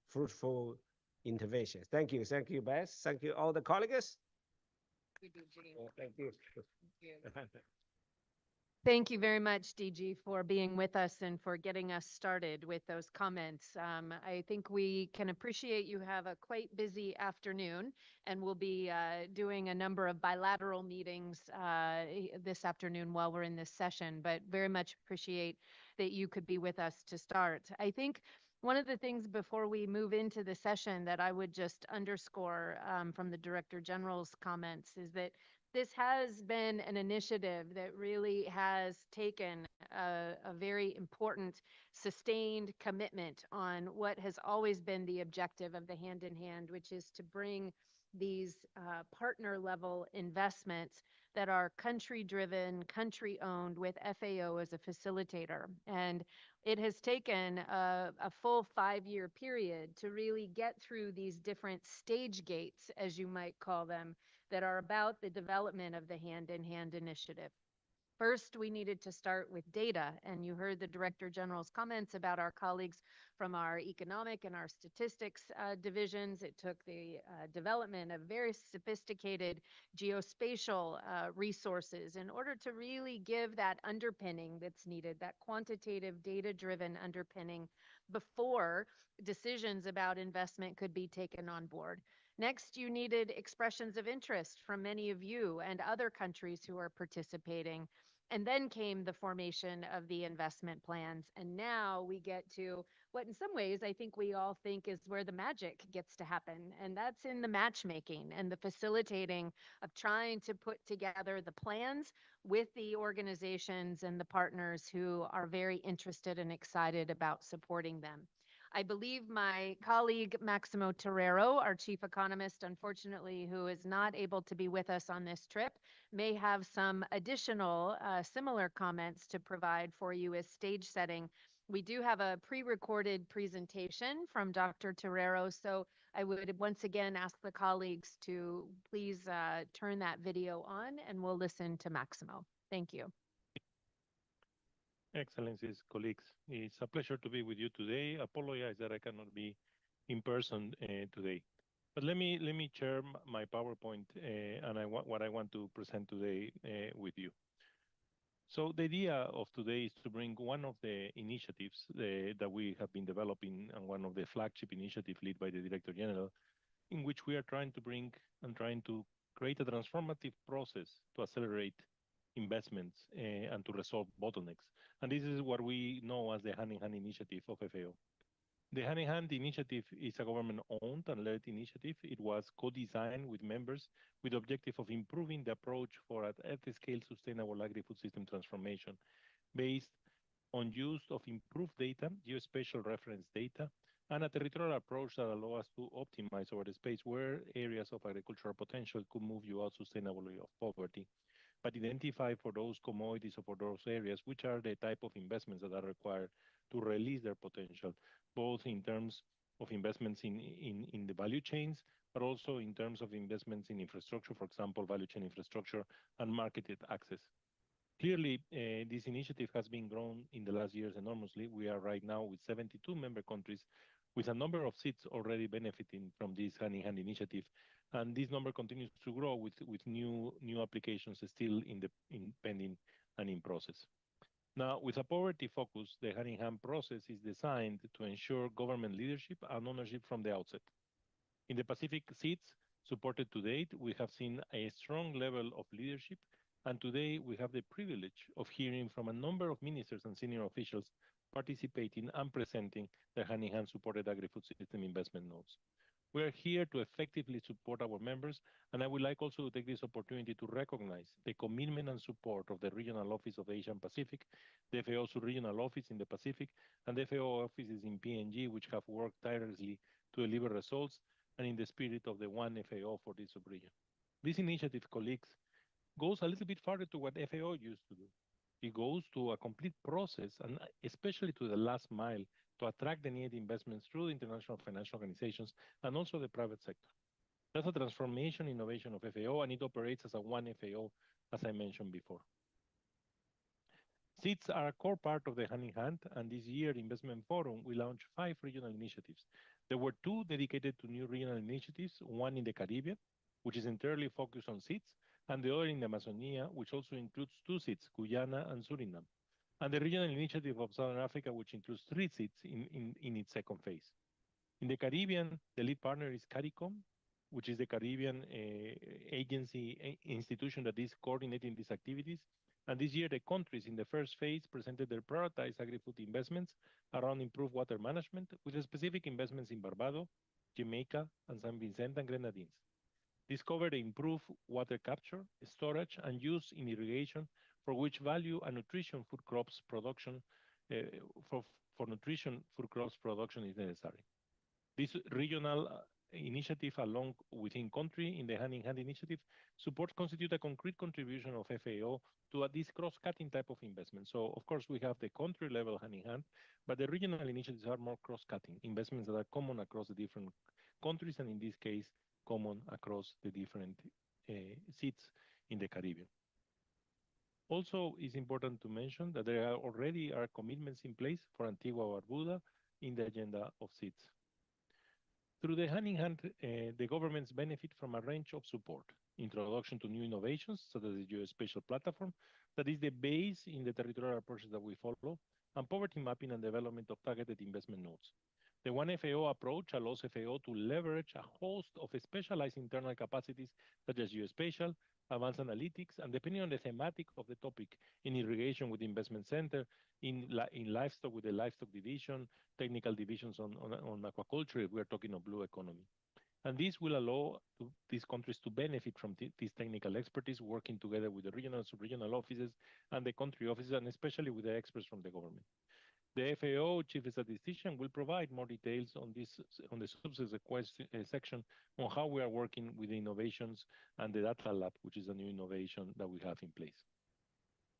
fruitful intervention. Thank you, Beth. Thank you, all the colleagues.
We do, Gene.
Thank you.
Thank you. Thank you very much, DG, for being with us and for getting us started with those comments. I think we can appreciate you have a quite busy afternoon, and we'll be doing a number of bilateral meetings this afternoon while we're in this session, but very much appreciate that you could be with us to start. I think one of the things before we move into the session that I would just underscore from the Director General's comments is that this has been an initiative that really has taken a very important, sustained commitment on what has always been the objective of the Hand in Hand, which is to bring these partner level investments that are country driven, country owned, with FAO as a facilitator. And it has taken a full 5-year period to really get through these different stage gates, as you might call them, that are about the development of the Hand in Hand initiative. First, we needed to start with data, and you heard the Director General's comments about our colleagues from our economic and our statistics divisions. It took the development of very sophisticated geospatial resources in order to really give that underpinning that's needed, that quantitative data-driven underpinning before decisions about investment could be taken on board. Next, you needed expressions of interest from many of you and other countries who are participating. And then came the formation of the investment plans. And now we get to what in some ways I think we all think is where the magic gets to happen. And that's in the matchmaking and the facilitating of trying to put together the plans with the organizations and the partners who are very interested and excited about supporting them. I believe my colleague Maximo Torrero, our chief economist, unfortunately, who is not able to be with us on this trip, may have some additional similar comments to provide for you as stage setting. We do have a pre-recorded presentation from Dr. Torrero, so I would once again ask the colleagues to please turn that video on and we'll listen to Maximo. Thank you.
Excellencies, colleagues, it's a pleasure to be with you today. Apologize that I cannot be in person today. But let me share my PowerPoint and what I want to present today with you. So the idea of today is to bring one of the initiatives that we have been developing, and one of the flagship initiatives led by the Director General, in which we are trying to bring and trying to create a transformative process to accelerate investments and to resolve bottlenecks. And this is what we know as the Hand in Hand initiative of FAO. The Hand in Hand initiative is a government-owned and led initiative. It was co-designed with members with the objective of improving the approach for at-scale sustainable agri-food system transformation based on use of improved data, geospatial reference data, and a territorial approach that allows us to optimize over the space where areas of agricultural potential could move you out sustainably of poverty, but identify for those commodities or for those areas which are the type of investments that are required to release their potential, both in terms of investments in the value chains, but also in terms of investments in infrastructure, for example, value chain infrastructure and marketed access. Clearly, this initiative has been grown in the last years enormously. We are right now with 72 member countries, with a number of SIDS already benefiting from this hand-in-hand initiative. And this number continues to grow with new applications still in pending and in process. Now, with a poverty focus, the hand-in-hand process is designed to ensure government leadership and ownership from the outset. In the Pacific SIDS supported to date, we have seen a strong level of leadership, and today we have the privilege of hearing from a number of ministers and senior officials participating and presenting the hand-in-hand supported agri-food system investment notes. We are here to effectively support our members, and I would like also to take this opportunity to recognize the commitment and support of the Regional Office of Asia and Pacific, the FAO Regional Office in the Pacific, and the FAO offices in PNG, which have worked tirelessly to deliver results and in the spirit of the One FAO for this sub-region. This initiative, colleagues, goes a little bit farther to what FAO used to do. It goes to a complete process, and especially to the last mile, to attract the needed investments through the international financial organizations and also the private sector. That's a transformation innovation of FAO, and it operates as a One FAO, as I mentioned before. SIDS are a core part of the Hand in Hand, and this year, Investment Forum, we launched 5 regional initiatives. There were 2 dedicated to new regional initiatives, one in the Caribbean, which is entirely focused on SIDS, and the other in the Amazonia, which also includes 2 SIDS, Guyana and Suriname, and the regional initiative of Southern Africa, which includes 3 SIDS in its second phase. In the Caribbean, the lead partner is CARICOM, which is the Caribbean institution that is coordinating these activities. And this year, the countries in the first phase presented their prioritized agri-food investments around improved water management, with specific investments in Barbados, Jamaica, and San Vincent and Grenadines. This covered improved water capture, storage, and use in irrigation, for which value and nutrition food crops production for nutrition food crops production is necessary. This regional initiative, along within country in the Hand in Hand initiative, support constitute a concrete contribution of FAO to this cross-cutting type of investment. So, of course, we have the country level Hand in Hand, but the regional initiatives are more cross-cutting investments that are common across the different countries, and in this case, common across the different SIDS in the Caribbean. Also, it's important to mention that there already are commitments in place for Antigua Barbuda in the agenda of SIDS. Through the Hand in Hand, the governments benefit from a range of support, introduction to new innovations, such as the geospatial platform, that is the base in the territorial approaches that we follow, and poverty mapping and development of targeted investment nodes. The One FAO approach allows FAO to leverage a host of specialized internal capacities, such as geospatial, advanced analytics, and depending on the thematic of the topic, in irrigation with the investment center, in livestock with the livestock division, technical divisions on aquaculture, if we're talking of blue economy. And this will allow these countries to benefit from this technical expertise, working together with the regional, sub-regional offices and the country offices, and especially with the experts from the government. The FAO Chief Statistician will provide more details on this on the subsequent section on how we are working with the innovations and the data lab, which is a new innovation that we have in place.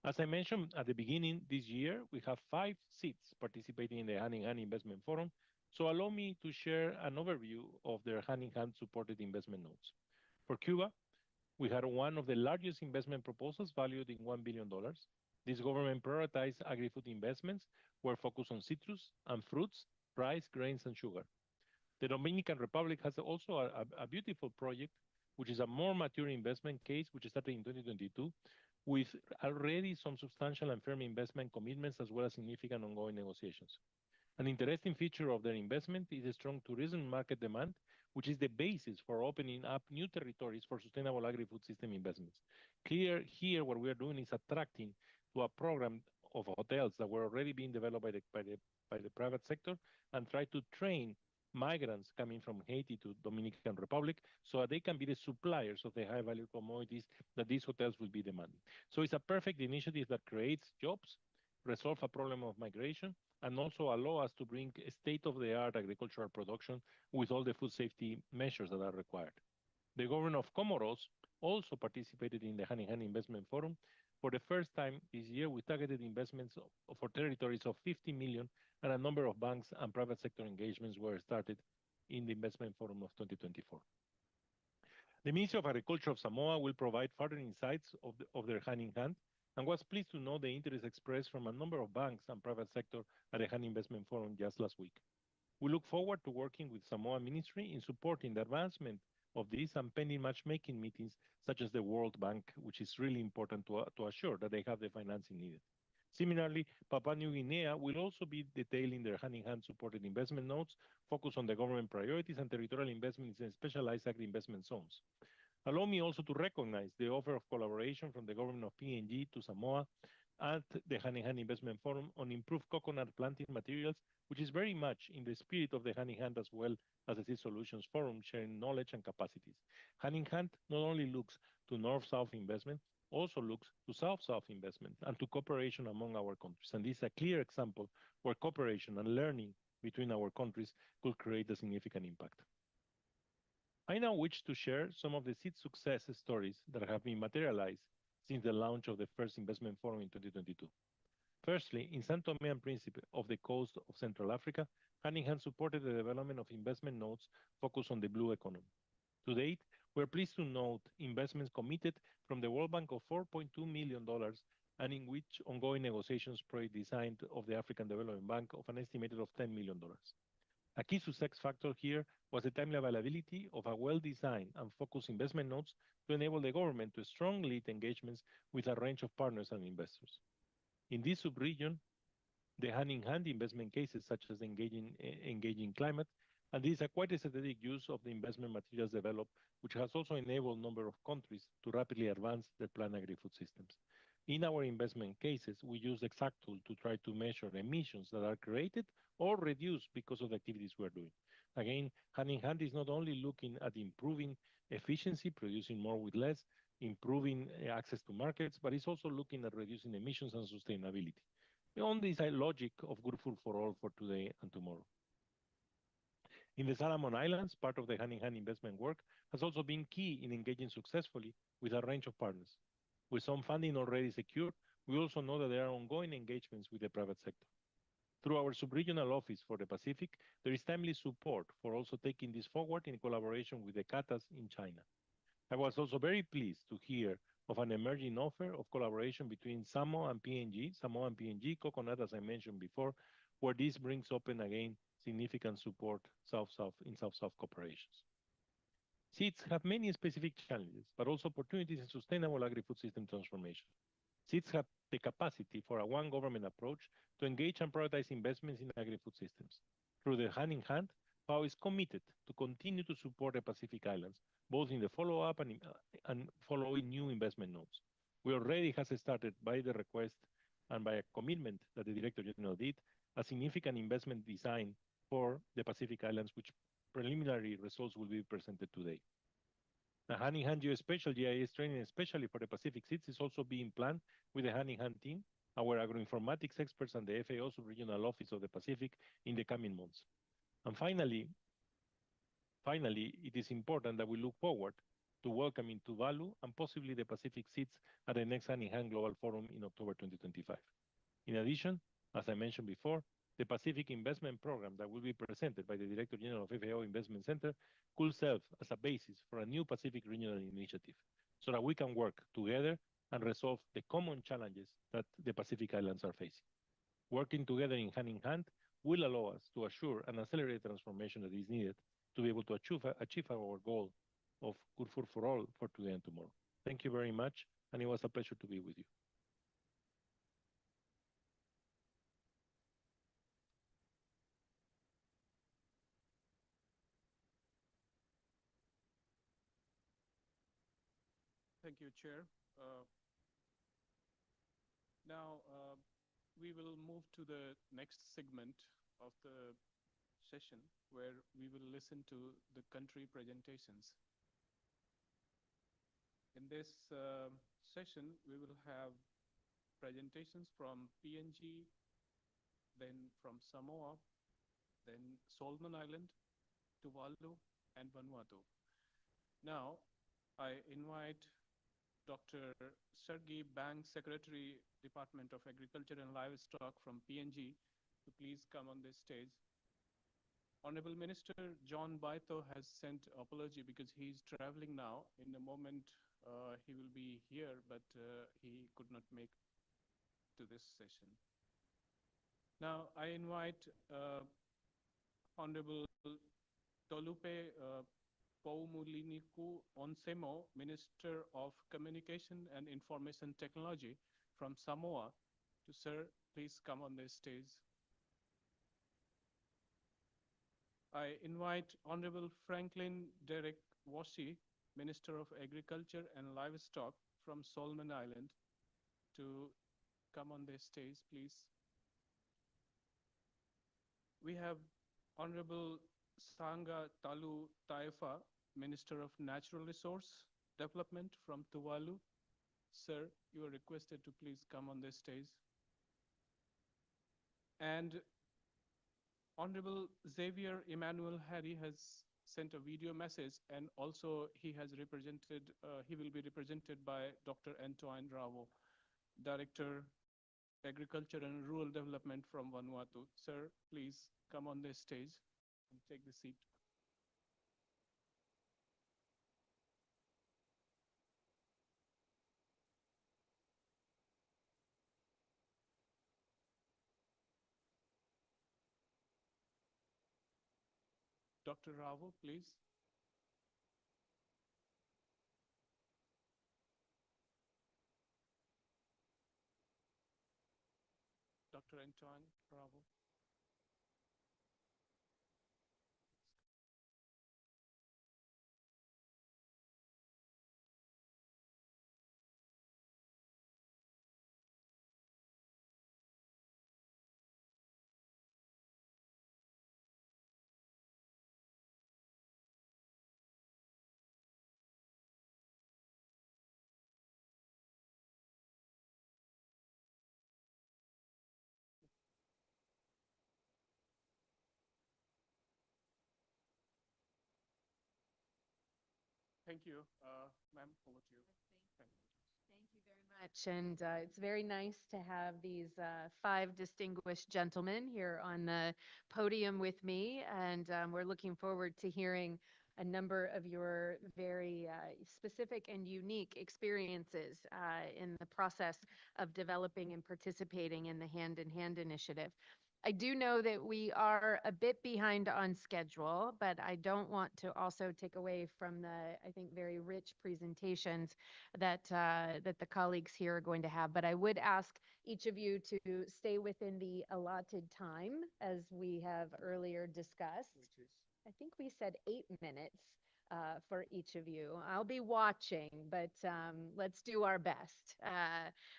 As I mentioned at the beginning, this year we have 5 SIDS participating in the Hand in Hand Investment Forum. So allow me to share an overview of their Hand in Hand supported investment nodes. For Cuba, we had one of the largest investment proposals valued in $1 billion. This government prioritized agri-food investments were focused on citrus and fruits, rice, grains, and sugar. The Dominican Republic has also a beautiful project, which is a more mature investment case, which started in 2022, with already some substantial and firm investment commitments, as well as significant ongoing negotiations. An interesting feature of their investment is a strong tourism market demand, which is the basis for opening up new territories for sustainable agri-food system investments. Here, what we are doing is attracting to a program of hotels that were already being developed by the private sector, and try to train migrants coming from Haiti to Dominican Republic so that they can be the suppliers of the high value commodities that these hotels will be demanding. So it's a perfect initiative that creates jobs, resolve a problem of migration, and also allow us to bring a state-of-the-art agricultural production with all the food safety measures that are required. The government of Comoros also participated in the Hand in Hand Investment Forum. For the first time this year, we targeted investments for territories of 50 million, and a number of banks and private sector engagements were started in the Investment Forum of 2024. The Ministry of Agriculture of Samoa will provide further insights of their Hand in Hand, and was pleased to know the interest expressed from a number of banks and private sector at the Hand Investment Forum just last week. We look forward to working with Samoa Ministry in supporting the advancement of these and pending matchmaking meetings, such as the World Bank, which is really important to assure that they have the financing needed. Similarly, Papua New Guinea will also be detailing their Hand in Hand supported investment notes, focused on the government priorities and territorial investments in specialized agri-investment zones. Allow me also to recognize the offer of collaboration from the government of PNG to Samoa at the Hand in Hand Investment Forum on improved coconut planting materials, which is very much in the spirit of the Hand in Hand as well as the Seed Solutions Forum, sharing knowledge and capacities. Hand in Hand not only looks to North-South investment, also looks to South-South investment and to cooperation among our countries. And this is a clear example where cooperation and learning between our countries could create a significant impact. I now wish to share some of the seed success stories that have been materialized since the launch of the first investment forum in 2022. Firstly, in Saint Tomé and Príncipe of the coast of Central Africa, Hand in Hand supported the development of investment nodes focused on the blue economy. To date, we're pleased to note investments committed from the World Bank of $4.2 million and in which ongoing negotiations project designed of the African Development Bank of an estimated of $10 million. A key success factor here was the timely availability of a well-designed and focused investment nodes to enable the government to strongly lead engagements with a range of partners and investors. In this sub-region, the hand-in-hand investment cases such as engaging climate, and this is a quite strategic use of the investment materials developed, which has also enabled a number of countries to rapidly advance their planned agri-food systems. In our investment cases, we use the exact tool to try to measure emissions that are created or reduced because of the activities we're doing. Again, Hand in Hand is not only looking at improving efficiency, producing more with less, improving access to markets, but it's also looking at reducing emissions and sustainability. Beyond this logic of good food for all for today and tomorrow. In the Solomon Islands, part of the Hand in Hand investment work has also been key in engaging successfully with a range of partners. With some funding already secured, we also know that there are ongoing engagements with the private sector. Through our sub-regional office for the Pacific, there is timely support for also taking this forward in collaboration with the CATAs in China. I was also very pleased to hear of an emerging offer of collaboration between Samoa and PNG, coconut, as I mentioned before, where this brings open again significant support in South-South cooperations. SIDS have many specific challenges, but also opportunities in sustainable agri-food system transformation. SIDS have the capacity for a one government approach to engage and prioritize investments in agri-food systems. Through the Hand in Hand, FAO is committed to continue to support the Pacific Islands, both in the follow-up and following new investment nodes. We already have started by the request and by a commitment that the Director General did, a significant investment design for the Pacific Islands, which preliminary results will be presented today. The Hand in Hand geospatial GIS training, especially for the Pacific SIDS, is also being planned with the Hand in Hand team, our agroinformatics experts, and the FAO Sub-Regional Office of the Pacific in the coming months. And finally, it is important that we look forward to welcoming Tuvalu and possibly the Pacific SIDS at the next Hand in Hand Global Forum in October 2025. In addition, as I mentioned before, the Pacific Investment Program that will be presented by the Director General of FAO Investment Center could serve as a basis for a new Pacific regional initiative so that we can work together and resolve the common challenges that the Pacific Islands are facing. Working together in hand will allow us to assure and accelerate the transformation that is needed to be able to achieve our goal of good food for all for today and tomorrow. Thank you very much, and it was a pleasure to be with you.
Thank you, Chair. Now, we will move to the next segment of the session where we will listen to the country presentations. In this session, we will have presentations from PNG, then from Samoa, then Solomon Island, Tuvalu, and Vanuatu. Now, I invite Dr. Sergey Bang, Secretary, Department of Agriculture and Livestock from PNG, to please come on this stage. Honorable Minister John Baito has sent apology because he's traveling now. In a moment, he will be here, but he could not make to this session. Now, I invite Honorable Tolupe Poumuliniku Onsemo, Minister of Communication and Information Technology from Samoa. Sir, please come on this stage. I invite Honorable Franklin Derek Washi, Minister of Agriculture and Livestock from Solomon Island, to come on the stage, please. We have Honorable Sanga Talu Taifa, Minister of Natural Resource Development from Tuvalu. Sir, you are requested to please come on the stage. And Honorable Xavier Emmanuel Harry has sent a video message, and also he will be represented by Dr. Antoine Ravo, Director, Agriculture and Rural Development from Vanuatu. Sir, please come on the stage and take the seat. Dr. Ravo, please. Dr. Antoine Ravo. Thank you. Ma'am, over to you. Thank you.
Thank you very much. And it's very nice to have these 5 distinguished gentlemen here on the podium with me. And we're looking forward to hearing a number of your very specific and unique experiences in the process of developing and participating in the Hand in Hand initiative. I do know that we are a bit behind on schedule, but I don't want to also take away from the, I think, very rich presentations that that the colleagues here are going to have. But I would ask each of you to stay within the allotted time, as we have earlier discussed. I think we said 8 minutes for each of you. I'll be watching, but let's do our best.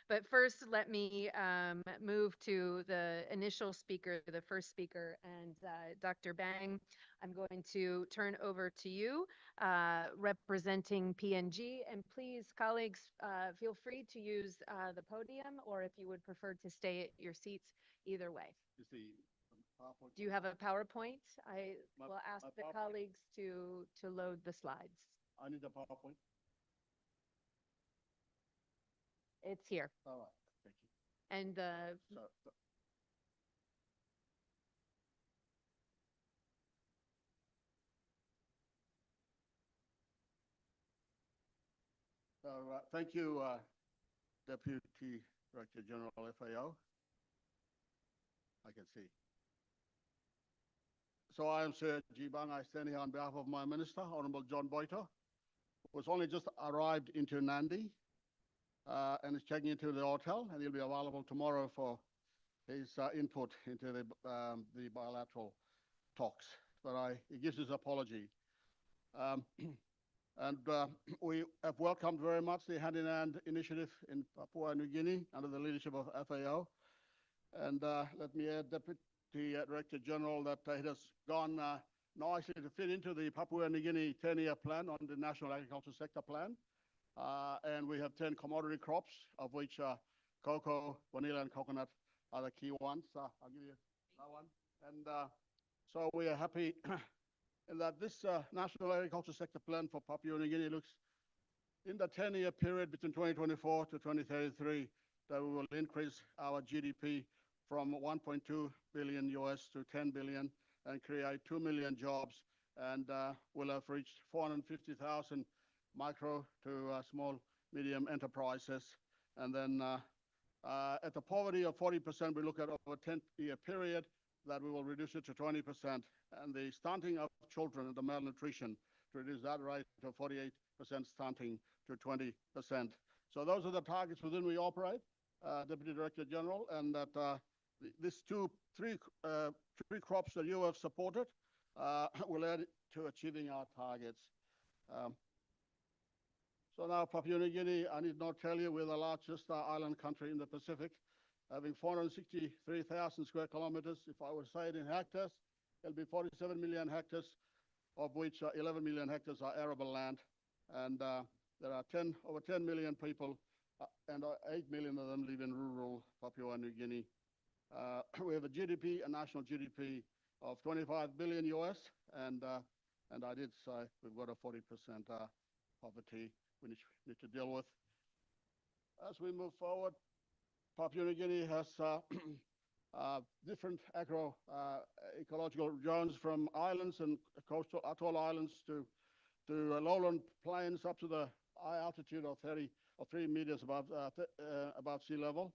But first, let me move to the initial speaker, the first speaker, and Dr. Bang, I'm going to turn over to you, representing PNG. And please, colleagues, feel free to use the podium, or if you would prefer to stay at your seats, either way. Do you have a PowerPoint? I will ask the colleagues to load the slides.
I need a PowerPoint.
It's here.
All right, thank you.
And
thank you, Deputy Director General FAO. I can see. So I am Sir Jibang. I stand here on behalf of my Minister, Honorable John Boyter, who has only just arrived into Nadi and is checking into the hotel, and he'll be available tomorrow for his input into the bilateral talks. But he gives his apology. We have welcomed very much the Hand in Hand initiative in Papua New Guinea under the leadership of FAO. And let me add, Deputy Director General, that it has gone nicely to fit into the Papua New Guinea 10-year plan on the National Agriculture Sector Plan. And we have 10 commodity crops, of which cocoa, vanilla, and coconut are the key ones. I'll give you that one. And so we are happy in that this National Agriculture Sector Plan for Papua New Guinea looks, in the 10-year period between 2024 to 2033, that we will increase our GDP from 1.2 billion US to 10 billion and create 2 million jobs, and we'll have reached 450,000 micro to small, medium enterprises. And then at the poverty of 40%, we look at over a 10-year period that we will reduce it to 20%. And the stunting of children and the malnutrition, to reduce that rate to 48% stunting to 20%. So those are the targets within we operate, Deputy Director General, and that these three crops that you have supported will add to achieving our targets. So now Papua New Guinea, I need not tell you, we're the largest island country in the Pacific.
having 463,000 square kilometers. If I were to say it in hectares, it'll be 47 million hectares, of which 11 million hectares are arable land. And there are over 10 million people, and 8 million of them live in rural Papua New Guinea. We have a GDP, a national GDP of 25 billion US, and I did say we've got a 40% poverty we need to deal with. As we move forward, Papua New Guinea has different ecological zones, from islands and coastal atoll islands to lowland plains up to the high altitude of 3 meters above sea level,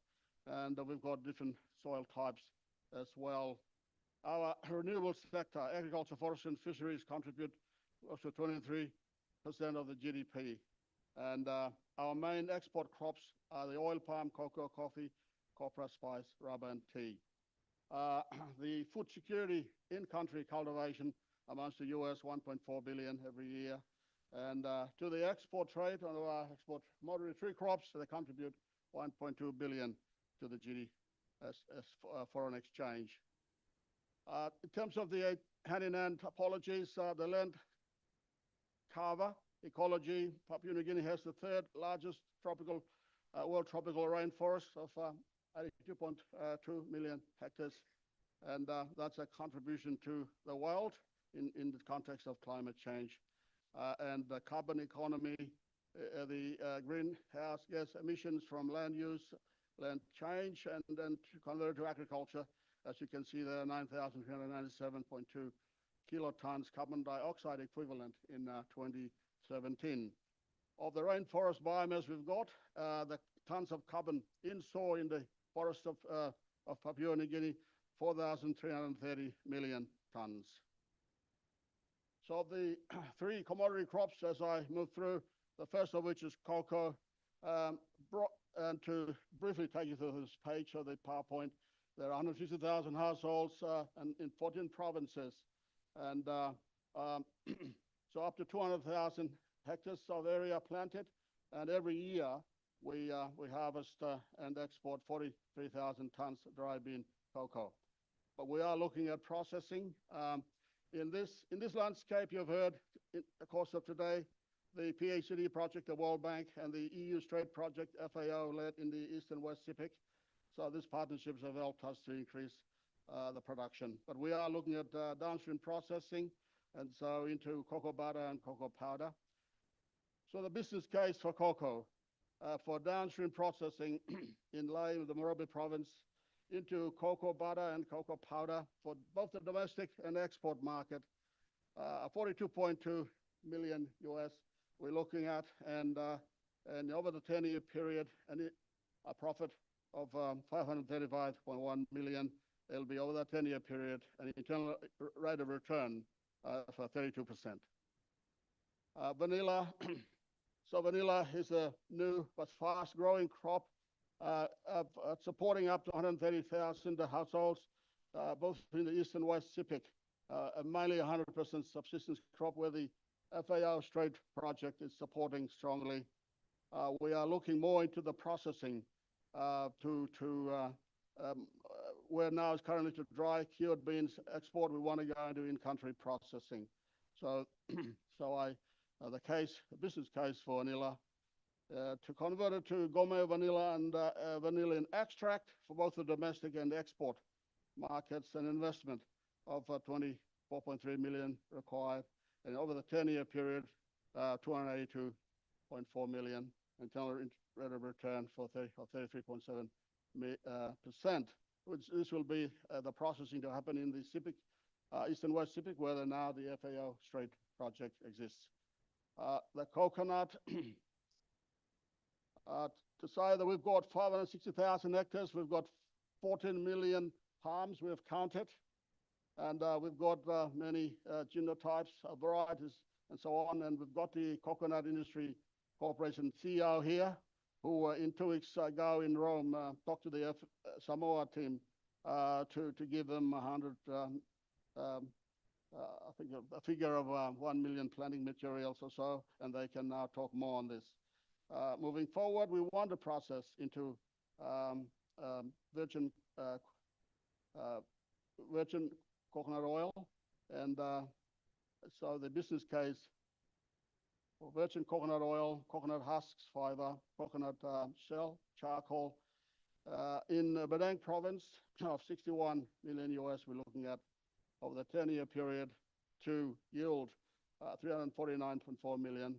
and we've got different soil types as well. Our renewable sector, agriculture, forestry, and fisheries, contribute close to 23% of the GDP. And our main export crops are the oil palm, cocoa, coffee, copra, spice, rubber, and tea. The food security in-country cultivation amounts to US $1.4 billion every year. And to the export trade, on our export moderate tree crops, they contribute $1.2 billion to the GDP as foreign exchange. In terms of the hand-in-hand topologies, the land cover ecology, Papua New Guinea has the third largest world tropical rainforest of 82.2 million hectares. And that's a contribution to the world in the context of climate change. And the carbon economy, the greenhouse gas emissions from land use, land change, and then converted to agriculture. As you can see there, 9,397.2 kilotons carbon dioxide equivalent in 2017. Of the rainforest biomass we've got, the tons of carbon in soil in the forest of Papua New Guinea, 4,330 million tons. So the three commodity crops, as I move through, the first of which is cocoa. And to briefly take you through this page of the PowerPoint, there are 150,000 households and in 14 provinces. And so up to 200,000 hectares of area planted. And every year we harvest and export 43,000 tons of dry bean cocoa. But we are looking at processing. In this landscape, you've heard in the course of today, the PACD project, the World Bank, and the EU Strait project, FAO, led in the East and West Pacific. So these partnerships have helped us to increase the production. But we are looking at downstream processing, and so into cocoa butter and cocoa powder. So the business case for cocoa, for downstream processing in Lae, the Morobe province, into cocoa butter and cocoa powder for both the domestic and export market, 42.2 million US we're looking at, and over the 10-year period, a profit of 535.1 million. It'll be over that 10-year period, an internal rate of return for 32%. Vanilla, so vanilla is a new but fast-growing crop, supporting up to 130,000 households, both in the East and West Pacific, mainly 100% subsistence crop where the FAO Strait project is supporting strongly. We are looking more into the processing where now is currently to dry cured beans export. We want to go into in-country processing. So, the business case for vanilla, to convert it to gourmet vanilla and vanillin extract for both the domestic and export markets, an investment of 24.3 million required, and over the 10-year period, 282.4 million, internal rate of return for 33.7%. This will be the processing to happen in the East and West Pacific, where now the FAO Strait project exists. The coconut, to say that we've got 560,000 hectares, we've got 14 million palms we have counted, and we've got many genotypes, varieties, and so on. And we've got the Coconut Industry Corporation CEO here, who in 2 weeks ago in Rome talked to the Samoa team to give them 100, I think a figure of 1 million planting materials or so, and they can now talk more on this. Moving forward, we want to process into virgin virgin coconut oil, and so the business case for virgin coconut oil, coconut husks, fiber, coconut shell, charcoal, in Badang province of 61 million US, we're looking at over the 10-year period to yield 349.4 million,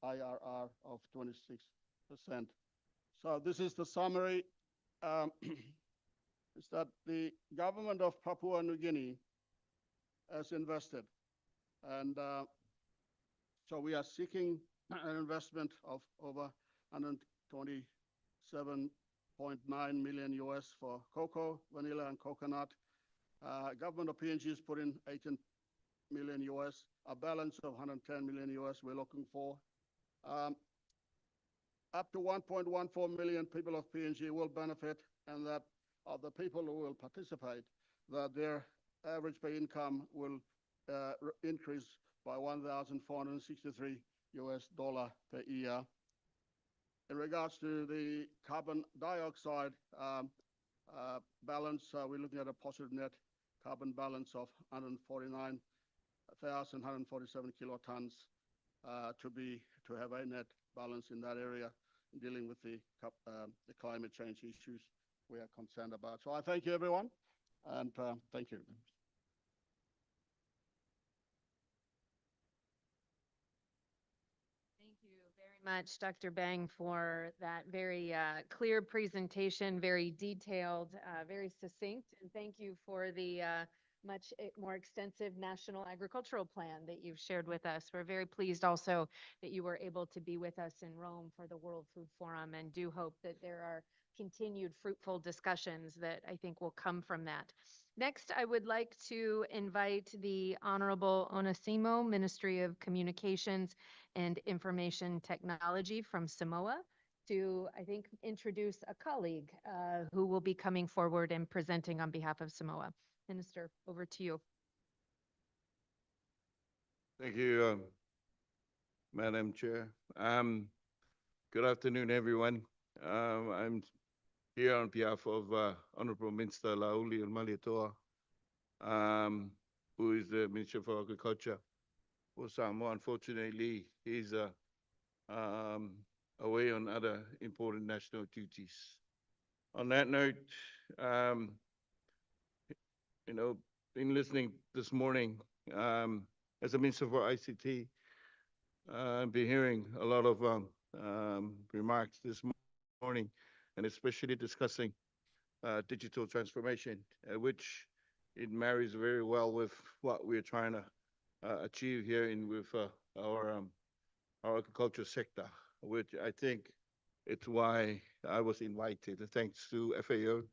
IRR of 26%. So this is the summary. Is that the government of Papua New Guinea has invested, and so we are seeking an investment of over 127.9 million US for cocoa, vanilla, and coconut. Government of PNG has put in 18 million US, a balance of 110 million US we're looking for. Up to 1.14 million people of PNG will benefit, and that of the people who will participate, that their average pay income will increase by $1,463 per year. In regards to the carbon dioxide balance, we're looking at a positive net carbon balance of 149,147 kilotons to have a net balance in that area, dealing with the climate change issues we are concerned about. So I thank you, everyone, and thank you.
Thank you very much, Dr. Bang, for that very clear presentation, very detailed, very succinct, and thank you for the much more extensive national agricultural plan that you've shared with us. We're very pleased also that you were able to be with us in Rome for the World Food Forum, and do hope that there are continued fruitful discussions that I think will come from that. Next, I would like to invite the Honorable Onesimo, Ministry of Communications and Information Technology from Samoa, to, I think, introduce a colleague who will be coming forward and presenting on behalf of Samoa. Minister, over to you.
Thank you, Madam Chair. Good afternoon, everyone. I'm here on behalf of Honorable Minister Lauli Malietoa, who is the Minister for Agriculture for Samoa. Unfortunately, he's away on other important national duties. On that note, in listening this morning, as a Minister for ICT, I've been hearing a lot of remarks this morning, and especially discussing digital transformation, which it marries very well with what we're trying to achieve here with our agriculture sector, which I think it's why I was invited. Thanks to FAO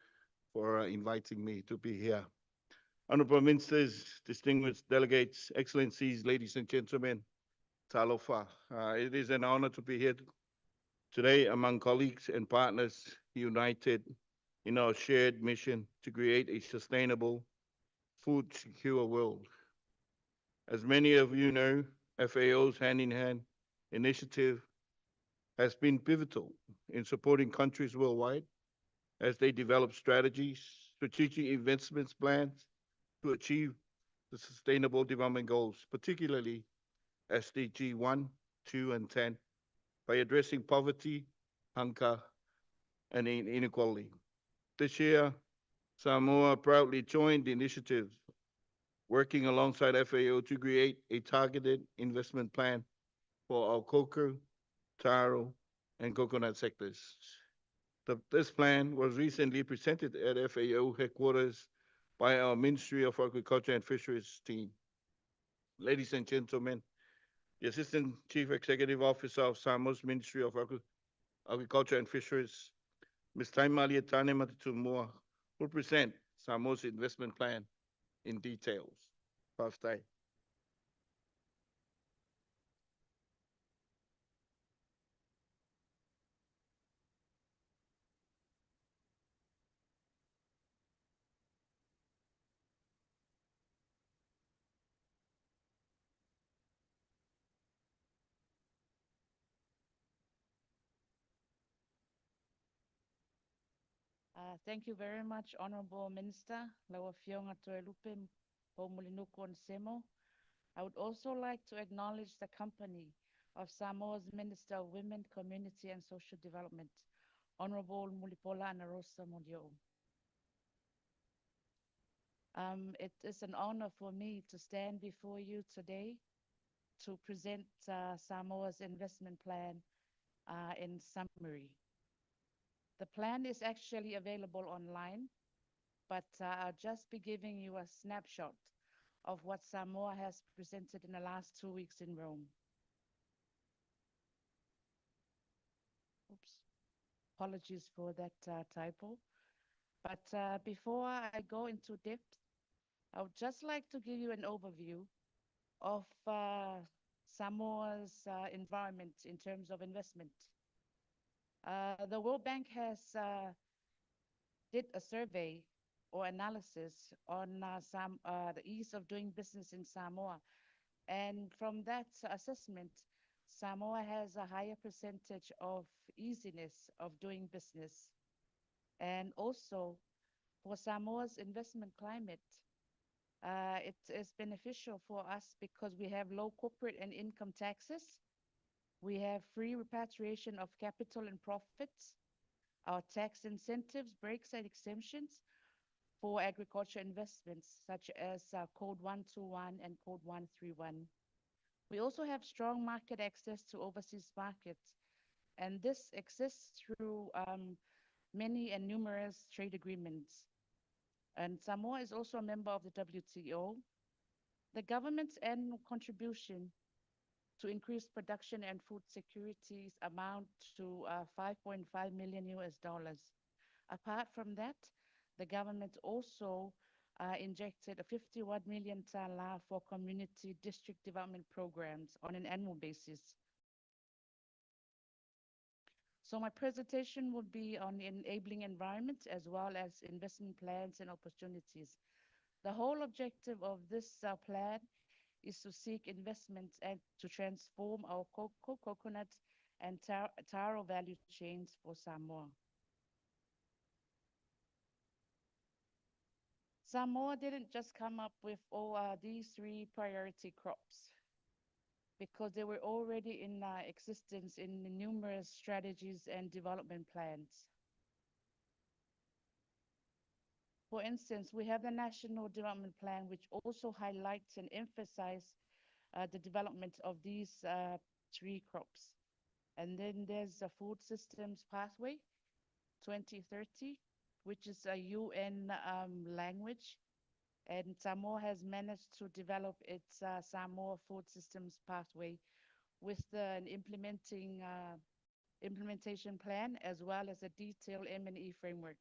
for inviting me to be here. Honorable Ministers, distinguished delegates, Excellencies, ladies and gentlemen, talofa. It is an honor to be here today among colleagues and partners united in our shared mission to create a sustainable, food-secure world. As many of you know, FAO's hand-in-hand initiative has been pivotal in supporting countries worldwide as they develop strategies, strategic investments plans to achieve the Sustainable Development Goals, particularly SDG 1, 2, and 10, by addressing poverty, hunger, and inequality. This year, Samoa proudly joined the initiative, working alongside FAO to create a targeted investment plan for our cocoa, taro, and coconut sectors. This plan was recently presented at FAO headquarters by our Ministry of Agriculture and Fisheries team. Ladies and gentlemen, the Assistant Chief Executive Officer of Samoa's Ministry of Agriculture and Fisheries, Ms. Taimali Tane Matitumua, will present Samoa's investment plan in details. Paftai.
Thank you very much, Honorable Minister. Lawa Fionga Toelupe po Molinuku Nsemo. I would also like to acknowledge the company of Samoa's Minister of Women, Community and Social Development, Honorable Mulipola Anarosa Modio. It is an honor for me to stand before you today to present Samoa's investment plan in summary. The plan is actually available online, but I'll just be giving you a snapshot of what Samoa has presented in the last 2 weeks in Rome. Oops, apologies for that typo. But before I go into depth, I would just like to give you an overview of Samoa's environment in terms of investment. The World Bank has did a survey or analysis on the ease of doing business in Samoa. And from that assessment, Samoa has a higher percentage of easiness of doing business. And also for Samoa's investment climate, it is beneficial for us because we have low corporate and income taxes. We have free repatriation of capital and profits. Our tax incentives, breaks and exemptions for agriculture investments, such as Code 121 and Code 131. We also have strong market access to overseas markets, and this exists through many and numerous trade agreements. And Samoa is also a member of the WTO. The government's annual contribution to increase production and food securities amount to 5.5 million US dollars. Apart from that, the government also injected a 51 million tala for community district development programs on an annual basis. So my presentation will be on enabling environment as well as investment plans and opportunities. The whole objective of this plan is to seek investments and to transform our cocoa, coconut, and taro value chains for Samoa. Samoa didn't just come up with all these 3 priority crops because they were already in existence in numerous strategies and development plans. For instance, we have the National Development Plan, which also highlights and emphasizes the development of these 3 crops. And then there's the Food Systems Pathway 2030, which is a UN language. And Samoa has managed to develop its Samoa Food Systems Pathway with an implementation plan as well as a detailed M&E framework.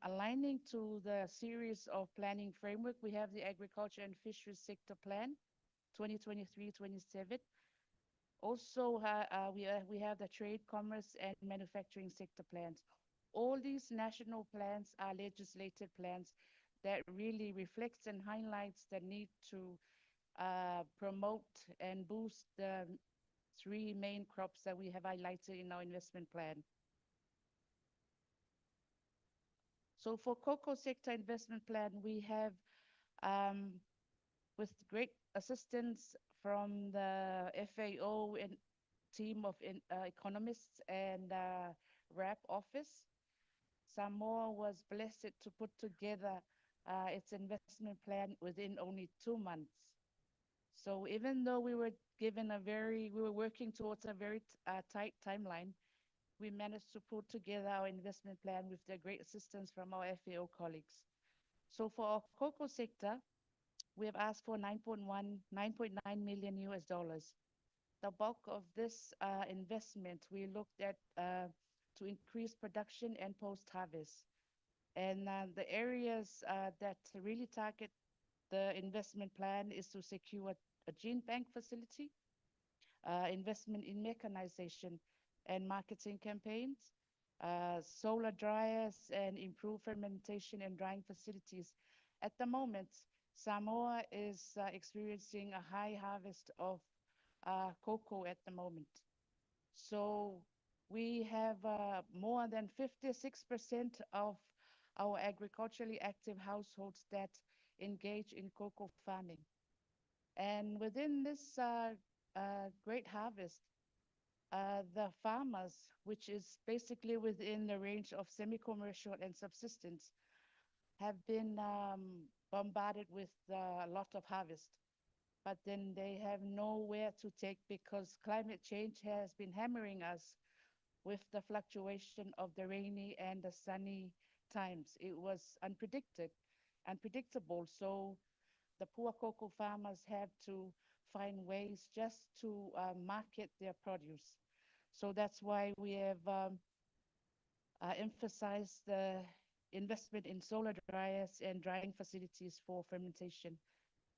Aligning to the series of planning framework, we have the Agriculture and Fisheries Sector Plan 2023-27. Also, we have the Trade, Commerce, and Manufacturing Sector Plans. All these national plans are legislative plans that really reflects and highlights the need to promote and boost the 3 main crops that we have highlighted in our investment plan. So for cocoa sector investment plan, we have, with great assistance from the FAO and team of economists and RAP office, Samoa was blessed to put together its investment plan within only 2 months. So even though we were given we were working towards a very tight timeline, we managed to put together our investment plan with the great assistance from our FAO colleagues. So for our cocoa sector, we have asked for 9.9 million US dollars. The bulk of this investment we looked at to increase production and post-harvest. And the areas that really target the investment plan is to secure a gene bank facility, investment in mechanization and marketing campaigns, solar dryers, and improved fermentation and drying facilities. At the moment, Samoa is experiencing a high harvest of cocoa at the moment. So We have more than 56% of our agriculturally active households that engage in cocoa farming. And within this great harvest, the farmers, which is basically within the range of semi-commercial and subsistence, have been bombarded with a lot of harvest. But then they have nowhere to take because climate change has been hammering us with the fluctuation of the rainy and the sunny times. It was unpredictable. So the poor cocoa farmers have to find ways just to market their produce. So that's why we have emphasized the investment in solar dryers and drying facilities for fermentation,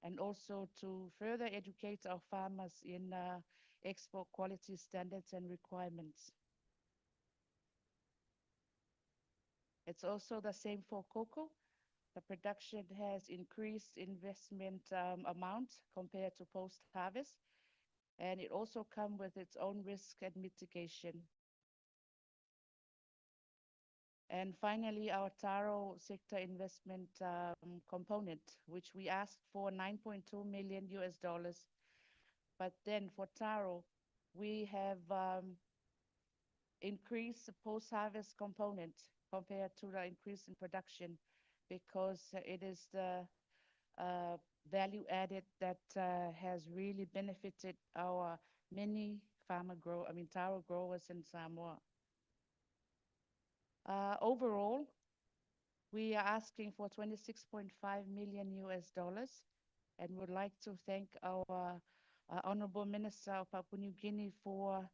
and also to further educate our farmers in export quality standards and requirements. It's also the same for cocoa. The production has increased investment amount compared to post-harvest, and it also comes with its own risk and mitigation. And finally, our taro sector investment component, which we asked for 9.2 million US dollars. But then for taro, we have increased the post-harvest component compared to the increase in production, because it is the value added that has really benefited our many taro growers in Samoa. Overall, we are asking for 26.5 million US dollars, and would like to thank our Honorable Minister of Papua New Guinea for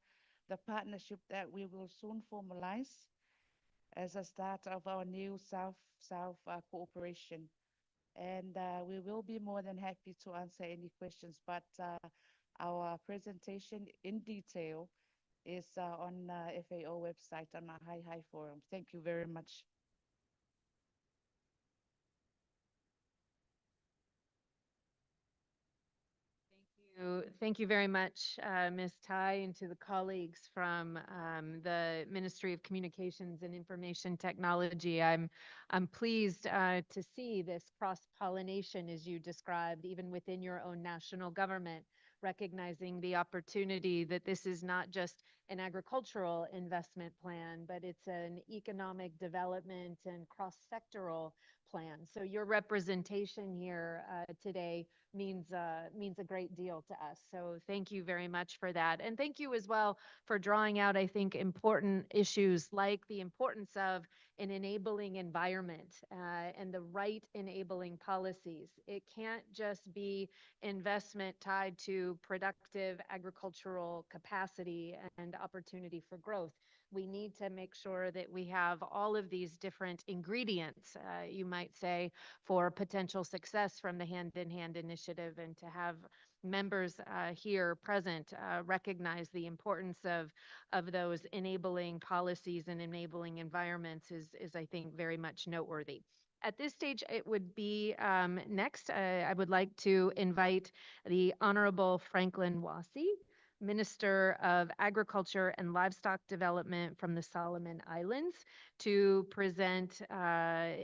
the partnership that we will soon formalize as a start of our new South-South cooperation. And we will be more than happy to answer any questions, but our presentation in detail is on FAO website on our High Forum. Thank you very much.
Thank you very much, Ms. Tai, and to the colleagues from the Ministry of Communications and Information Technology. I'm pleased to see this cross-pollination, as you described, even within your own national government, recognizing the opportunity that this is not just an agricultural investment plan, but it's an economic development and cross-sectoral plan. So your representation here today means a great deal to us. So thank you very much for that. And thank you as well for drawing out, I think, important issues like the importance of an enabling environment and the right enabling policies. It can't just be investment tied to productive agricultural capacity and opportunity for growth. We need to make sure that we have all of these different ingredients, you might say, for potential success from the hand-in-hand initiative, and to have members here present recognize the importance of those enabling policies and enabling environments is I think, very much noteworthy. At this stage, it would be next, I would like to invite the Honorable Franklin Wasi, Minister of Agriculture and Livestock Development from the Solomon Islands, to present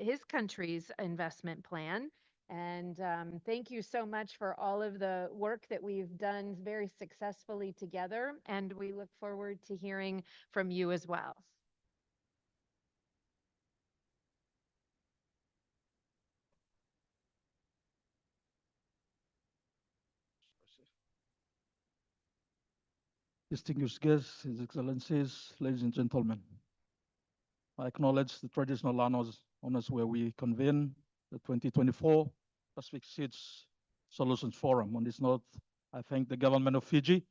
his country's investment plan. And thank you so much for all of the work that we've done very successfully together, and we look forward to hearing from you as well.
Distinguished guests, His Excellencies, ladies and gentlemen, I acknowledge the traditional honors where we convene the 2024 Pacific SIDS Solutions Forum. On this note, I thank the government of Fiji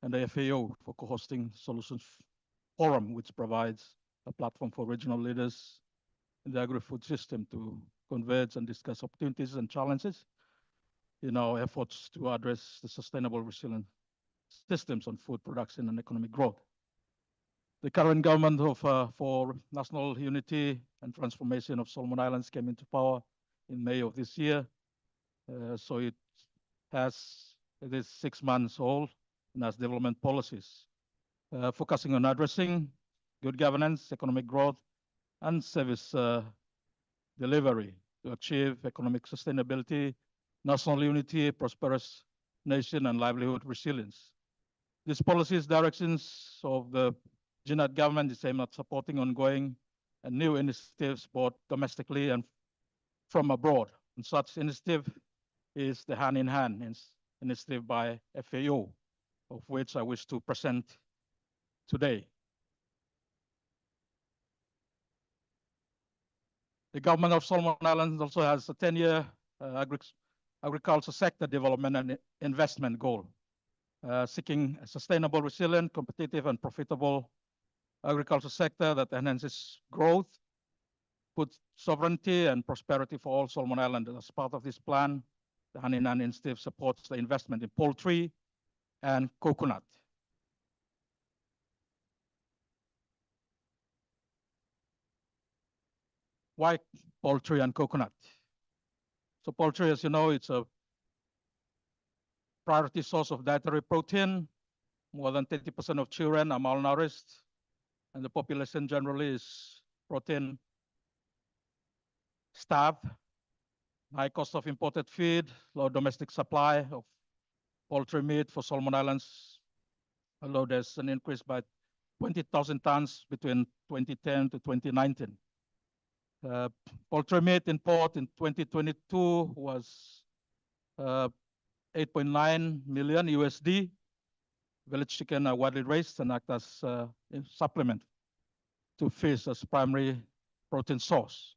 and the FAO for co-hosting Solutions Forum, which provides a platform for regional leaders in the agri-food system to converge and discuss opportunities and challenges in our efforts to address the sustainable resilient systems on food production and economic growth. The current government for National Unity and Transformation of Solomon Islands came into power in May of this year. So it is 6 months old and has development policies focusing on addressing good governance, economic growth, and service delivery to achieve economic sustainability, national unity, prosperous nation, and livelihood resilience. These policies, directions of the GNAT government is aimed at supporting ongoing and new initiatives both domestically and from abroad. And such initiative is the Hand in Hand initiative by FAO, of which I wish to present today. The government of Solomon Islands also has a 10-year agriculture sector development and investment goal, seeking a sustainable, resilient, competitive, and profitable agriculture sector that enhances growth, puts sovereignty and prosperity for all Solomon Islanders. As part of this plan, the Hand in Hand initiative supports the investment in poultry and coconut. Why poultry and coconut? So poultry, as you know, it's a priority source of dietary protein. More than 30% of children are malnourished, and the population generally is protein starved. High cost of imported feed, low domestic supply of poultry meat for Solomon Islands, although there's an increase by 20,000 tons between 2010 to 2019. Poultry meat import in 2022 was 8.9 million USD. Village chicken are widely raised and act as a supplement to fish as primary protein source.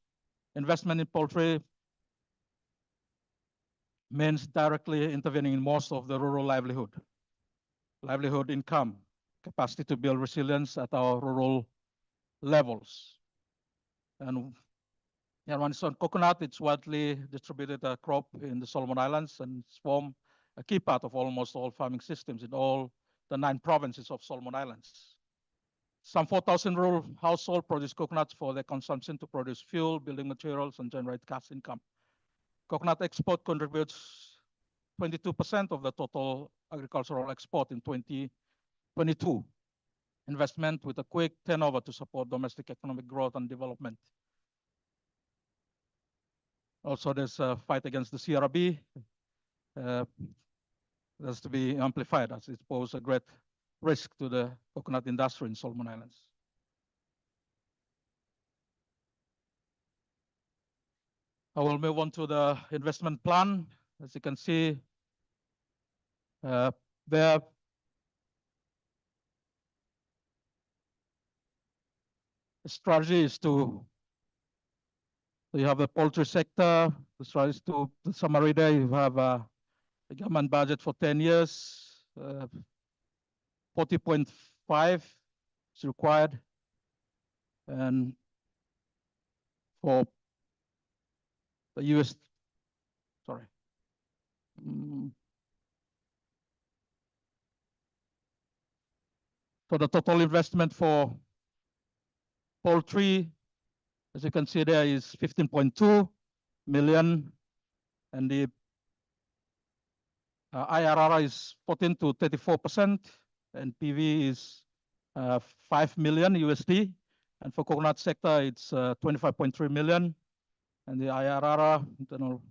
Investment in poultry means directly intervening in most of the rural livelihood income, capacity to build resilience at our rural levels. And when it's on coconut, it's widely distributed crop in the Solomon Islands and it's formed a key part of almost all farming systems in all the 9 provinces of Solomon Islands. Some 4,000 rural households produce coconuts for their consumption to produce fuel, building materials, and generate cash income. Coconut export contributes 22% of the total agricultural export in 2022. Investment with a quick turnover to support domestic economic growth and development. Also, there's a fight against the CRB. That's to be amplified as it poses a great risk to the coconut industry in Solomon Islands. I will move on to the investment plan. As you can see, the strategy is to, you have the poultry sector, the strategy is to, the summary there, you have a government budget for 10 years, 40.5 is required, and for the US, sorry. So the total investment for poultry, as you can see there, is 15.2 million, and the IRR is 14 to 34%, and PV is 5 million USD, and for coconut sector, it's 25.3 million, and the IRR, internal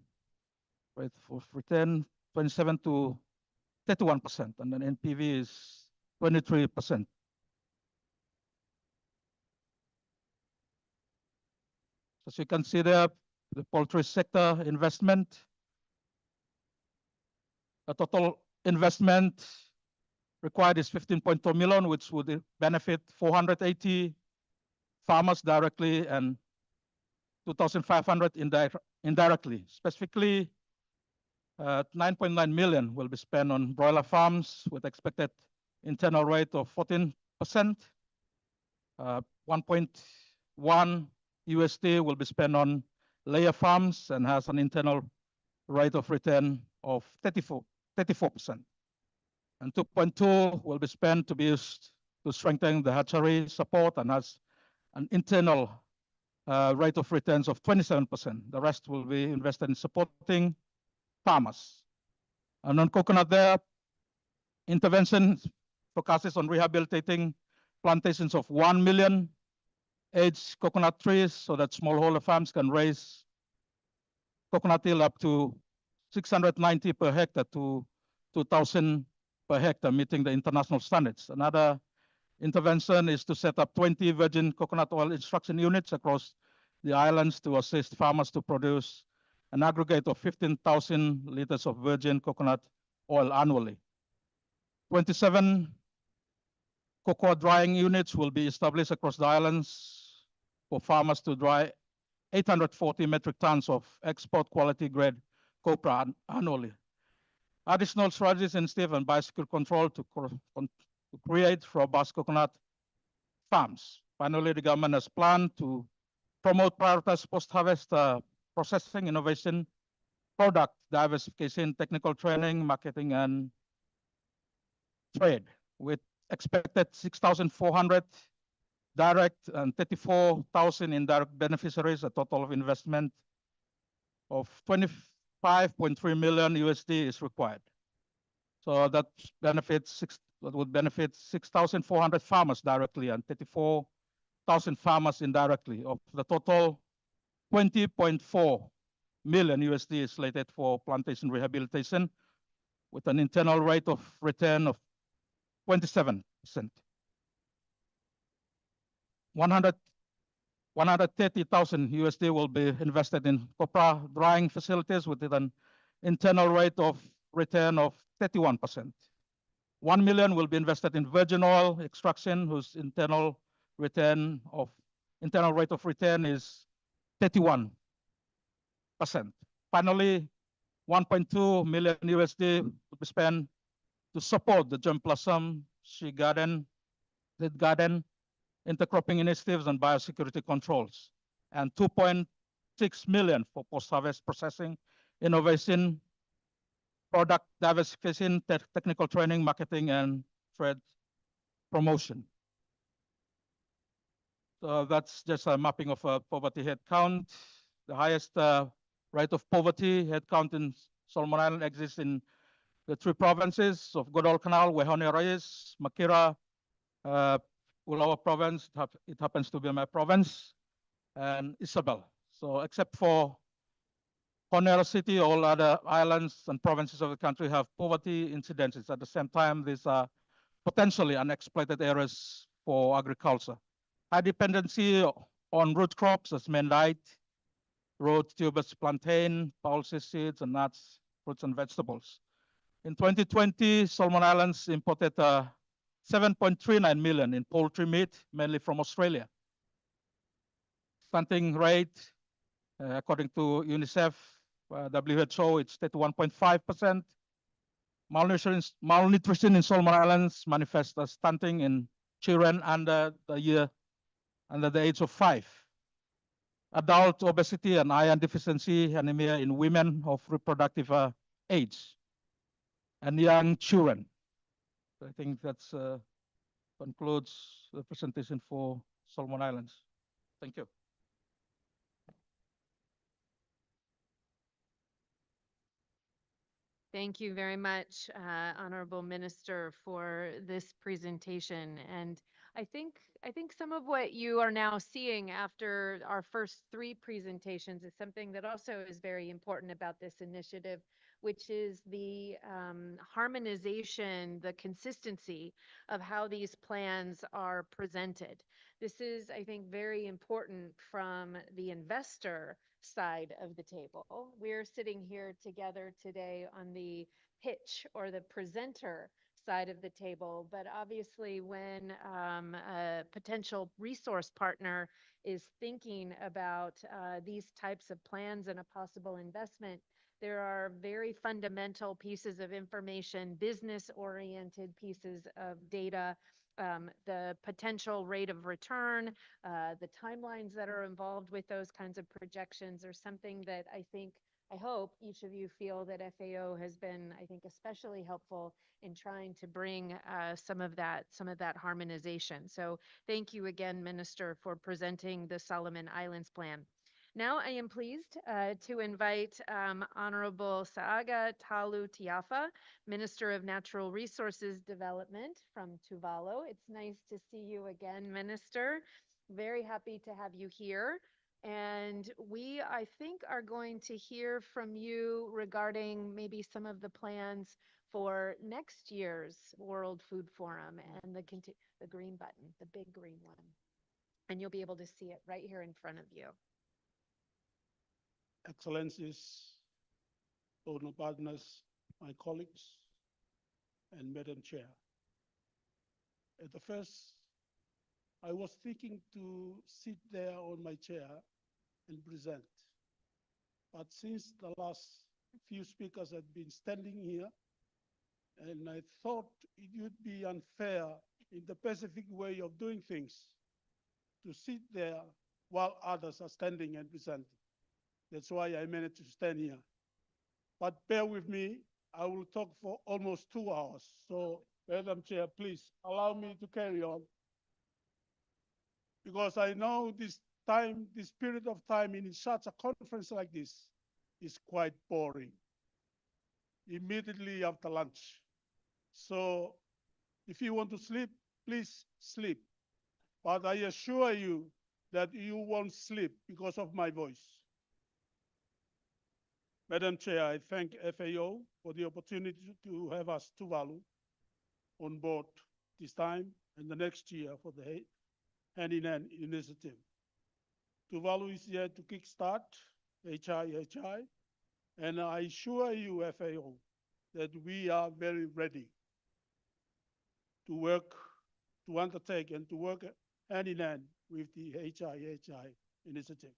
rate of return, 27 to 31%, and then NPV is 23%. As you can see there, the poultry sector investment, the total investment required is 15.2 million, which would benefit 480 farmers directly and 2,500 indirectly. Specifically, 9.9 million will be spent on broiler farms with expected internal rate of 14%. 1.1 USD will be spent on layer farms and has an internal rate of return of 34%. And 2.2 will be spent to be used to strengthen the hatchery support and has an internal rate of returns of 27%. The rest will be invested in supporting farmers. And on coconut there, intervention focuses on rehabilitating plantations of 1 million aged coconut trees so that smallholder farms can raise coconut yield up to 690 per hectare to 2,000 per hectare, meeting the international standards. Another intervention is to set up 20 virgin coconut oil extraction units across the islands to assist farmers to produce an aggregate of 15,000 liters of virgin coconut oil annually. 27 cocoa drying units will be established across the islands for farmers to dry 840 metric tons of export quality grade copra annually. Additional strategies in state and bicycle control to create robust coconut farms. Finally, the government has planned to promote prioritized post-harvest processing, innovation, product diversification, technical training, marketing, and trade, with expected 6,400 direct and 34,000 indirect beneficiaries, a total of investment of 25.3 million USD is required. So that would benefit 6,400 farmers directly and 34,000 farmers indirectly. Of the total, 20.4 million USD is slated for plantation rehabilitation, with an internal rate of return of 27%. 130,000 USD will be invested in copra drying facilities with an internal rate of return of 31%. 1 million will be invested in virgin oil extraction, whose internal rate of return is 31%. Finally, 1.2 million USD will be spent to support the germplasm, seed garden, intercropping initiatives, and biosecurity controls, and 2.6 million for post-harvest processing, innovation, product diversification, technical training, marketing, and trade promotion. So that's just a mapping of poverty headcount. The highest rate of poverty headcount in Solomon Island exists in the 3 provinces of Godol Canal, Wehone Reyes, Makira, Ulawa province, it happens to be my province, and Isabel. So except for Honera City, all other islands and provinces of the country have poverty incidences. At the same time, these are potentially unexploited areas for agriculture. High dependency on root crops as mandate, root tubers, plantain, pulses, seeds, and nuts, fruits, and vegetables. In 2020, Solomon Islands imported 7.39 million in poultry meat, mainly from Australia. Stunting rate, according to UNICEF, WHO, it's 31.5%. Malnutrition in Solomon Islands manifests as stunting in children under the age of 5. Adult obesity and iron deficiency anemia in women of reproductive age and young children. I think that concludes the presentation for Solomon Islands. Thank you.
Thank you very much, Honorable Minister, for this presentation. And I think some of what you are now seeing after our first 3 presentations is something that also is very important about this initiative, which is the harmonization, the consistency of how these plans are presented. This is, I think, very important from the investor side of the table. We're sitting here together today on the pitch or the presenter side of the table, but obviously when a potential resource partner is thinking about these types of plans and a possible investment, there are very fundamental pieces of information, business-oriented pieces of data, the potential rate of return, the timelines that are involved with those kinds of projections are something that I hope each of you feel that FAO has been, I think, especially helpful in trying to bring some of that harmonization. So thank you again, Minister, for presenting the Solomon Islands Plan. Now I am pleased to invite Honorable Saaga Talu Tiafa, Minister of Natural Resources Development from Tuvalu. It's nice to see you again, Minister. Very happy to have you here. And we, I think, are going to hear from you regarding maybe some of the plans for next year's World Food Forum and the green button, the big green one. And you'll be able to see it right here in front of you.
Excellencies, owner partners, my colleagues, and Madam Chair. At the first, I was thinking to sit there on my chair and present. But since the last few speakers had been standing here, and I thought it would be unfair in the Pacific way of doing things to sit there while others are standing and presenting. That's why I managed to stand here. But bear with me, I will talk for almost 2 hours. So, Madam Chair, please allow me to carry on. Because I know this time, this period of time in such a conference like this is quite boring. Immediately after lunch. So if you want to sleep, please sleep. But I assure you that you won't sleep because of my voice. Madam Chair, I thank FAO for the opportunity to have us Tuvalu on board this time and the next year for the hand-in-hand initiative. Tuvalu is here to kickstart HI, and I assure you, FAO, that we are very ready to work, to undertake and to work hand-in-hand with the HI initiative.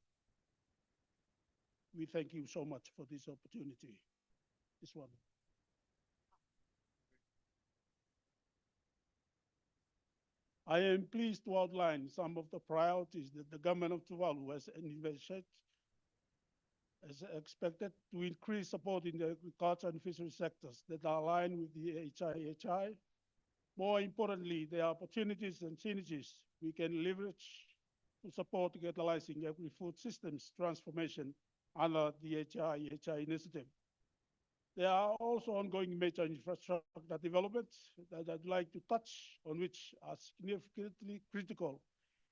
We thank you so much for this opportunity. This one. I am pleased to outline some of the priorities that the government of Tuvalu has envisaged as expected to increase support in the agriculture and fishery sectors that are aligned with the HI. More importantly, there are opportunities and synergies we can leverage to support catalyzing Agri-food Systems transformation under the HI initiative. There are also ongoing major infrastructure developments that I'd like to touch on, which are significantly critical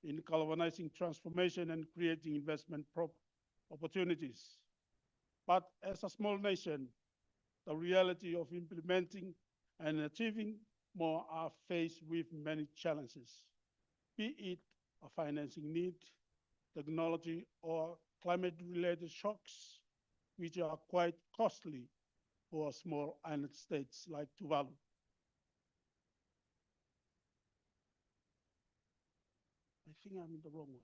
in galvanizing transformation and creating investment opportunities. But as a small nation, the reality of implementing and achieving more are faced with many challenges, be it a financing need, technology, or climate-related shocks, which are quite costly for small island states like Tuvalu. I think I'm in the wrong one.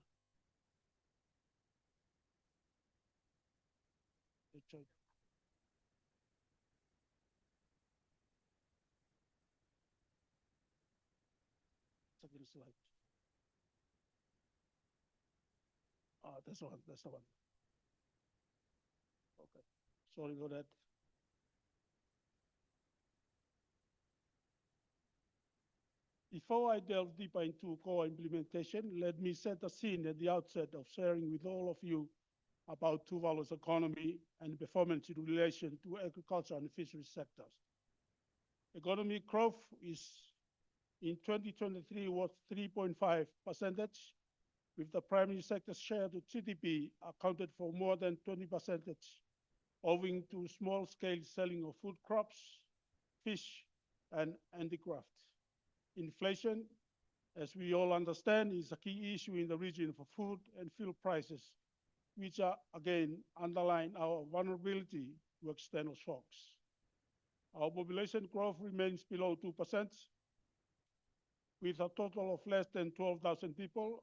Second slide. That's the one, that's the one. Okay, sorry for that. Before I delve deeper into core implementation, let me set the scene at the outset of sharing with all of you about Tuvalu's economy and performance in relation to agriculture and fisheries sectors. Economic growth in 2023 was 3.5%, with the primary sector share to GDP accounted for more than 20%, owing to small-scale selling of food crops, fish, and handicraft. Inflation, as we all understand, is a key issue in the region for food and fuel prices, which are again underline our vulnerability to external shocks. Our population growth remains below 2%, with a total of less than 12,000 people,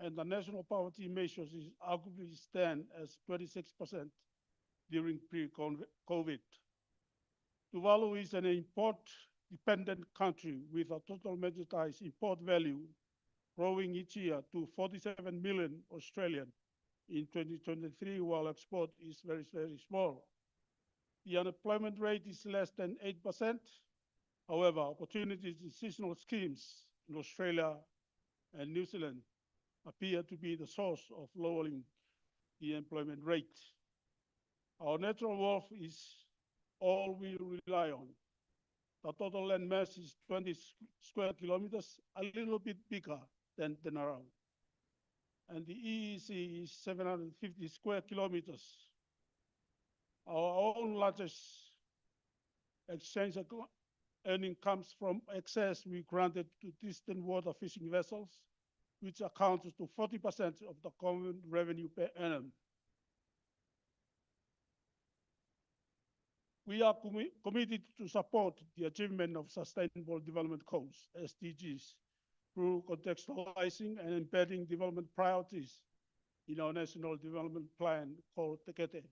and the national poverty measures is arguably stand as 26% during pre-COVID. Tuvalu is an import-dependent country with a total merchandise import value growing each year to 47 million Australian in 2023, while export is very, very small. The unemployment rate is less than 8%. However, opportunities in seasonal schemes in Australia and New Zealand appear to be the source of lowering the employment rate. Our natural wealth is all we rely on. The total land mass is 20 square kilometers, a little bit bigger than Narau. And the EEC is 750 square kilometers. Our own largest exchange earning comes from access we granted to distant water fishing vessels, which accounts to 40% of the common revenue per annum. We are committed to support the achievement of Sustainable Development Goals, SDGs, through contextualizing and embedding development priorities in our National Development Plan called Tekete,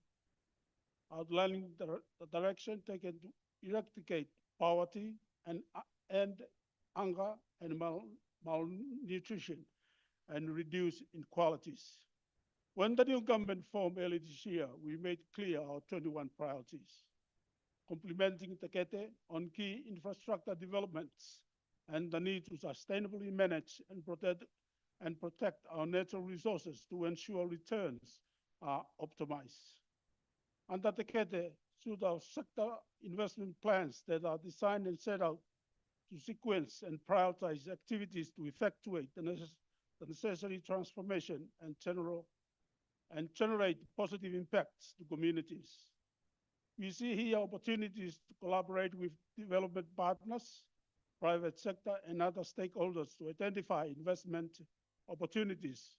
outlining the direction taken to eradicate poverty and hunger and malnutrition and reduce inequalities. When the new government formed early this year, we made clear our 21 priorities, complementing Tekete on key infrastructure developments and the need to sustainably manage and protect our natural resources to ensure returns are optimized. Under Tekete, should our sector investment plans that are designed and set out to sequence and prioritize activities to effectuate the necessary transformation and generate positive impacts to communities. We see here opportunities to collaborate with development partners, private sector, and other stakeholders to identify investment opportunities,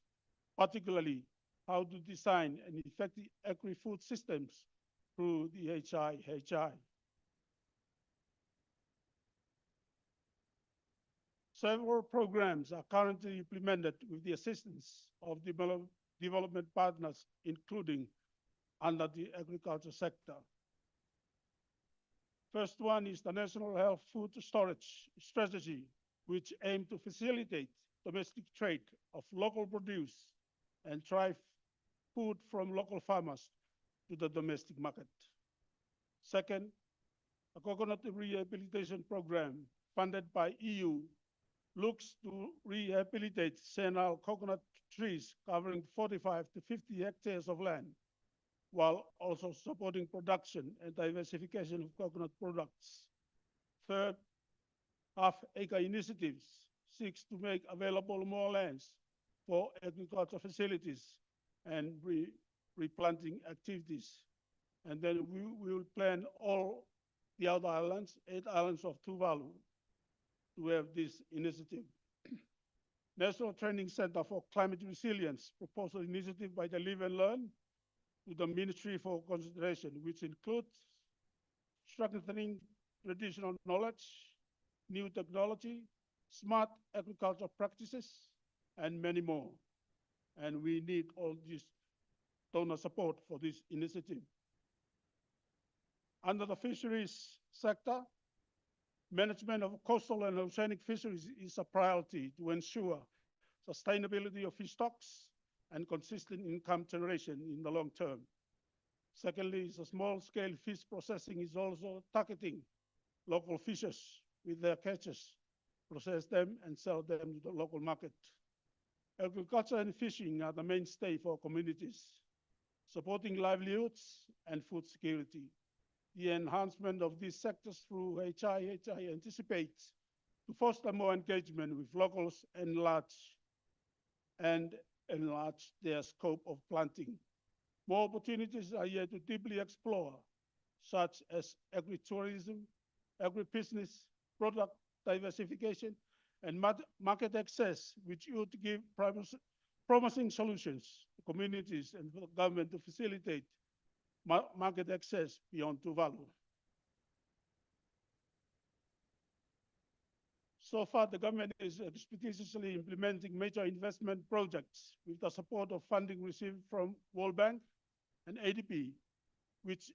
particularly how to design and effective agri-food systems through the HI. Several programs are currently implemented with the assistance of development partners, including under the agriculture sector. First one is the National Health Food Storage Strategy, which aims to facilitate domestic trade of local produce and drive food from local farmers to the domestic market. Second, a coconut rehabilitation program funded by EU looks to rehabilitate senile coconut trees covering 45 to 50 hectares of land, while also supporting production and diversification of coconut products. Third, half-acre initiatives seeks to make available more lands for agriculture facilities and replanting activities. And then we will plan all the other islands, 8 islands of Tuvalu, to have this initiative. National Training Center for Climate Resilience proposal initiative by the Live and Learn to the Ministry for consideration, which includes strengthening traditional knowledge, new technology, smart agriculture practices, and many more. And we need all this donor support for this initiative. Under the fisheries sector, management of coastal and oceanic fisheries is a priority to ensure sustainability of fish stocks and consistent income generation in the long term. Secondly, the small-scale fish processing is also targeting local fishers with their catches, process them and sell them to the local market. Agriculture and fishing are the mainstay for communities, supporting livelihoods and food security. The enhancement of these sectors through HI anticipates to foster more engagement with locals and enlarge their scope of planting. More opportunities are yet to deeply explore, such as agritourism, agribusiness, product diversification, and market access, which would give promising solutions to communities and for the government to facilitate market access beyond Tuvalu. So far, the government is expeditiously implementing major investment projects with the support of funding received from World Bank and ADB, which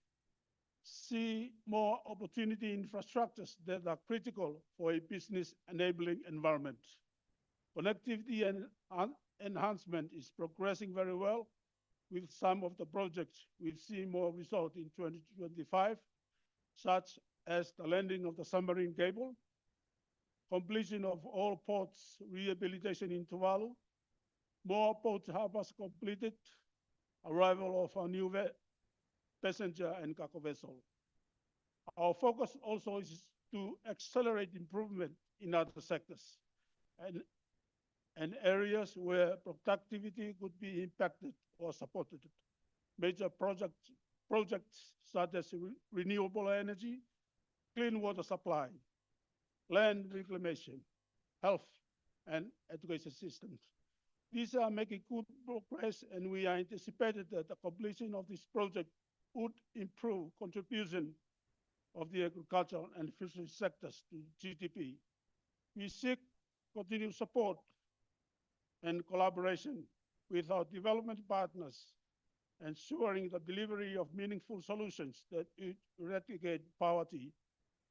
see more opportunity infrastructures that are critical for a business-enabling environment. Connectivity and enhancement is progressing very well. With some of the projects, we'll see more result in 2025, such as the landing of the submarine cable, completion of all ports rehabilitation in Tuvalu, more port harbors completed, arrival of a new passenger and cargo vessel. Our focus also is to accelerate improvement in other sectors and areas where productivity could be impacted or supported. Major projects such as renewable energy, clean water supply, land reclamation, health, and education systems. These are making good progress, and we are anticipated that the completion of this project would improve contribution of the agricultural and fisheries sectors to GDP. We seek continued support and collaboration with our development partners, ensuring the delivery of meaningful solutions that eradicate poverty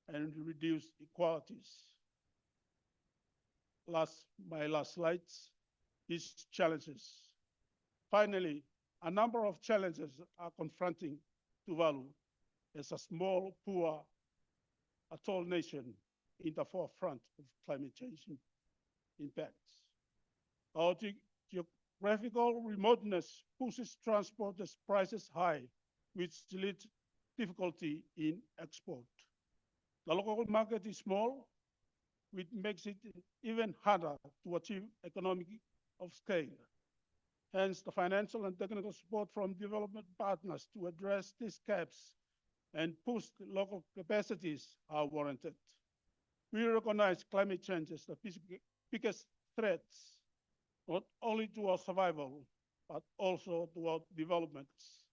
and reduce inequalities. My last slides is challenges. Finally, a number of challenges are confronting Tuvalu as a small, poor, atoll nation in the forefront of climate change impacts. Our geographical remoteness pushes transport prices high, which leads difficulty in export. The local market is small, which makes it even harder to achieve economic of scale. Hence, the financial and technical support from development partners to address these gaps and boost local capacities are warranted. We recognize climate change as the biggest threats, not only to our survival, but also to our developments,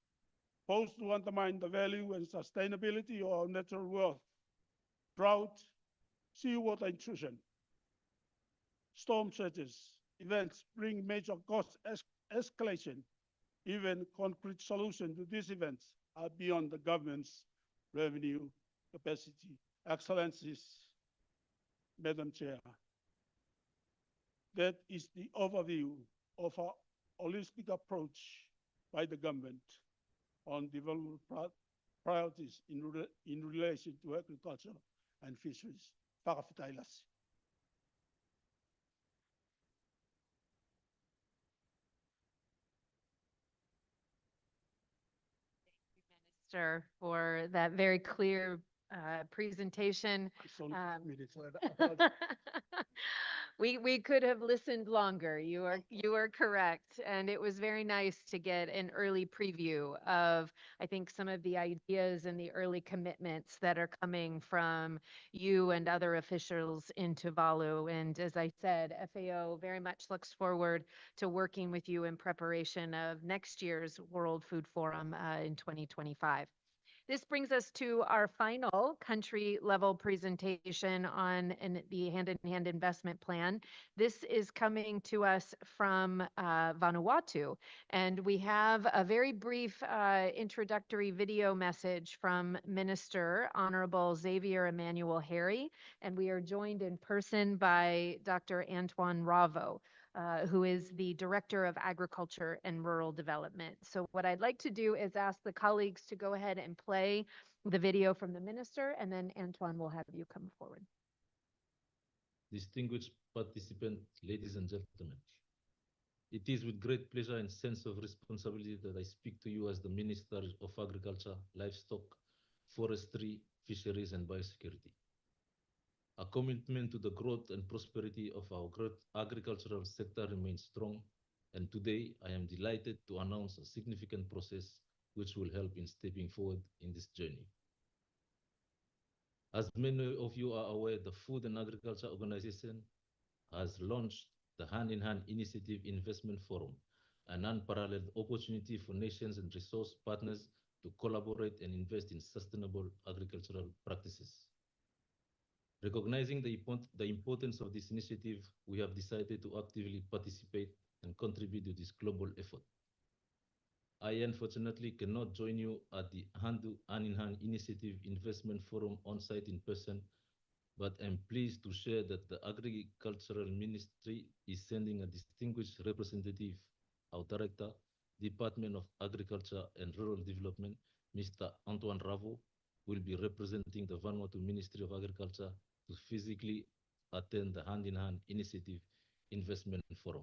posed to undermine the value and sustainability of our natural wealth. Drought, seawater intrusion, storm surges, events bring major cost escalation. Even concrete solutions to these events are beyond the government's revenue capacity. Excellencies, Madam Chair, that is the overview of our holistic approach by the government on development priorities in relation to agriculture and fisheries. Whakawhetailas.
Minister, for that very clear presentation. We could have listened longer. You are correct, and it was very nice to get an early preview of, I think, some of the ideas and the early commitments that are coming from you and other officials in Tuvalu. And as I said, FAO very much looks forward to working with you in preparation of next year's World Food Forum in 2025. This brings us to our final country level presentation on the hand-in-hand investment plan. This is coming to us from Vanuatu, and we have a very brief introductory video message from Minister Honorable Xavier Emmanuel Harry, and we are joined in person by Dr. Antoine Ravo, who is the Director of Agriculture and Rural Development. So what I'd like to do is ask the colleagues to go ahead and play the video from the minister, and then Antoine will have you come forward.
Distinguished participants, ladies and gentlemen, it is with great pleasure and sense of responsibility that I speak to you as the Minister of Agriculture, Livestock, Forestry, Fisheries and Biosecurity. Our commitment to the growth and prosperity of our agricultural sector remains strong, and today I am delighted to announce a significant process which will help in stepping forward in this journey. As many of you are aware, the Food and Agriculture Organization has launched the Hand-in-Hand Initiative Investment Forum, an unparalleled opportunity for nations and resource partners to collaborate and invest in sustainable agricultural practices. Recognizing the importance of this initiative, we have decided to actively participate and contribute to this global effort. I unfortunately cannot join you at the Hand-in-Hand Initiative Investment Forum on-site in person, but I'm pleased to share that the Agricultural Ministry is sending a distinguished representative, our Director, Department of Agriculture and Rural Development, Mr. Antoine Ravo, will be representing the Vanuatu Ministry of Agriculture to physically attend the Hand-in-Hand Initiative Investment Forum.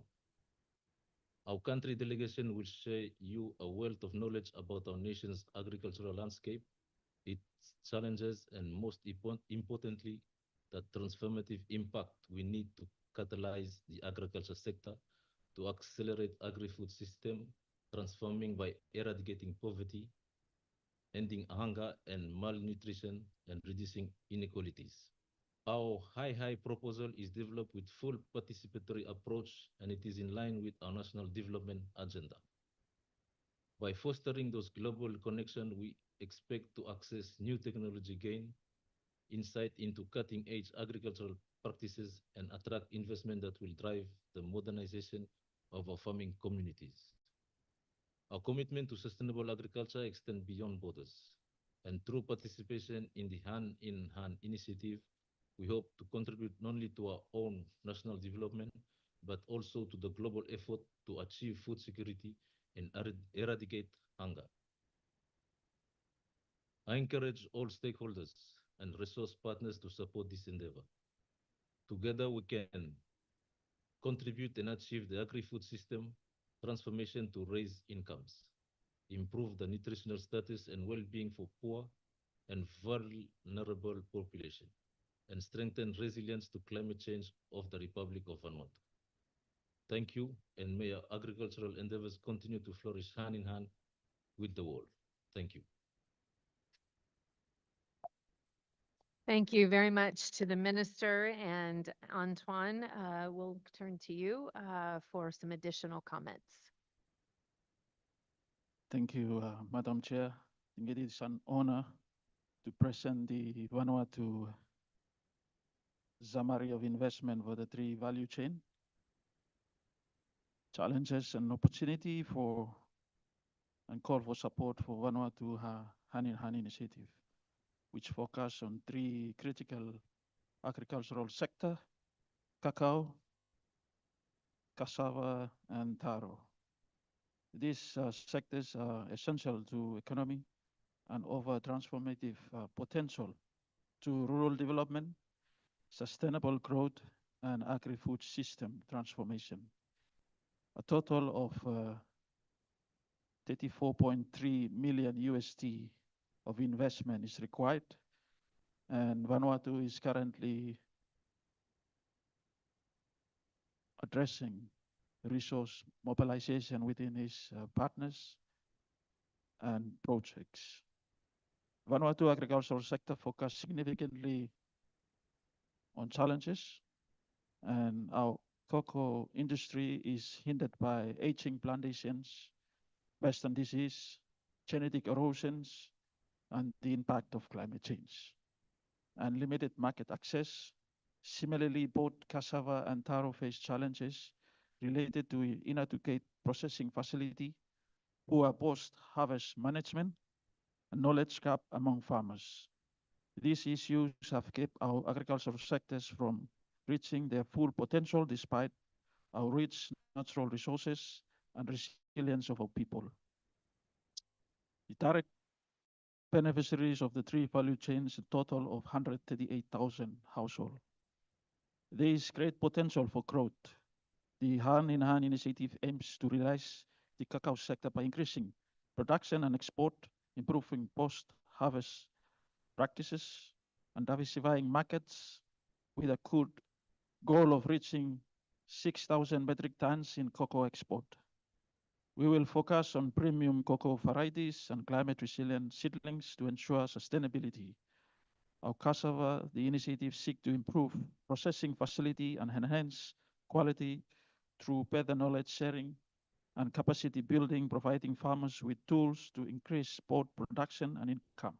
Our country delegation will share you a wealth of knowledge about our nation's agricultural landscape, its challenges, and most importantly, the transformative impact we need to catalyze the agriculture sector to accelerate agri-food system, transforming by eradicating poverty, ending hunger and malnutrition, and reducing inequalities. Our high proposal is developed with full participatory approach, and it is in line with our national development agenda. By fostering those global connections, we expect to access new technology gain, insight into cutting-edge agricultural practices, and attract investment that will drive the modernization of our farming communities. Our commitment to sustainable agriculture extends beyond borders, and through participation in the hand-in-hand initiative, we hope to contribute not only to our own national development, but also to the global effort to achieve food security and eradicate hunger. I encourage all stakeholders and resource partners to support this endeavor. Together, we can contribute and achieve the agri-food system transformation to raise incomes, improve the nutritional status and well-being for poor and vulnerable population, and strengthen resilience to climate change of the Republic of Vanuatu. Thank you, and may our agricultural endeavors continue to flourish hand in hand with the world. Thank you.
Thank you very much to the Minister, and Antoine, we'll turn to you for some additional comments.
Thank you, Madam Chair. I think it is an honor to present the Vanuatu summary of investment for the three value chain, challenges and opportunity for, and call for support for Vanuatu hand-in-hand initiative, which focus on three critical agricultural sector: cacao, cassava, and taro. These sectors are essential to economy and offer transformative potential to rural development, sustainable growth, and agri-food system transformation. A total of 34.3 million USD of investment is required, and Vanuatu is currently addressing resource mobilization within its partners and projects. Vanuatu agricultural sector focus significantly on challenges, and our cocoa industry is hindered by aging plantations, western disease, genetic erosions, and the impact of climate change, and limited market access. Similarly, both cassava and taro face challenges related to inadequate processing facility, poor post-harvest management, and knowledge gap among farmers. These issues have kept our agricultural sectors from reaching their full potential despite our rich natural resources and resilience of our people. The direct beneficiaries of the three value chains, a total of 138,000 households. There is great potential for growth. The hand-in-hand initiative aims to realize the cacao sector by increasing production and export, improving post-harvest practices, and diversifying markets with a good goal of reaching 6,000 metric tons in cocoa export. We will focus on premium cocoa varieties and climate-resilient seedlings to ensure sustainability. Our cassava, the initiative seek to improve processing facility and enhance quality through better knowledge sharing and capacity building, providing farmers with tools to increase both production and income.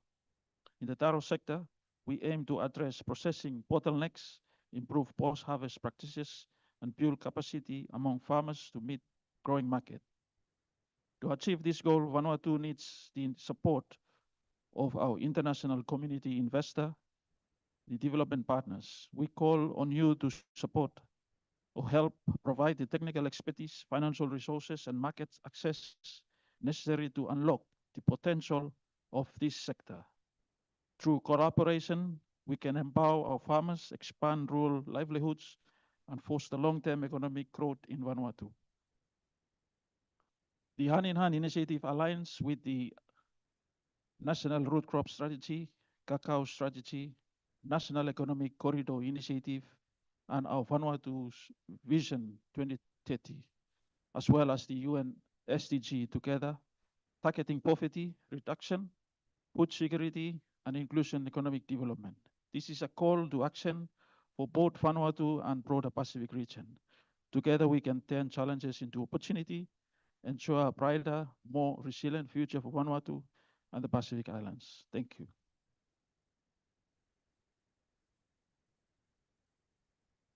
In the taro sector, we aim to address processing bottlenecks, improve post-harvest practices, and build capacity among farmers to meet growing market. To achieve this goal, Vanuatu needs the support of our international community investor, the development partners. We call on you to support or help provide the technical expertise, financial resources, and market access necessary to unlock the potential of this sector. Through cooperation, we can empower our farmers, expand rural livelihoods, and foster long-term economic growth in Vanuatu. The Hand in Hand initiative aligns with the National Root Crop Strategy, Cacao Strategy, National Economic Corridor Initiative, and our Vanuatu's Vision 2030, as well as the UN SDG together, targeting poverty reduction, food security, and inclusion economic development. This is a call to action for both Vanuatu and broader Pacific region. Together, we can turn challenges into opportunity, ensure a brighter, more resilient future for Vanuatu and the Pacific Islands. Thank you.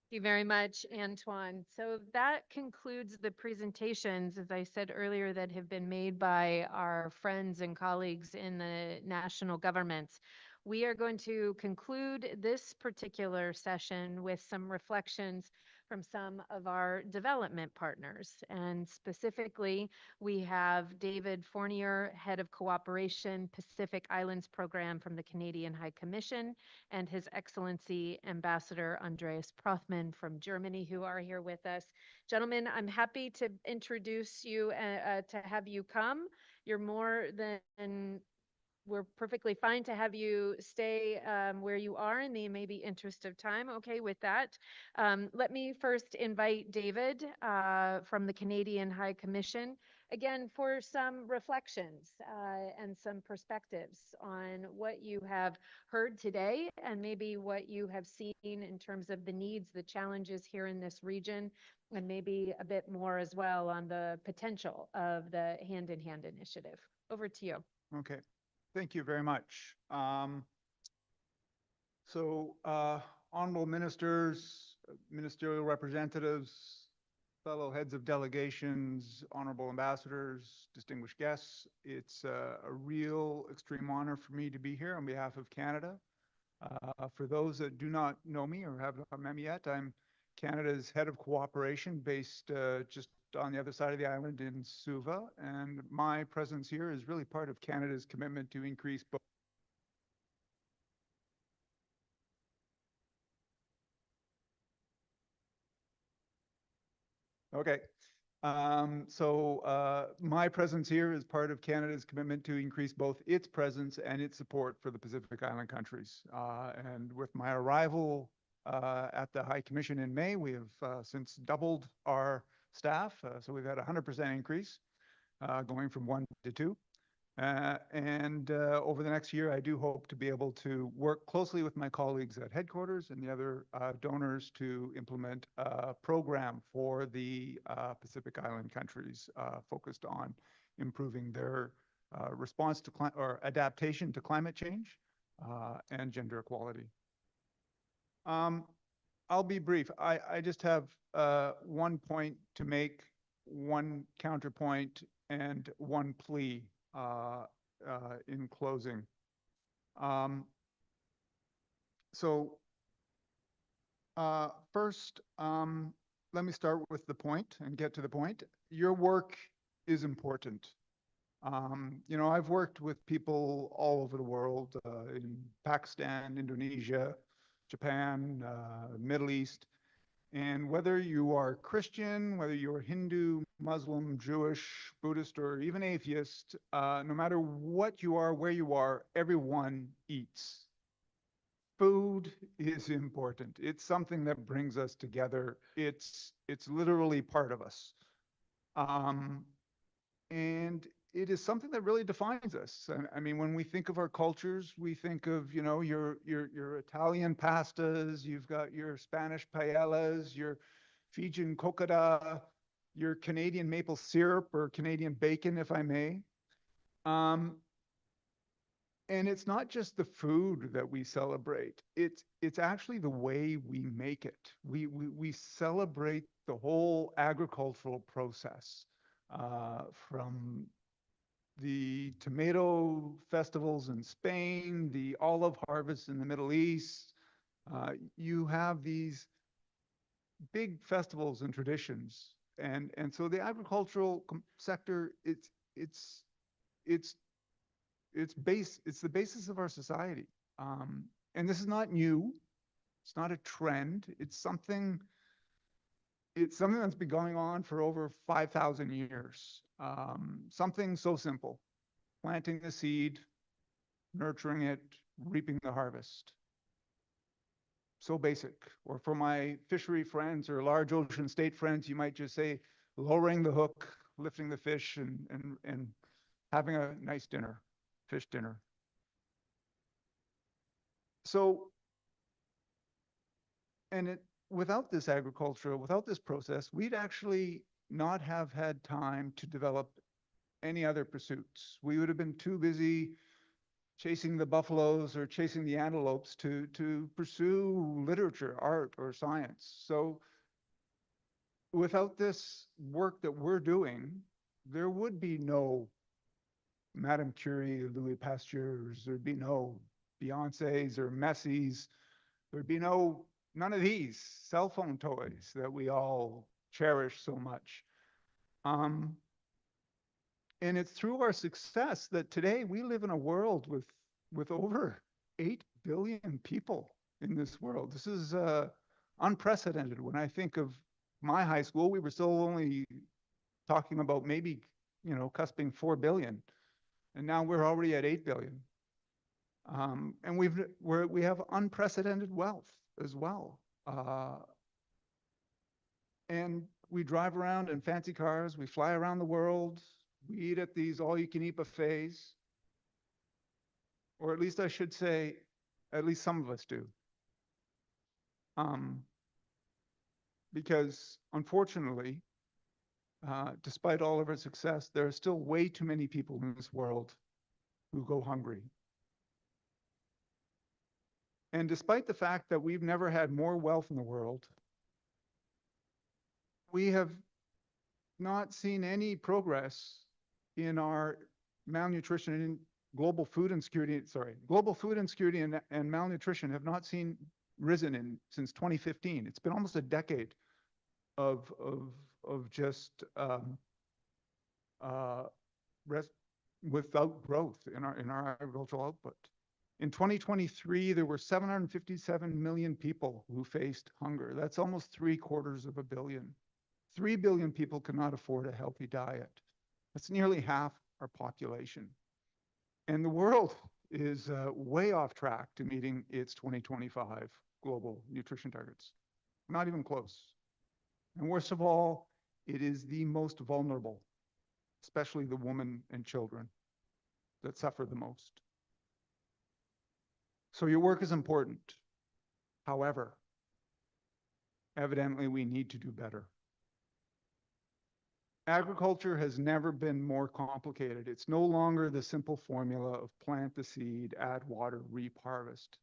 Thank you very much, Antoine. So that concludes the presentations, as I said earlier, that have been made by our friends and colleagues in the national governments. We are going to conclude this particular session with some reflections from some of our development partners. And specifically, we have David Fournier, Head of Cooperation Pacific Islands Program from the Canadian High Commission, and His Excellency Ambassador Andreas Prothman from Germany, who are here with us. Gentlemen, I'm happy to introduce you, to have you come. You're more than we're perfectly fine to have you stay where you are in the maybe interest of time. Okay, with that, let me first invite David from the Canadian High Commission, again, for some reflections and some perspectives on what you have heard today and maybe what you have seen in terms of the needs, the challenges here in this region, and maybe a bit more as well on the potential of the Hand in Hand initiative. Over to you.
Okay. Thank you very much. Honorable ministers, ministerial representatives, fellow heads of delegations, honorable ambassadors, distinguished guests, it's a real extreme honor for me to be here on behalf of Canada. For those that do not know me or have not met me yet, I'm Canada's head of cooperation based just on the other side of the island in Suva, and my presence here is really part of Canada's commitment to increase both Okay. My presence here is part of Canada's commitment to increase both its presence and its support for the Pacific Island countries. And with my arrival at the High Commission in May, we have since doubled our staff. So we've had a 100% increase, going from 1 to 2. Over the next year, I do hope to be able to work closely with my colleagues at headquarters and the other donors to implement a program for the Pacific Island countries focused on improving their response to or adaptation to climate change and gender equality. I'll be brief. I just have one point to make, one counterpoint, and one plea in closing. First, let me start with the point and get to the point. Your work is important. I've worked with people all over the world, in Pakistan, Indonesia, Japan, Middle East, and whether you are Christian, whether you're Hindu, Muslim, Jewish, Buddhist, or even atheist, no matter what you are, where you are, everyone eats. Food is important. It's something that brings us together. It's literally part of us. And it is something that really defines us. I mean, when we think of our cultures, we think of, your Italian pastas, you've got your Spanish paellas, your Fijian cocada, your Canadian maple syrup or Canadian bacon, if I may. And it's not just the food that we celebrate. It's actually the way we make it. We celebrate the whole agricultural process, from the tomato festivals in Spain, the olive harvest in the Middle East. You have these big festivals and traditions. And so the agricultural sector, it's the basis of our society. And this is not new. It's not a trend. It's something that's been going on for over 5,000 years. Something so simple, planting the seed, nurturing it, reaping the harvest. So basic. Or for my fishery friends or large ocean state friends, you might just say lowering the hook, lifting the fish, and having a nice dinner, fish dinner. So, without this agriculture, without this process, we'd actually not have had time to develop any other pursuits. We would have been too busy chasing the buffaloes or chasing the antelopes to pursue literature, art, or science. So without this work that we're doing, there would be no Madame Curie, Louis Pasteur's, there'd be no Beyoncé's or Messi's, there'd be none of these cell phone toys that we all cherish so much. And it's through our success that today we live in a world with over 8 billion people in this world. This is unprecedented. When I think of my high school, we were still only talking about maybe, cusping 4 billion. And now we're already at 8 billion. And we have unprecedented wealth as well. And we drive around in fancy cars, we fly around the world, we eat at these all-you-can-eat buffets. Or at least I should say, at least some of us do. Because unfortunately, despite all of our success, there are still way too many people in this world who go hungry. And despite the fact that we've never had more wealth in the world, we have not seen any progress in our malnutrition and global food insecurity. Global food insecurity and malnutrition have not risen since 2015. It's been almost a decade of just without growth in our agricultural output. In 2023, there were 757 million people who faced hunger. That's almost 750 million. 3 billion people cannot afford a healthy diet. That's nearly half our population. And the world is way off track to meeting its 2025 global nutrition targets. Not even close. And worst of all, it is the most vulnerable, especially the women and children, that suffer the most. So your work is important. However, evidently we need to do better. Agriculture has never been more complicated. It's no longer the simple formula of plant the seed, add water, reap, harvest.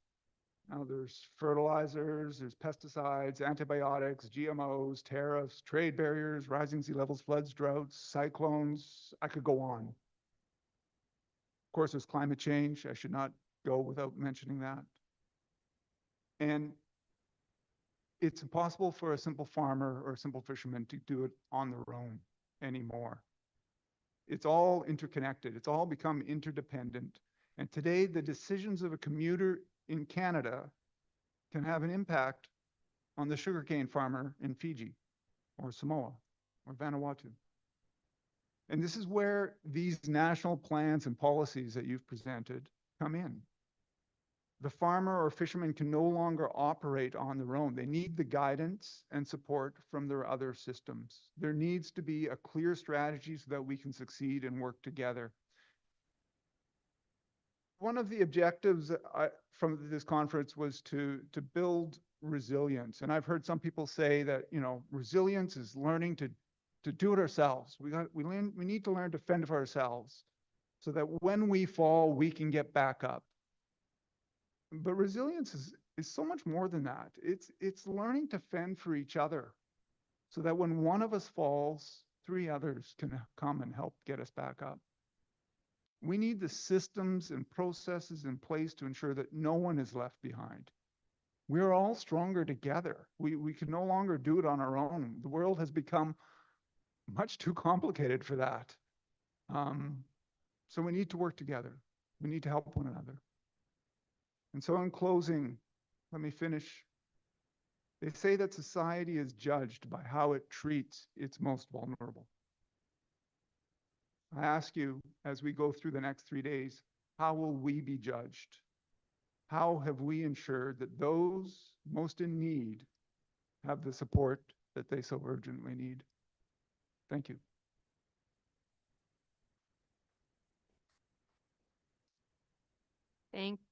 Now there's fertilizers, there's pesticides, antibiotics, GMOs, tariffs, trade barriers, rising sea levels, floods, droughts, cyclones. I could go on. Of course, there's climate change. I should not go without mentioning that. And it's impossible for a simple farmer or a simple fisherman to do it on their own anymore. It's all interconnected. It's all become interdependent. And today, the decisions of a commuter in Canada can have an impact on the sugarcane farmer in Fiji or Samoa or Vanuatu. And this is where these national plans and policies that you've presented come in. The farmer or fisherman can no longer operate on their own. They need the guidance and support from their other systems. There needs to be a clear strategy so that we can succeed and work together. One of the objectives from this conference was to build resilience. And I've heard some people say that, resilience is learning to do it ourselves. We need to learn to fend for ourselves so that when we fall, we can get back up. But resilience is so much more than that. It's learning to fend for each other so that when one of us falls, 3 others can come and help get us back up. We need the systems and processes in place to ensure that no one is left behind. We're all stronger together. We can no longer do it on our own. The world has become much too complicated for that. So we need to work together. We need to help one another. And so in closing, let me finish. They say that society is judged by how it treats its most vulnerable. I ask you, as we go through the next 3 days, how will we be judged? How have we ensured that those most in need have the support that they so urgently need? Thank you.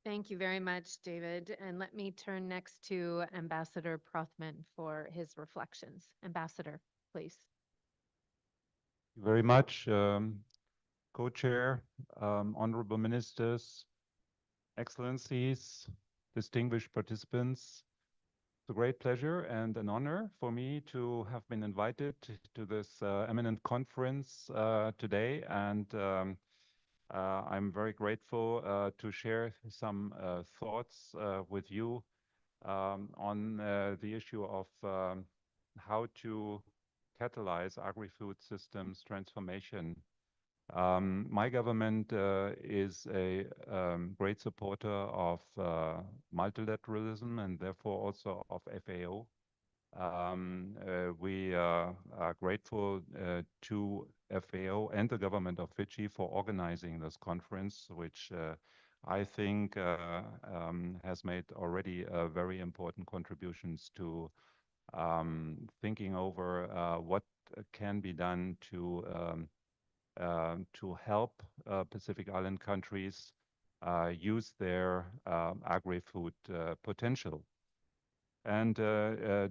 Thank you very much, David. And let me turn next to Ambassador Prothman for his reflections. Ambassador, please.
Thank you very much, Co-Chair, honorable ministers, excellencies, distinguished participants. It's a great pleasure and an honor for me to have been invited to this eminent conference today, and I'm very grateful to share some thoughts with you on the issue of how to catalyze agri-food systems transformation. My government is a great supporter of multilateralism and therefore also of FAO. We are grateful to FAO and the government of Fiji for organizing this conference, which I think has made already very important contributions to thinking over what can be done to help Pacific Island countries use their agri-food potential. And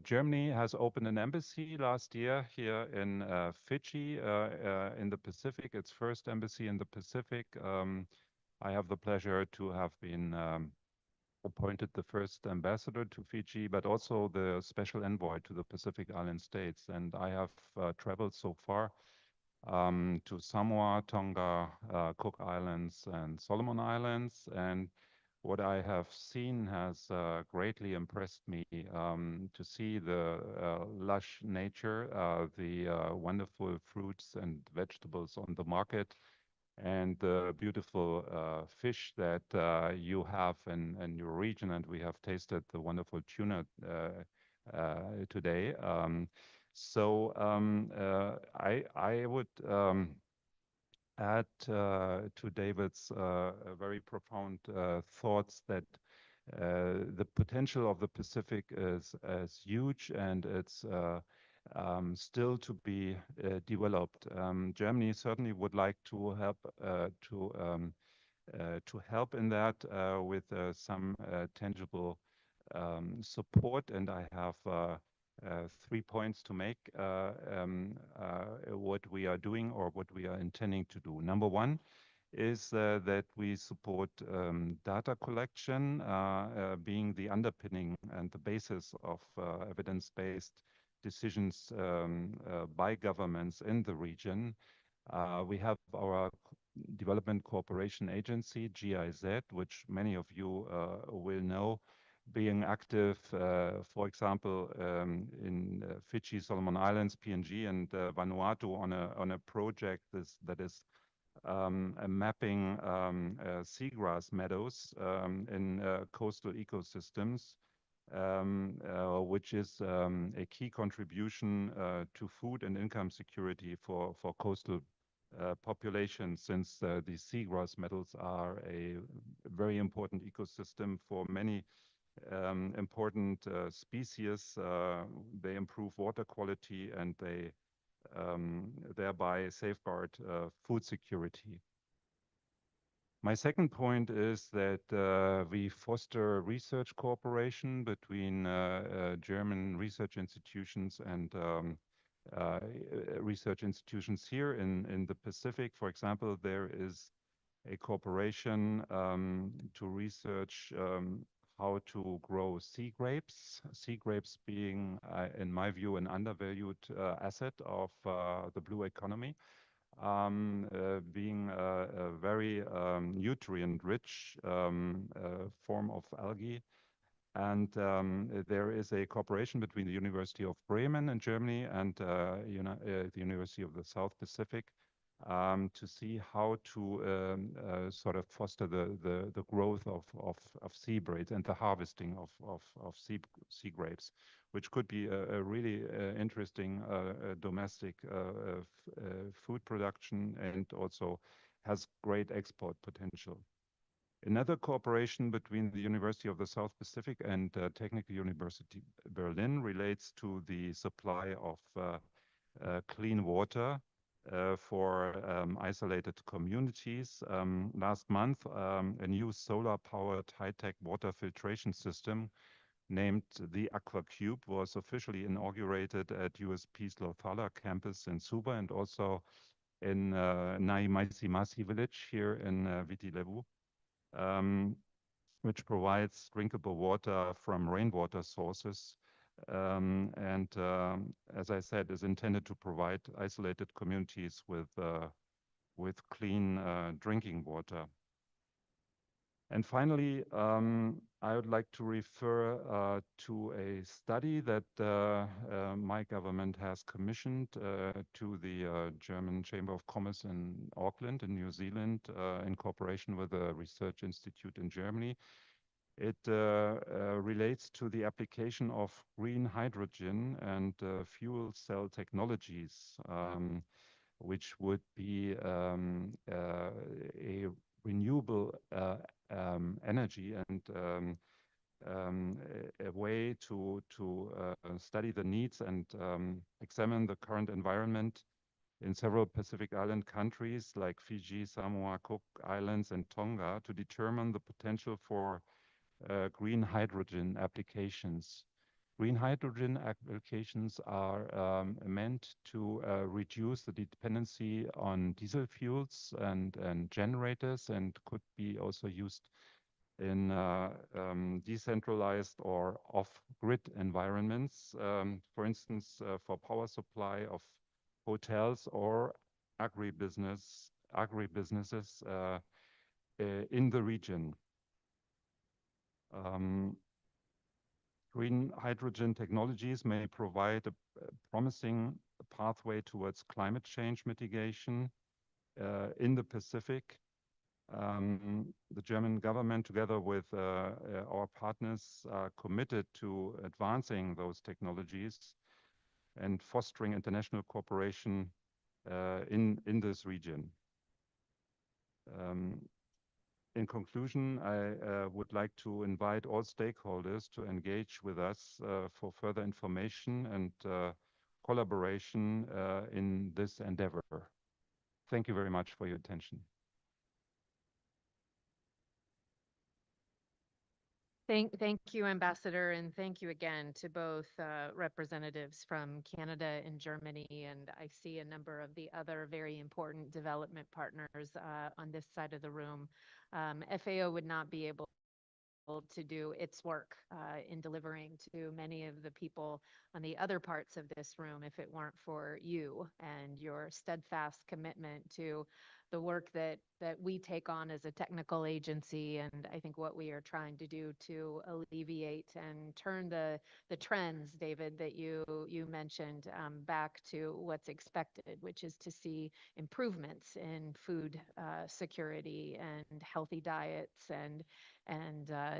Germany has opened an embassy last year here in Fiji in the Pacific, its first embassy in the Pacific. I have the pleasure to have been appointed the first ambassador to Fiji, but also the special envoy to the Pacific Island states. And I have traveled so far to Samoa, Tonga, Cook Islands, and Solomon Islands. And what I have seen has greatly impressed me to see the lush nature, the wonderful fruits and vegetables on the market, and the beautiful fish that you have in your region. And we have tasted the wonderful tuna today. I would add to David's very profound thoughts that the potential of the Pacific is huge, and it's still to be developed. Germany certainly would like to help in that with some tangible support, and I have 3 points to make what we are doing or what we are intending to do. Number one is that we support data collection being the underpinning and the basis of evidence-based decisions by governments in the region. We have our Development Cooperation Agency, GIZ, which many of you will know, being active, for example, in Fiji, Solomon Islands, PNG, and Vanuatu on a project that is mapping seagrass meadows in coastal ecosystems, which is a key contribution to food and income security for coastal populations, since these seagrass meadows are a very important ecosystem for many important species. They improve water quality, and they thereby safeguard food security. My second point is that we foster research cooperation between German research institutions and research institutions here in the Pacific. For example, there is a cooperation to research how to grow sea grapes. Sea grapes being, in my view, an undervalued asset of the blue economy, being a very nutrient-rich form of algae. And there is a cooperation between the University of Bremen in Germany and the University of the South Pacific to see how to sort of foster the growth of sea breeds and the harvesting of sea grapes. which could be a really interesting domestic food production and also has great export potential. Another cooperation between the University of the South Pacific and Technical University Berlin relates to the supply of clean water for isolated communities. Last month, a new solar-powered high-tech water filtration system named the AquaCube was officially inaugurated at USP's Lothala campus in Suva and also in Naimaisi village here in Viti Levu, which provides drinkable water from rainwater sources. As I said, is intended to provide isolated communities with clean drinking water. And finally, I would like to refer to a study that my government has commissioned to the German Chamber of Commerce in Auckland in New Zealand in cooperation with a research institute in Germany. It relates to the application of green hydrogen and fuel cell technologies, which would be a renewable energy and a way to study the needs and examine the current environment in several Pacific Island countries like Fiji, Samoa, Cook Islands, and Tonga to determine the potential for green hydrogen applications. Green hydrogen applications are meant to reduce the dependency on diesel fuels and generators and could be also used in decentralized or off-grid environments, for instance, for power supply of hotels or agribusinesses in the region. Green hydrogen technologies may provide a promising pathway towards climate change mitigation in the Pacific. The German government, together with our partners, are committed to advancing those technologies and fostering international cooperation in this region. In conclusion, I would like to invite all stakeholders to engage with us for further information and collaboration in this endeavor. Thank you very much for your attention.
Thank you, Ambassador, and thank you again to both representatives from Canada and Germany. And I see a number of the other very important development partners on this side of the room. FAO would not be able to do its work in delivering to many of the people on the other parts of this room if it weren't for you and your steadfast commitment to the work that we take on as a technical agency, and I think what we are trying to do to alleviate and turn the trends, David, that you mentioned back to what's expected, which is to see improvements in food security and healthy diets and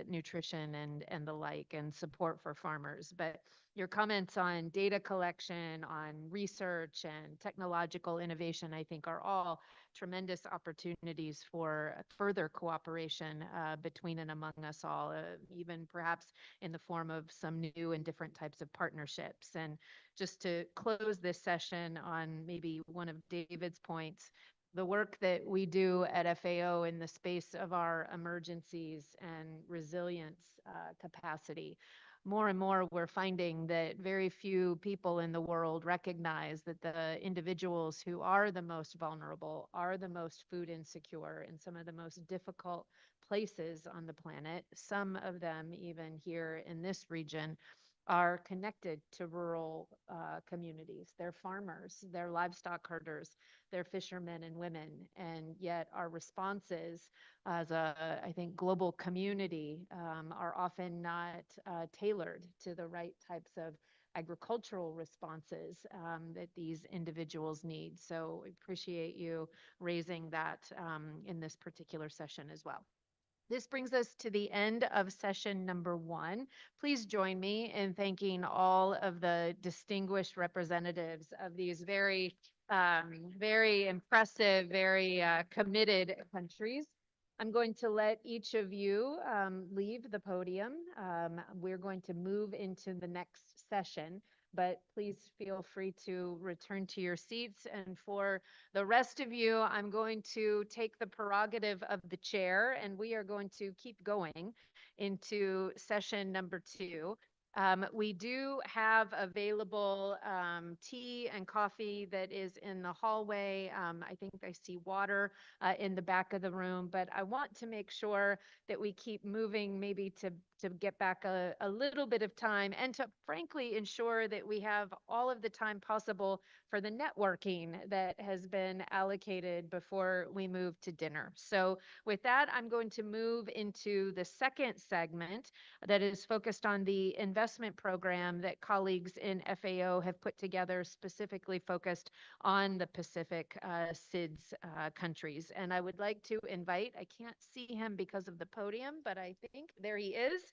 nutrition and the like, and support for farmers. But your comments on data collection, on research and technological innovation, I think are all tremendous opportunities for further cooperation between and among us all, even perhaps in the form of some new and different types of partnerships. And just to close this session on maybe one of David's points, the work that we do at FAO in the space of our emergencies and resilience capacity, more and more we're finding that very few people in the world recognize that the individuals who are the most vulnerable, are the most food insecure in some of the most difficult places on the planet, some of them even here in this region, are connected to rural communities. They're farmers, they're livestock herders, they're fishermen and women, and yet our responses as a, I think, global community are often not tailored to the right types of agricultural responses that these individuals need. So we appreciate you raising that in this particular session as well. This brings us to the end of session number 1. Please join me in thanking all of the distinguished representatives of these very impressive, very committed countries. I'm going to let each of you leave the podium. We're going to move into the next session, but please feel free to return to your seats. And for the rest of you, I'm going to take the prerogative of the chair, and we are going to keep going into session number 2. We do have available tea and coffee that is in the hallway. I think I see water in the back of the room, but I want to make sure that we keep moving, maybe to get back a little bit of time, and to frankly ensure that we have all of the time possible for the networking that has been allocated before we move to dinner. So with that, I'm going to move into the second segment that is focused on the investment program that colleagues in FAO have put together, specifically focused on the Pacific SIDS countries. And I would like to invite, I can't see him because of the podium, but I think there he is.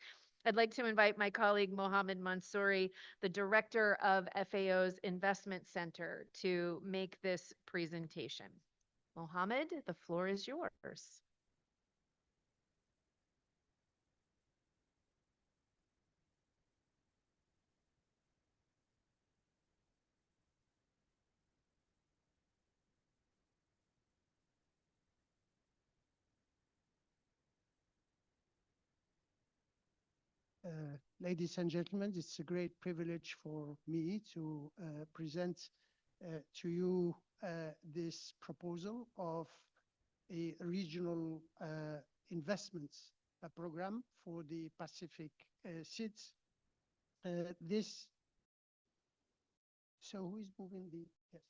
I'd like to invite my colleague Mohammed Mansouri, the director of FAO's Investment Center, to make this presentation. Mohammed, the floor is yours.
Ladies and gentlemen, it's a great privilege for me to present to you this proposal of a regional investments program for the Pacific SIDS. So who is moving the, yes.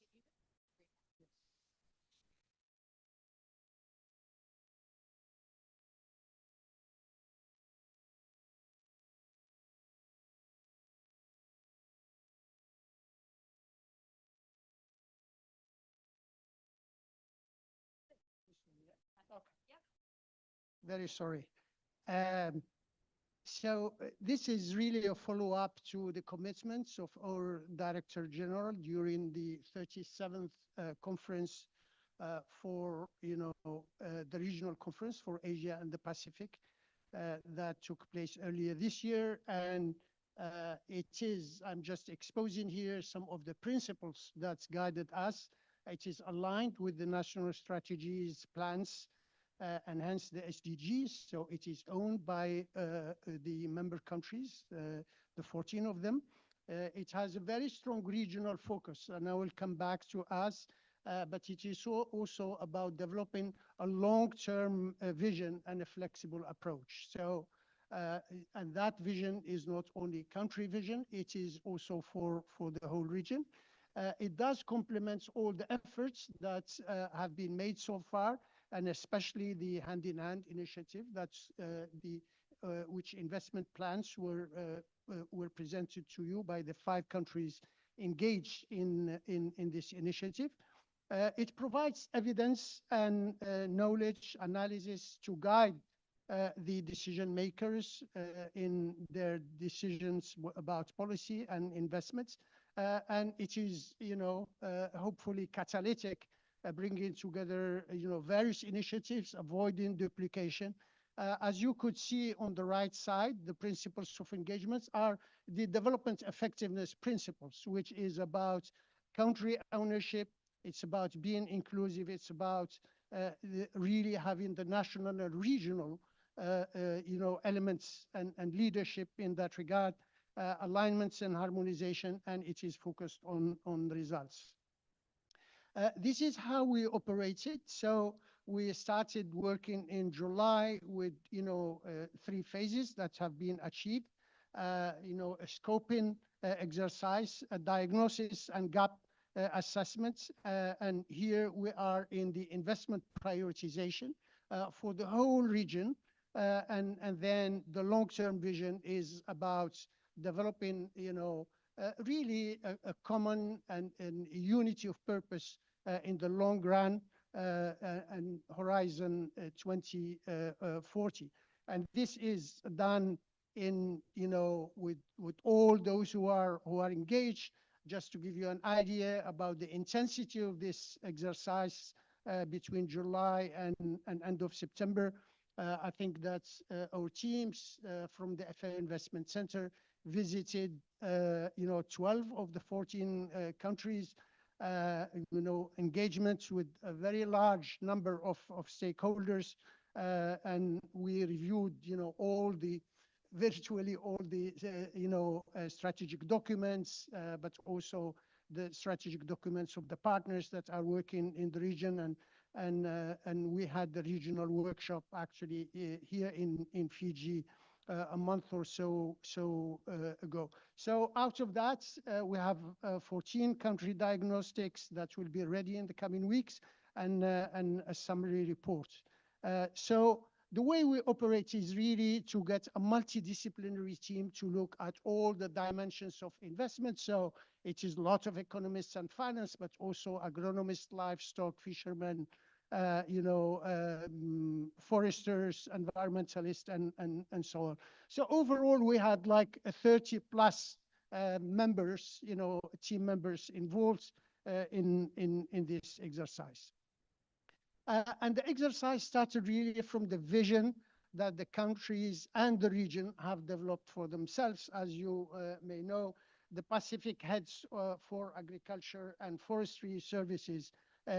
Very sorry. So this is really a follow-up to the commitments of our Director General during the 37th conference for, the regional conference for Asia and the Pacific that took place earlier this year. And I'm just exposing here some of the principles that's guided us. It is aligned with the national strategies, plans, and hence the SDGs. So it is owned by the member countries, the 14 of them. It has a very strong regional focus, and I will come back to us, but it is also about developing a long-term vision and a flexible approach. So, and that vision is not only country vision, it is also for the whole region. It does complement all the efforts that have been made so far, and especially the hand-in-hand initiative that's which investment plans were presented to you by the 5 countries engaged in this initiative. It provides evidence and knowledge analysis to guide the decision makers in their decisions about policy and investments. And it is, hopefully catalytic, bringing together, various initiatives, avoiding duplication. As you could see on the right side, the principles of engagements are the development effectiveness principles, which is about country ownership. It's about being inclusive. It's about really having the national and regional, elements and leadership in that regard, alignments and harmonization, and it is focused on results. This is how we operated. So we started working in July with, 3 phases that have been achieved. A scoping exercise, a diagnosis and gap assessments. And here we are in the investment prioritization for the whole region. And then the long-term vision is about developing, really a common and unity of purpose in the long run and Horizon 2040. And this is done in, with all those who are engaged. Just to give you an idea about the intensity of this exercise between July and end of September, I think that our teams from the FAO Investment Center visited, 12 of the 14 countries, engagements with a very large number of stakeholders, and we reviewed, virtually all the, strategic documents, but also the strategic documents of the partners that are working in the region, and we had the regional workshop actually here in Fiji a month or so ago. So out of that, we have 14 country diagnostics that will be ready in the coming weeks, and a summary report. So the way we operate is really to get a multidisciplinary team to look at all the dimensions of investment. So it is a lot of economists and finance, but also agronomists, livestock, fishermen, foresters, environmentalists, and so on. So overall, we had like 30 plus members, team members involved in this exercise. And the exercise started really from the vision that the countries and the region have developed for themselves. As you may know, the Pacific heads for agriculture and forestry services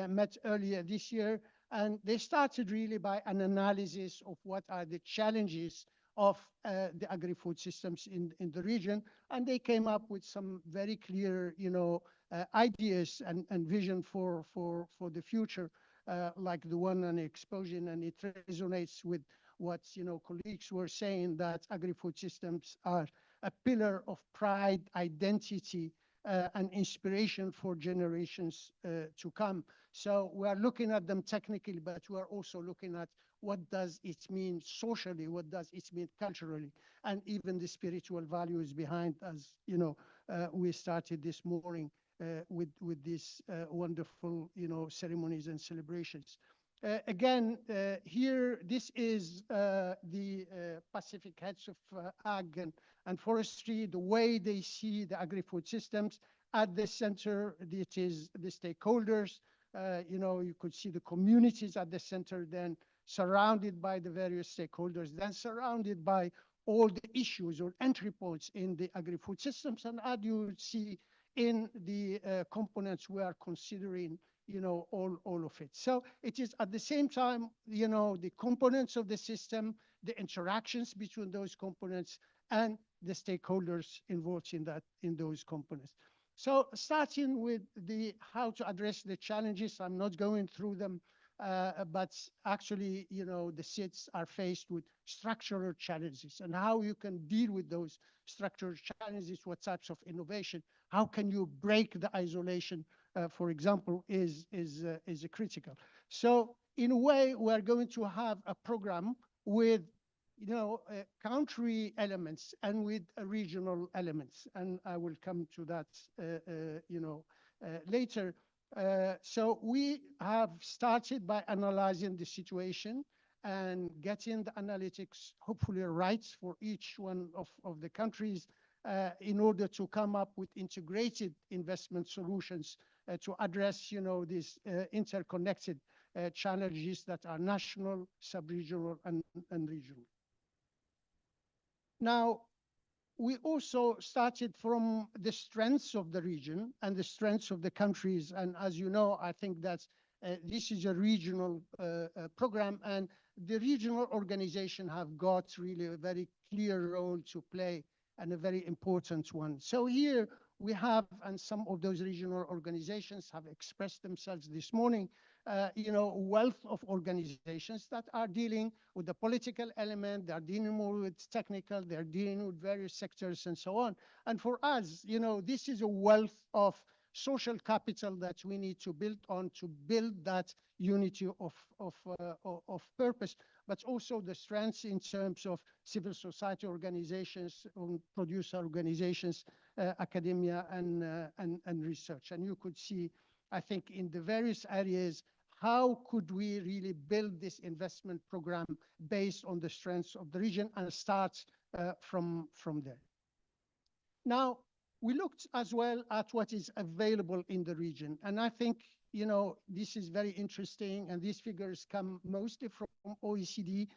met earlier this year, and they started really by an analysis of what are the challenges of the agri-food systems in the region, and they came up with some very clear, ideas and vision for the future, like the one on explosion, and it resonates with what colleagues were saying, that agri-food systems are a pillar of pride, identity, and inspiration for generations to come. So we are looking at them technically, but we are also looking at what does it mean socially, what does it mean culturally, and even the spiritual values behind, as we started this morning with these wonderful ceremonies and celebrations. Again, here, this is the Pacific heads of ag and forestry, the way they see the agri-food systems. At the center, it is the stakeholders. You could see the communities at the center, then surrounded by the various stakeholders, then surrounded by all the issues or entry points in the agri-food systems. And as you see in the components we are considering, all of it. So it is at the same time, the components of the system, the interactions between those components, and the stakeholders involved in those components. So starting with how to address the challenges, I'm not going through them, but actually, the SIDS are faced with structural challenges, and how you can deal with those structural challenges, what types of innovation, how can you break the isolation, for example, is critical. So in a way, we're going to have a program with country elements and with regional elements, and I will come to that later. So we have started by analyzing the situation and getting the analytics hopefully right for each one of the countries in order to come up with integrated investment solutions to address these interconnected challenges that are national, sub-regional, and regional. Now, we also started from the strengths of the region and the strengths of the countries. And as you know, I think that this is a regional program, and the regional organization have got really a very clear role to play, and a very important one. So here we have, and some of those regional organizations have expressed themselves this morning, wealth of organizations that are dealing with the political element, they're dealing more with technical, they're dealing with various sectors and so on. And for us, this is a wealth of social capital that we need to build on to build that unity of purpose, but also the strengths in terms of civil society organizations, producer organizations, academia, and research. And you could see, I think, in the various areas, how could we really build this investment program based on the strengths of the region and start from there. Now, we looked as well at what is available in the region. And I think, this is very interesting. And these figures come mostly from OECD.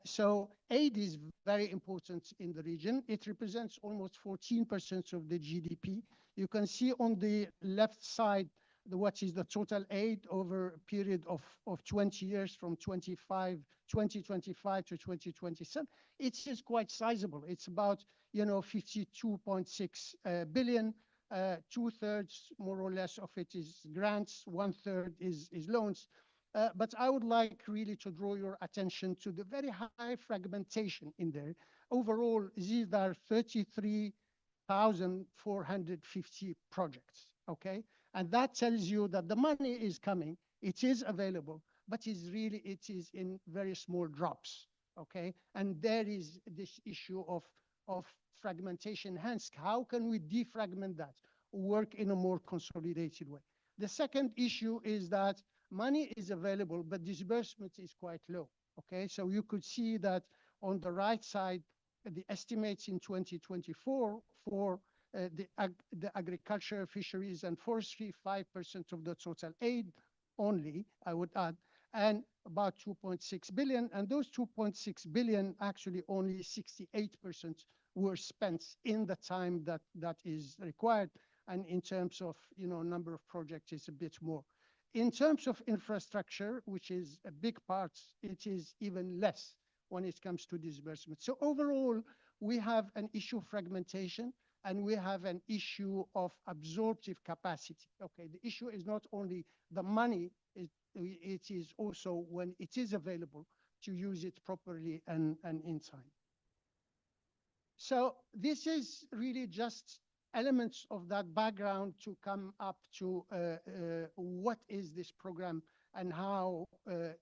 So aid is very important in the region. It represents almost 14% of the GDP. You can see on the left side what is the total aid over a period of 20 years from 2025 to 2027. It is quite sizable. It's about 52.6 billion. 2/3 more or less of it is grants, 1/3 is loans. But I would like really to draw your attention to the very high fragmentation in there. Overall, these are 33,450 projects, okay? And that tells you that the money is coming, it is available, but it is in very small drops, okay? And there is this issue of fragmentation. Hence, how can we defragment that, work in a more consolidated way? The second issue is that money is available, but disbursement is quite low, okay? So you could see that on the right side, the estimates in 2024 for the agriculture, fisheries, and forestry, 5% of the total aid only, I would add, and about 2.6 billion. And those 2.6 billion, actually only 68% were spent in the time that is required. And in terms of, number of projects, it's a bit more. In terms of infrastructure, which is a big part, it is even less when it comes to disbursement. So overall, we have an issue of fragmentation, and we have an issue of absorptive capacity. Okay, the issue is not only the money, it is also when it is available to use it properly and in time. So this is really just elements of that background to come up to what is this program and how we're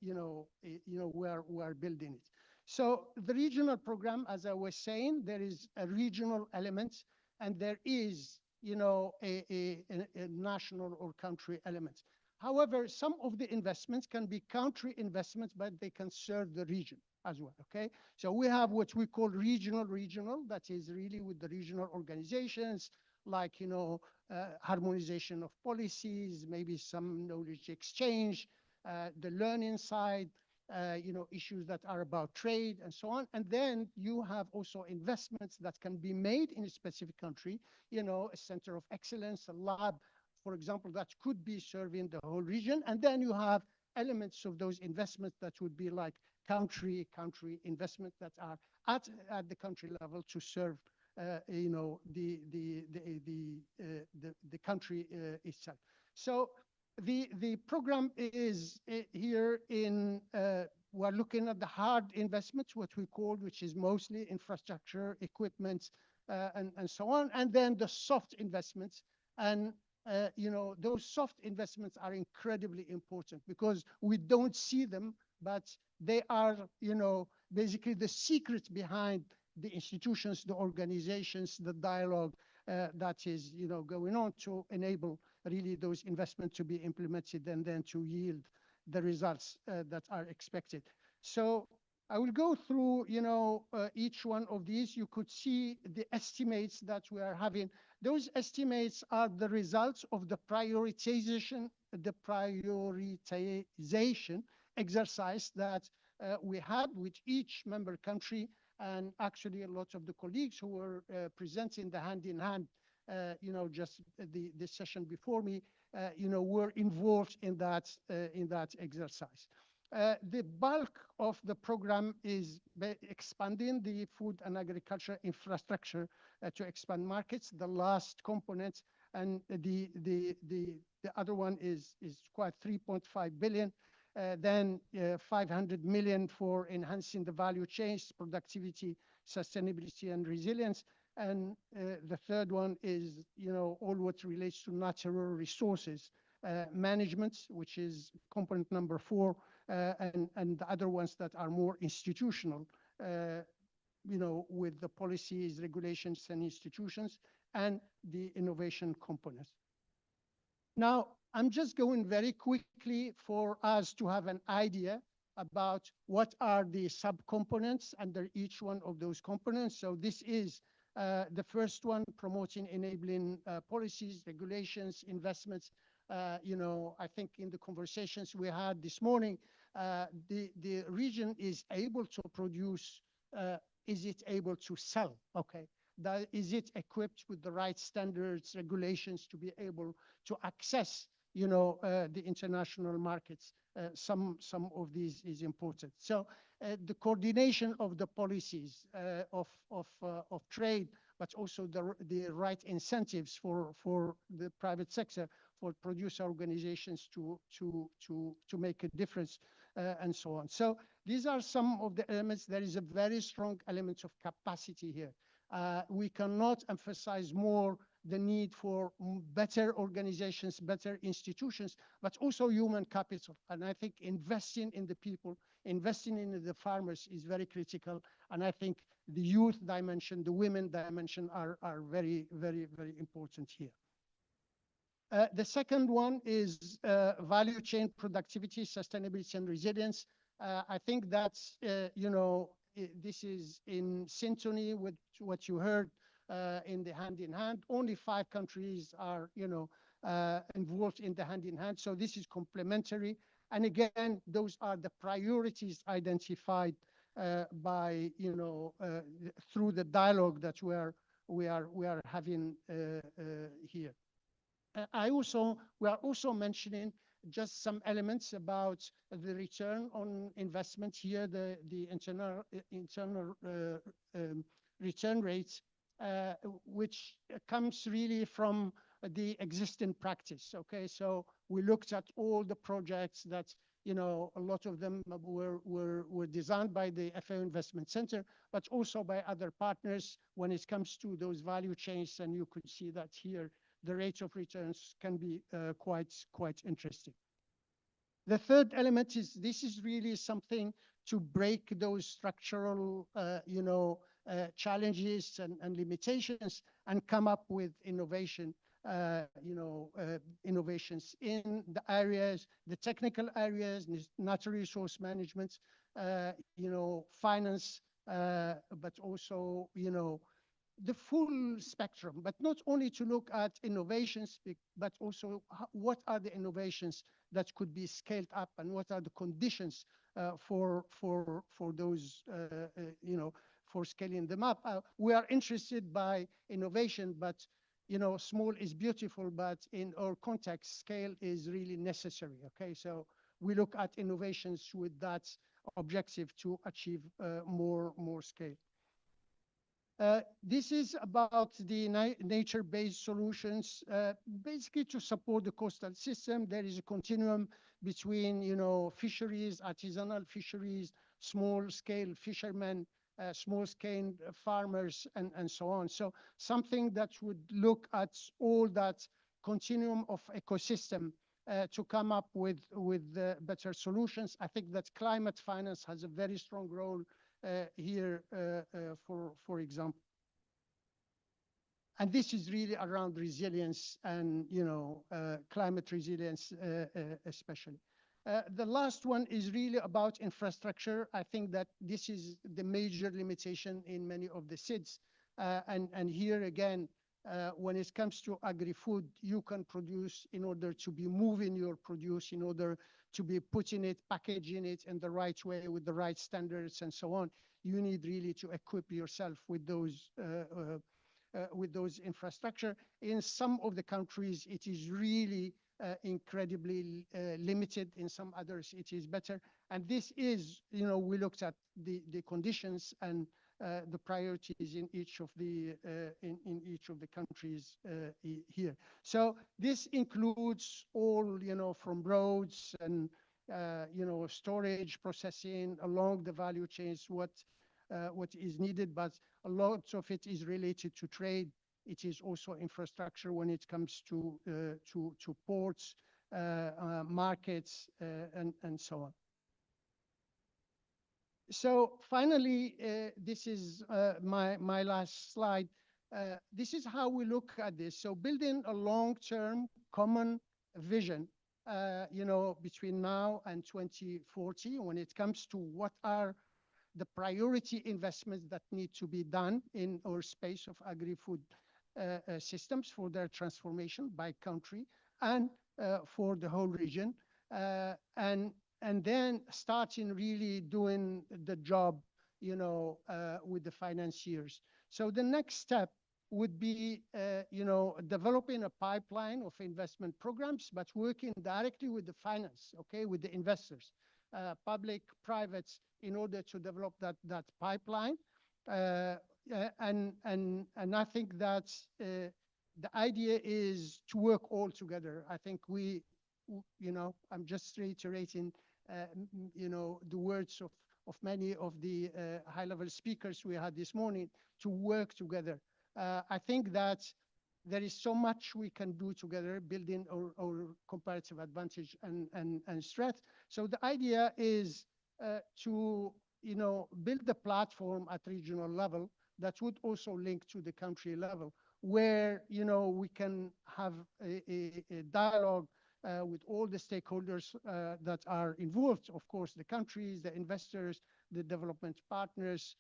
building it. So the regional program, as I was saying, there is a regional element, and there is a national or country element. However, some of the investments can be country investments, but they can serve the region as well, okay? So we have what we call regional, that is really with the regional organizations, like, harmonization of policies, maybe some knowledge exchange, the learning side, issues that are about trade and so on. And then you have also investments that can be made in a specific country, a center of excellence, a lab, for example, that could be serving the whole region. And then you have elements of those investments that would be like country investments that are at the country level to serve the country itself. So the program is here in, we're looking at the hard investments, what we call, which is mostly infrastructure, equipment, and so on, and then the soft investments. And those soft investments are incredibly important because we don't see them, but they are, basically the secret behind the institutions, the organizations, the dialogue that is, going on to enable really those investments to be implemented and then to yield the results that are expected. So I will go through, each one of these. You could see the estimates that we are having. Those estimates are the results of the prioritization exercise that we had with each member country. And actually, a lot of the colleagues who were presenting the hand-in-hand, just the session before me, were involved in that exercise. The bulk of the program is expanding the food and agriculture infrastructure to expand markets. The last component, and the other one is quite 3.5 billion. Then 500 million for enhancing the value chains, productivity, sustainability, and resilience. And the third one is, all what relates to natural resources management, which is component number 4, and the other ones that are more institutional, with the policies, regulations, and institutions, and the innovation components. Now, I'm just going very quickly for us to have an idea about what are the subcomponents under each one of those components. So this is the first one, promoting enabling policies, regulations, investments. I think in the conversations we had this morning, the region is able to produce, is it able to sell? Okay. Is it equipped with the right standards, regulations to be able to access, the international markets? Some of these is important. So the coordination of the policies of trade, but also the right incentives for the private sector, for producer organizations to make a difference, and so on. So these are some of the elements. There is a very strong element of capacity here. We cannot emphasize more the need for better organizations, better institutions, but also human capital. And I think investing in the people, investing in the farmers is very critical. And I think the youth dimension, the women dimension are very, very, very important here. The second one is value chain productivity, sustainability, and resilience. I think that's, this is in synchrony with what you heard in the hand in hand. Only 5 countries are, involved in the hand in hand. So this is complementary. And again, those are the priorities identified by, through the dialogue that we are having here. We are also mentioning just some elements about the return on investment here, the internal return rates, which comes really from the existing practice. Okay, so we looked at all the projects that, a lot of them were designed by the FAO Investment Center, but also by other partners when it comes to those value chains. And you could see that here, the rates of returns can be quite interesting. The third element is this is really something to break those structural, challenges and limitations and come up with innovation, innovations in the areas, the technical areas, natural resource management, finance, but also, the full spectrum, but not only to look at innovations, but also what are the innovations that could be scaled up and what are the conditions for those, for scaling them up. We are interested by innovation, but small is beautiful, but in our context, scale is really necessary. Okay, so we look at innovations with that objective to achieve more scale. This is about the nature-based solutions, basically to support the coastal system. There is a continuum between, fisheries, artisanal fisheries, small-scale fishermen, small-scale farmers, and so on. So something that would look at all that continuum of ecosystem to come up with better solutions. I think that climate finance has a very strong role here, for example. And this is really around resilience and, climate resilience, especially. The last one is really about infrastructure. I think that this is the major limitation in many of the SIDS. And here again, when it comes to agri-food, you can produce in order to be moving your produce, in order to be putting it, packaging it in the right way with the right standards and so on. You need really to equip yourself with those infrastructure. In some of the countries, it is really incredibly limited. In some others, it is better. And this is, we looked at the conditions and the priorities in each of the countries here. So this includes all, from roads and storage, processing along the value chains, what is needed, but a lot of it is related to trade. It is also infrastructure when it comes to ports, markets, and so on. So finally, this is my last slide. This is how we look at this. So building a long-term common vision, between now and 2040 when it comes to what are the priority investments that need to be done in our space of agri-food systems for their transformation by country and for the whole region, and then starting really doing the job, with the financiers. So the next step would be, developing a pipeline of investment programs, but working directly with the finance, okay, with the investors, public, privates, in order to develop that pipeline. And I think that the idea is to work all together. I think I'm just reiterating, the words of many of the high-level speakers we had this morning, to work together. I think that there is so much we can do together, building our comparative advantage and strength. So the idea is to build a platform at regional level that would also link to the country level, where we can have a dialogue with all the stakeholders that are involved, of course, the countries, the investors, the development partners,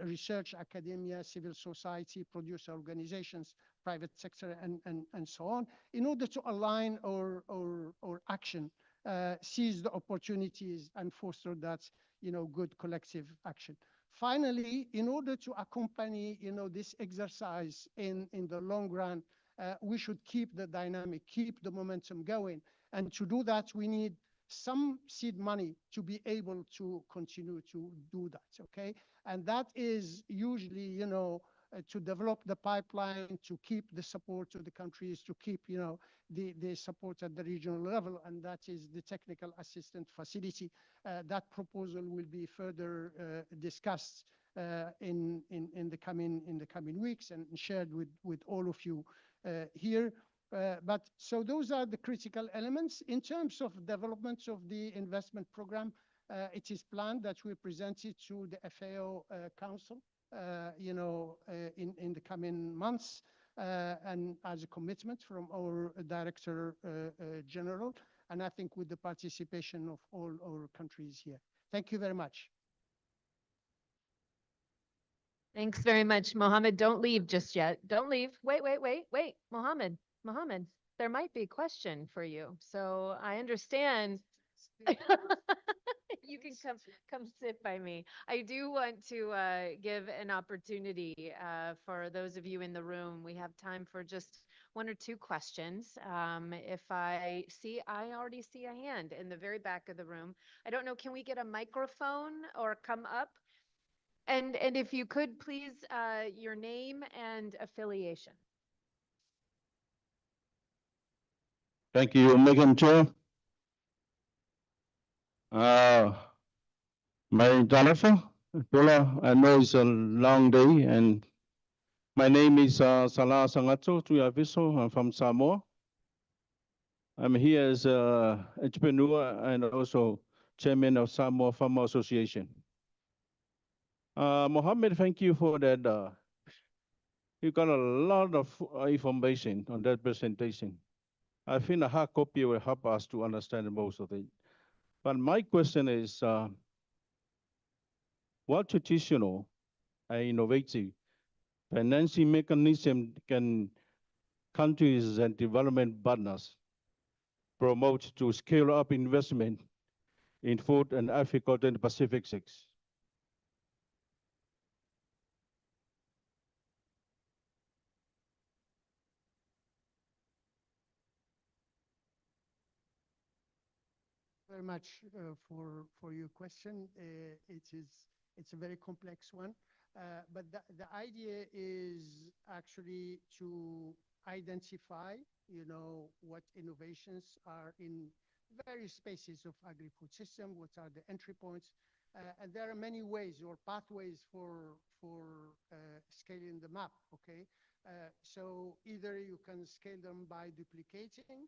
research, academia, civil society, producer organizations, private sector, and so on, in order to align our action, seize the opportunities, and foster that good collective action. Finally, in order to accompany this exercise in the long run, we should keep the dynamic, keep the momentum going. And to do that, we need some seed money to be able to continue to do that, okay? And that is usually, to develop the pipeline, to keep the support to the countries, to keep, the support at the regional level, and that is the technical assistance facility. That proposal will be further discussed in the coming weeks and shared with all of you here. But so those are the critical elements. In terms of development of the investment program, it is planned that we present it to the FAO Council, in the coming months, and as a commitment from our Director General, and I think with the participation of all our countries here. Thank you very much.
Thanks very much, Mohammed. Don't leave just yet. Don't leave. Wait. Mohammed, there might be a question for you. So I understand. You can come sit by me. I do want to give an opportunity for those of you in the room. We have time for just one or two questions. If I already see a hand in the very back of the room. I don't know, can we get a microphone or come up? And if you could please, your name and affiliation.
Thank you, Madam Chair. My Jonathan, I know it's a long day, and my name is Salah Sangato Tuyaviso. I'm from Samoa. I'm here as an entrepreneur and also chairman of Samoa Farmer Association. Mohammed, thank you for that. You got a lot of information on that presentation. I think a hard copy will help us to understand most of it. But my question is, what traditional and innovative financing mechanism can countries and development partners promote to scale up investment in food and Africa and the Pacific Six?
Very much for your question. It's a very complex one, but the idea is actually to identify, what innovations are in various spaces of agri-food system, what are the entry points, and there are many ways or pathways for scaling them up. Okay, so either you can scale them by duplicating,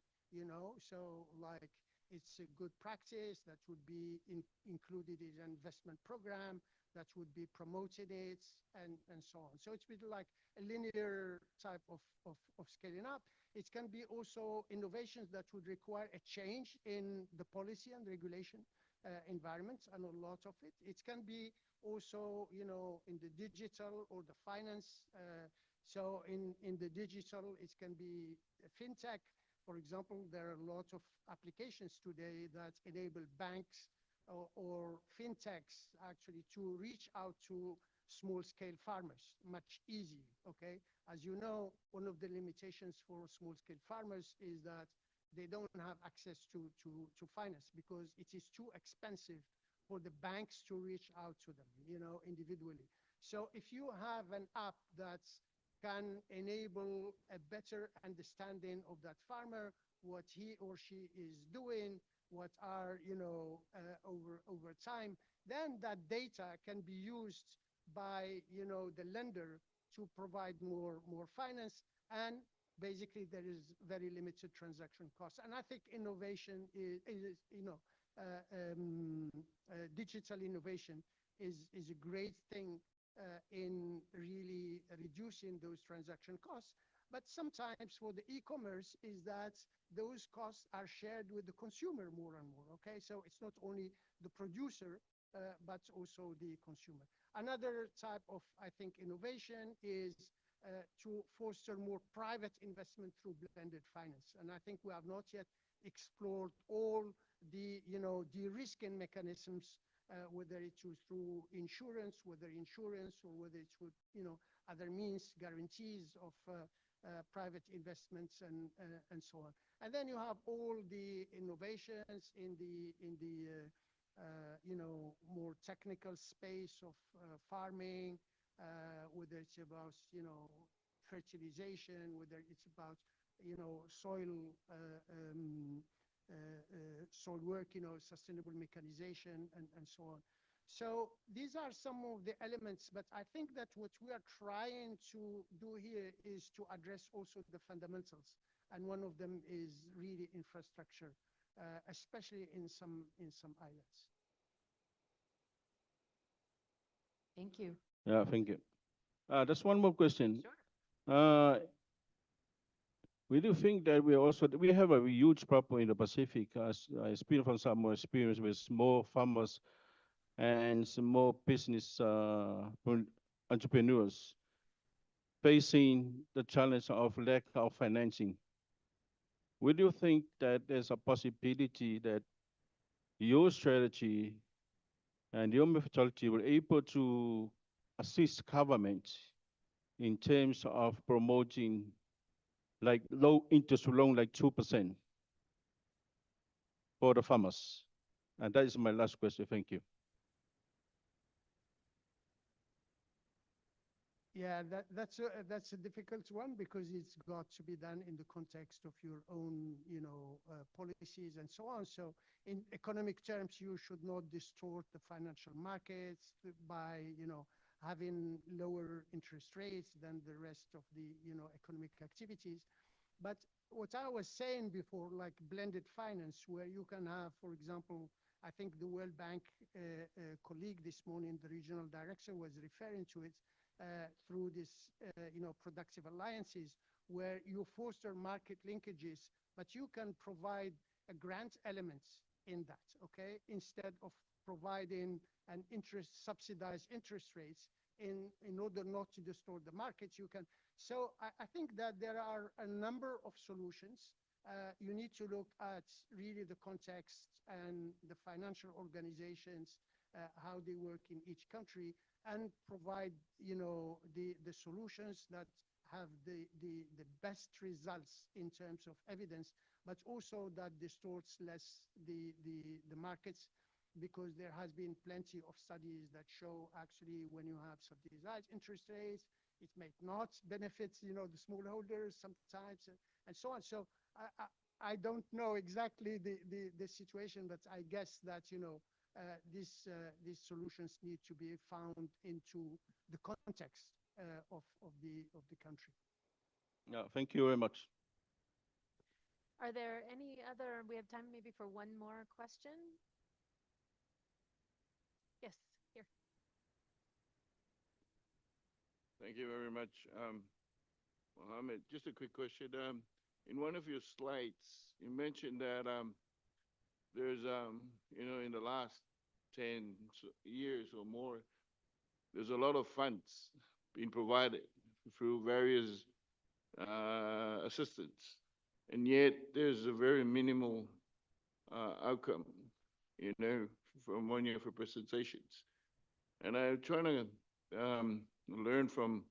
so like it's a good practice that would be included in an investment program that would be promoting it and so on. So it's been like a linear type of scaling up. It can be also innovations that would require a change in the policy and regulation environments, and a lot of it. It can be also, you know, in the digital or the finance. So in the digital, it can be fintech. For example, there are a lot of applications today that enable banks or fintechs actually to reach out to small-scale farmers much easier, okay? As you know, one of the limitations for small-scale farmers is that they don't have access to finance because it is too expensive for the banks to reach out to them, you know, individually. So if you have an app that can enable a better understanding of that farmer, what he or she is doing, what are, you know, over time, then that data can be used by, you know, the lender to provide more finance, and basically there is very limited transaction costs. And I think innovation is you know, digital innovation is a great thing in really reducing those transaction costs. But sometimes for the e-commerce is that those costs are shared with the consumer more and more, okay? So it's not only the producer, but also the consumer. Another type of, I think, innovation is to foster more private investment through blended finance. And I think we have not yet explored all the, you know, de-risking mechanisms, whether it's through insurance, or whether it's with, you know, other means, guarantees of private investments and so on. And then you have all the innovations in the you know, more technical space of farming, whether it's about, you know, fertilization, whether it's about, you know, soil work, you know, sustainable mechanization and so on. So these are some of the elements, but I think that what we are trying to do here is to address also the fundamentals. And one of them is really infrastructure, especially in some islands.
Thank you.
Yeah, thank you. Just one more question.
Sure.
We do think that we have a huge problem in the Pacific. As I speak from some more experience with small farmers and small business entrepreneurs facing the challenge of lack of financing. Would you think that there's a possibility that your strategy and your methodology were able to assist government in terms of promoting like low interest loan, like 2% for the farmers? And that is my last question. Thank you.
Yeah, that's a difficult one because it's got to be done in the context of your own, you know, policies and so on. So in economic terms, you should not distort the financial markets by, you know, having lower interest rates than the rest of the, you know, economic activities. But what I was saying before, like blended finance, where you can have, for example, I think the World Bank colleague this morning, the regional director, was referring to it. Through this, you know, productive alliances, where you foster market linkages, but you can provide a grant elements in that, okay? Instead of providing an subsidized interest rates in order not to distort the markets, you can. So I think that there are a number of solutions. You need to look at really the context and the financial organizations, how they work in each country, and provide, you know, the solutions that have the best results in terms of evidence, but also that distorts less the markets, because there has been plenty of studies that show actually when you have subsidized interest rates, it may not benefit, you know, the smallholders sometimes and so on. So I don't know exactly the situation, but I guess that, you know, these solutions need to be found into the context of the country.
Yeah, thank you very much.
Are there any other, we have time maybe for one more question? Yes, here.
Thank you very much. Mohammed, just a quick question. In one of your slides, you mentioned that there's, in the last 10 years or more, there's a lot of funds being provided through various assistance, and yet there's a very minimal outcome, from one year for presentations. And I'm trying to learn from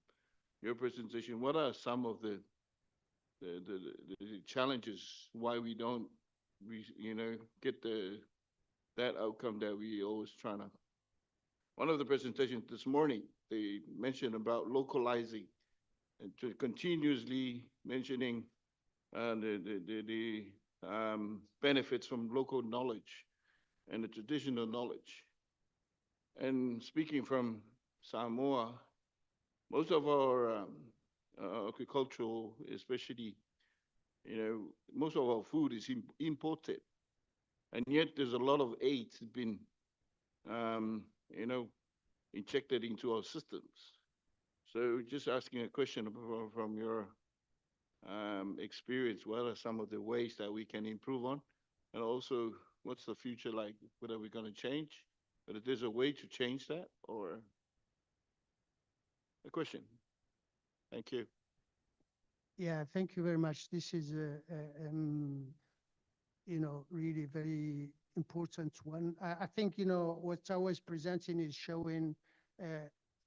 your presentation, what are some of the challenges why we don't, get that outcome that we always trying to. One of the presentations this morning, they mentioned about localizing and to continuously mentioning the benefits from local knowledge and the traditional knowledge. And speaking from Samoa, most of our agricultural, especially, most of our food is imported. And yet there's a lot of aid been, injected into our systems. So just asking a question from your experience, what are some of the ways that we can improve on? And also, what's the future like? What are we going to change? But if there's a way to change that, or a question? Thank you.
Yeah, thank you very much. This is really very important one. I think, what I was presenting is showing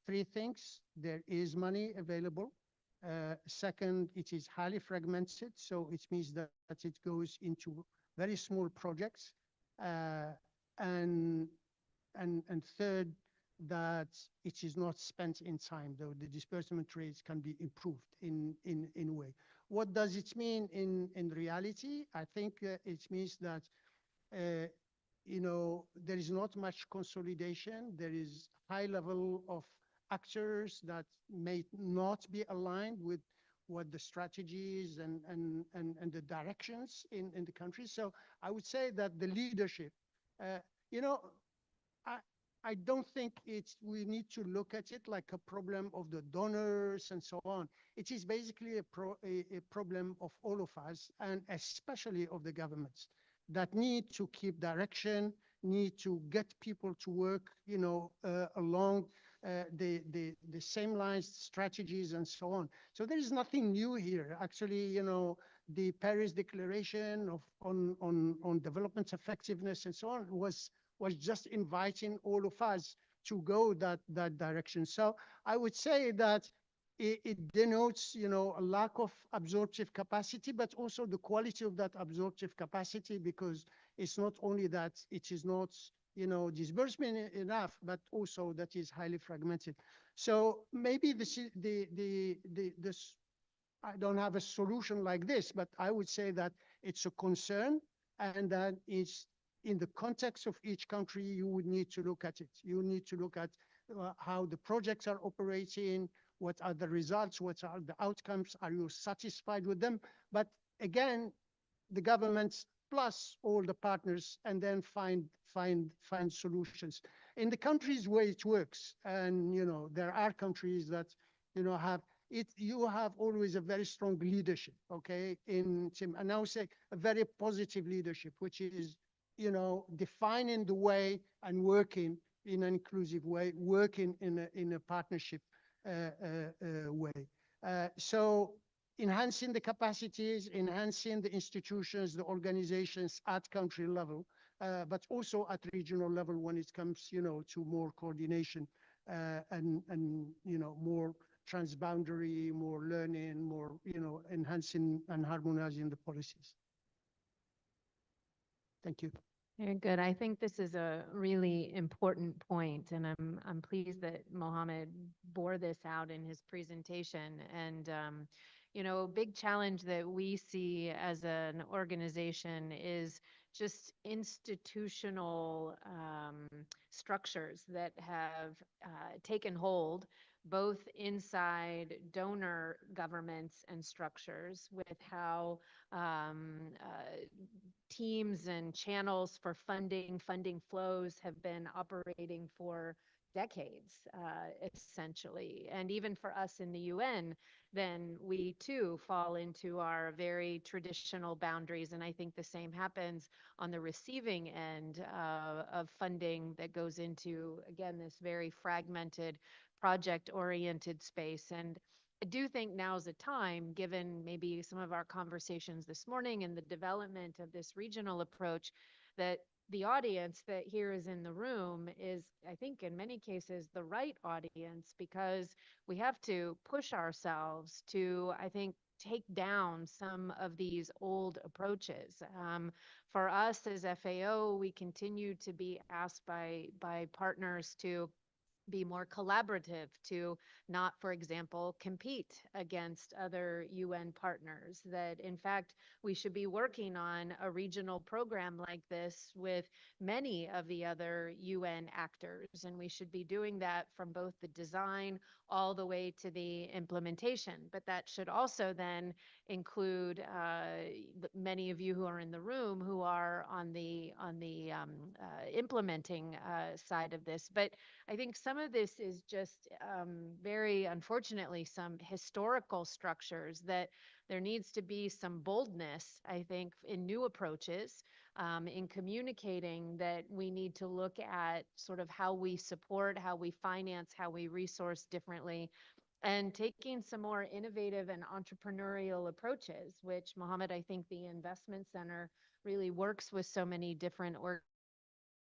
three things. There is money available. Second, it is highly fragmented, so it means that it goes into very small projects. And third, that it is not spent in time, though the disbursement rates can be improved in a way. What does it mean in reality? I think it means that there is not much consolidation. There is high level of actors that may not be aligned with what the strategies and the directions in the country. So I would say that the leadership, I don't think we need to look at it like a problem of the donors and so on. It is basically a problem of all of us, and especially of the governments that need to keep direction, need to get people to work, along the same lines, strategies, and so on. So there is nothing new here. Actually, the Paris Declaration on development effectiveness and so on was just inviting all of us to go that direction. So I would say that it denotes, a lack of absorptive capacity, but also the quality of that absorptive capacity, because it's not only that it is not, disbursement enough, but also that is highly fragmented. So maybe this I don't have a solution like this, but I would say that it's a concern, and that it's in the context of each country, you would need to look at it. You need to look at how the projects are operating, what are the results, what are the outcomes, are you satisfied with them? But again, the governments plus all the partners, and then find solutions. In the countries where it works, and there are countries that have it, you have always a very strong leadership, okay? And I would say a very positive leadership, which is defining the way and working in an inclusive way, working in a partnership way. So enhancing the capacities, enhancing the institutions, the organizations at country level, but also at regional level when it comes, to more coordination and more transboundary, more learning, more, enhancing and harmonizing the policies. Thank you.
Very good. I think this is a really important point, and I'm pleased that Mohammed bore this out in his presentation. And a big challenge that we see as an organization is just institutional structures that have taken hold both inside donor governments and structures, with how teams and channels for funding flows have been operating for decades, essentially. And even for us in the UN, then we too fall into our very traditional boundaries. And I think the same happens on the receiving end of funding that goes into, again, this very fragmented, project-oriented space. And I do think now's a time, given maybe some of our conversations this morning and the development of this regional approach, that the audience that here is in the room is, I think, in many cases, the right audience, because we have to push ourselves to, I think, take down some of these old approaches. For us as FAO, we continue to be asked by partners to be more collaborative, to not, for example, compete against other UN partners, that in fact, we should be working on a regional program like this with many of the other UN actors. And we should be doing that from both the design all the way to the implementation. But that should also then include many of you who are in the room who are on the implementing side of this. But I think some of this is just very unfortunately some historical structures that there needs to be some boldness, I think, in new approaches, in communicating that we need to look at sort of how we support, how we finance, how we resource differently, and taking some more innovative and entrepreneurial approaches, which Mohammed, I think the Investment Center really works with so many different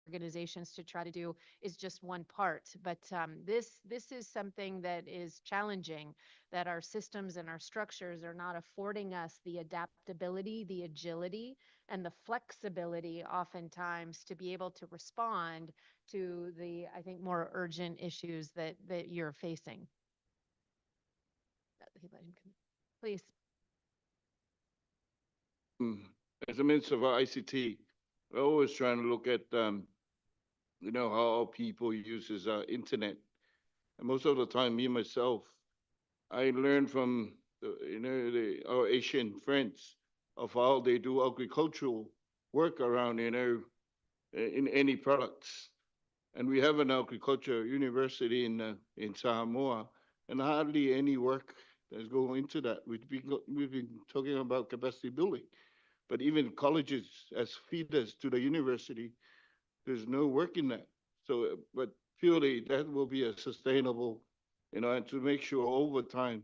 organizations to try to do, is just one part. But this is something that is challenging, that our systems and our structures are not affording us the adaptability, the agility, and the flexibility oftentimes to be able to respond to the, I think, more urgent issues that you're facing. Please.
As a minister of ICT, we're always trying to look at, how our people uses internet. And most of the time, me myself, I learn from, our Asian friends of how they do agricultural work around, in any products. And we have an agriculture university in Samoa, and hardly any work that's going into that. We've been talking about capacity building, but even colleges as feeders to the university, there's no work in that. So, but purely that will be a sustainable, and to make sure over time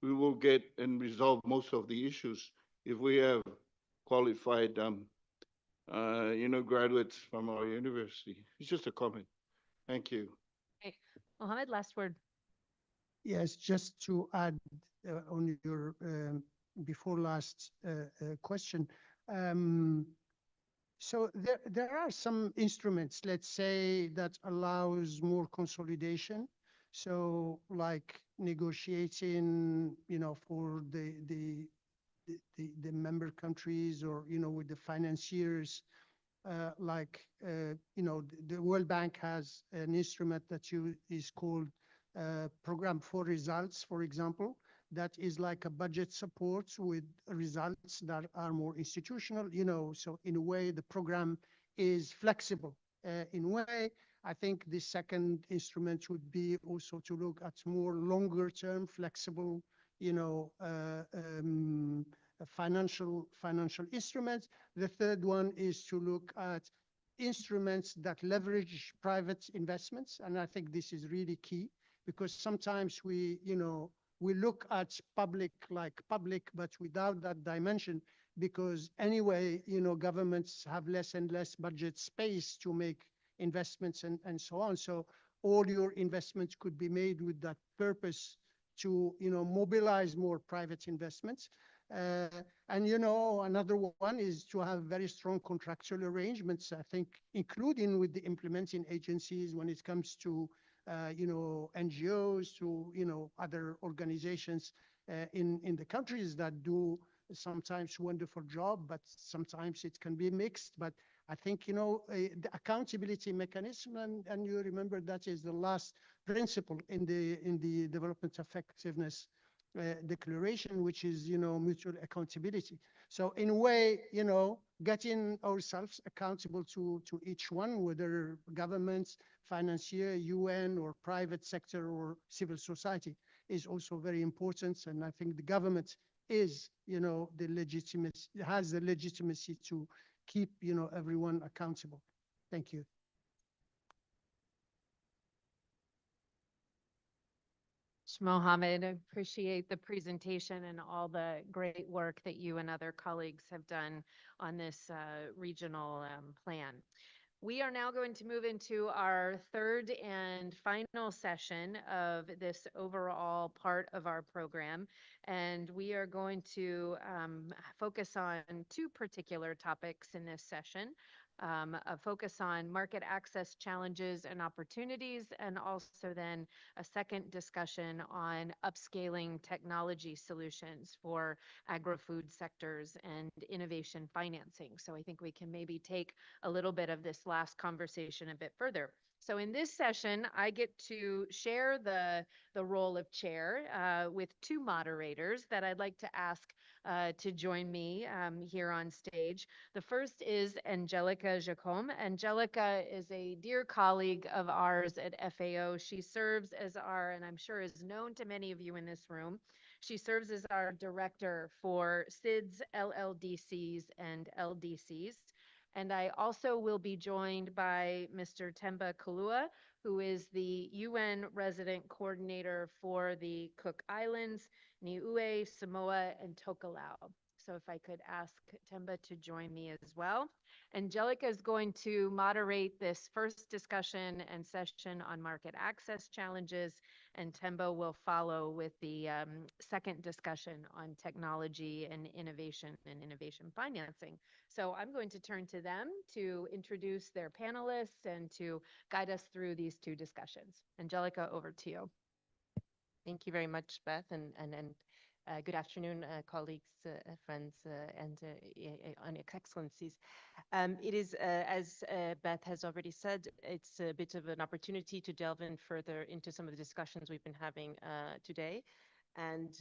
we will get and resolve most of the issues if we have qualified, graduates from our university. It's just a comment. Thank you.
Okay. Mohammed, last word.
Yes, just to add on your before last question. So there are some instruments, let's say, that allows more consolidation. So like negotiating, for the member countries, or, with the financiers, the World Bank has an instrument that is called Program for Results, for example, that is like a budget support with results that are more institutional, so in a way the program is flexible. In a way, I think the second instrument would be also to look at more longer term, flexible, financial instruments. The third one is to look at instruments that leverage private investments. And I think this is really key, because sometimes we look at public, but without that dimension, because anyway, governments have less and less budget space to make investments and so on. So all your investments could be made with that purpose to, mobilize more private investments. And, another one is to have very strong contractual arrangements, I think, including with the implementing agencies when it comes to NGOs, to, other organizations in the countries that do sometimes wonderful job, but sometimes it can be mixed. But I think, the accountability mechanism, and you remember that is the last principle in the development effectiveness declaration, which is, mutual accountability. So in a way, getting ourselves accountable to each one, whether governments, financier, UN, or private sector or civil society, is also very important. And I think the government is, the legitimacy, has the legitimacy to keep, everyone accountable. Thank you.
Mohammed, I appreciate the presentation and all the great work that you and other colleagues have done on this regional plan. We are now going to move into our third and final session of this overall part of our program. And we are going to focus on two particular topics in this session. A focus on market access challenges and opportunities, and also then a second discussion on upscaling technology solutions for agri-food sectors and innovation financing. So I think we can maybe take a little bit of this last conversation a bit further. So in this session, I get to share the role of chair with two moderators that I'd like to ask to join me here on stage. The first is Angelica Jacome. Angelica is a dear colleague of ours at FAO. She serves as our, and I'm sure is known to many of you in this room, she serves as our director for SIDS, LLDCs, and LDCs. And I also will be joined by Mr. Temba Kalua, who is the UN resident coordinator for the Cook Islands, Niue, Samoa, and Tokelau. So if I could ask Temba to join me as well. Angelica is going to moderate this first discussion and session on market access challenges, and Temba will follow with the second discussion on technology and innovation financing. So I'm going to turn to them to introduce their panelists and to guide us through these two discussions. Angelica, over to you.
Thank you very much, Beth, and good afternoon, colleagues, friends, and excellencies. It is, as Beth has already said, it's a bit of an opportunity to delve in further into some of the discussions we've been having today. And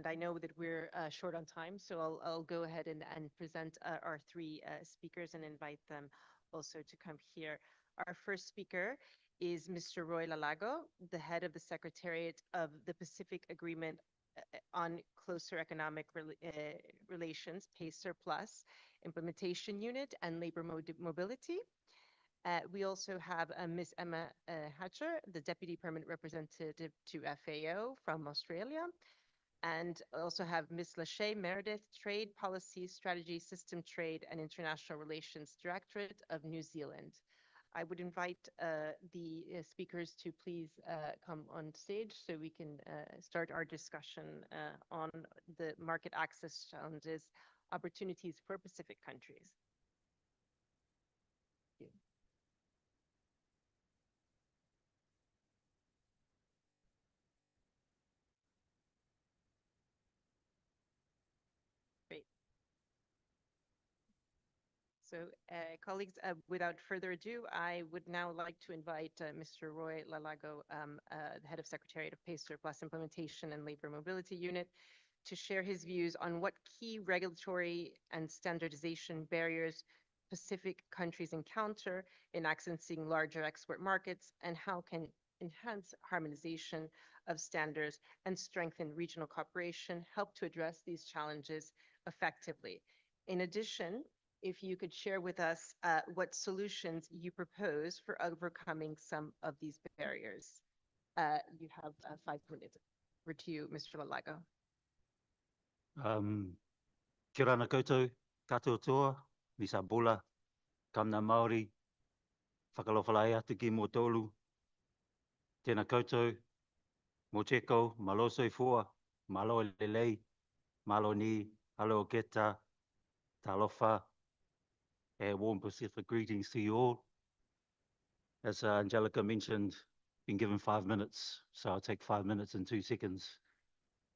I know that we're short on time, so I'll go ahead and present our three speakers and invite them also to come here. Our first speaker is Mr. Roy Lalago, the head of the Secretariat of the Pacific Agreement on Closer Economic Relations, PACER Plus, Implementation Unit and Labor Mobility. We also have Ms. Emma Hatcher, the Deputy Permanent Representative to FAO from Australia. And also have Ms. Lachey Meredith, Trade Policy, Strategy, System Trade and International Relations Directorate of New Zealand. I would invite the speakers to please come on stage so we can start our discussion on the market access challenges, opportunities for Pacific countries. Thank you. Great. So, colleagues, without further ado, I would now like to invite Mr. Roy Lalago, the head of Secretariat of PACER Plus Implementation and Labor Mobility Unit, to share his views on what key regulatory and standardization barriers Pacific countries encounter in accessing larger export markets, and how can enhance harmonization of standards and strengthen regional cooperation help to address these challenges effectively. In addition, if you could share with us what solutions you propose for overcoming some of these barriers. You have 5 minutes. Over to you, Mr. Lalago.
Kia ora koutou, katoa toa, misa bola, kamna Māori, whakalowhalai atu ki mō tolu. Tēnā koutou, mō teko, malo soifua, malo lelei, malo ni, halo keta, talofa. Warm Pacific greetings to you all. As Angelica mentioned, been given 5 minutes, so I'll take 5 minutes and 2 seconds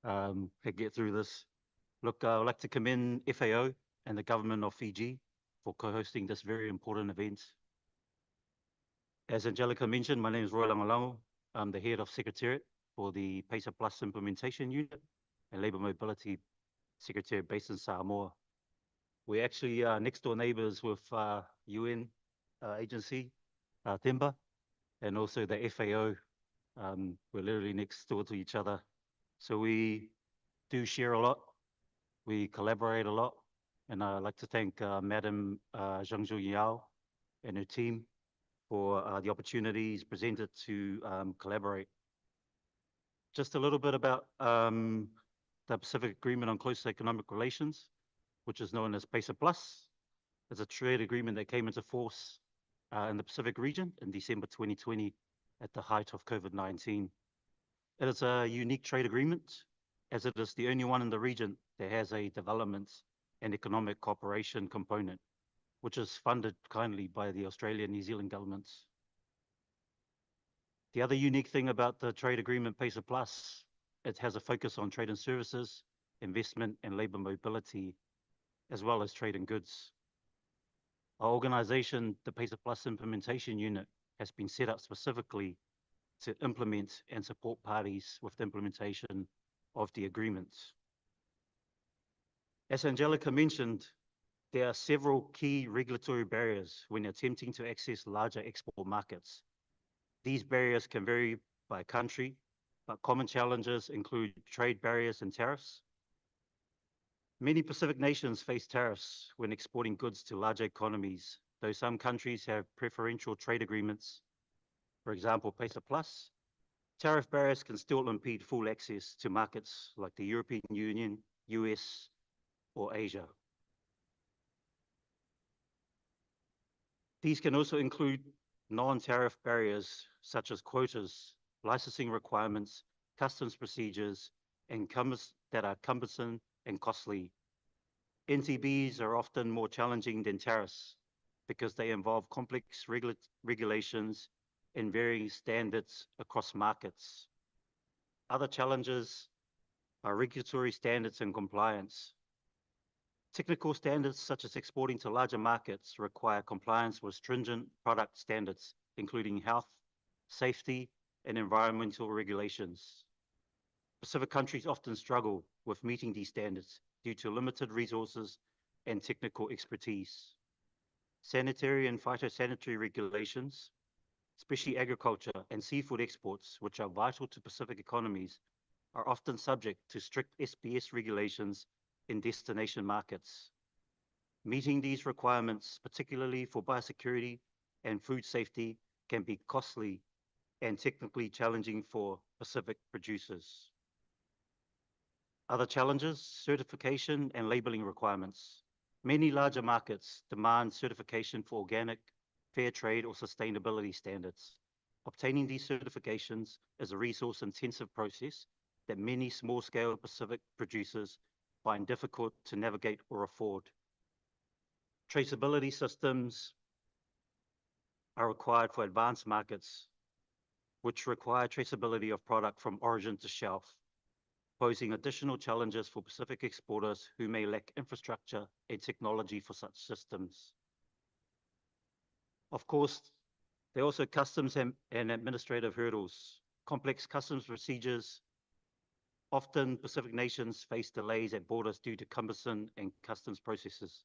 to get through this. Look, I'd like to commend FAO and the government of Fiji for co-hosting this very important event. As Angelica mentioned, my name is Roy Langalango. I'm the head of Secretariat for the PACER Plus Implementation Unit and Labour Mobility Secretariat based in Samoa. We're actually next door neighbors with UN agency, Timber, and also the FAO. We're literally next door to each other. So we do share a lot. We collaborate a lot. And I'd like to thank Madam Zhang Zhu Yao and her team for the opportunities presented to collaborate. Just a little bit about the Pacific Agreement on Close Economic Relations, which is known as PACER Plus. It's a trade agreement that came into force in the Pacific region in December 2020 at the height of COVID-19. It is a unique trade agreement, as it is the only one in the region that has a development and economic cooperation component, which is funded kindly by the Australian and New Zealand governments. The other unique thing about the trade agreement PACER Plus, it has a focus on trade and services, investment and labor mobility, as well as trade and goods. Our organization, the PACER Plus Implementation Unit, has been set up specifically to implement and support parties with the implementation of the agreements. As Angelica mentioned, there are several key regulatory barriers when attempting to access larger export markets. These barriers can vary by country, but common challenges include trade barriers and tariffs. Many Pacific nations face tariffs when exporting goods to larger economies, though some countries have preferential trade agreements. For example, PACER Plus, tariff barriers can still impede full access to markets like the European Union, US, or Asia. These can also include non-tariff barriers such as quotas, licensing requirements, customs procedures, and that are cumbersome and costly. NTBs are often more challenging than tariffs because they involve complex regulations and varying standards across markets. Other challenges are regulatory standards and compliance. Technical standards such as exporting to larger markets require compliance with stringent product standards, including health, safety, and environmental regulations. Pacific countries often struggle with meeting these standards due to limited resources and technical expertise. Sanitary and phytosanitary regulations, especially agriculture and seafood exports, which are vital to Pacific economies, are often subject to strict SPS regulations in destination markets. Meeting these requirements, particularly for biosecurity and food safety, can be costly and technically challenging for Pacific producers. Other challenges, certification and labeling requirements. Many larger markets demand certification for organic, fair trade, or sustainability standards. Obtaining these certifications is a resource-intensive process that many small-scale Pacific producers find difficult to navigate or afford. Traceability systems are required for advanced markets, which require traceability of product from origin to shelf, posing additional challenges for Pacific exporters who may lack infrastructure and technology for such systems. Of course, there are also customs and administrative hurdles. Complex customs procedures. Often Pacific nations face delays at borders due to cumbersome and customs processes.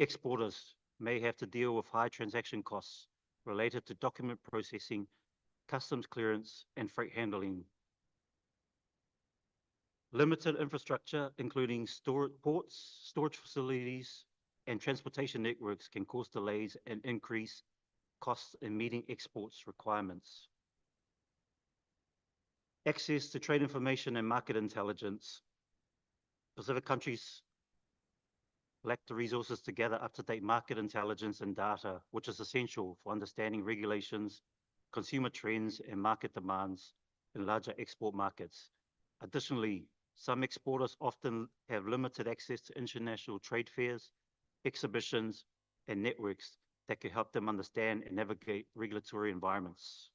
Exporters may have to deal with high transaction costs related to document processing, customs clearance, and freight handling. Limited infrastructure, including ports, storage facilities, and transportation networks, can cause delays and increase costs in meeting exports requirements. Access to trade information and market intelligence. Pacific countries lack the resources to gather up-to-date market intelligence and data, which is essential for understanding regulations, consumer trends, and market demands in larger export markets. Additionally, some exporters often have limited access to international trade fairs, exhibitions, and networks that can help them understand and navigate regulatory environments.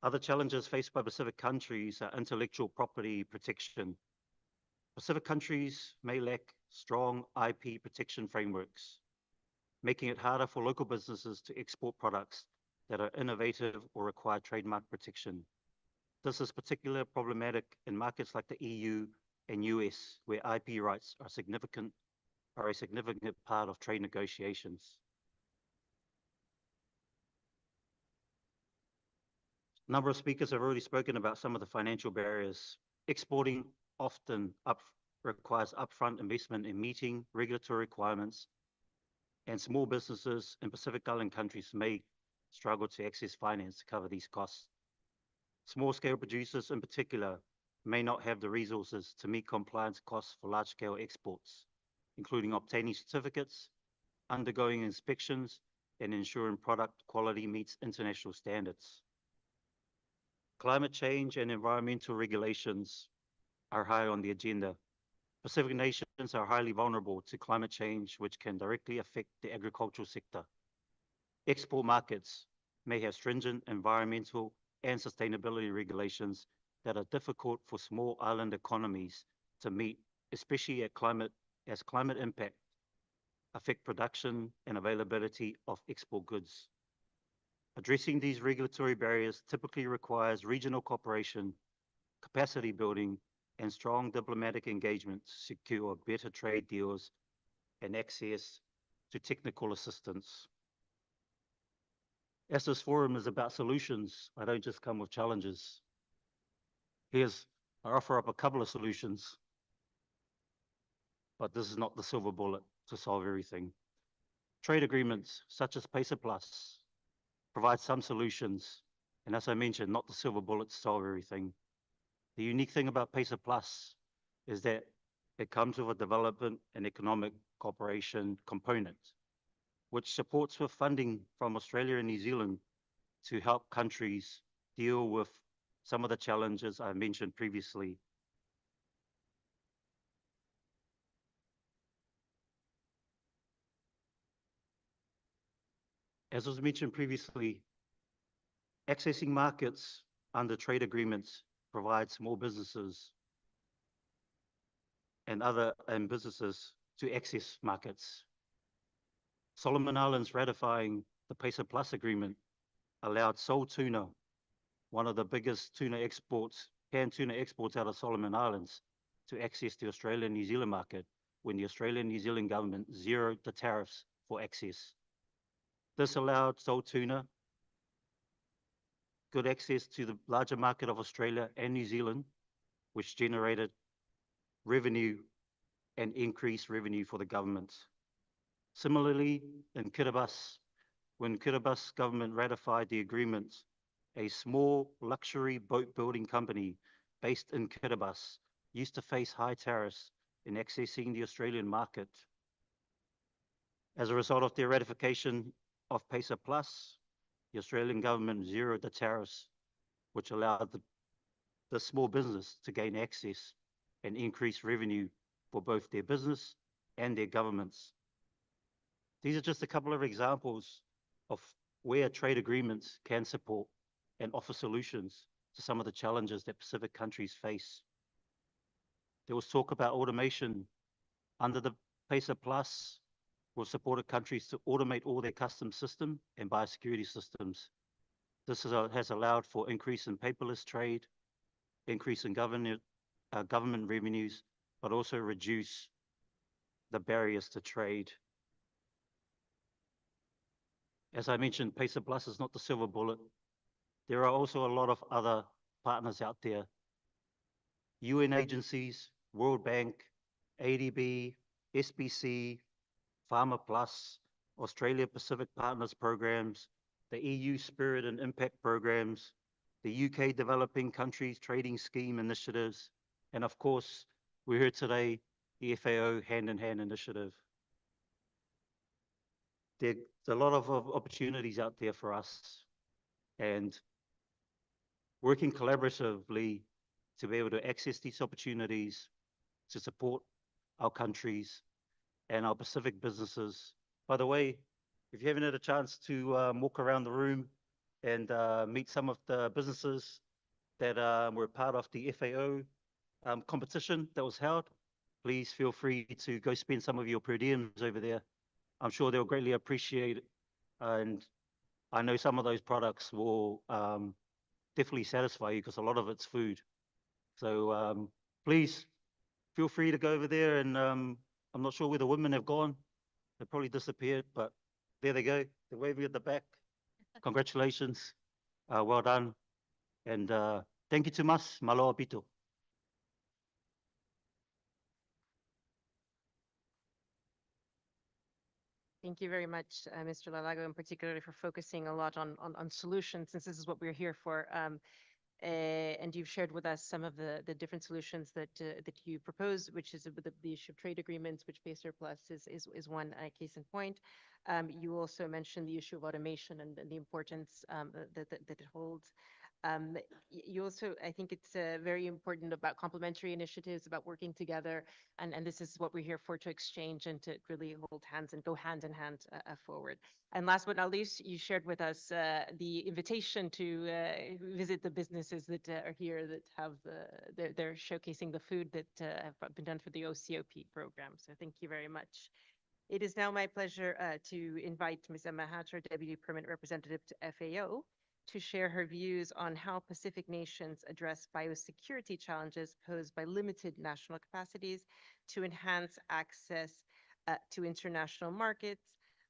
Other challenges faced by Pacific countries are intellectual property protection. Pacific countries may lack strong IP protection frameworks, making it harder for local businesses to export products that are innovative or require trademark protection. This is particularly problematic in markets like the EU, and US, where IP rights are a significant part of trade negotiations. A number of speakers have already spoken about some of the financial barriers. Exporting often requires upfront investment in meeting regulatory requirements, and small businesses in Pacific Island countries may struggle to access finance to cover these costs. Small-scale producers in particular may not have the resources to meet compliance costs for large-scale exports, including obtaining certificates, undergoing inspections, and ensuring product quality meets international standards. Climate change and environmental regulations are high on the agenda. Pacific nations are highly vulnerable to climate change, which can directly affect the agricultural sector. Export markets may have stringent environmental and sustainability regulations that are difficult for small island economies to meet, especially as climate impact affect production and availability of export goods. Addressing these regulatory barriers typically requires regional cooperation, capacity building, and strong diplomatic engagement to secure better trade deals and access to technical assistance. As this forum is about solutions, I don't just come with challenges. I offer up a couple of solutions, but this is not the silver bullet to solve everything. Trade agreements such as PESA Plus provide some solutions, and as I mentioned, not the silver bullet to solve everything. The unique thing about PESA Plus is that it comes with a development and economic cooperation component, which supports with funding from Australia and New Zealand to help countries deal with some of the challenges I mentioned previously. As was mentioned previously, accessing markets under trade agreements provides small businesses and businesses to access markets. Solomon Islands ratifying the PESA Plus agreement allowed Sole Tuna, one of the biggest canned tuna exports out of Solomon Islands, to access the Australian-New Zealand market when the Australian-New Zealand government zeroed the tariffs for access. This allowed Sole Tuna good access to the larger market of Australia and New Zealand, which generated revenue and increased revenue for the government. Similarly, in Kiribati, when Kiribati government ratified the agreement, a small luxury boat building company based in Kiribati used to face high tariffs in accessing the Australian market. As a result of their ratification of PESA Plus, the Australian government zeroed the tariffs, which allowed the small business to gain access and increase revenue for both their business and their governments. These are just a couple of examples of where trade agreements can support and offer solutions to some of the challenges that Pacific countries face. There was talk about automation. Under the PESA Plus, we've supported countries to automate all their customs system and biosecurity systems. This has allowed for increase in paperless trade, increase in government revenues, but also reduce the barriers to trade. As I mentioned, PESA Plus is not the silver bullet. There are also a lot of other partners out there. UN agencies, World Bank, ADB, SBC, Farmer Plus, Australia Pacific Partners programs, the EU Spirit and Impact programs, the UK Developing Countries Trading Scheme initiatives, and of course, we heard today the FAO Hand in Hand initiative. There's a lot of opportunities out there for us, and working collaboratively to be able to access these opportunities to support our countries and our Pacific businesses. By the way, if you haven't had a chance to walk around the room and meet some of the businesses that were part of the FAO competition that was held, please feel free to go spend some of your per diems over there. I'm sure they'll greatly appreciate it. And I know some of those products will definitely satisfy you because a lot of it's food. So please feel free to go over there, and I'm not sure where the women have gone. They probably disappeared, but there they go. They're waving at the back. Congratulations. Well done. And thank you to mas. Maloa pito.
Thank you very much, Mr. Lalago, and particularly for focusing a lot on solutions, since this is what we're here for. And you've shared with us some of the different solutions that you propose, which is the issue of trade agreements, which pay surplus is one case in point. You also mentioned the issue of automation and the importance that it holds. You also, I think it's very important about complementary initiatives, about working together, and this is what we're here for, to exchange and to really hold hands and go hand in hand forward. And last but not least, you shared with us the invitation to visit the businesses that are here that have they're showcasing the food that have been done for the OCOP program. So thank you very much. It is now my pleasure to invite Ms. Emma Hatcher, Deputy Permanent Representative to FAO, to share her views on how Pacific nations address biosecurity challenges posed by limited national capacities to enhance access to international markets.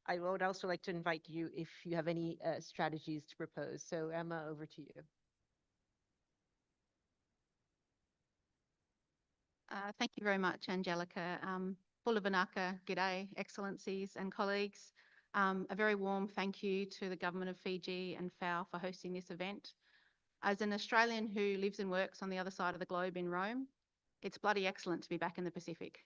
I would also like to invite you if you have any strategies to propose. So Emma, over to you.
Thank you very much, Angelica. Bulavanaka, g'day, excellencies and colleagues. A very warm thank you to the Government of Fiji and FAO for hosting this event. As an Australian who lives and works on the other side of the globe in Rome, it's bloody excellent to be back in the Pacific.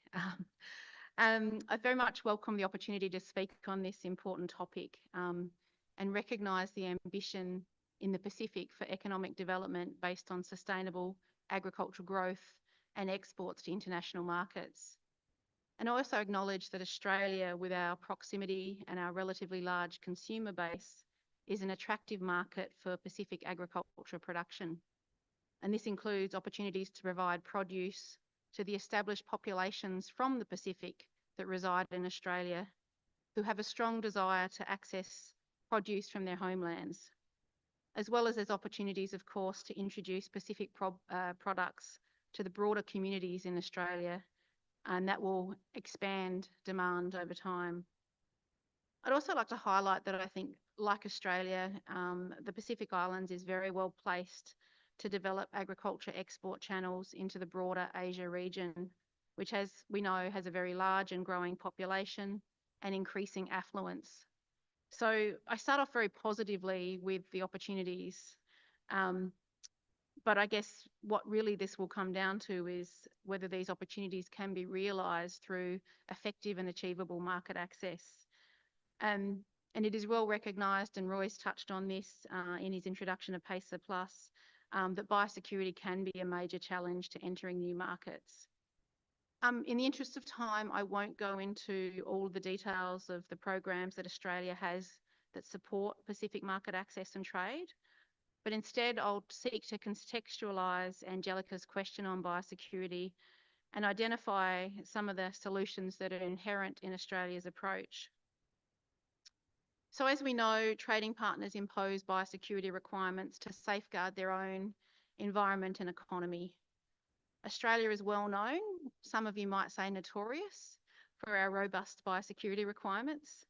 I very much welcome the opportunity to speak on this important topic and recognise the ambition in the Pacific for economic development based on sustainable agricultural growth and exports to international markets. And I also acknowledge that Australia, with our proximity and our relatively large consumer base, is an attractive market for Pacific agriculture production. And this includes opportunities to provide produce to the established populations from the Pacific that reside in Australia, who have a strong desire to access produce from their homelands, as well as there's opportunities, of course, to introduce Pacific products to the broader communities in Australia, and that will expand demand over time. I'd also like to highlight that I think, like Australia, the Pacific Islands is very well placed to develop agriculture export channels into the broader Asia region, which, as we know, has a very large and growing population and increasing affluence. So I start off very positively with the opportunities. But I guess what really this will come down to is whether these opportunities can be realised through effective and achievable market access. And it is well recognised, and Roy's touched on this in his introduction of PACER Plus, that biosecurity can be a major challenge to entering new markets. In the interest of time, I won't go into all the details of the programs that Australia has that support Pacific market access and trade. But instead, I'll seek to contextualise Angelica's question on biosecurity and identify some of the solutions that are inherent in Australia's approach. So as we know, trading partners impose biosecurity requirements to safeguard their own environment and economy. Australia is well known, some of you might say notorious, for our robust biosecurity requirements.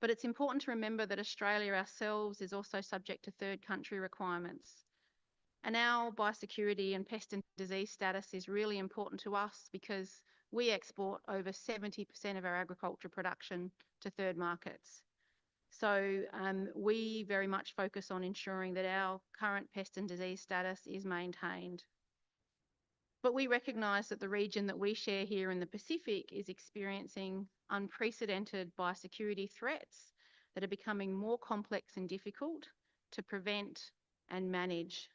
But it's important to remember that Australia ourselves is also subject to third country requirements. And our biosecurity and pest and disease status is really important to us because we export over 70% of our agriculture production to third markets. So we very much focus on ensuring that our current pest and disease status is maintained. But we recognise that the region that we share here in the Pacific is experiencing unprecedented biosecurity threats that are becoming more complex and difficult to prevent and manage.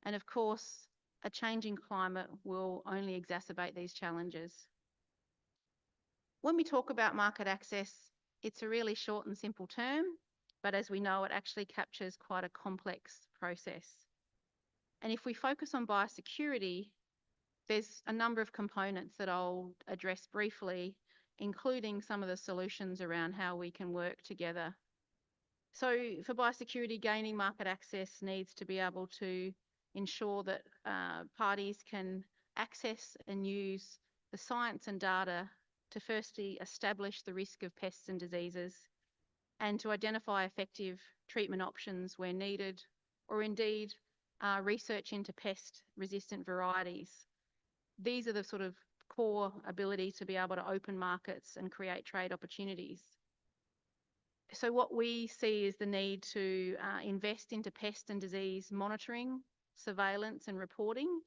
And of course, a changing climate will only exacerbate these challenges. When we talk about market access, it's a really short and simple term, but as we know, it actually captures quite a complex process. And if we focus on biosecurity, there's a number of components that I'll address briefly, including some of the solutions around how we can work together. So for biosecurity, gaining market access needs to be able to ensure that parties can access and use the science and data to firstly establish the risk of pests and diseases and to identify effective treatment options where needed, or indeed research into pest-resistant varieties. These are the sort of core ability to be able to open markets and create trade opportunities. So what we see is the need to invest into pest and disease monitoring, surveillance and reporting.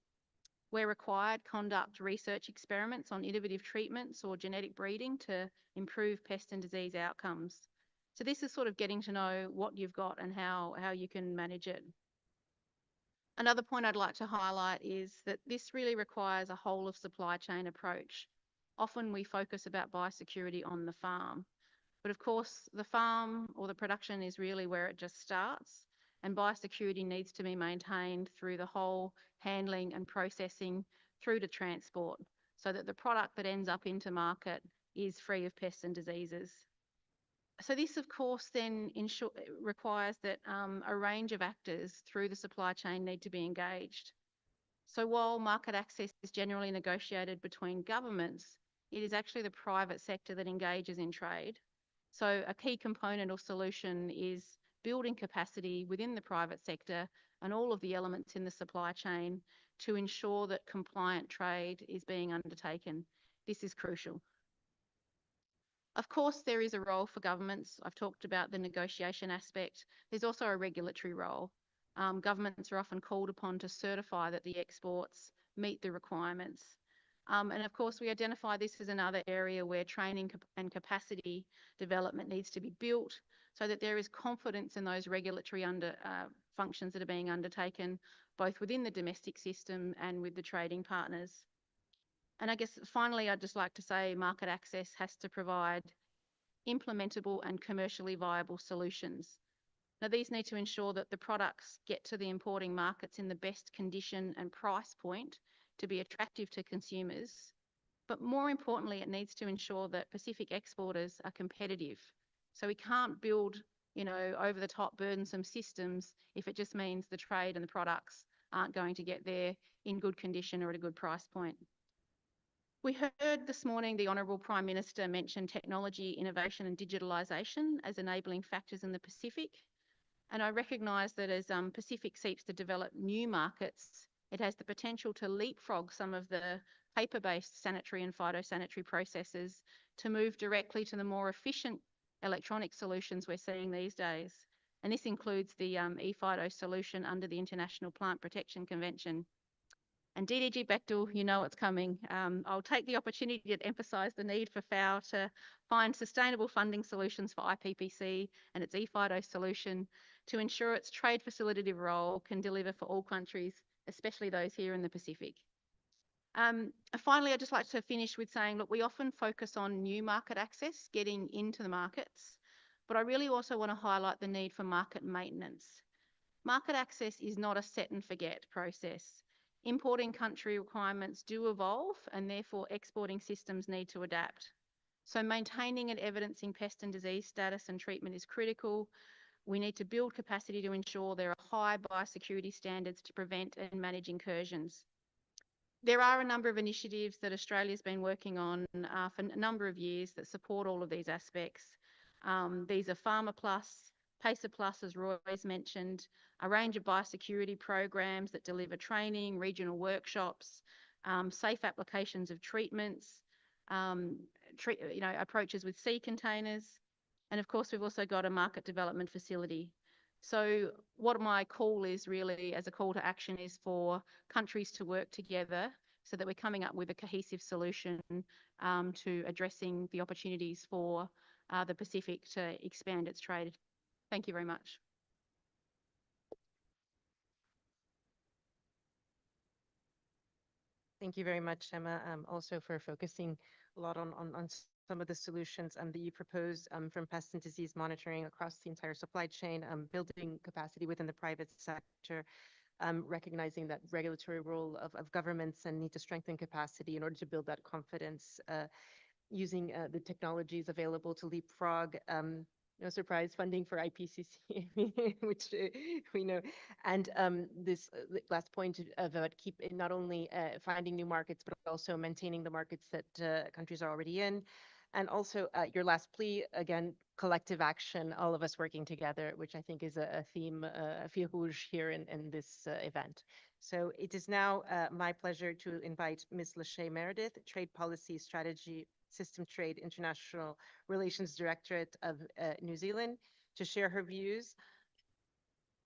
Where required, conduct research experiments on innovative treatments or genetic breeding to improve pest and disease outcomes. So this is sort of getting to know what you've got and how you can manage it. Another point I'd like to highlight is that this really requires a whole of supply chain approach. Often we focus about biosecurity on the farm, but of course the farm or the production is really where it just starts, and biosecurity needs to be maintained through the whole handling and processing through to transport, so that the product that ends up into market is free of pests and diseases. So this, of course, then requires that a range of actors through the supply chain need to be engaged. So while market access is generally negotiated between governments, it is actually the private sector that engages in trade. So a key component or solution is building capacity within the private sector and all of the elements in the supply chain to ensure that compliant trade is being undertaken. This is crucial. Of course, there is a role for governments. I've talked about the negotiation aspect. There's also a regulatory role. Governments are often called upon to certify that the exports meet the requirements. And of course, we identify this as another area where training and capacity development needs to be built so that there is confidence in those regulatory functions that are being undertaken, both within the domestic system and with the trading partners. And I guess finally, I'd just like to say market access has to provide implementable and commercially viable solutions. Now, these need to ensure that the products get to the importing markets in the best condition and price point to be attractive to consumers. But more importantly, it needs to ensure that Pacific exporters are competitive. So we can't build, over the top burdensome systems if it just means the trade and the products aren't going to get there in good condition or at a good price point. We heard this morning the Honourable Prime Minister mention technology, innovation and digitalisation as enabling factors in the Pacific. And I recognise that as Pacific seeks to develop new markets, it has the potential to leapfrog some of the paper-based sanitary and phytosanitary processes to move directly to the more efficient electronic solutions we're seeing these days. And this includes the e-phyto solution under the International Plant Protection Convention. And DDG Bechtel, you know it's coming. I'll take the opportunity to emphasise the need for FAO to find sustainable funding solutions for IPPC and its e-phyto solution to ensure its trade facilitative role can deliver for all countries, especially those here in the Pacific. Finally, I'd just like to finish with saying, look, we often focus on new market access, getting into the markets, but I really also want to highlight the need for market maintenance. Market access is not a set and forget process. Importing country requirements do evolve and therefore exporting systems need to adapt. So maintaining and evidencing pest and disease status and treatment is critical. We need to build capacity to ensure there are high biosecurity standards to prevent and manage incursions. There are a number of initiatives that Australia's been working on for a number of years that support all of these aspects. These are Farmer Plus, Pacer Plus, as Roy's mentioned, a range of biosecurity programs that deliver training, regional workshops, safe applications of treatments, approaches with sea containers, and of course we've also got a market development facility. So what my call is really, as a call to action, is for countries to work together so that we're coming up with a cohesive solution to addressing the opportunities for the Pacific to expand its trade. Thank you very much.
Thank you very much, Emma, also for focusing a lot on some of the solutions that you propose from pest and disease monitoring across the entire supply chain, building capacity within the private sector, recognizing that regulatory role of governments and need to strengthen capacity in order to build that confidence, using the technologies available to leapfrog no surprise, funding for IPCC, which we know. And this last point about not only finding new markets, but also maintaining the markets that countries are already in. And also your last plea, again, collective action, all of us working together, which I think is a theme, a fil rouge here in this event. So it is now my pleasure to invite Ms. Lachey Meredith, Trade Policy Strategy, System Trade International Relations Directorate of New Zealand, to share her views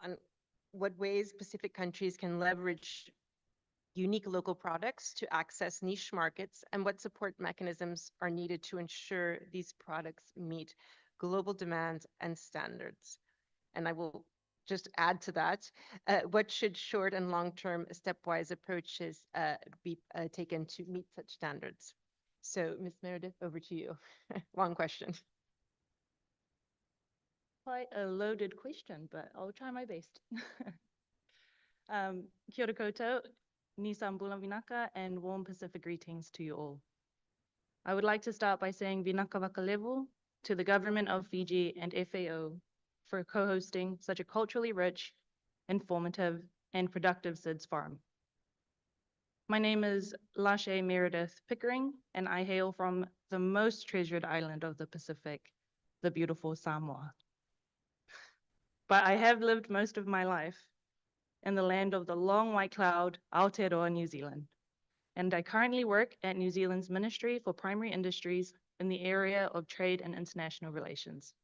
on what ways Pacific countries can leverage unique local products to access niche markets and what support mechanisms are needed to ensure these products meet global demands and standards. And I will just add to that, what should short and long-term stepwise approaches be taken to meet such standards? So, Ms. Meredith, over to you. Long question.
Quite a loaded question, but I'll try my best. Kia ora koutou, Nissan Bulan Vinaka, and warm Pacific greetings to you all. I would like to start by saying Vinaka Vakalevu to the government of Fiji and FAO for co-hosting such a culturally rich, informative, and productive SIDS forum. My name is Lachey Meredith Pickering, and I hail from the most treasured island of the Pacific, the beautiful Samoa. But I have lived most of my life in the land of the long white cloud, Aotearoa, New Zealand. And I currently work at New Zealand's Ministry for Primary Industries in the area of trade and international relations.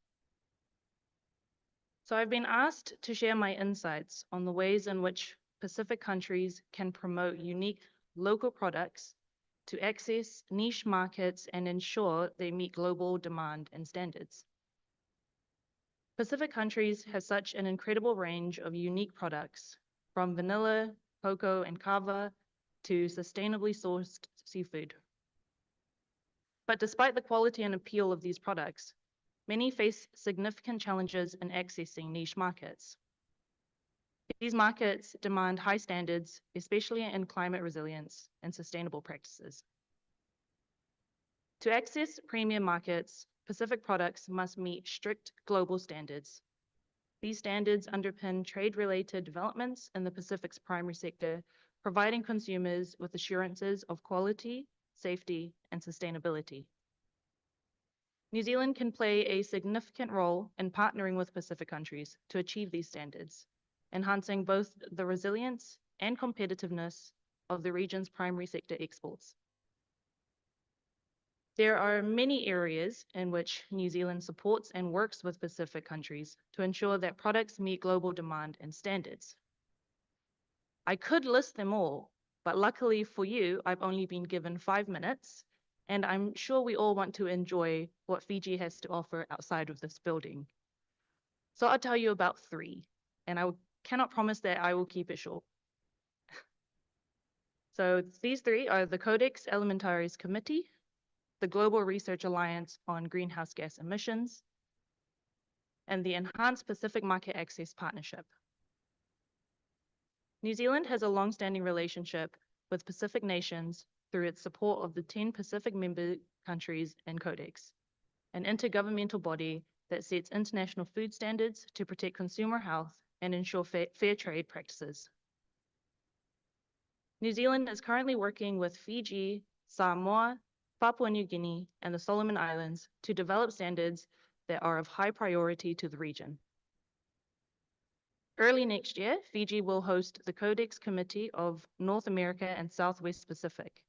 So I've been asked to share my insights on the ways in which Pacific countries can promote unique local products to access niche markets and ensure they meet global demand and standards. Pacific countries have such an incredible range of unique products, from vanilla, cocoa, and kava to sustainably sourced seafood. But despite the quality and appeal of these products, many face significant challenges in accessing niche markets. These markets demand high standards, especially in climate resilience and sustainable practices. To access premium markets, Pacific products must meet strict global standards. These standards underpin trade-related developments in the Pacific's primary sector, providing consumers with assurances of quality, safety, and sustainability. New Zealand can play a significant role in partnering with Pacific countries to achieve these standards, enhancing both the resilience and competitiveness of the region's primary sector exports. There are many areas in which New Zealand supports and works with Pacific countries to ensure that products meet global demand and standards. I could list them all, but luckily for you, I've only been given 5 minutes, and I'm sure we all want to enjoy what Fiji has to offer outside of this building. So I'll tell you about 3, and I cannot promise that I will keep it short. So these 3 are the Codex Alimentarius Committee, the Global Research Alliance on Greenhouse Gas Emissions, and the Enhanced Pacific Market Access Partnership. New Zealand has a long-standing relationship with Pacific nations through its support of the 10 Pacific member countries in Codex, an intergovernmental body that sets international food standards to protect consumer health and ensure fair trade practices. New Zealand is currently working with Fiji, Samoa, Papua New Guinea, and the Solomon Islands to develop standards that are of high priority to the region. Early next year, Fiji will host the Codex Committee of North America and Southwest Pacific.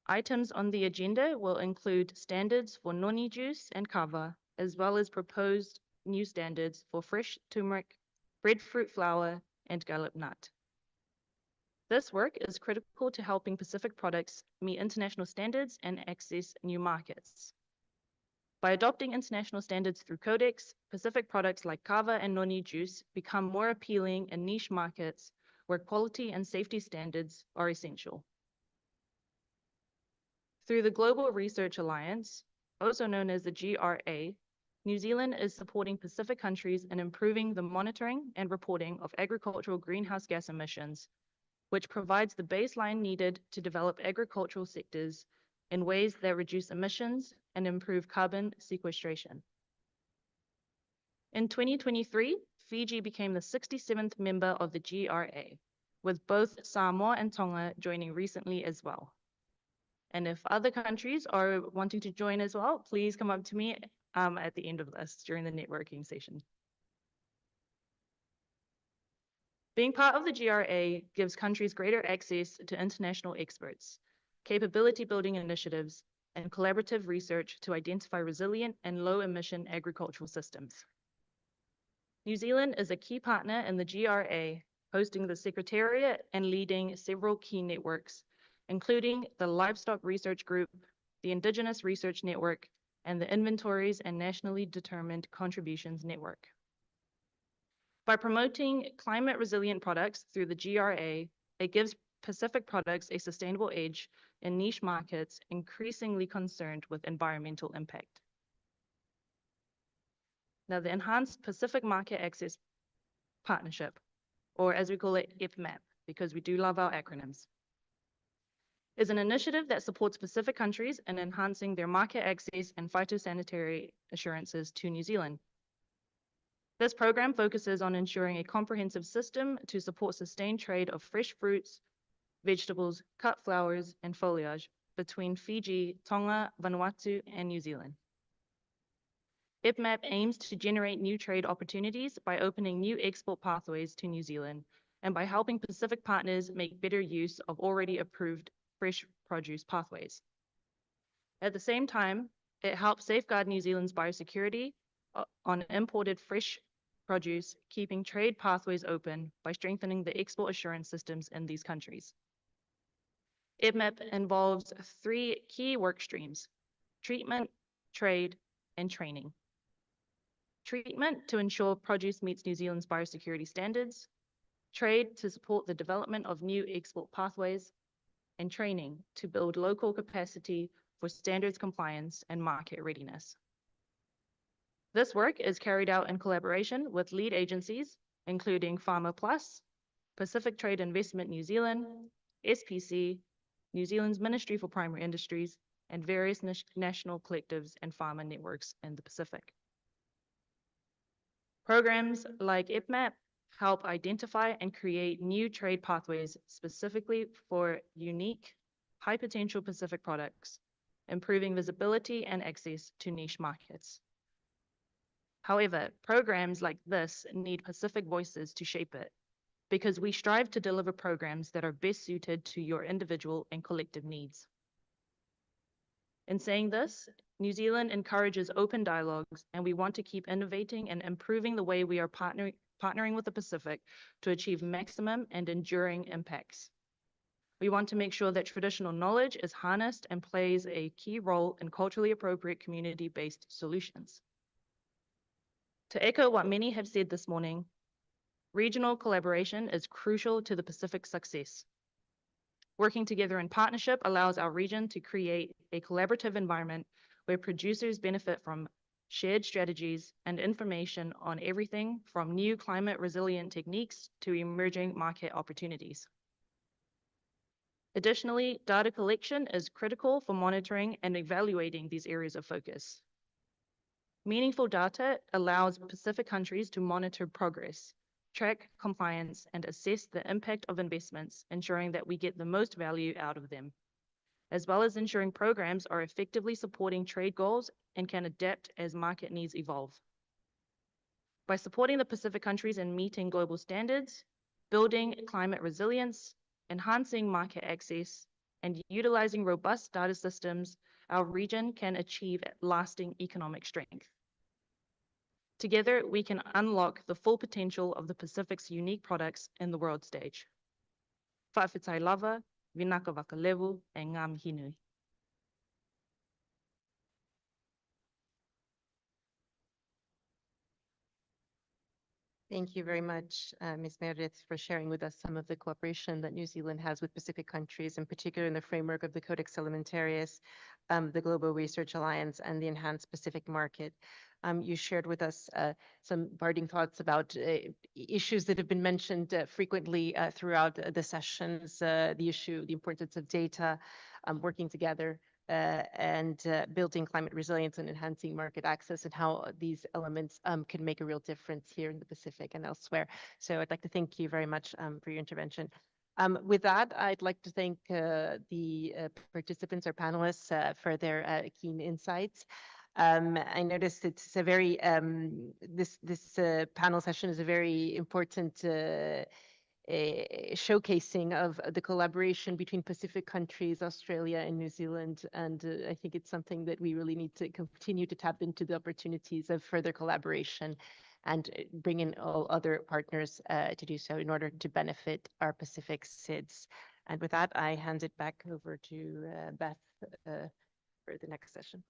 Items on the agenda will include standards for noni juice and kava, as well as proposed new standards for fresh turmeric, breadfruit flour, and scallop nut. This work is critical to helping Pacific products meet international standards and access new markets. By adopting international standards through Codex, Pacific products like kava and noni juice become more appealing in niche markets where quality and safety standards are essential. Through the Global Research Alliance, also known as the GRA, New Zealand is supporting Pacific countries in improving the monitoring and reporting of agricultural greenhouse gas emissions, which provides the baseline needed to develop agricultural sectors in ways that reduce emissions and improve carbon sequestration. In 2023, Fiji became the 67th member of the GRA, with both Samoa and Tonga joining recently as well. And if other countries are wanting to join as well, please come up to me at the end of this during the networking session. Being part of the GRA gives countries greater access to international experts, capability building initiatives, and collaborative research to identify resilient and low emission agricultural systems. New Zealand is a key partner in the GRA, hosting the Secretariat and leading several key networks, including the Livestock Research Group, the Indigenous Research Network, and the Inventories and Nationally Determined Contributions Network. By promoting climate resilient products through the GRA, it gives Pacific products a sustainable edge in niche markets increasingly concerned with environmental impact. Now, the Enhanced Pacific Market Access Partnership, or as we call it, EPMAP, because we do love our acronyms, is an initiative that supports Pacific countries in enhancing their market access and phytosanitary assurances to New Zealand. This program focuses on ensuring a comprehensive system to support sustained trade of fresh fruits, vegetables, cut flowers, and foliage between Fiji, Tonga, Vanuatu, and New Zealand. EPMAP aims to generate new trade opportunities by opening new export pathways to New Zealand and by helping Pacific partners make better use of already approved fresh produce pathways. At the same time, it helps safeguard New Zealand's biosecurity on imported fresh produce, keeping trade pathways open by strengthening the export assurance systems in these countries. EPMAP involves 3 key work streams: treatment, trade, and training. Treatment to ensure produce meets New Zealand's biosecurity standards, trade to support the development of new export pathways, and training to build local capacity for standards compliance and market readiness. This work is carried out in collaboration with lead agencies, including Farmer Plus, Pacific Trade Investment New Zealand, SPC, New Zealand's Ministry for Primary Industries, and various national collectives and farmer networks in the Pacific. Programs like EPMAP help identify and create new trade pathways specifically for unique, high-potential Pacific products, improving visibility and access to niche markets. However, programs like this need Pacific voices to shape it, because we strive to deliver programs that are best suited to your individual and collective needs. In saying this, New Zealand encourages open dialogues, and we want to keep innovating and improving the way we are partnering with the Pacific to achieve maximum and enduring impacts. We want to make sure that traditional knowledge is harnessed and plays a key role in culturally appropriate community-based solutions. To echo what many have said this morning, regional collaboration is crucial to the Pacific's success. Working together in partnership allows our region to create a collaborative environment where producers benefit from shared strategies and information on everything from new climate resilient techniques to emerging market opportunities. Additionally, data collection is critical for monitoring and evaluating these areas of focus. Meaningful data allows Pacific countries to monitor progress, track compliance, and assess the impact of investments, ensuring that we get the most value out of them, as well as ensuring programs are effectively supporting trade goals and can adapt as market needs evolve. By supporting the Pacific countries in meeting global standards, building climate resilience, enhancing market access, and utilizing robust data systems, our region can achieve lasting economic strength. Together, we can unlock the full potential of the Pacific's unique products in the world stage. Whawhitai lava, vinaka wakalevu, e ngā mihi nui.
Thank you very much, Ms. Meredith, for sharing with us some of the cooperation that New Zealand has with Pacific countries, in particular in the framework of the Codex Alimentarius, the Global Research Alliance, and the Enhanced Pacific Market. You shared with us some parting thoughts about issues that have been mentioned frequently throughout the sessions, the importance of data, working together and building climate resilience and enhancing market access, and how these elements can make a real difference here in the Pacific and elsewhere. So I'd like to thank you very much for your intervention. With that, I'd like to thank the participants or panelists for their keen insights. I noticed it's a very, this panel session is a very important showcasing of the collaboration between Pacific countries, Australia and New Zealand. And I think it's something that we really need to continue to tap into the opportunities of further collaboration and bring in all other partners to do so in order to benefit our Pacific SIDS. And with that, I hand it back over to Beth for the next session.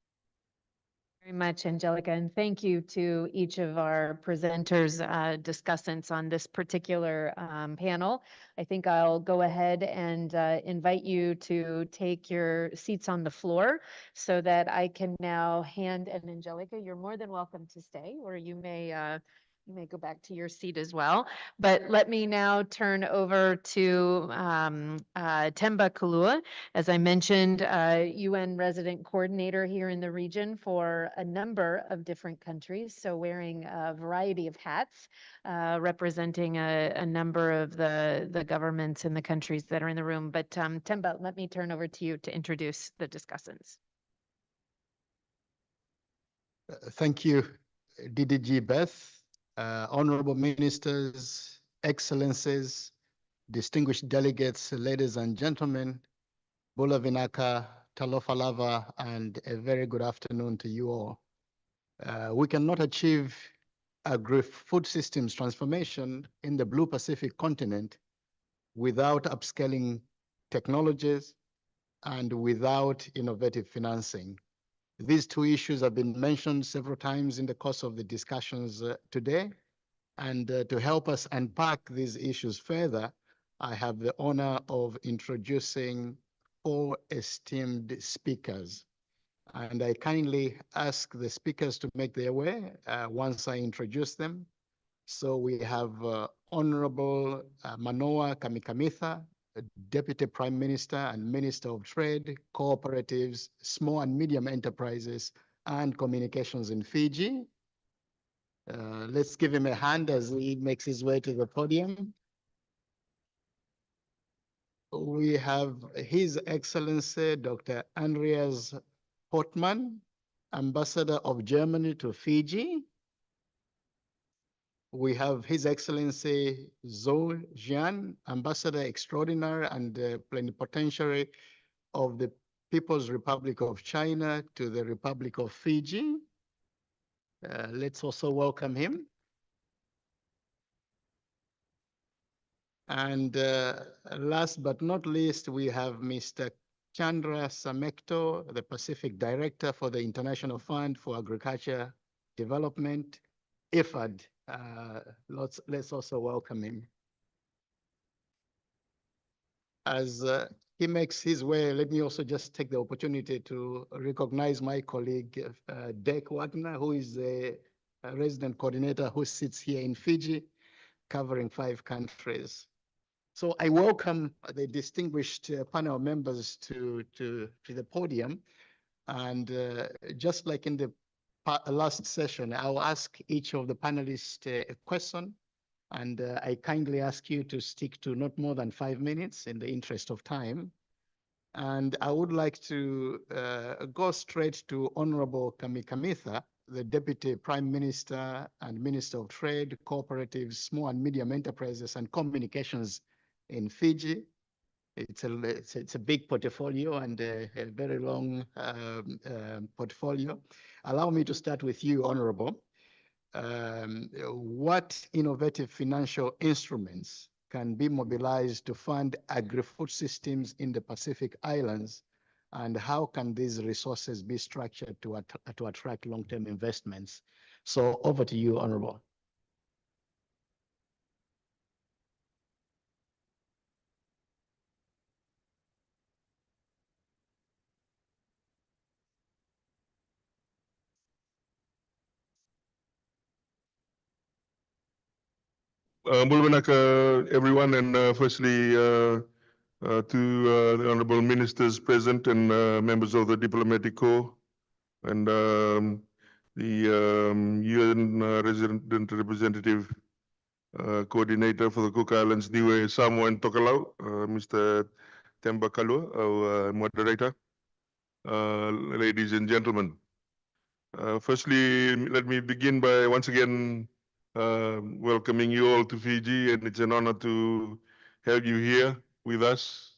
Very much, Angelica, and thank you to each of our presenters, discussants on this particular panel. I think I'll go ahead and invite you to take your seats on the floor so that I can now hand, and Angelica, you're more than welcome to stay, or you may go back to your seat as well. But let me now turn over to Themba Kulua. As I mentioned, UN resident coordinator here in the region for a number of different countries. So wearing a variety of hats, representing a number of the governments in the countries that are in the room. But Themba, let me turn over to you to introduce the discussants.
Thank you, DDG Beth. Honorable ministers, excellencies, distinguished delegates, ladies and gentlemen, Bula Vinaka, Talofa Lava, and a very good afternoon to you all. We cannot achieve agri-food systems transformation in the Blue Pacific continent without upscaling technologies and without innovative financing. These two issues have been mentioned several times in the course of the discussions today. And to help us unpack these issues further, I have the honor of introducing 4 esteemed speakers. And I kindly ask the speakers to make their way once I introduce them. So we have Honorable Manoa Kamikamitha, Deputy Prime Minister and Minister of Trade, Cooperatives, Small and Medium Enterprises, and Communications in Fiji. Let's give him a hand as he makes his way to the podium. We have His Excellency Dr. Andreas Portman, Ambassador of Germany to Fiji. We have His Excellency Zhou Jian, Ambassador Extraordinary and Plenipotentiary of the People's Republic of China to the Republic of Fiji. Let's also welcome him. And last but not least, we have Mr. Chandra Samekto, the Pacific Director for the International Fund for Agriculture Development, IFAD. Let's also welcome him. As he makes his way, let me also just take the opportunity to recognize my colleague, Dek Wagner, who is a resident coordinator who sits here in Fiji, covering 5 countries. So I welcome the distinguished panel members to the podium. And just like in the last session, I'll ask each of the panelists a question. And I kindly ask you to stick to not more than 5 minutes in the interest of time. And I would like to go straight to Honorable Kamikamitha, the Deputy Prime Minister and Minister of Trade, Cooperatives, Small and Medium Enterprises, and Communications in Fiji. It's a big portfolio and a very long portfolio. Allow me to start with you, Honorable. What innovative financial instruments can be mobilized to fund agri-food systems in the Pacific Islands, and how can these resources be structured to attract long-term investments? So over to you, Honorable.
Mulvanaka, everyone, and firstly,
to the honorable ministers present and members of the diplomatic corps and the UN resident representative coordinator for the Cook Islands, Niue, Samoa and Tokelau, Mr. Temba Kalua, our moderator, ladies and gentlemen. Firstly, let me begin by once again welcoming you all to Fiji, and it's an honor to have you here with us.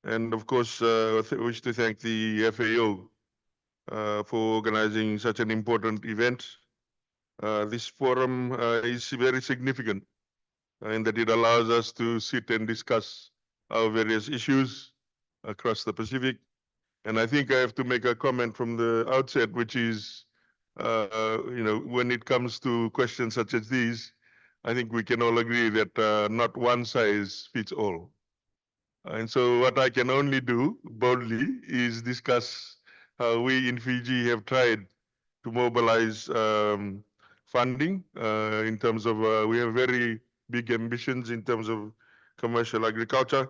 And of course, I wish to thank the FAO for organizing such an important event. This forum is very significant in that it allows us to sit and discuss our various issues across the Pacific. And I think I have to make a comment from the outset, which is, when it comes to questions such as these, I think we can all agree that not one size fits all. And so what I can only do boldly is discuss how we in Fiji have tried to mobilize funding in terms of, we have very big ambitions in terms of commercial agriculture.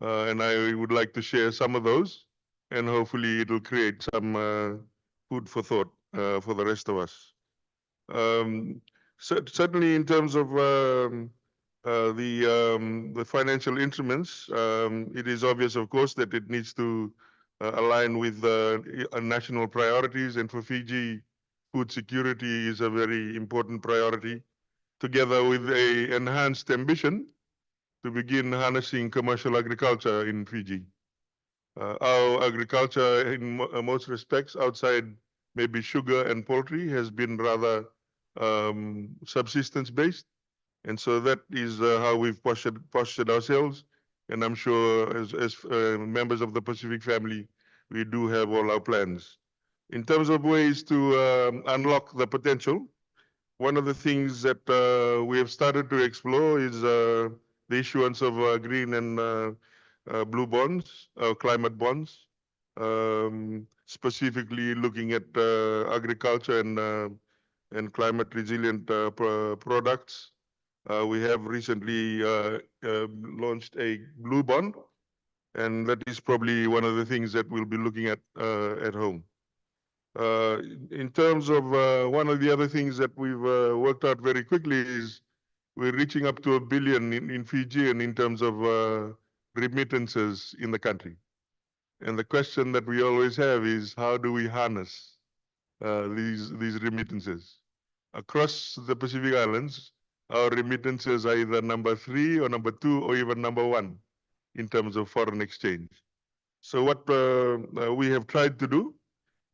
And I would like to share some of those, and hopefully it will create some food for thought for the rest of us. Certainly in terms of the financial instruments, it is obvious, of course, that it needs to align with national priorities, and for Fiji, food security is a very important priority, together with an enhanced ambition to begin harnessing commercial agriculture in Fiji. Our agriculture, in most respects, outside maybe sugar and poultry, has been rather subsistence-based, and so that is how we've postured ourselves. And I'm sure, as members of the Pacific family, we do have all our plans. In terms of ways to unlock the potential, one of the things that we have started to explore is the issuance of green and blue bonds, climate bonds, specifically looking at agriculture and climate resilient products. We have recently launched a blue bond, and that is probably one of the things that we'll be looking at home. In terms of one of the other things that we've worked out very quickly is we're reaching up to $1 billion in Fiji, and in terms of remittances in the country. And the question that we always have is, how do we harness these remittances? Across the Pacific Islands, our remittances are either number 3 or number 2 or even number 1 in terms of foreign exchange. So what we have tried to do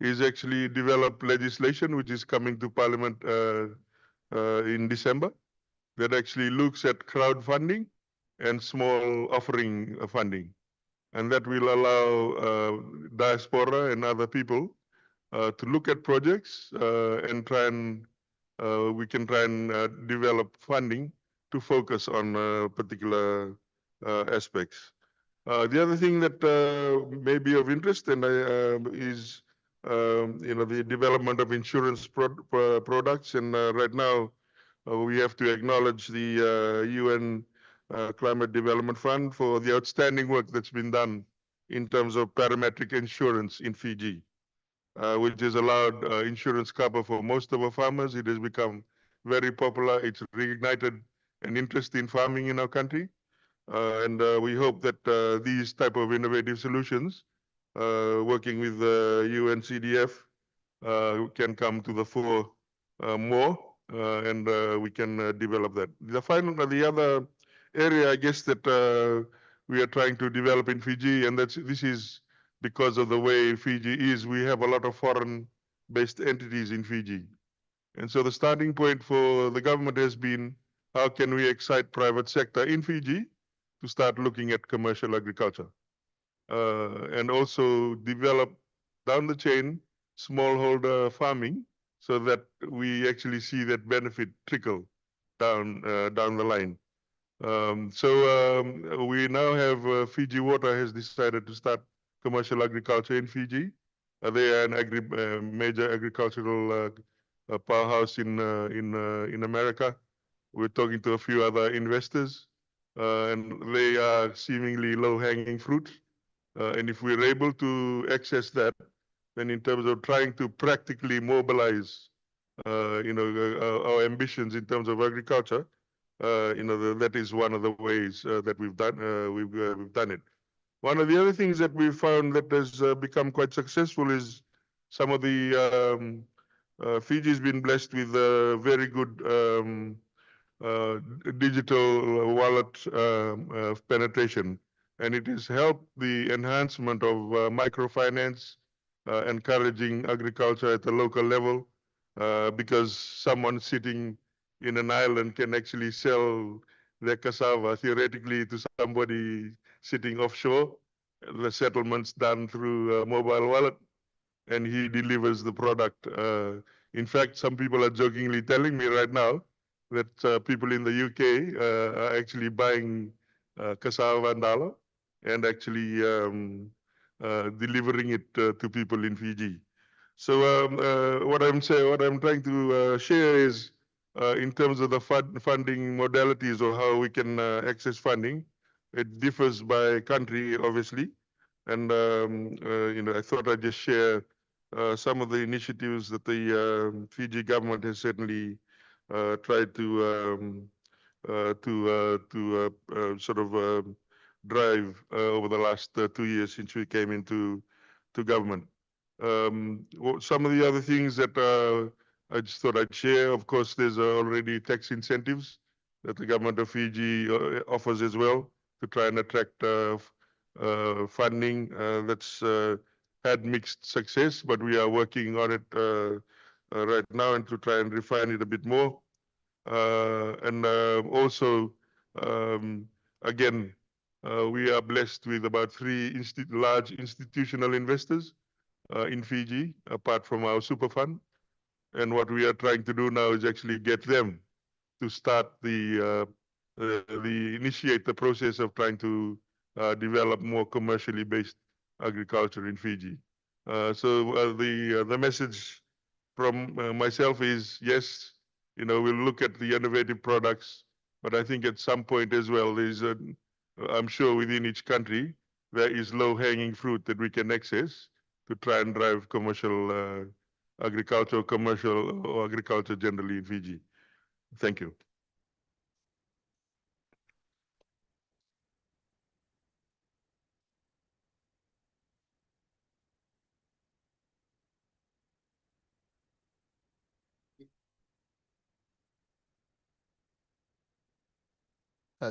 is actually develop legislation which is coming to Parliament in December that actually looks at crowdfunding and small offering funding. And that will allow diaspora and other people to look at projects and we can try and develop funding to focus on particular aspects. The other thing that may be of interest and is the development of insurance products. And right now, we have to acknowledge the UN Climate Development Fund for the outstanding work that's been done in terms of parametric insurance in Fiji, which has allowed insurance cover for most of our farmers. It has become very popular. It's reignited an interest in farming in our country. And we hope that these type of innovative solutions, working with the UNCDF, can come to the fore more, and we can develop that. The other area, I guess, that we are trying to develop in Fiji, and this is because of the way Fiji is. We have a lot of foreign-based entities in Fiji. And so the starting point for the government has been, how can we excite private sector in Fiji to start looking at commercial agriculture? And also develop down the chain smallholder farming so that we actually see that benefit trickle down the line. So we now have Fiji Water has decided to start commercial agriculture in Fiji. They are an major agricultural powerhouse in America. We're talking to a few other investors. and they are seemingly low-hanging fruit. And if we're able to access that, then in terms of trying to practically mobilize, our ambitions in terms of agriculture, that is one of the ways that we've done it. One of the other things that we've found that has become quite successful is some of the Fiji's been blessed with very good digital wallet penetration, and it has helped the enhancement of microfinance, encouraging agriculture at the local level, because someone sitting in an island can actually sell their cassava theoretically to somebody sitting offshore. The settlement's done through a mobile wallet, and he delivers the product. In fact, some people are jokingly telling me right now that people in the UK are actually buying cassava and dala and actually delivering it to people in Fiji. So what I'm trying to share is in terms of the funding modalities or how we can access funding, it differs by country, obviously. And I thought I'd just share some of the initiatives that the Fiji government has certainly tried to sort of drive over the last 2 years since we came into government. Some of the other things that I just thought I'd share, of course, there's already tax incentives that the government of Fiji offers as well to try and attract funding. That's had mixed success, but we are working on it right now and to try and refine it a bit more. And also, again, we are blessed with about 3 large institutional investors in Fiji, apart from our super fund. And what we are trying to do now is actually get them to start initiate the process of trying to develop more commercially based agriculture in Fiji. So the message from myself is, yes, we'll look at the innovative products, but I think at some point as well, I'm sure within each country, there is low-hanging fruit that we can access to try and drive commercial agriculture, commercial or agriculture generally in Fiji. Thank you.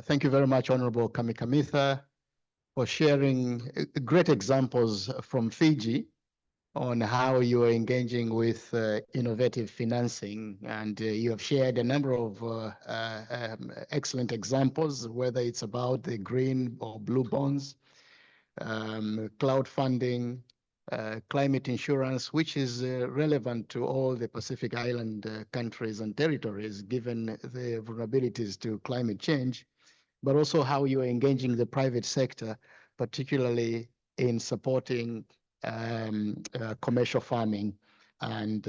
Thank you very much, Honorable Kamikamitha, for sharing great examples from Fiji on how you are engaging with innovative financing. And you have shared a number of excellent examples, whether it's about the green or blue bonds, cloud funding, climate insurance, which is relevant to all the Pacific Island countries and territories, given the vulnerabilities to climate change, but also how you are engaging the private sector, particularly in supporting commercial farming and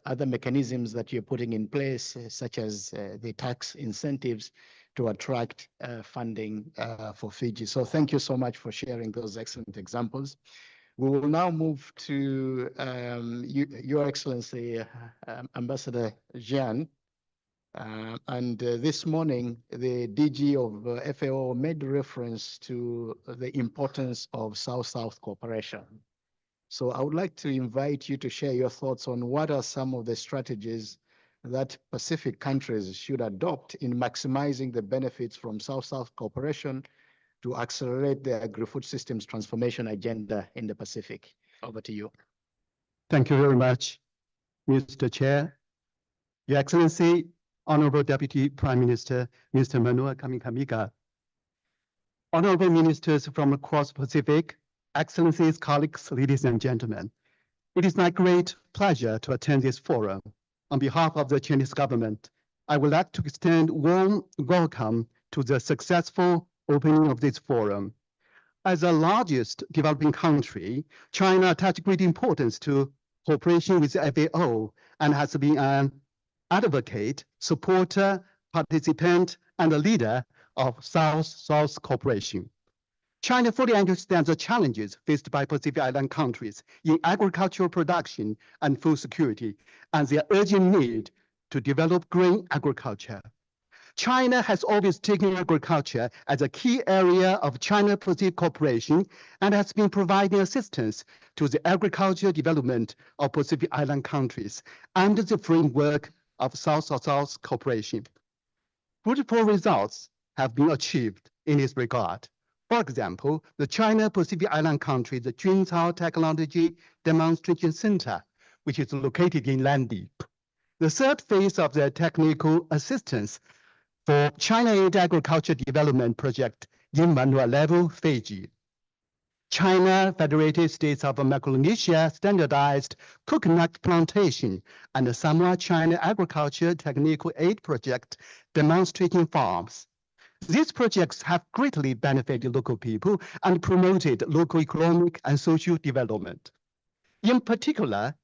other mechanisms that you're putting in place, such as the tax incentives to attract funding for Fiji. So thank you so much for sharing those excellent examples. We will now move to Your Excellency, Ambassador Jian. And this morning, the DG of FAO made reference to the importance of South-South cooperation. So I would like to invite you to share your thoughts on what are some of the strategies that Pacific countries should adopt in maximizing the benefits from South-South cooperation to accelerate the agri-food systems transformation agenda in the Pacific. Over to you.
Thank you very much, Mr. Chair. Your Excellency, Honorable Deputy Prime Minister, Mr. Manoa Kamikamica, Honorable Ministers from across Pacific, Excellencies, colleagues, ladies and gentlemen, it is my great pleasure to attend this forum. On behalf of the Chinese government, I would like to extend warm welcome to the successful opening of this forum. As the largest developing country, China attaches great importance to cooperation with the FAO and has been an advocate, supporter, participant, and a leader of South-South cooperation. China fully understands the challenges faced by Pacific Island countries in agricultural production and food security, and their urgent need to develop green agriculture. China has always taken agriculture as a key area of China-Pacific cooperation and has been providing assistance to the agricultural development of Pacific Island countries under the framework of South-South cooperation. Fruitful results have been achieved in this regard. For example, the China-Pacific Island countries, the Junzhao Technology Demonstration Center, which is located in Nadi. The third phase of the technical assistance for China-aid agriculture development project in Vanuatu, Fiji. China Federated States of Micronesia standardized coconut plantation and the Samoa China Agriculture Technical Aid Project demonstrating farms. These projects have greatly benefited local people and promoted local economic and social development. In particular,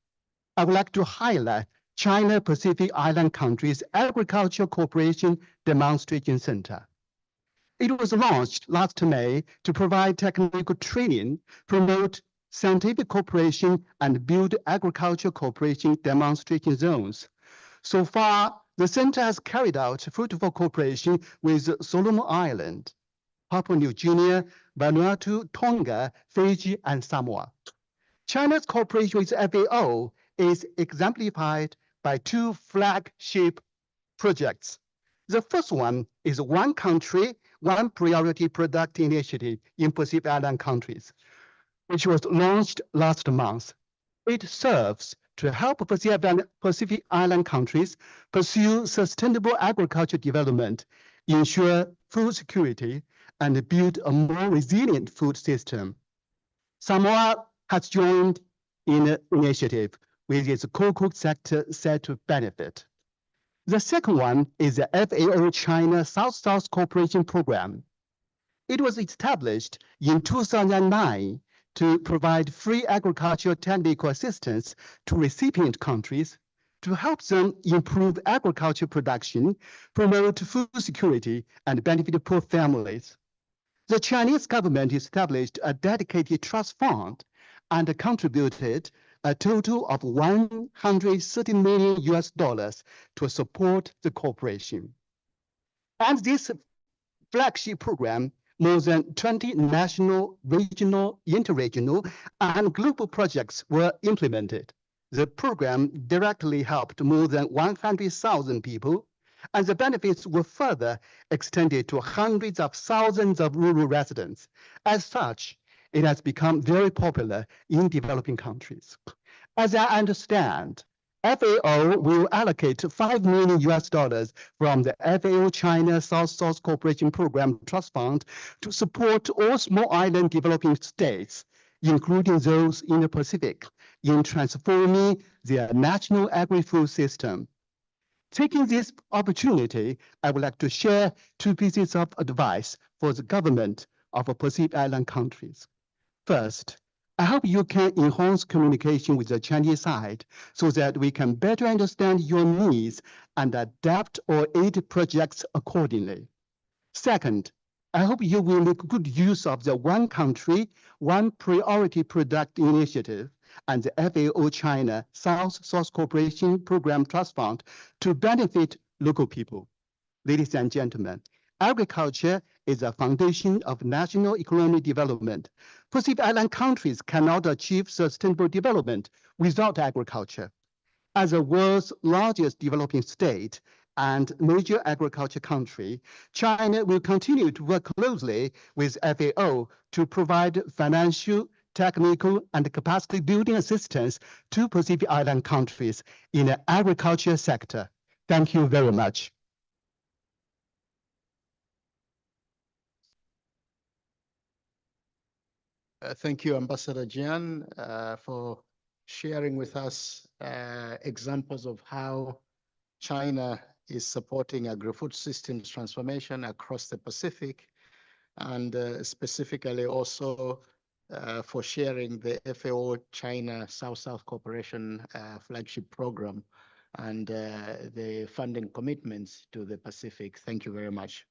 I would like to highlight China Pacific Island Countries Agriculture Cooperation Demonstration Center. It was launched last May to provide technical training, promote scientific cooperation, and build agriculture cooperation demonstration zones. So far, the center has carried out fruitful cooperation with Solomon Island, Papua New Guinea, Vanuatu, Tonga, Fiji, and Samoa. China's cooperation with FAO is exemplified by two flagship projects. The first one is One Country, One Priority Product Initiative in Pacific Island countries, which was launched last month. It serves to help Pacific Island countries pursue sustainable agriculture development, ensure food security, and build a more resilient food system. Samoa has joined in the initiative with its cocoa sector set to benefit. The second one is the FAO China South-South Cooperation Program. It was established in 2009 to provide free agricultural technical assistance to recipient countries to help them improve agriculture production, promote food security, and benefit poor families. The Chinese government established a dedicated trust fund and contributed a total of $130 million to support the cooperation. And this flagship program, more than 20 national, regional, interregional, and global projects were implemented. The program directly helped more than 100,000 people, and the benefits were further extended to hundreds of thousands of rural residents. As such, it has become very popular in developing countries. As I understand, FAO will allocate $5 million from the FAO China South-South Cooperation Program Trust Fund to support all small island developing states, including those in the Pacific, in transforming their national agri-food system. Taking this opportunity, I would like to share two pieces of advice for the government of Pacific Island countries. First, I hope you can enhance communication with the Chinese side so that we can better understand your needs and adapt or aid projects accordingly. Second, I hope you will make good use of the One Country, One Priority Product Initiative and the FAO China South-South Cooperation Program Trust Fund to benefit local people. Ladies and gentlemen, agriculture is a foundation of national economic development. Pacific Island countries cannot achieve sustainable development without agriculture. As the world's largest developing state and major agriculture country, China will continue to work closely with FAO to provide financial, technical, and capacity building assistance to Pacific Island countries in the agriculture sector. Thank you very much.
Thank you, Ambassador Jian, for sharing with us examples of how China is supporting agri-food systems transformation across the Pacific, and specifically also for sharing the FAO China South-South Cooperation flagship program and the funding commitments to the Pacific. Thank you very much.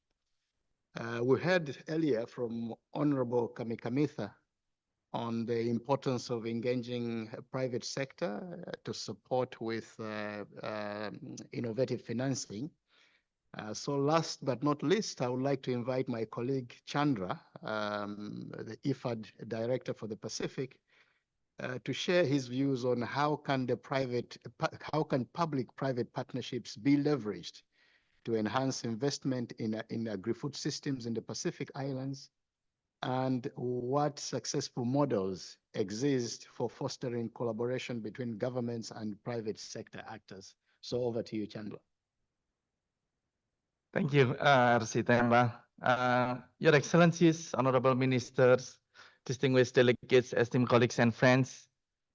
We heard earlier from Honorable Kamikamitha on the importance of engaging private sector to support with innovative financing. So last but not least, I would like to invite my colleague Chandra, the IFAD Director for the Pacific, to share his views on how can public-private partnerships be leveraged to enhance investment in agri-food systems in the Pacific Islands, and what successful models exist for fostering collaboration between governments and private sector actors. So over to you, Chandra.
Thank you, RC Temba. Your Excellencies, Honorable Ministers, distinguished delegates, esteemed colleagues and friends,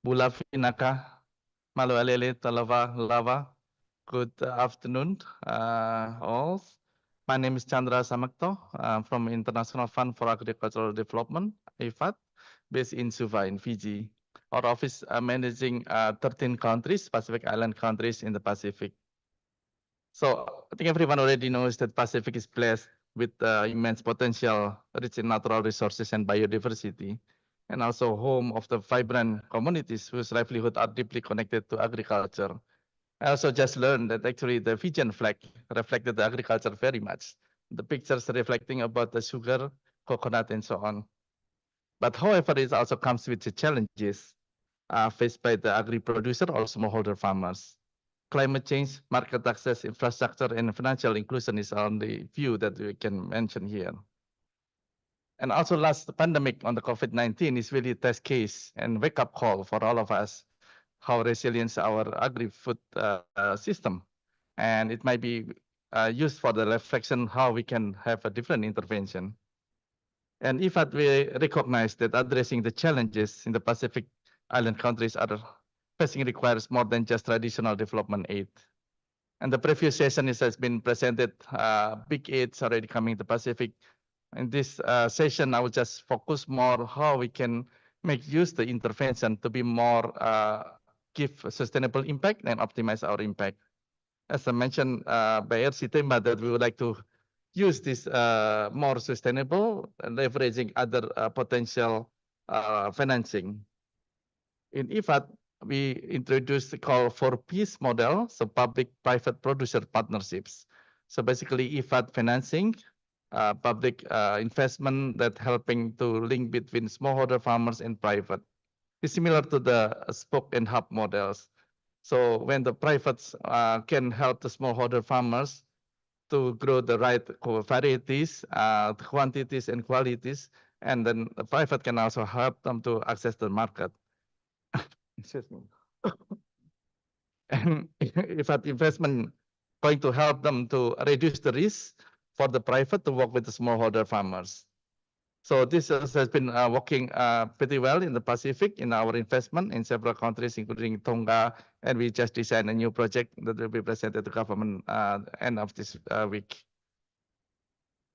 Bula Finaka, Malu Alele, Talava, Lava, good afternoon, all. My name is Chandra Samakto from International Fund for Agricultural Development, IFAD, based in Suva in Fiji. Our office managing 13 countries, Pacific Island countries in the Pacific. So I think everyone already knows that Pacific is blessed with immense potential, rich in natural resources and biodiversity, and also home of the vibrant communities whose livelihood are deeply connected to agriculture. I also just learned that actually the Fijian flag reflected the agriculture very much. The pictures reflecting about the sugar, coconut, and so on. But however, it also comes with the challenges faced by the agri-producer or smallholder farmers. Climate change, market access, infrastructure, and financial inclusion is only few that we can mention here. And also last pandemic on the COVID-19 is really a test case and wake-up call for all of us, how resilient our agri-food system. And it might be used for the reflection how we can have a different intervention. And if we recognize that addressing the challenges in the Pacific Island countries are facing requires more than just traditional development aid. And the previous session has been presented, big aids already coming to Pacific. In this session, I will just focus more how we can make use the intervention to be more, give sustainable impact and optimize our impact. As I mentioned by RC Temba that we would like to use this more sustainable, leveraging other potential financing. In IFAD, we introduced the call for peace model, so public-private producer partnerships. So basically IFAD financing, public investment that helping to link between smallholder farmers and private. It's similar to the spoke and hub models. So when the privates can help the smallholder farmers to grow the right varieties, quantities and qualities, and then the private can also help them to access the market. Excuse me. And IFAD investment going to help them to reduce the risk for the private to work with the smallholder farmers. So this has been working pretty well in the Pacific in our investment in several countries, including Tonga, and we just designed a new project that will be presented to government end of this week.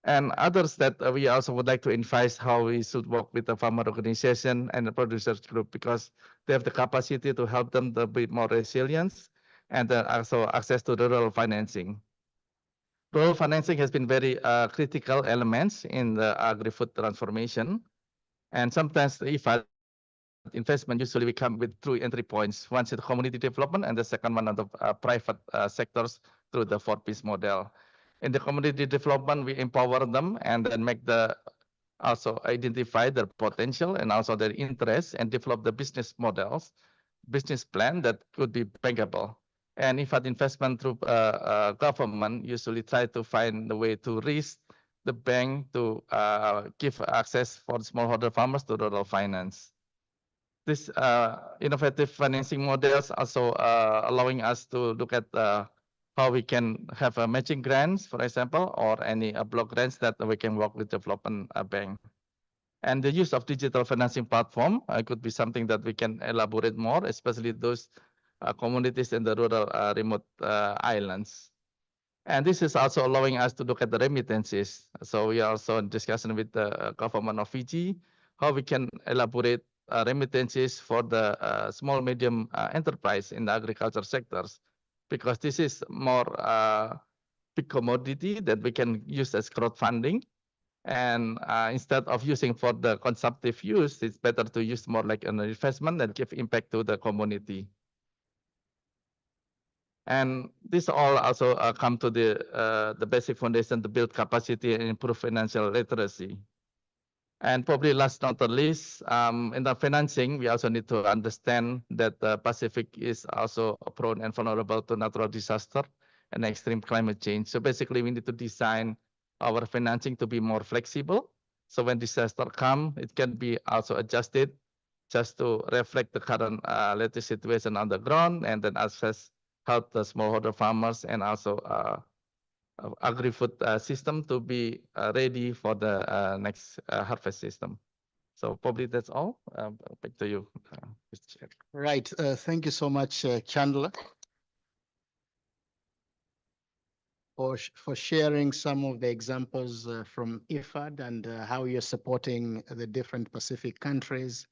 And others that we also would like to advise how we should work with the farmer organization and the producers group, because they have the capacity to help them to be more resilient and also access to rural financing. Rural financing has been very critical elements in the agri-food transformation. And sometimes the IFAD investment usually we come with two entry points. One is the community development and the second one of the private sectors through the 4Ps model. In the community development, we empower them and then make the also identify their potential and also their interests and develop the business models, business plan that could be bankable. And IFAD investment through government usually try to find the way to raise the bank to give access for smallholder farmers to rural finance. This innovative financing models also allowing us to look at how we can have a matching grants, for example, or any block grants that we can work with development bank. And the use of digital financing platform could be something that we can elaborate more, especially those communities in the rural remote islands. And this is also allowing us to look at the remittances. So we are also in discussion with the government of Fiji, how we can elaborate remittances for the small, medium enterprise in the agriculture sectors, because this is more big commodity that we can use as crowdfunding And instead of using for the consumptive use, it's better to use more like an investment that give impact to the community. And this all also come to the basic foundation to build capacity and improve financial literacy. And probably last not the least, in the financing, we also need to understand that the Pacific is also prone and vulnerable to natural disaster and extreme climate change. So basically, we need to design our financing to be more flexible. So when disaster come, it can be also adjusted just to reflect the current latest situation on the ground, and then assess help the smallholder farmers and also Agri-food system to be ready for the next harvest system. So probably that's all. Back to you, Mr. Chair.
Right. Thank you so much, Chandler, for sharing some of the examples from IFAD and how you're supporting the different Pacific countries,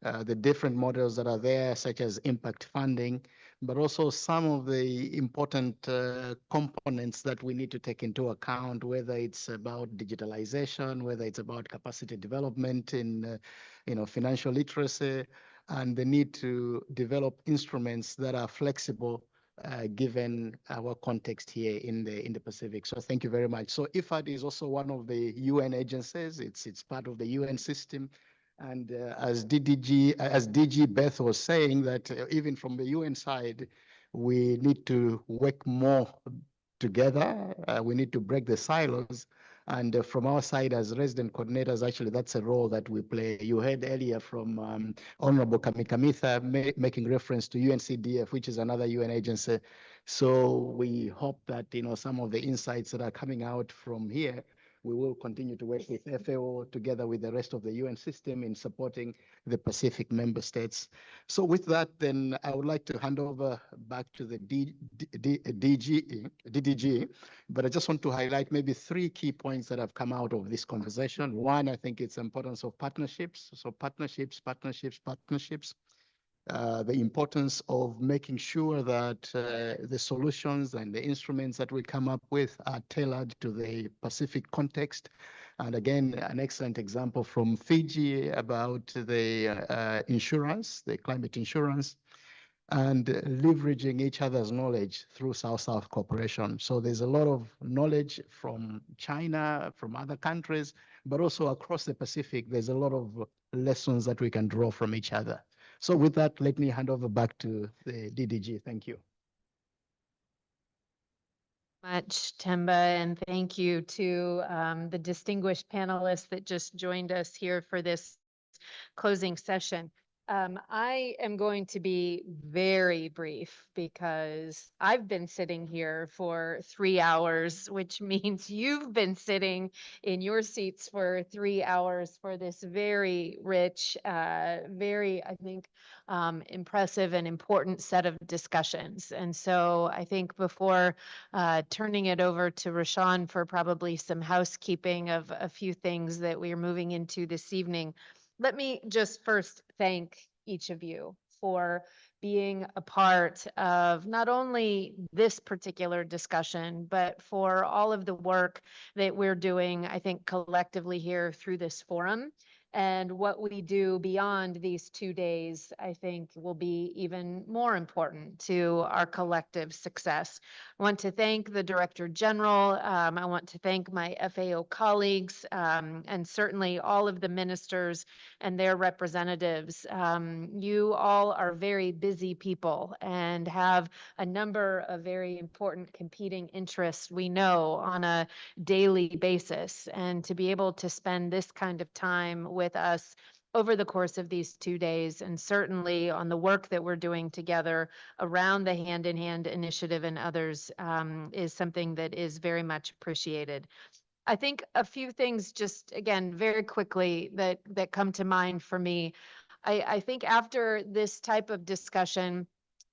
the different models that are there, such as impact funding, but also some of the important components that we need to take into account, whether it's about digitalization, whether it's about capacity development in financial literacy, and the need to develop instruments that are flexible given our context here in the Pacific. So thank you very much. So IFAD is also one of the UN agencies. It's part of the UN system. And as DG Beth was saying, that even from the UN side, we need to work more together. We need to break the silos. And from our side as resident coordinators, actually, that's a role that we play. You heard earlier from Honorable Kamikamitha making reference to UNCDF, which is another UN agency. So we hope that some of the insights that are coming out from here, we will continue to work with FAO together with the rest of the UN system in supporting the Pacific member states. So with that, then I would like to hand over back to the DDG, but I just want to highlight maybe 3 key points that have come out of this conversation. One, I think it's the importance of partnerships. So partnerships. The importance of making sure that the solutions and the instruments that we come up with are tailored to the Pacific context. And again, an excellent example from Fiji about the insurance, the climate insurance, and leveraging each other's knowledge through South-South cooperation. So there's a lot of knowledge from China, from other countries, but also across the Pacific, there's a lot of lessons that we can draw from each other. So with that, let me hand over back to the DDG. Thank you.
Much, Temba, and thank you to the distinguished panelists that just joined us here for this closing session. I am going to be very brief because I've been sitting here for 3 hours, which means you've been sitting in your seats for 3 hours for this very rich, very, I think, impressive and important set of discussions. And so I think before turning it over to Rashawn for probably some housekeeping of a few things that we are moving into this evening, let me just first thank each of you for being a part of not only this particular discussion, but for all of the work that we're doing, I think, collectively here through this forum. And what we do beyond these 2 days, I think, will be even more important to our collective success. I want to thank the Director General. I want to thank my FAO colleagues, and certainly all of the ministers and their representatives. You all are very busy people and have a number of very important competing interests, we know, on a daily basis. And to be able to spend this kind of time with us over the course of these 2 days, and certainly on the work that we're doing together around the Hand in Hand initiative and others, is something that is very much appreciated. I think a few things just, again, very quickly that come to mind for me. I think after this type of discussion,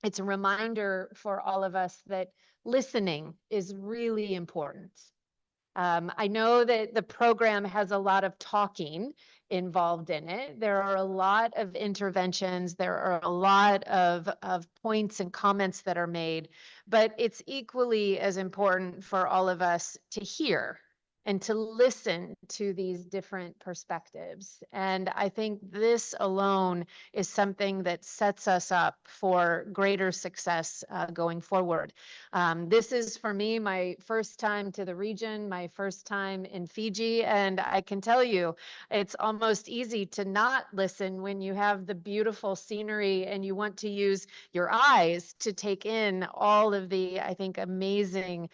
it's a reminder for all of us that listening is really important. I know that the program has a lot of talking involved in it. There are a lot of interventions. There are a lot of points and comments that are made, but it's equally as important for all of us to hear and to listen to these different perspectives. And I think this alone is something that sets us up for greater success going forward. This is, for me, my first time to the region, my first time in Fiji, and I can tell you, it's almost easy to not listen when you have the beautiful scenery and you want to use your eyes to take in all of the, I think, amazing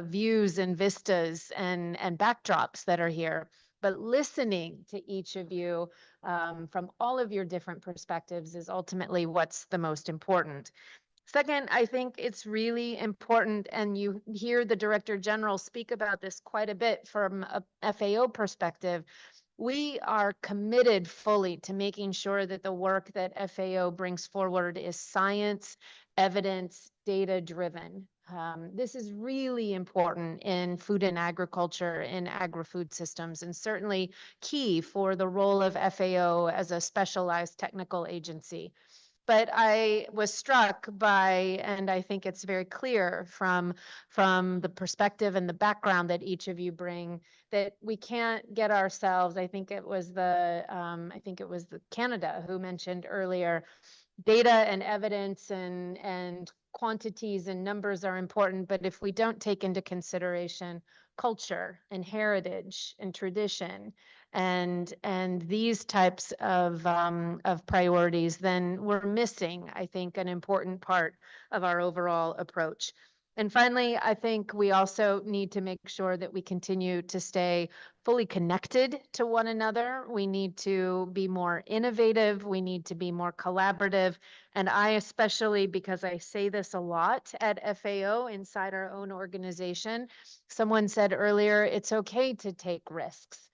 views and vistas and backdrops that are here. But listening to each of you from all of your different perspectives is ultimately what's the most important. Second, I think it's really important, and you hear the Director General speak about this quite a bit from a FAO perspective. We are committed fully to making sure that the work that FAO brings forward is science, evidence, data-driven. This is really important in food and agriculture, in agri-food systems, and certainly key for the role of FAO as a specialized technical agency. But I was struck by, and I think it's very clear from the perspective and the background that each of you bring, that we can't get ourselves. I think it was the Canada who mentioned earlier, data and evidence and quantities and numbers are important, but if we don't take into consideration culture and heritage and tradition and these types of priorities, then we're missing, I think, an important part of our overall approach. And finally, I think we also need to make sure that we continue to stay fully connected to one another. We need to be more innovative. We need to be more collaborative. And I especially, because I say this a lot at FAO inside our own organization, someone said earlier, it's okay to take risks.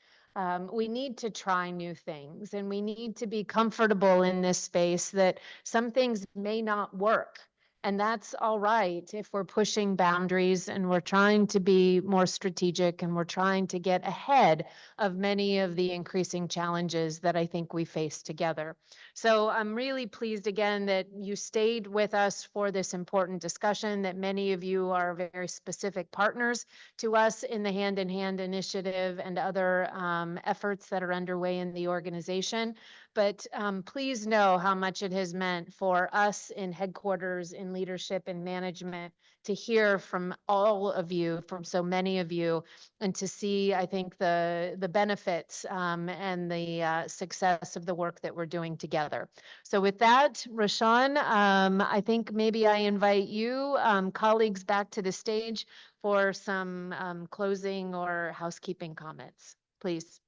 We need to try new things, and we need to be comfortable in this space that some things may not work. And that's all right if we're pushing boundaries and we're trying to be more strategic and we're trying to get ahead of many of the increasing challenges that I think we face together. So I'm really pleased again that you stayed with us for this important discussion, that many of you are very specific partners to us in the Hand in Hand initiative and other efforts that are underway in the organization. But please know how much it has meant for us in headquarters, in leadership and management, to hear from all of you, from so many of you, and to see, I think, the benefits and the success of the work that we're doing together. So with that, Rashawn, I think maybe I invite you, colleagues, back to the stage for some closing or housekeeping comments, please.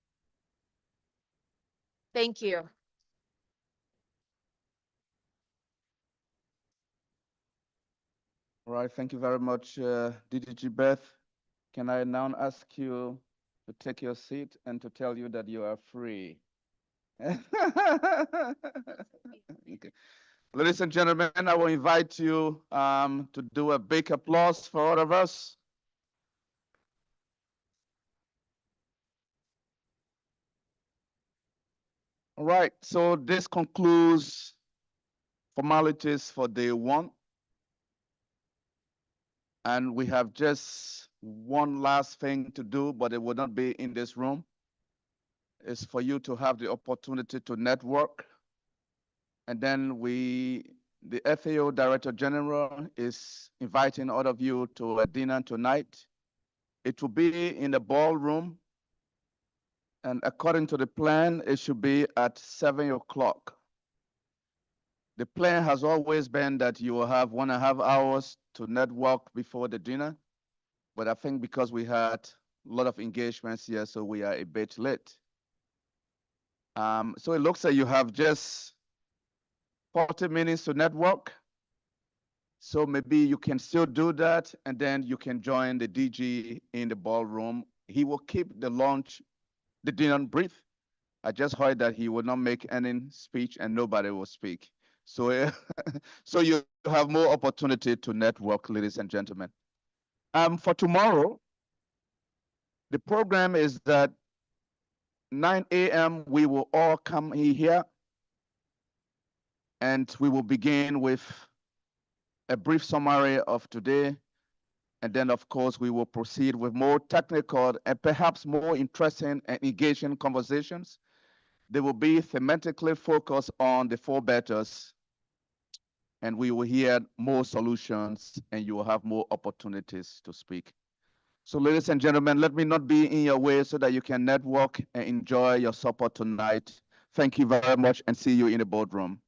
Thank you.
All right, thank you very much, DDG Beth. Can I now ask you to take your seat and to tell you that you are free? Okay. Ladies and gentlemen, I will invite you to do a big applause for all of us. All right, so this concludes formalities for day one. And we have just one last thing to do, but it will not be in this room. It's for you to have the opportunity to network. And then the FAO Director-General is inviting all of you to a dinner tonight. It will be in the ballroom. And according to the plan, it should be at 7 o'clock. The plan has always been that you will have 1.5 hours to network before the dinner. But I think because we had a lot of engagements here, so we are a bit late. So it looks like you have just 40 minutes to network. So maybe you can still do that, and then you can join the DG in the ballroom. He will keep the dinner brief. I just heard that he will not make any speech and nobody will speak. So, so you have more opportunity to network, ladies and gentlemen. For tomorrow, the program is that 9 a.m. we will all come here and we will begin with a brief summary of today. And then, of course, we will proceed with more technical and perhaps more interesting and engaging conversations. They will be thematically focused on the four betters, and we will hear more solutions, and you will have more opportunities to speak. So, ladies and gentlemen, let me not be in your way so that you can network and enjoy your supper tonight. Thank you very much, and see you in the boardroom.